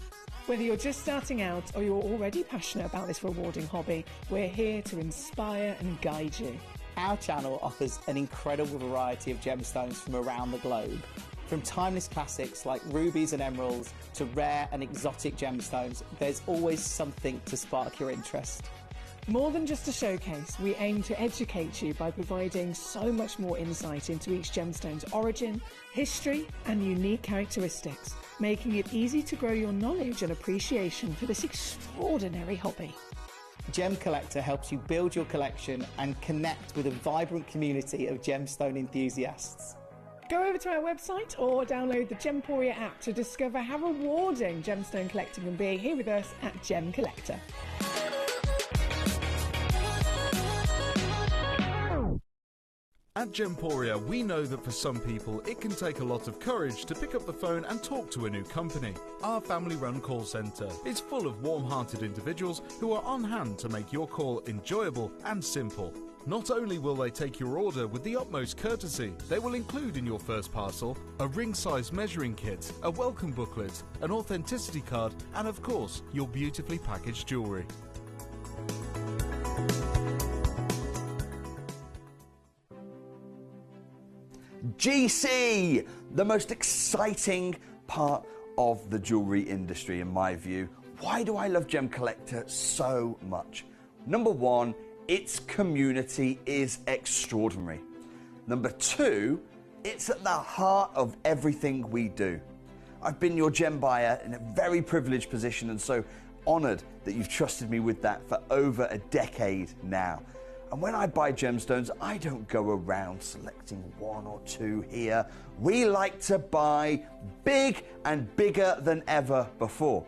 Whether you're just starting out or you're already passionate about this rewarding hobby, we're here to inspire and guide you. Our channel offers an incredible variety of gemstones from around the globe. From timeless classics like rubies and emeralds to rare and exotic gemstones, there's always something to spark your interest. More than just a showcase, we aim to educate you by providing so much more insight into each gemstone's origin, history and unique characteristics, making it easy to grow your knowledge and appreciation for this extraordinary hobby. Gemcollector helps you build your collection and connect with a vibrant community of gemstone enthusiasts. Go over to our website or download the Gemporia app to discover how rewarding gemstone collecting can be here with us at Gemcollector. At Gemporia, we know that for some people it can take a lot of courage to pick up the phone and talk to a new company. Our family-run call centre is full of warm-hearted individuals who are on hand to make your call enjoyable and simple. Not only will they take your order with the utmost courtesy, they will include in your first parcel a ring-size measuring kit, a welcome booklet, an authenticity card and of course your beautifully packaged jewellery. GC, the most exciting part of the jewellery industry in my view. Why do I love Gemcollector so much? Number one, its community is extraordinary. Number two, it's at the heart of everything we do. I've been your gem buyer in a very privileged position and so honoured that you've trusted me with that for over a decade now. And when I buy gemstones, I don't go around selecting one or two here. We like to buy big and bigger than ever before.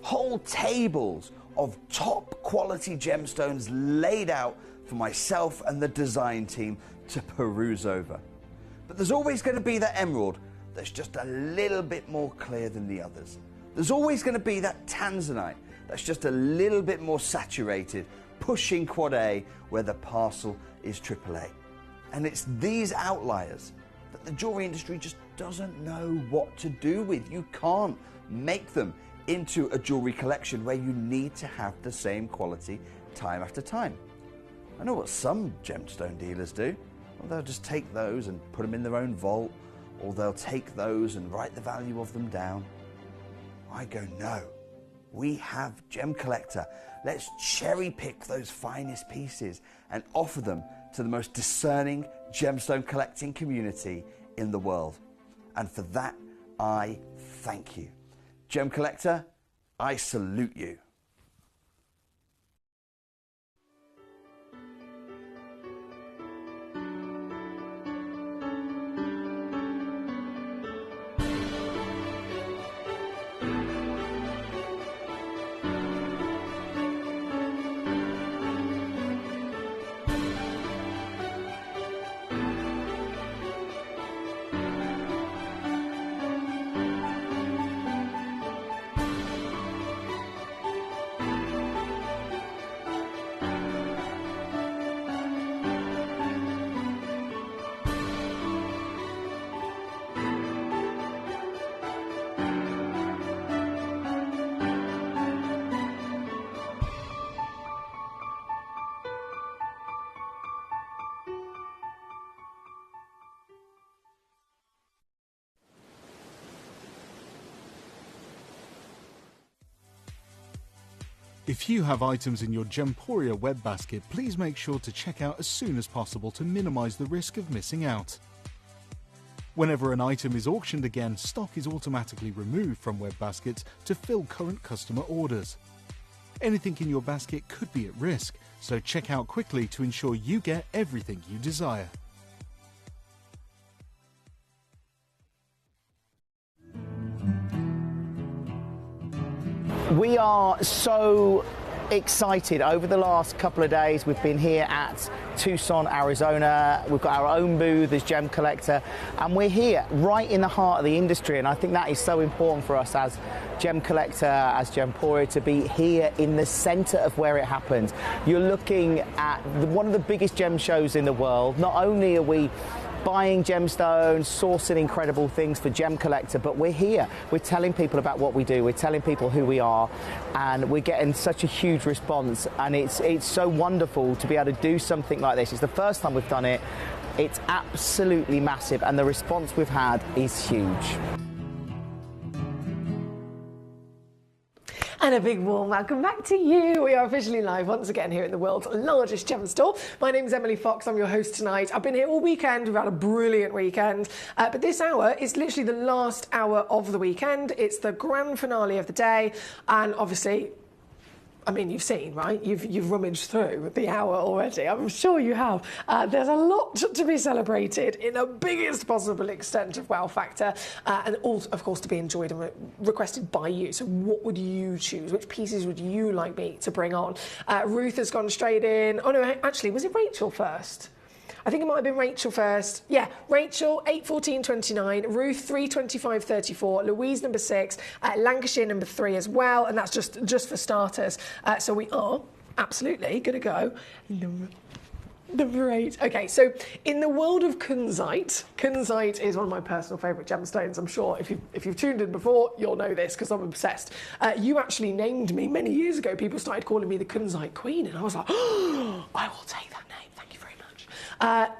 Whole tables of top quality gemstones laid out for myself and the design team to peruse over. But there's always going to be that emerald that's just a little bit more clear than the others. There's always going to be that tanzanite that's just a little bit more saturated, pushing quad A where the parcel is AAA. And it's these outliers that the jewellery industry just doesn't know what to do with. You can't make them into a jewellery collection where you need to have the same quality time after time. I know what some gemstone dealers do. Well, they'll just take those and put them in their own vault, or they'll take those and write the value of them down. I go, no. We have Gemcollector. Let's cherry pick those finest pieces and offer them to the most discerning gemstone collecting community in the world. And for that, I thank you. Gemcollector, I salute you. If you have items in your Gemporia web basket, please make sure to check out as soon as possible to minimize the risk of missing out. Whenever an item is auctioned again, stock is automatically removed from web baskets to fill current customer orders. Anything in your basket could be at risk, so check out quickly to ensure you get everything you desire. We are so excited. Over the last couple of days, we've been here at Tucson, Arizona. We've got our own booth as Gemcollector, and we're here right in the heart of the industry, and I think that is so important for us as Gemcollector, as Gemporia, to be here in the centre of where it happens. You're looking at one of the biggest gem shows in the world. Not only are we buying gemstones, sourcing incredible things for Gemcollector, but we're here. We're telling people about what we do. We're telling people who we are, and we're getting such a huge response. And it's so wonderful to be able to do something like this. It's the first time we've done it. It's absolutely massive, and the response we've had is huge. And a big warm welcome back to you. We are officially live once again here in the world's largest gem store. My name's Emily Fox. I'm your host tonight. I've been here all weekend. We've had a brilliant weekend. But this hour is literally the last hour of the weekend. It's the grand finale of the day. And obviously, I mean, you've seen, right? You've rummaged through the hour already. I'm sure you have. There's a lot to be celebrated in the biggest possible extent of wow factor, and all, of course, to be enjoyed and requested by you. So what would you choose? Which pieces would you like me to bring on? Ruth has gone straight in. Oh, no, actually, was it Rachel first? I think it might have been Rachel first. Yeah, Rachel, 8:14:29, Ruth, 3:25:34, Louise, number 6, Lancashire, number 3 as well, and that's just for starters. So we are absolutely going to go number 8. Okay, so in the world of kunzite, kunzite is one of my personal favourite gemstones. I'm sure if you've tuned in before, you'll know this because I'm obsessed. You actually named me many years ago. People started calling me the kunzite queen, and I was like, oh, I will take that name. Thank you very much.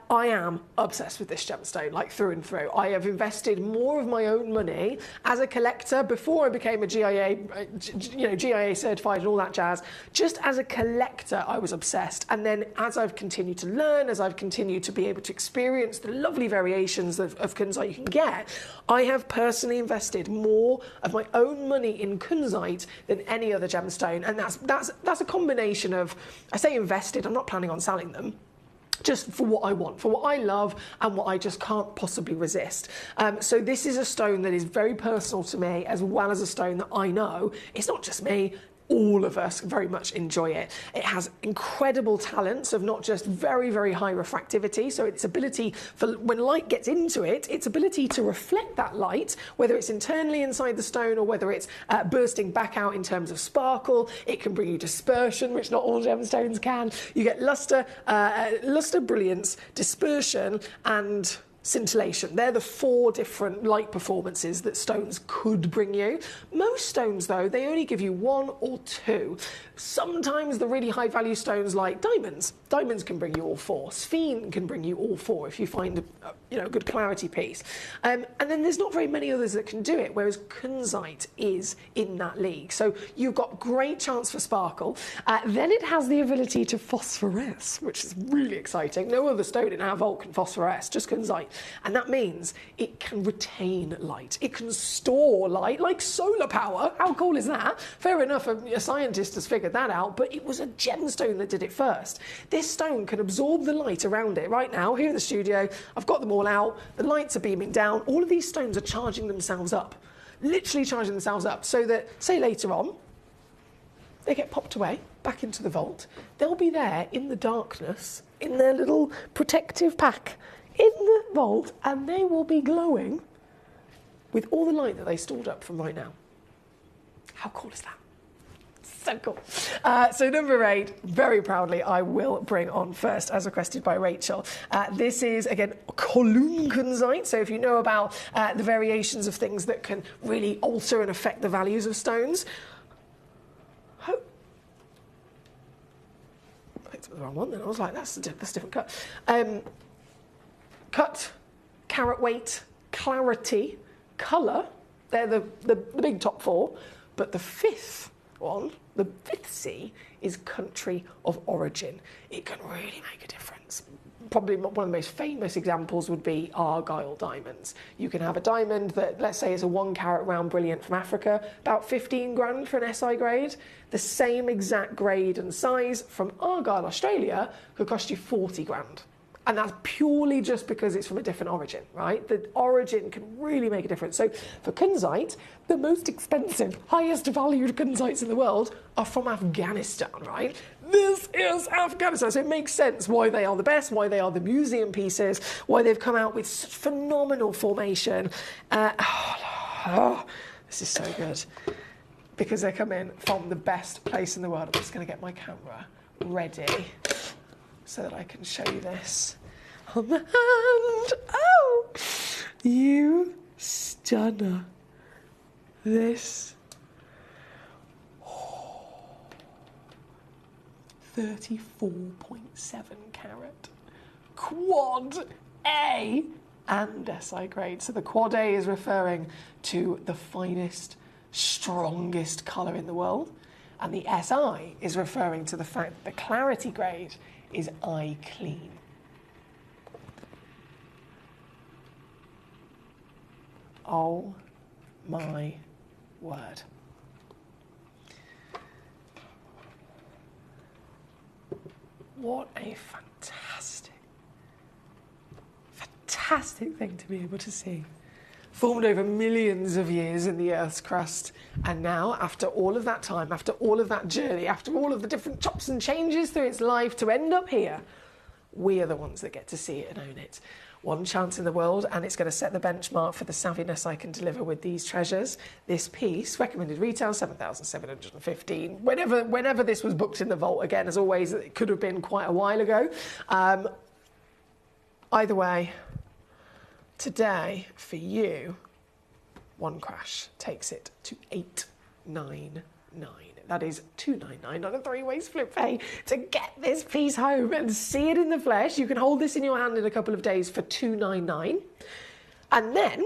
I am obsessed with this gemstone, like through and through. I have invested more of my own money as a collector before I became a GIA, GIA certified and all that jazz. Just as a collector, I was obsessed. And then as I've continued to learn, as I've continued to be able to experience the lovely variations of kunzite you can get, I have personally invested more of my own money in kunzite than any other gemstone. And that's a combination of, I say invested, I'm not planning on selling them, just for what I want, for what I love, and what I just can't possibly resist. So this is a stone that is very personal to me, as well as a stone that I know it's not just me. All of us very much enjoy it. It has incredible talents of not just very, very high refractivity, so its ability for when light gets into it, its ability to reflect that light, whether it's internally inside the stone or whether it's bursting back out in terms of sparkle. It can bring you dispersion, which not all gemstones can. You get luster, brilliance, dispersion, and scintillation. They're the 4 different light performances that stones could bring you. Most stones, though, they only give you 1 or 2. Sometimes the really high value stones like diamonds can bring you all 4. Sphene can bring you all 4 if you find a good clarity piece. And then there's not very many others that can do it, whereas kunzite is in that league. So you've got great chance for sparkle. Then it has the ability to phosphoresce, which is really exciting. No other stone in our vault can phosphoresce, just kunzite. And that means it can retain light. It can store light, like solar power. How cool is that? Fair enough, a scientist has figured that out, but it was a gemstone that did it first. This stone can absorb the light around it. Right now, here in the studio, I've got them all out. The lights are beaming down. All of these stones are charging themselves up, literally charging themselves up, so that, say later on, they get popped away back into the vault. They'll be there in the darkness, in their little protective pack, in the vault, and they will be glowing with all the light that they stored up from right now. How cool is that? So cool. So number 8, very proudly, I will bring on first, as requested by Rachel. This is, again, Kolum kunzite. So if you know about the variations of things that can really alter and affect the values of stones. I picked up the wrong one then. I was like, that's a different cut. Cut, carat weight, clarity, colour, they're the big top 4, but the 5th one. The fifth C is country of origin. It can really make a difference. Probably one of the most famous examples would be Argyle diamonds. You can have a diamond that, let's say, is a 1 carat round brilliant from Africa, about 15 grand for an SI grade. The same exact grade and size from Argyle, Australia, could cost you 40 grand. And that's purely just because it's from a different origin, right? The origin can really make a difference. So for kunzite, the most expensive, highest valued kunzites in the world are from Afghanistan, right? This is Afghanistan. So it makes sense why they are the best, why they are the museum pieces, why they've come out with such phenomenal formation. This is so good. Because they're coming from the best place in the world. I'm just going to get my camera ready so that I can show you this on the hand. Oh, you stunner. This 34.7 carat quad A and SI grade. So the quad A is referring to the finest, strongest colour in the world, and the SI is referring to the fact that the clarity grade is eye clean. Oh my word. What a fantastic thing to be able to see. Formed over millions of years in the Earth's crust. And now, after all of that time, after all of that journey, after all of the different chops and changes through its life to end up here, we are the ones that get to see it and own it. One chance in the world, and it's going to set the benchmark for the savviness I can deliver with these treasures. This piece, recommended retail, 7,715. Whenever this was booked in the vault, again, as always, it could have been quite a while ago. Either way, today, for you, one crash takes it to 899. That is 299 on a three-way split pay to get this piece home and see it in the flesh. You can hold this in your hand in a couple of days for 299, and then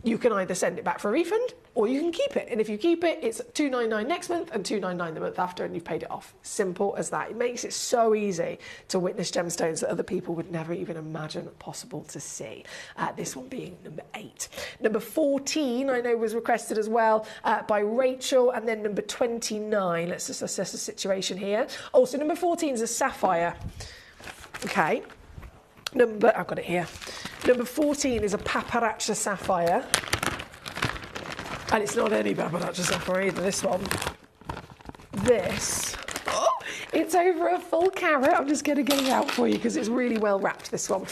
you can either send it back for a refund or you can keep it. And if you keep it, it's 299 next month and 299 the month after, and you've paid it off. Simple as that. It makes it so easy to witness gemstones that other people would never even imagine possible to see. This one being number 8. Number 14, I know, was requested as well by Rachel, and then number 29. Let's just assess the situation here. Oh, so number 14 is a sapphire. Okay. I've got it here. Number 14 is a paparazzi sapphire. And it's not any paparazzi sapphire either, this one. This, it's over a full carat. I'm just going to get it out for you because it's really well wrapped, this one.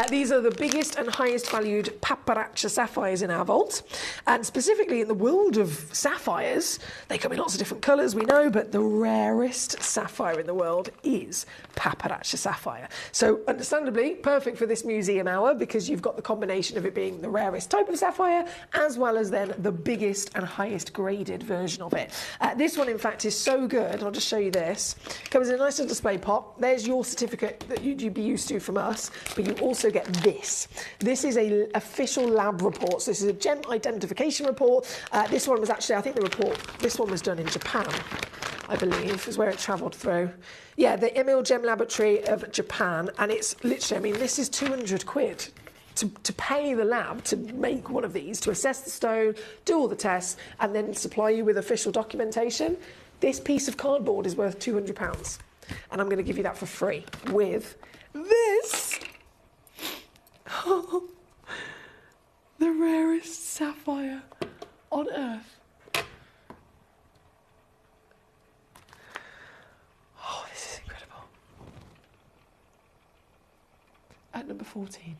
These are the biggest and highest valued paparazzi sapphires in our vault. And specifically in the world of sapphires, they come in lots of different colours, we know, but the rarest sapphire in the world is paparazzi sapphire. So understandably, perfect for this museum hour because you've got the combination of it being the rarest type of sapphire as well as then the biggest and highest graded version of it. This one, in fact, is so good. I'll just show you this. Comes in a nice little display pot. There's your certificate that you'd be used to from us, but you also get this. This is an official lab report. So this is a gem identification report. This one was actually, I think this one was done in Japan, I believe, is where it travelled through. Yeah, the Emil Gem Laboratory of Japan, and it's literally, I mean, this is 200 quid. To pay the lab to make one of these, to assess the stone, do all the tests, and then supply you with official documentation. This piece of cardboard is worth £200, and I'm going to give you that for free with this. Oh, the rarest sapphire on earth. Oh, this is incredible. At number 14.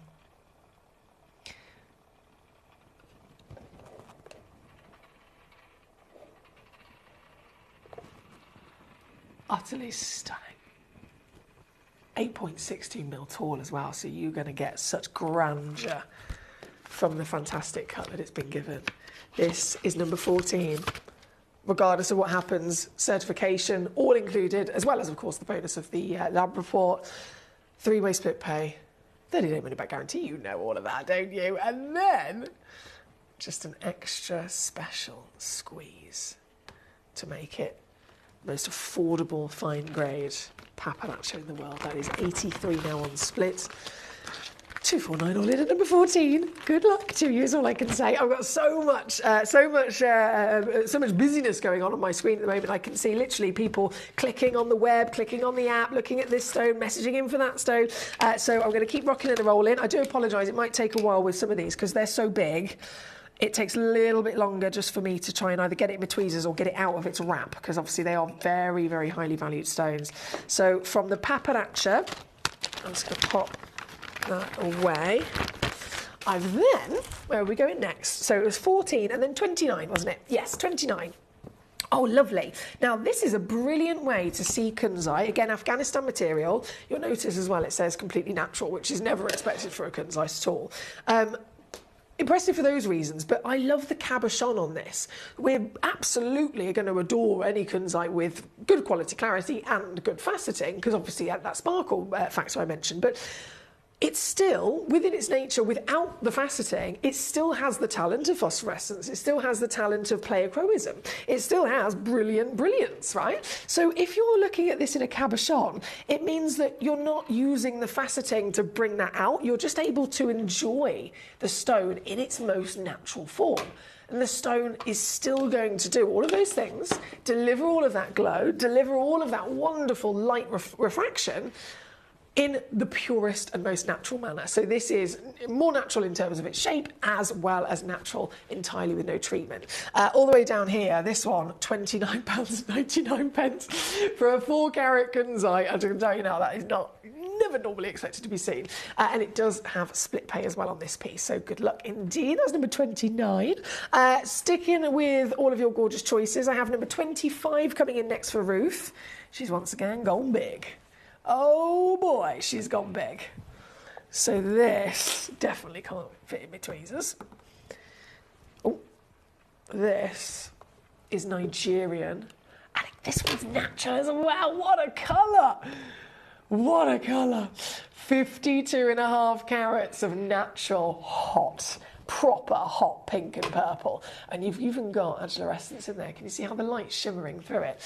Utterly stunning. 8.62 mil tall as well, so you're going to get such grandeur from the fantastic cut that it's been given. This is number 14. Regardless of what happens, certification all included, as well as, of course, the bonus of the lab report, three-way split pay, 30-day money-back guarantee. You know all of that, don't you? And then just an extra special squeeze to make it the most affordable fine grade paparazzo in the world. That is 83 now on split. 249 all in at number 14. Good luck to you is all I can say. I've got so much busyness going on my screen at the moment. I can see literally people clicking on the web, clicking on the app, looking at this stone, messaging in for that stone. So I'm going to keep rocking and rolling. I do apologise. It might take a while with some of these because they're so big. It takes a little bit longer just for me to try and either get it in my tweezers or get it out of its wrap because obviously they are very, very highly valued stones. So from the paparazzo, I'm just going to pop that away. I've then, where are we going next? So it was 14 and then 29, wasn't it? Yes, 29. Oh, lovely. Now, this is a brilliant way to see kunzai. Again, Afghanistan material. You'll notice as well it says completely natural, which is never expected for a kunzai at all. Impressive for those reasons, but I love the cabochon on this. We're absolutely going to adore any kunzite with good quality clarity and good faceting, because obviously that sparkle factor I mentioned, but it's still, within its nature, without the faceting, it still has the talent of phosphorescence. It still has the talent of pleochroism. It still has brilliance, right? So if you're looking at this in a cabochon, it means that you're not using the faceting to bring that out. You're just able to enjoy the stone in its most natural form. And the stone is still going to do all of those things, deliver all of that glow, deliver all of that wonderful light refraction, in the purest and most natural manner. So this is more natural in terms of its shape as well as natural entirely with no treatment. All the way down here, this one, £29.99 for a 4-carat kunzite. I can tell you now, that is never normally expected to be seen. And it does have split pay as well on this piece, so good luck indeed. That's number 29. Sticking with all of your gorgeous choices, I have number 25 coming in next for Ruth. She's once again gone big. Oh boy, she's gone big. So this definitely can't fit in my tweezers. Oh, this is Nigerian. And this one's natural as well. What a colour! What a colour. 52.5 carats of natural hot, proper hot pink and purple. And you've even got fluorescence in there. Can you see how the light's shimmering through it?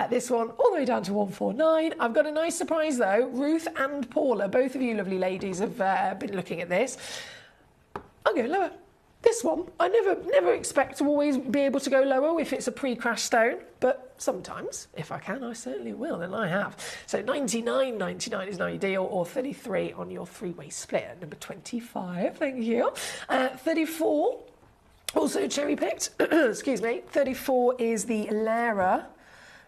This one all the way down to 149. I've got a nice surprise though. Ruth and Paula, both of you lovely ladies have been looking at this. I'll go lower. This one, I never expect to always be able to go lower if it's a pre-crash stone, but sometimes, if I can, I certainly will, and I have. So 99.99 is now your deal, or 33 on your three-way split at number 25, thank you. 34, also cherry-picked, excuse me. 34 is the Lara,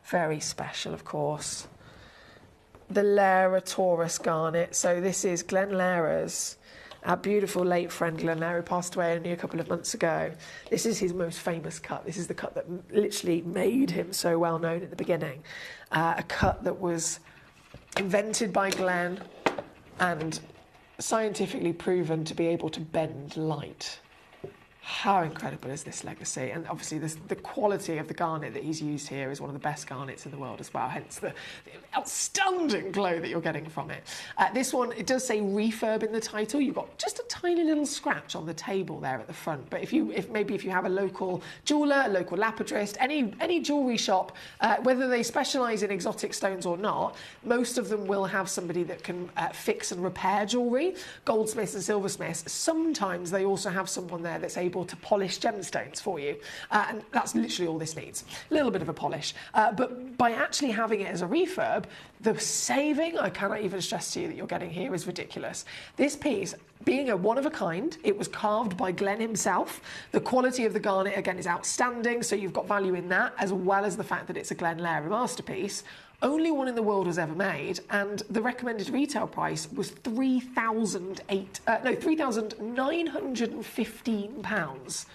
very special, of course. The Lara Taurus garnet, so this is Glenn Lara's. Our beautiful late friend Glenn Lara passed away only a couple of months ago. This is his most famous cut. This is the cut that literally made him so well known at the beginning. A cut that was invented by Glenn and scientifically proven to be able to bend light. How incredible is this legacy? And obviously the quality of the garnet that he's used here is one of the best garnets in the world as well, hence the outstanding glow that you're getting from it. This one, it does say refurb in the title. You've got just a tiny little scratch on the table there at the front. But if you have a local jeweller, a local lapidrist, any jewellery shop, whether they specialise in exotic stones or not, most of them will have somebody that can fix and repair jewellery, goldsmiths and silversmiths. Sometimes they also have someone there that's able to polish gemstones for you, and that's literally all this needs, a little bit of a polish, but by actually having it as a refurb, the saving, I cannot even stress to you that you're getting here, is ridiculous. This piece, being a one-of-a-kind, it was carved by Glenn himself. The quality of the garnet, again, is outstanding, so you've got value in that, as well as the fact that it's a Glenn Lara masterpiece. Only one in the world was ever made, and the recommended retail price was £3,915.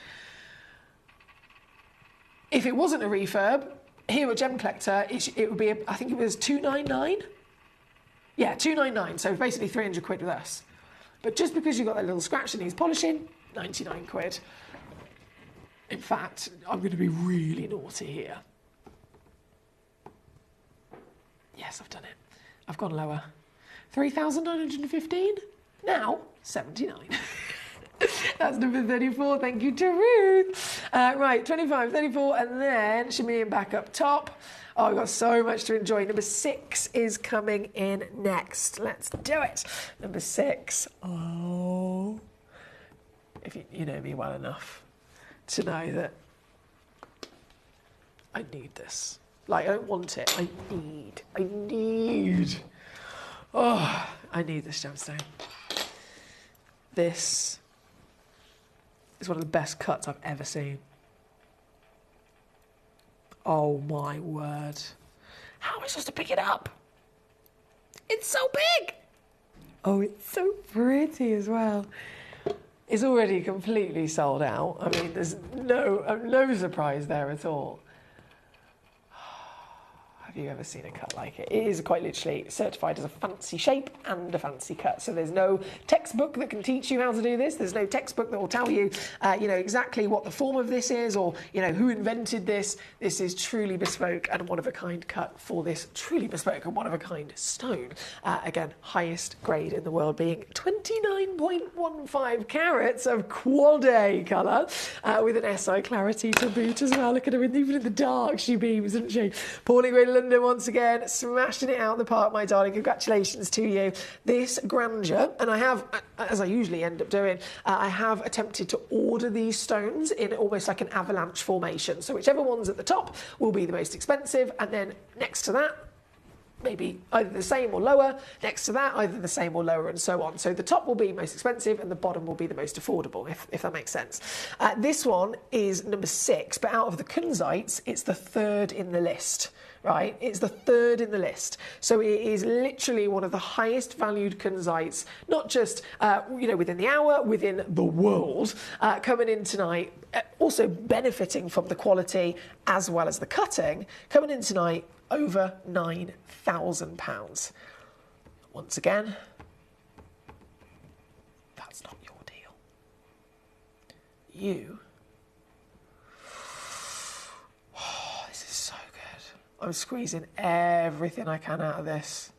If it wasn't a refurb, here at Gemcollector, it would be, I think it was £299? Yeah, £299, so basically 300 quid with us. But just because you've got that little scratch that needs polishing, 99 quid. In fact, I'm going to be really naughty here. Yes, I've done it. I've gone lower. 3,915? Now, 79. That's number 34. Thank you to Ruth. Right, 25, 34, and then shimmying back up top. Oh, I've got so much to enjoy. Number 6 is coming in next. Let's do it. Number 6. Oh. If you know me well enough to know that I need this. Like, I don't want it. I need. Oh, I need this gemstone. This is one of the best cuts I've ever seen. Oh my word. How am I supposed to pick it up? It's so big. Oh, it's so pretty as well. It's already completely sold out. I mean, there's no surprise there at all. Have you ever seen a cut like it? It is quite literally certified as a fancy shape and a fancy cut. So there's no textbook that can teach you how to do this. There's no textbook that will tell you, exactly what the form of this is or, who invented this. This is truly bespoke and one-of-a-kind cut for this truly bespoke and one-of-a-kind stone. Again, highest grade in the world being 29.15 carats of quad A colour with an SI clarity to boot as well. Look at her, even in the dark, she beams, doesn't she? Pauline Gray London once again, smashing it out the park, my darling. Congratulations to you. This grandeur, and I have, as I usually end up doing, I have attempted to order these stones in almost like an avalanche formation. So whichever one's at the top will be the most expensive, and then next to that, maybe either the same or lower, next to that, either the same or lower, and so on. So the top will be most expensive and the bottom will be the most affordable, if that makes sense. This one is number 6, but out of the kunzites, it's the 3rd in the list. Right, it's the 3rd in the list. So it is literally one of the highest valued kunzites, not just, within the hour, within the world, coming in tonight, also benefiting from the quality as well as the cutting, coming in tonight over £9,000. Once again, that's not your deal. This is so good. I'm squeezing everything I can out of this.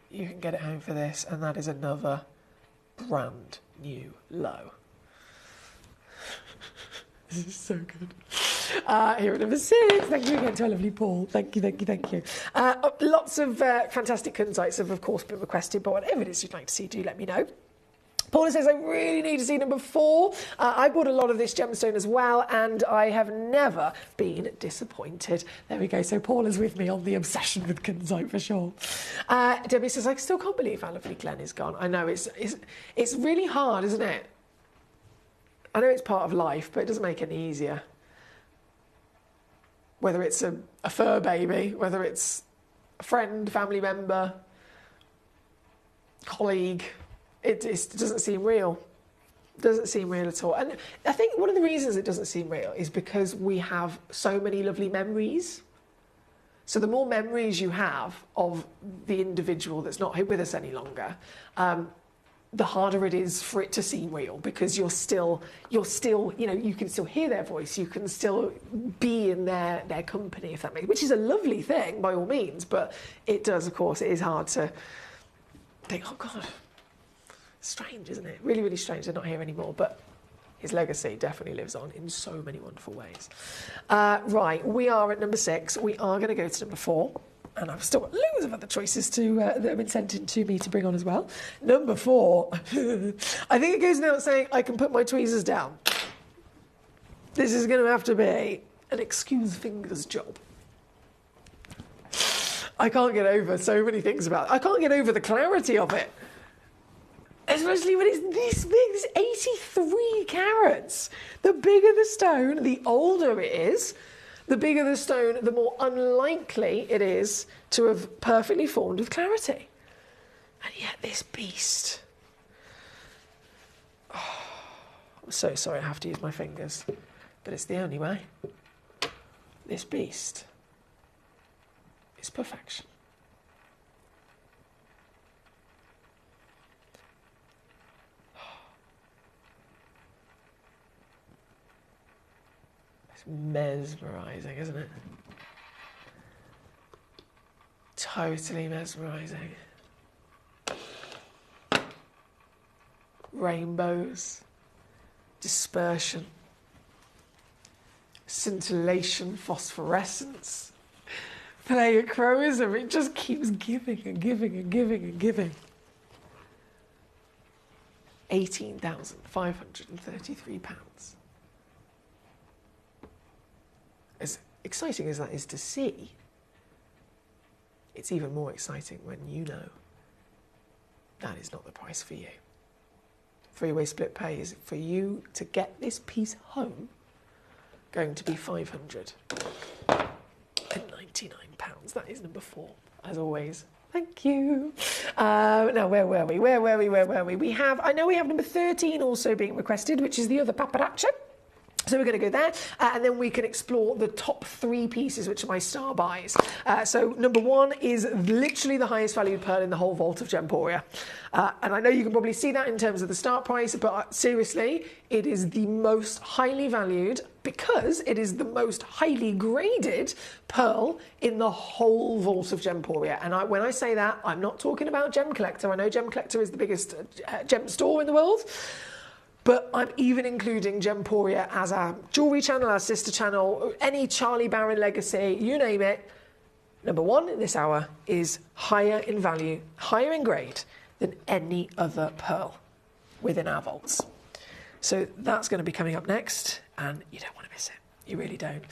You can get it home for this, and that is another brand new low. This is so good. Here at number 6. Thank you again to our lovely Paul. Thank you. Lots of fantastic kunzites have, of course, been requested, but whatever it is you'd like to see, do let me know. Paula says, I really need to see number 4. I bought a lot of this gemstone as well, and I have never been disappointed. There we go. So Paula's with me on the obsession with kunzite for sure. Debbie says, I still can't believe how lovely Glenn is gone. I know, it's really hard, isn't it? I know it's part of life, but it doesn't make it any easier. Whether it's a fur baby, whether it's a friend, family member, colleague, it doesn't seem real. It doesn't seem real at all. And I think one of the reasons it doesn't seem real is because we have so many lovely memories. So the more memories you have of the individual that's not here with us any longer, the harder it is for it to seem real, because you're still, you can still hear their voice, you can still be in their company, if that makes, which is a lovely thing by all means, but it does, of course, it is hard to think, oh God, strange, isn't it? Really, really strange they're not here anymore, but his legacy definitely lives on in so many wonderful ways. Right, we are at number 6. We are going to go to number 4. And I've still got loads of other choices that have been sent in to me to bring on as well. Number 4. I think it goes without saying I can put my tweezers down. This is going to have to be an excuse fingers job. I can't get over so many things about it. I can't get over the clarity of it. Especially when it's this big, this 83 carats. The bigger the stone, the older it is. The bigger the stone, the more unlikely it is to have perfectly formed with clarity. And yet this beast... Oh, I'm so sorry I have to use my fingers, but it's the only way. This beast is perfection. Mesmerising, isn't it? Totally mesmerising. Rainbows, dispersion, scintillation, phosphorescence, pleiochroism. It just keeps giving and giving and giving and giving. £18,533. As exciting as that is to see, it's even more exciting when you know that is not the price for you. Three-way split pay is for you to get this piece home going to be £599. That is number 4, as always. Thank you. Now, where were we? I know we have number 13 also being requested, which is the other paparazzo. So we're going to go there, and then we can explore the top 3 pieces, which are my star buys. So number 1 is literally the highest valued pearl in the whole vault of Gemporia. And I know you can probably see that in terms of the start price, but seriously, it is the most highly valued because it is the most highly graded pearl in the whole vault of Gemporia. And when I say that, I'm not talking about Gemcollector. I know Gemcollector is the biggest gem store in the world. But I'm even including Gemporia as our jewellery channel, our sister channel, any Charlie Barron legacy, you name it. Number 1 in this hour is higher in value, higher in grade than any other pearl within our vaults. So that's going to be coming up next, and you don't want to miss it. You really don't.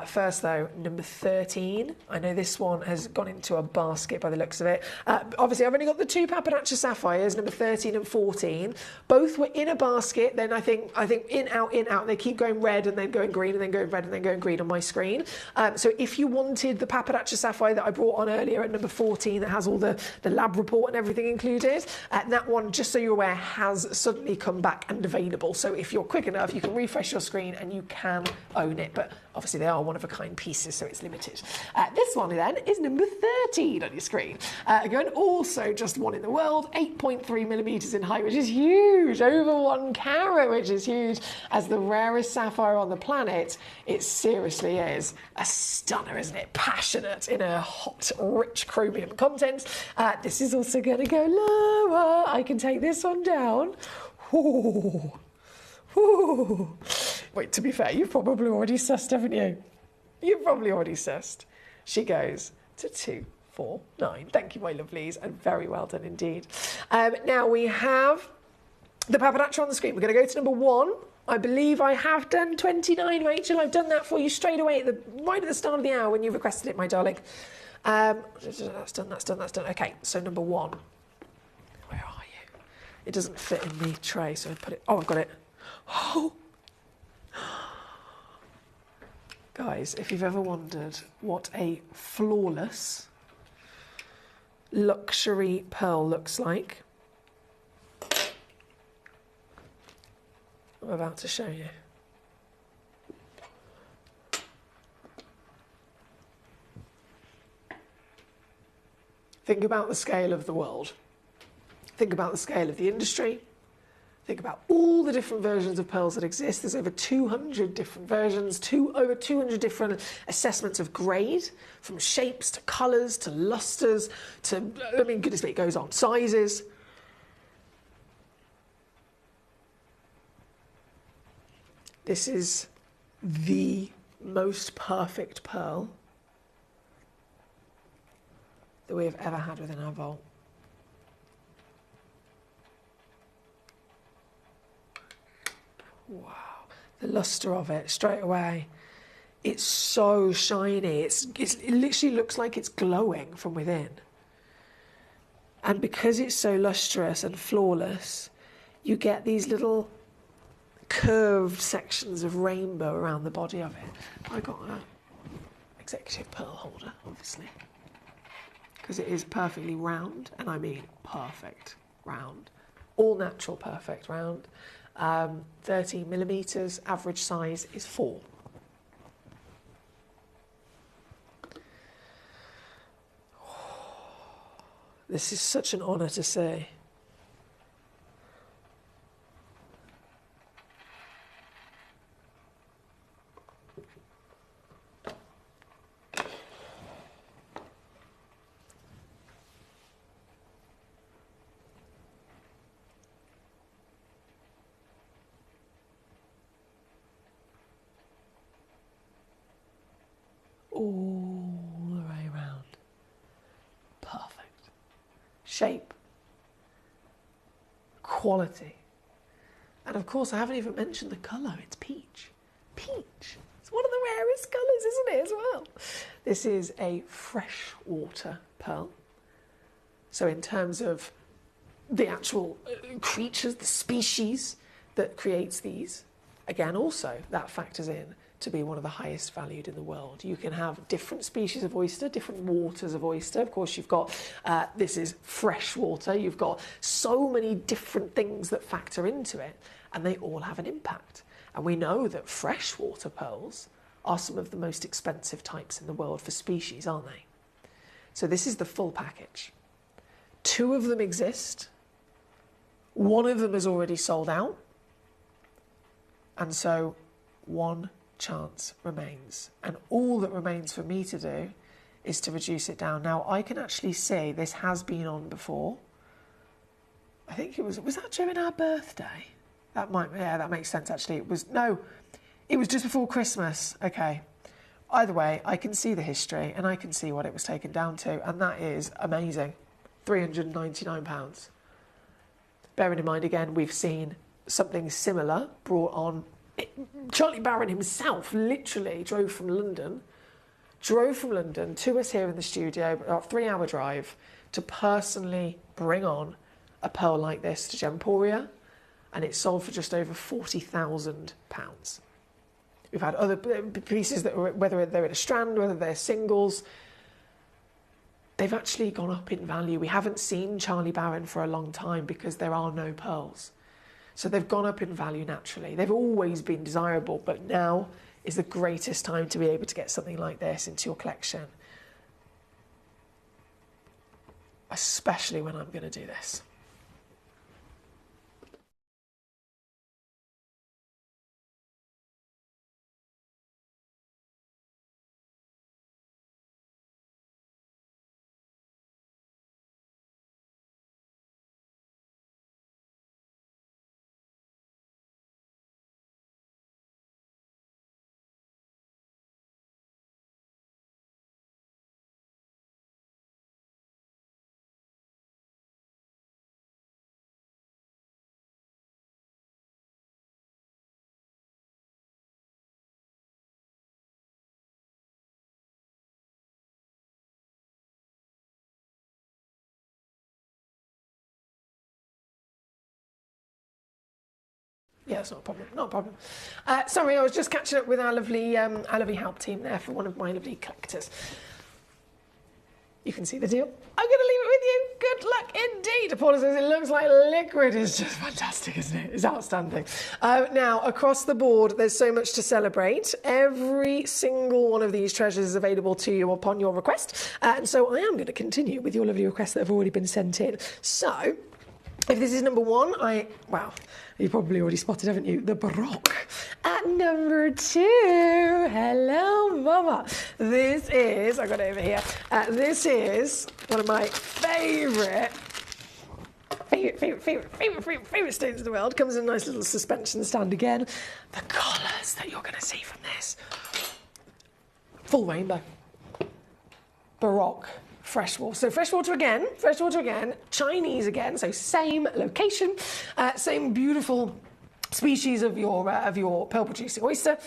First, though, number 13. I know this one has gone into a basket by the looks of it. Obviously, I've only got the 2 Papanaccia sapphires, number 13 and 14. Both were in a basket. Then I think in, out, in, out. They keep going red and then going green and then going red and then going green on my screen. So if you wanted the Papanaccia sapphire that I brought on earlier at number 14 that has all the lab report and everything included, that one, just so you're aware, has suddenly come back and available. So if you're quick enough, you can refresh your screen and you can own it, but obviously they are one-of-a-kind pieces, so it's limited. This one then is number 13 on your screen. Again, also just one in the world, 8.3 millimetres in height, which is huge, over 1 carat, which is huge. As the rarest sapphire on the planet, it seriously is a stunner, isn't it? Passionate in a hot, rich chromium content. This is also going to go lower. I can take this one down. Ooh. Ooh. Wait, to be fair, you've probably already sussed, haven't you? You've probably already sussed. She goes to 249. Thank you, my lovelies, and very well done indeed. Now we have the Papanaccia on the screen. We're going to go to number 1. I believe I have done 29, Rachel. I've done that for you straight away, right at the start of the hour when you requested it, my darling. That's done. Okay, so number 1. Where are you? It doesn't fit in the tray, so I put it... Oh, I've got it. Oh! Guys, if you've ever wondered what a flawless luxury pearl looks like, I'm about to show you. Think about the scale of the world. Think about the scale of the industry. Think about all the different versions of pearls that exist. There's over 200 different versions, over 200 different assessments of grade, from shapes to colours to lustres to, I mean, goodness me, it goes on, sizes. This is the most perfect pearl that we have ever had within our vault. Wow, the lustre of it straight away. It's so shiny. It literally looks like it's glowing from within. And because it's so lustrous and flawless, you get these little curved sections of rainbow around the body of it. I got an executive pearl holder, obviously, because it is perfectly round, and I mean perfect round. All natural perfect round. 13 millimetres, average size is 4. This is such an honour to see. shape, quality. And of course, I haven't even mentioned the colour. It's peach. Peach. It's one of the rarest colours, isn't it, as well? This is a freshwater pearl. So in terms of the actual creatures, the species that creates these, again, also that factors in to be one of the highest valued in the world. You can have different species of oyster, different waters of oyster. Of course, you've got, this is fresh water. You've got so many different things that factor into it, and they all have an impact. And we know that freshwater pearls are some of the most expensive types in the world for species, aren't they? So this is the full package. 2 of them exist. 1 of them is already sold out. And so 1 chance remains, and all that remains for me to do is to reduce it down. Now I can actually see this has been on before. I think it was that during our birthday? That makes sense actually. It was just before Christmas. Okay, either way, I can see the history and I can see what it was taken down to, and that is amazing. £399. Bearing in mind again, we've seen something similar brought on. Charlie Barron himself literally drove from London to us here in the studio, about a 3-hour drive, to personally bring on a pearl like this to Gemporia, and it sold for just over £40,000. We've had other pieces that, whether they're in a strand, whether they're singles, they've actually gone up in value. We haven't seen Charlie Barron for a long time because there are no pearls. So they've gone up in value naturally. They've always been desirable, but now is the greatest time to be able to get something like this into your collection. Especially when I'm going to do this. Yeah, it's not a problem. Not a problem. Sorry, I was just catching up with our lovely help team there for one of my lovely collectors. You can see the deal. I'm going to leave it with you. Good luck indeed. Paula says it looks like liquid. It's just fantastic, isn't it? It's outstanding. Now, across the board, there's so much to celebrate. Every single one of these treasures is available to you upon your request. And so I am going to continue with your lovely requests that have already been sent in. So, if this is number 1, wow, you've probably already spotted, haven't you? The Baroque. At number 2, hello, Mama. This is, I got it over here. This is one of my favourite stones in the world. Comes in a nice little suspension stand again. The colours that you're going to see from this. Full rainbow. Baroque. Freshwater. So freshwater again, Chinese again, so same location, same beautiful species of your pearl producing oyster.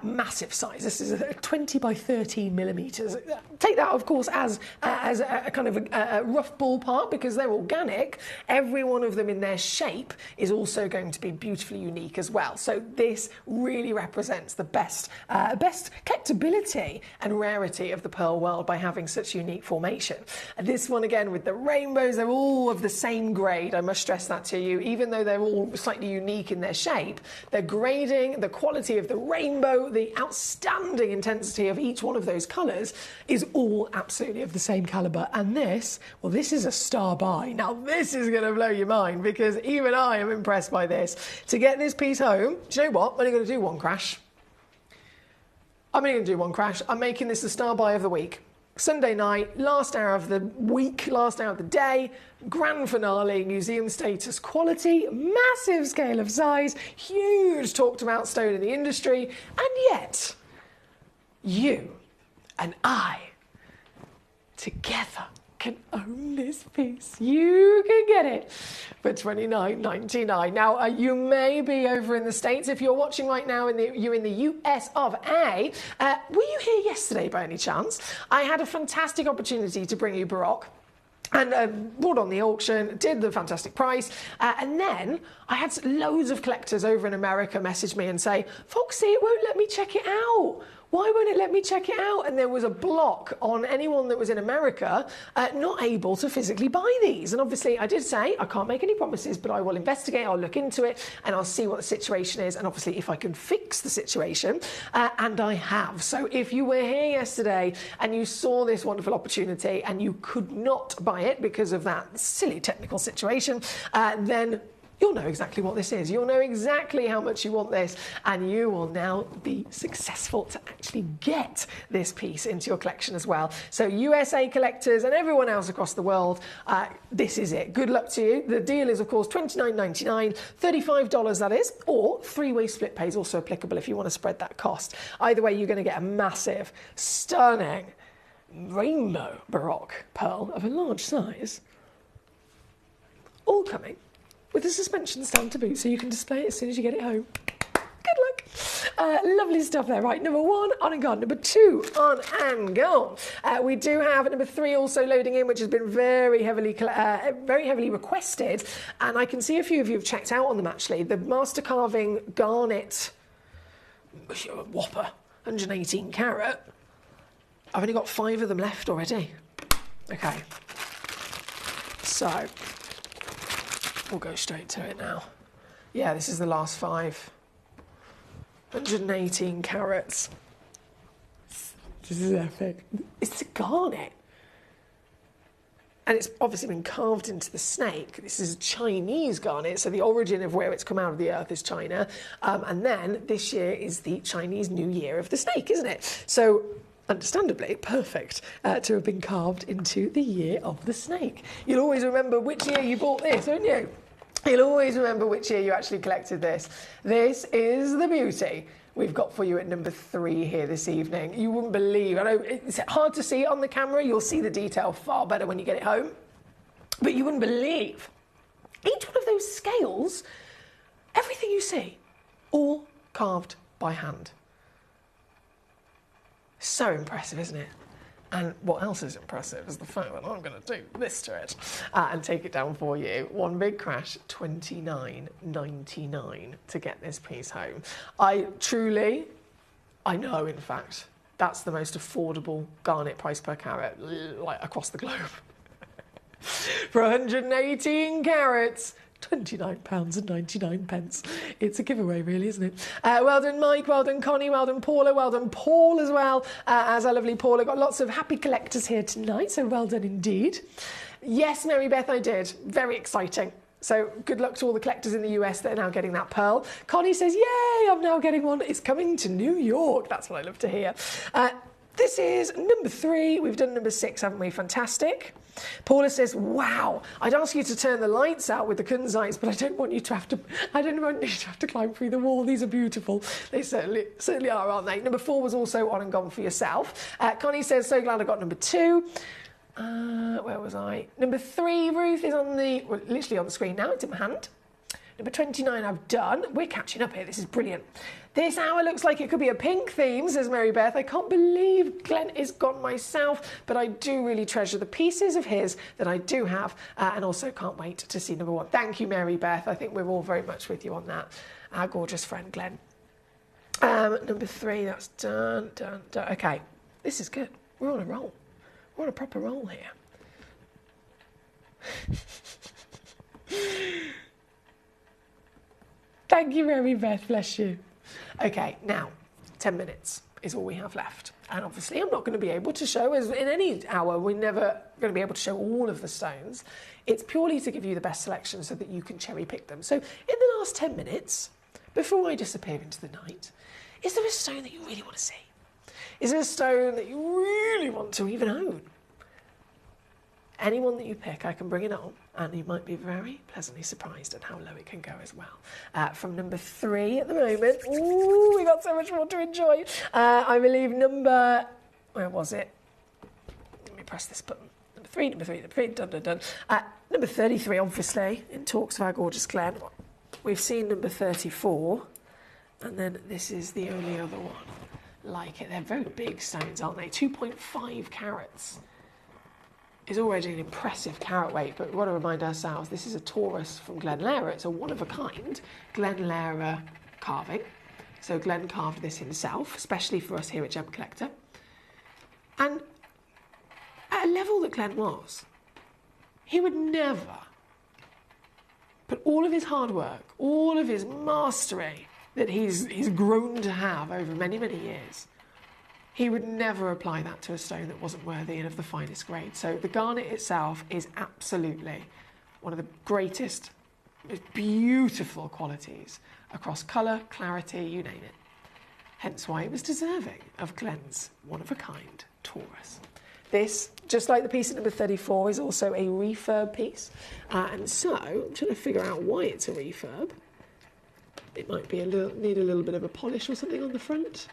Massive size. This is a 20 by 13 millimeters. Take that, of course, as a kind of a rough ballpark, because they're organic. Every one of them in their shape is also going to be beautifully unique as well. So this really represents the best collectability and rarity of the pearl world by having such unique formation. And this one again with the rainbows, they're all of the same grade. I must stress that to you. Even though they're all slightly unique in their shape, their grading, the quality of the rainbow, the outstanding intensity of each one of those colours is all absolutely of the same calibre. And this, well, this is a star buy. Now, this is going to blow your mind, because even I am impressed by this. To get this piece home, do you know what? I'm only going to do one crash. I'm making this the star buy of the week. Sunday night, last hour of the week, last hour of the day, grand finale, museum status quality, massive scale of size, huge talked about stone in the industry, and yet, you and I, together, can own this piece. You can get it for $29.99. Now, you may be over in the States. If you're watching right now, you're in the US of A. Were you here yesterday by any chance? I had a fantastic opportunity to bring you Baroque. And brought on the auction, did the fantastic price, and then I had loads of collectors over in America message me and say, Foxy, it won't let me check it out. Why won't it let me check it out? And there was a block on anyone that was in America not able to physically buy these. And obviously I did say, I can't make any promises, but I will investigate, I'll look into it, and I'll see what the situation is. And obviously if I can fix the situation, and I have. So if you were here yesterday and you saw this wonderful opportunity and you could not buy it because of that silly technical situation, then you'll know exactly what this is. You'll know exactly how much you want this, and you will now be successful to actually get this piece into your collection as well. So USA collectors and everyone else across the world, this is it. Good luck to you. The deal is, of course, $29.99, $35 that is, or three-way split pay is also applicable if you want to spread that cost. Either way, you're going to get a massive, stunning, rainbow Baroque pearl of a large size, all coming with a suspension stand to boot, so you can display it as soon as you get it home. Good luck. Lovely stuff there. Right, number 1 on and gone. Number 2 on and gone. We do have number 3 also loading in, which has been very heavily requested, and I can see a few of you have checked out on them actually. The Master Carving Garnet Whopper, 118 carat. I've only got 5 of them left already. Okay, so we'll go straight to it now. Yeah, this is the last 5. 118 carats. This is epic. It's a garnet. And it's obviously been carved into the snake. This is a Chinese garnet, so the origin of where it's come out of the earth is China. And then this year is the Chinese New Year of the snake, isn't it? So understandably, perfect to have been carved into the year of the snake. You'll always remember which year you bought this, won't you? You'll always remember which year you actually collected this. This is the beauty we've got for you at number 3 here this evening. You wouldn't believe, I know it's hard to see it on the camera, you'll see the detail far better when you get it home, but you wouldn't believe each one of those scales, everything you see, all carved by hand. So impressive, isn't it? And what else is impressive is the fact that I'm going to do this to it and take it down for you. One big crash, $29.99 to get this piece home. I know, in fact, that's the most affordable garnet price per carat, like across the globe. For 118 carats. £29.99. It's a giveaway, really, isn't it? Well done, Mike. Well done, Connie. Well done, Paula. Well done, Paul, as well. As our lovely Paula. Got lots of happy collectors here tonight, so well done indeed. Yes, Mary Beth, I did. Very exciting. So good luck to all the collectors in the US that are now getting that pearl. Connie says, yay, I'm now getting one. It's coming to New York. That's what I love to hear. This is number 3. We've done number 6, haven't we? Fantastic. Paula says, wow, I'd ask you to turn the lights out with the kunzites, but I don't want you to have to climb through the wall. These are beautiful. They certainly are, aren't they? Number 4 was also on and gone for yourself. Connie says, so glad I got number 2. Where was I? Number 3, Ruth, is literally on the screen now. It's in my hand. Number 29 I've done. We're catching up here. This is brilliant. This hour looks like it could be a pink theme, says Mary Beth. I can't believe Glenn is gone myself, but I do really treasure the pieces of his that I do have, and also can't wait to see number 1. Thank you, Mary Beth. I think we're all very much with you on that. Our gorgeous friend, Glenn. Number 3, that's done. Okay, this is good. We're on a roll. We're on a proper roll here. Thank you, Mary Beth. Bless you. Okay, now, 10 minutes is all we have left. And obviously, I'm not going to be able to show, as in any hour, we're never going to be able to show all of the stones. It's purely to give you the best selection so that you can cherry pick them. So in the last 10 minutes, before I disappear into the night, is there a stone that you really want to see? Is there a stone that you really want to even own? Anyone that you pick, I can bring it on, and you might be very pleasantly surprised at how low it can go as well. From number 3 at the moment. Ooh, we got so much more to enjoy. I believe where was it? Let me press this button. Number number three, dun dun dun. Number 33, obviously, in talks of our gorgeous Glen. We've seen number 34, and then this is the only other one like it. They're very big stones, aren't they? 2.5 carats is already an impressive carat weight, but we've got to remind ourselves this is a Taurus from Glenlara. It's a one-of-a-kind Glenlara carving. So Glen carved this himself, especially for us here at Gemcollector. And at a level that Glen was, he would never put all of his hard work, all of his mastery that he's grown to have over many, many years, he would never apply that to a stone that wasn't worthy and of the finest grade. So the garnet itself is absolutely one of the greatest, most beautiful qualities across colour, clarity, you name it. Hence why it was deserving of Glen's one-of-a-kind Taurus. This, just like the piece at number 34, is also a refurb piece. And so I'm trying to figure out why it's a refurb. It might be need a little bit of a polish or something on the front.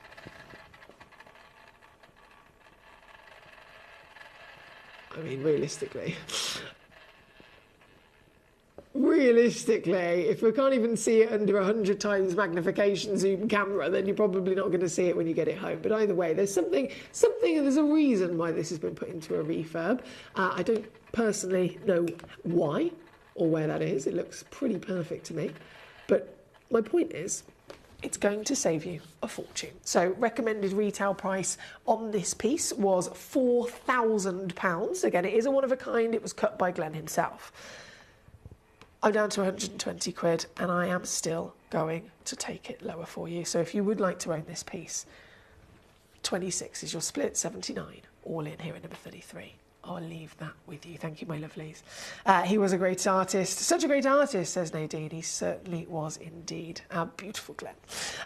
I mean, realistically, if we can't even see it under 100 times magnification zoom camera, then you're probably not going to see it when you get it home. But either way, there's something, there's a reason why this has been put into a refurb. I don't personally know why or where that is. It looks pretty perfect to me. But my point is, it's going to save you a fortune. So recommended retail price on this piece was £4,000. Again, it is a one-of-a-kind. It was cut by Glen himself. I'm down to 120 quid, and I am still going to take it lower for you. So if you would like to own this piece, 26 is your split, 79 all in here at number 33. I'll leave that with you. Thank you, my lovelies. He was a great artist. Such a great artist, says Nadine. He certainly was indeed. Our beautiful Glen.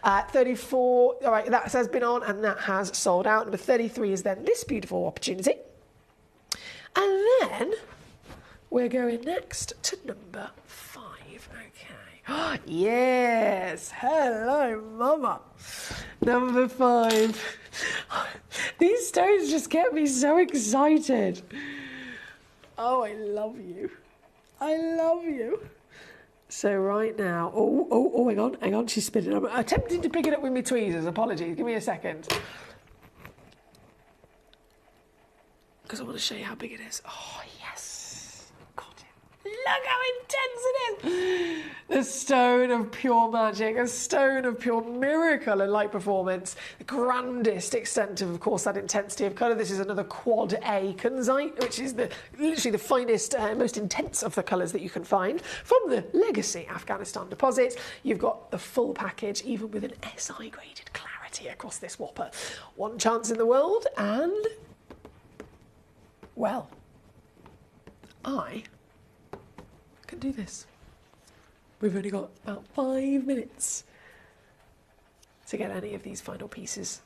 34, all right, that has been on and that has sold out. Number 33 is then this beautiful opportunity. And then we're going next to number 5. Okay. Yes. Hello, Mama. Number 5. These stones just get me so excited. Oh, I love you. I love you. So right now, hang on, she's spinning. I'm attempting to pick it up with my tweezers. Apologies, give me a second. Because I want to show you how big it is. Oh, yes. Got it. Look how intense it is. The stone of pure magic, a stone of pure miracle and light performance. The grandest extent of course, that intensity of colour. This is another quad A kunzite, which is literally the finest, most intense of the colours that you can find from the legacy Afghanistan deposits. You've got the full package, even with an SI graded clarity across this whopper. One chance in the world, and well, I can do this. We've only got about 5 minutes to get any of these final pieces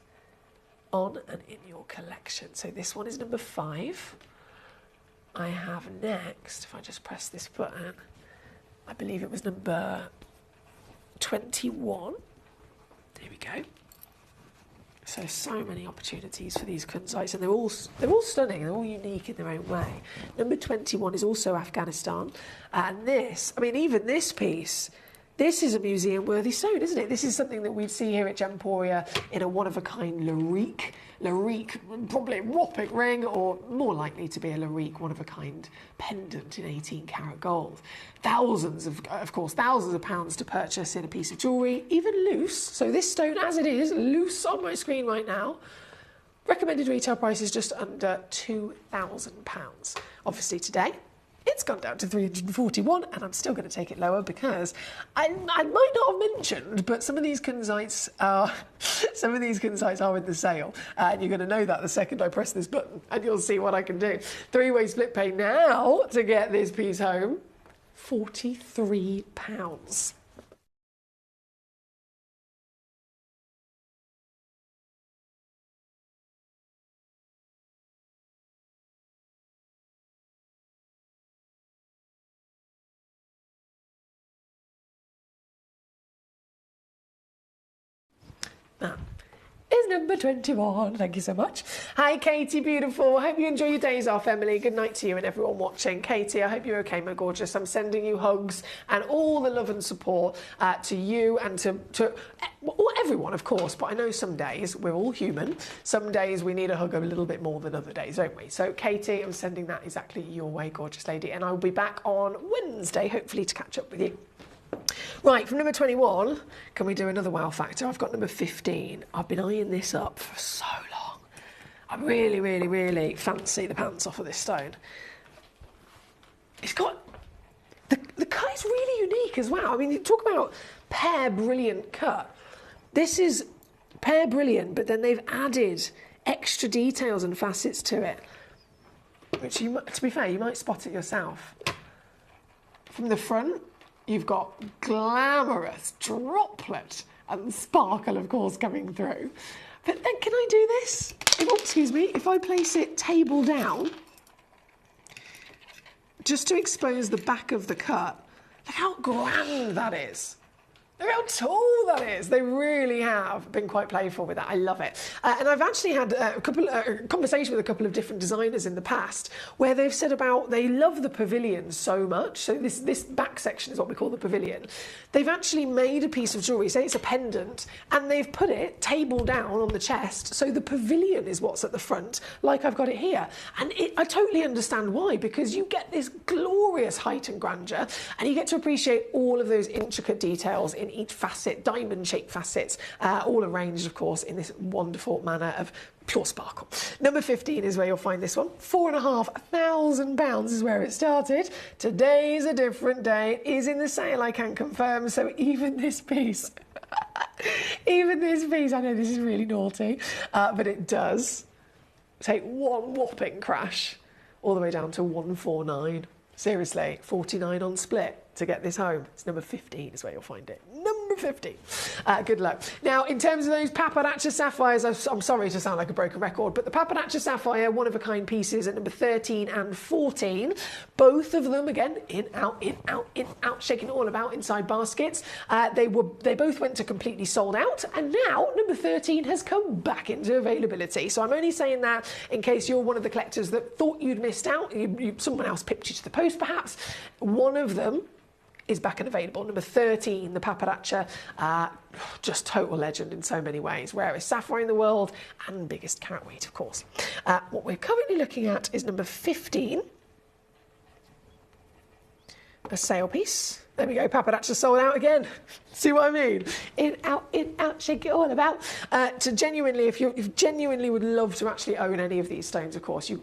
on and in your collection. So this one is number 5. I have next, if I just press this button, I believe it was number 21. There we go. So many opportunities for these kunzites, and they're all stunning. They're all unique in their own way. Number 21 is also Afghanistan, and this, I mean, even this piece, this is a museum-worthy stone, isn't it? This is something that we'd see here at Gemporia in a one-of-a-kind Larique, probably a Wappic ring, or more likely to be a Larique one-of-a-kind pendant in 18-karat gold. Thousands of pounds to purchase in a piece of jewellery, even loose. So this stone, as it is, loose on my screen right now, recommended retail price is just under £2,000. Obviously today, it's gone down to 341, and I'm still going to take it lower because I might not have mentioned, but some of these kunzites are in the sale, and you're going to know that the second I press this button, and you'll see what I can do. 3-way split pay now to get this piece home, £43. Now, isn't number 21. Thank you so much. Hi, Katie, beautiful. I hope you enjoy your days off, Emily. Good night to you and everyone watching. Katie, I hope you're okay, my gorgeous. I'm sending you hugs and all the love and support to you and to everyone, of course. But I know some days we're all human. Some days we need a hug a little bit more than other days, don't we? So, Katie, I'm sending that exactly your way, gorgeous lady. And I'll be back on Wednesday, hopefully, to catch up with you. Right, from number 21, can we do another wow factor? I've got number 15. I've been eyeing this up for so long. I really, really, really fancy the pants off of this stone. It's got... The cut is really unique as well. I mean, you talk about pear brilliant cut. This is pear brilliant, but then they've added extra details and facets to it, which, to be fair, you might spot it yourself. From the front, you've got glamorous droplet and sparkle, of course, coming through. But then, can I do this? Oh, excuse me. If I place it table down, just to expose the back of the cut, look how grand that is. Look how tall that is. They really have been quite playful with that. I love it. And I've actually had a conversation with a couple of different designers in the past where they've said about they love the pavilion so much. So this back section is what we call the pavilion. They've actually made a piece of jewellery, say it's a pendant, and they've put it table down on the chest. So the pavilion is what's at the front, like I've got it here. And I totally understand why, because you get this glorious height and grandeur, and you get to appreciate all of those intricate details in each facet, diamond-shaped facets, all arranged, of course, in this wonderful manner of pure sparkle. Number 15 is where you'll find this one. £4,500 is where it started. Today's a different day. It is in the sale, I can confirm. So even this piece, I know this is really naughty, but it does take one whopping crash all the way down to 149. Seriously, 49 on split to get this home. It's number 15 is where you'll find it. Number 15. Good luck. Now, in terms of those paparazzi sapphires, I'm sorry to sound like a broken record, but the paparazzi sapphire one-of-a-kind pieces at number 13 and 14, both of them, again, in, out, shaking it all about inside baskets. They both went to completely sold out, and now number 13 has come back into availability. So I'm only saying that in case you're one of the collectors that thought you'd missed out, someone else pipped you to the post perhaps. One of them is back and available. Number 13, the paparazzi, just total legend in so many ways. Rarest sapphire in the world and biggest carat weight, of course. What we're currently looking at is number 15, a sale piece. There we go, paparazzi sold out again. See what I mean? In, out, shake it all about. To genuinely, if you genuinely would love to actually own any of these stones, of course, you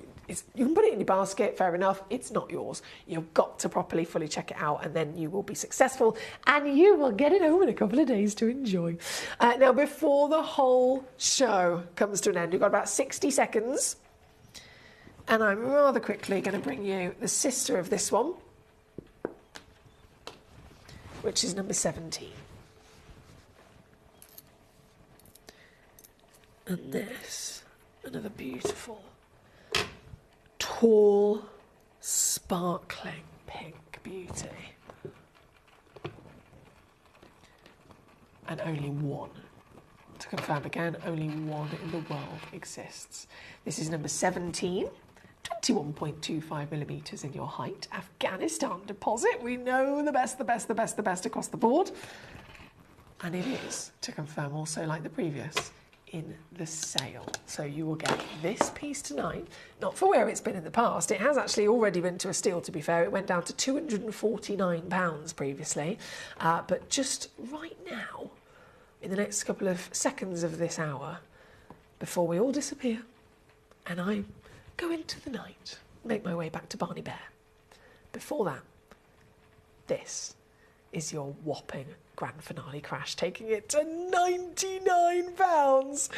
can put it in your basket, fair enough. It's not yours. You've got to properly, fully check it out, and then you will be successful, and you will get it home in a couple of days to enjoy. Now, before the whole show comes to an end, we've got about 60 seconds, and I'm rather quickly going to bring you the sister of this one, which is number 17. And this, another beautiful, tall, sparkling pink beauty. And only one, to confirm again, only one in the world exists. This is number 17, 21.25 millimetres in your height. Afghanistan deposit. We know the best across the board. And it is, to confirm also like the previous, in the sale. So you will get this piece tonight, not for where it's been in the past. It has actually already been to a steal, to be fair. It went down to £249 previously. But just right now, in the next couple of seconds of this hour, before we all disappear, and I go into the night, make my way back to Barney Bear. Before that, this is your whopping grand finale crash, taking it to £99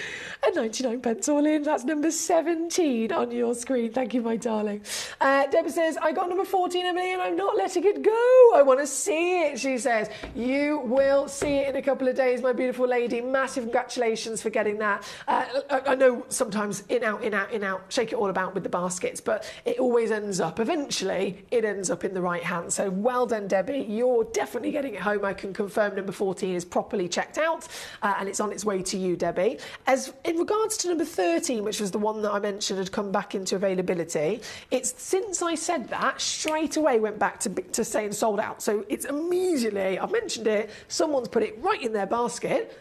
and 99 pence all in. That's number 17 on your screen. Thank you, my darling. Deborah says, I got number 14, Emily, and I'm not letting it go. I want to see it, she says. You will see it in a couple of days, my beautiful lady. Massive congratulations for getting that. I know sometimes in, out, shake it all about with the baskets, but it always ends up, eventually, it ends up in the right hand. So well done, Debbie. You're definitely getting it home, I can confirm confirmed number 14 is properly checked out and it's on its way to you, Debbie. As in regards to number 13, which was the one that I mentioned had come back into availability, it's since I said that, straight away went back to saying sold out. So it's immediately, I've mentioned it, someone's put it right in their basket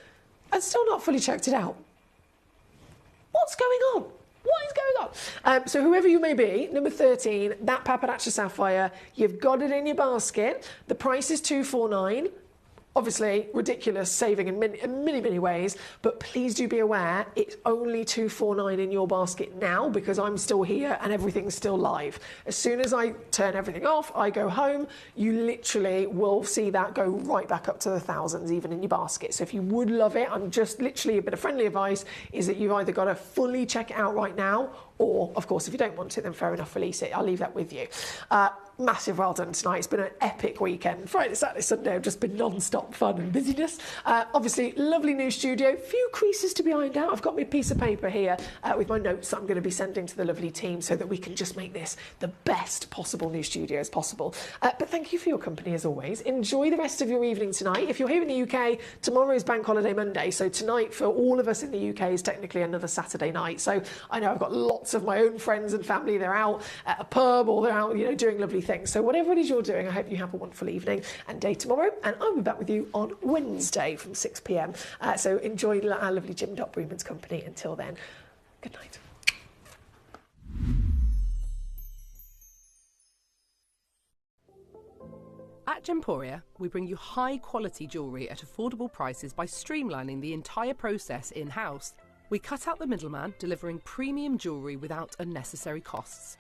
and still not fully checked it out. What's going on? What is going on? So whoever you may be, number 13, that Papanacha Sapphire, you've got it in your basket. The price is $249. Obviously, ridiculous saving in many ways, but please do be aware it's only $249 in your basket now because I'm still here and everything's still live. As soon as I turn everything off, I go home, you literally will see that go right back up to the thousands even in your basket. So if you would love it, I'm just literally a bit of friendly advice is that you've either got to fully check it out right now or, of course, if you don't want it, then fair enough, release it. I'll leave that with you. Massive well done tonight. It's been an epic weekend. Friday, Saturday, Sunday have just been non-stop fun and busyness. Obviously, lovely new studio. Few creases to be ironed out. I've got my piece of paper here with my notes that I'm going to be sending to the lovely team so that we can just make this the best possible new studio as possible. But thank you for your company as always. Enjoy the rest of your evening tonight. If you're here in the UK, tomorrow is Bank Holiday Monday. So tonight for all of us in the UK is technically another Saturday night. So I know I've got lots of my own friends and family. They're out at a pub or they're out, doing lovely things. So whatever it is you're doing, I hope you have a wonderful evening and day tomorrow. And I'll be back with you on Wednesday from 6 p.m. So enjoy our lovely Jim Breedman's company. Until then, good night. At Gemporia, we bring you high-quality jewellery at affordable prices by streamlining the entire process in-house. We cut out the middleman, delivering premium jewellery without unnecessary costs.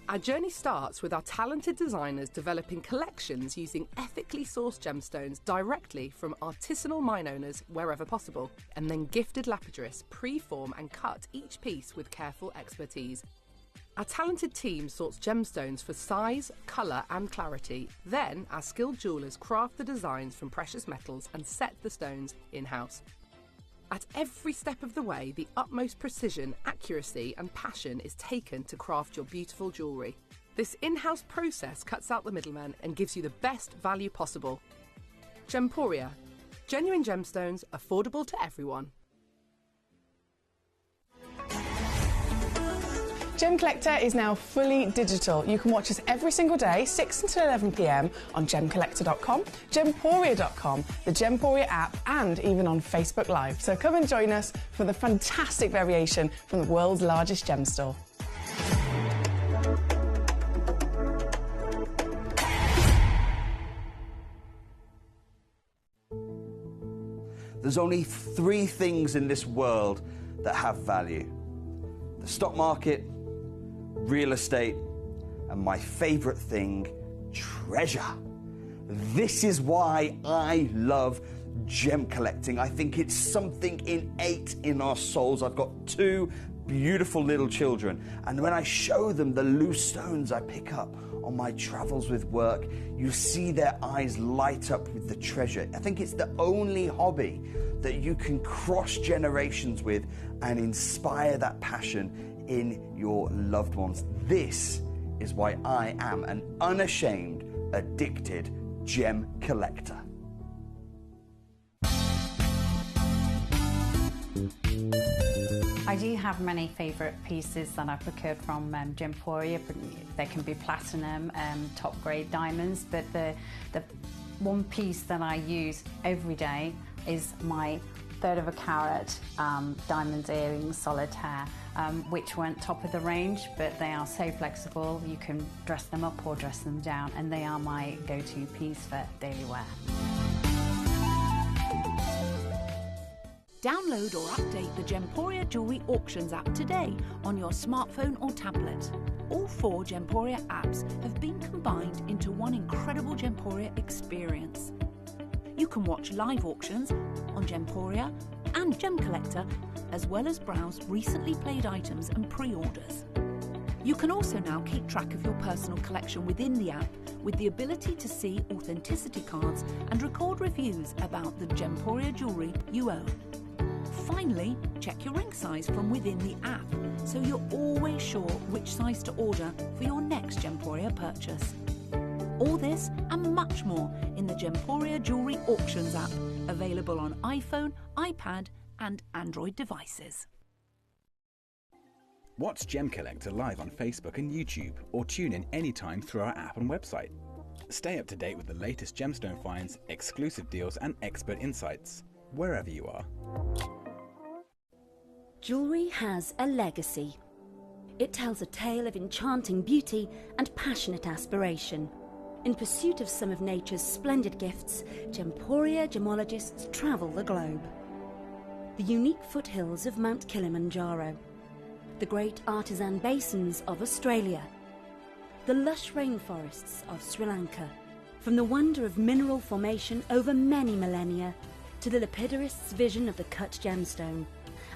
Our journey starts with our talented designers developing collections using ethically sourced gemstones directly from artisanal mine owners wherever possible, and then gifted lapidarists pre-form and cut each piece with careful expertise. Our talented team sorts gemstones for size, colour and clarity. Then our skilled jewellers craft the designs from precious metals and set the stones in-house. At every step of the way, the utmost precision, accuracy and passion is taken to craft your beautiful jewellery. This in-house process cuts out the middleman and gives you the best value possible. Gemporia. Genuine gemstones, affordable to everyone. Gemcollector is now fully digital. You can watch us every single day, 6 until 11 p.m. on Gemcollector.com, Gemporia.com, the Gemporia app, and even on Facebook Live. So come and join us for the fantastic variation from the world's largest gem store. There's only 3 things in this world that have value: the stock market, real estate, and my favorite thing, treasure. This is why I love gem collecting. I think it's something innate in our souls. I've got 2 beautiful little children, and when I show them the loose stones I pick up on my travels with work, you see their eyes light up with the treasure. I think it's the only hobby that you can cross generations with and inspire that passion in your loved ones. This is why I am an unashamed, addicted gem collector. I do have many favourite pieces that I've procured from Gemporia. They can be platinum, top grade diamonds, but the one piece that I use every day is my 1/3 of a carat diamond earrings, solitaire, which weren't top of the range, but they are so flexible. You can dress them up or dress them down, and they are my go-to piece for daily wear. Download or update the Gemporia Jewellery Auctions app today on your smartphone or tablet. All 4 Gemporia apps have been combined into one incredible Gemporia experience. You can watch live auctions on Gemporia and Gemcollector, as well as browse recently played items and pre-orders. You can also now keep track of your personal collection within the app with the ability to see authenticity cards and record reviews about the Gemporia jewellery you own. Finally, check your ring size from within the app, so you're always sure which size to order for your next Gemporia purchase. All this and much more in the Gemporia Jewellery Auctions app, available on iPhone, iPad and Android devices. Watch Gemcollector live on Facebook and YouTube, or tune in anytime through our app and website. Stay up to date with the latest gemstone finds, exclusive deals and expert insights, wherever you are. Jewellery has a legacy. It tells a tale of enchanting beauty and passionate aspiration. In pursuit of some of nature's splendid gifts, Gemporia gemologists travel the globe. The unique foothills of Mount Kilimanjaro, the great artisan basins of Australia, the lush rainforests of Sri Lanka, from the wonder of mineral formation over many millennia to the lapidarists' vision of the cut gemstone,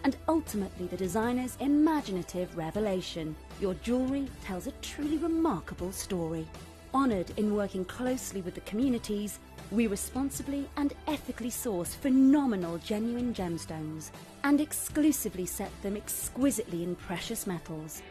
and ultimately the designer's imaginative revelation. Your jewellery tells a truly remarkable story. Honoured in working closely with the communities, we responsibly and ethically source phenomenal genuine gemstones and exclusively set them exquisitely in precious metals.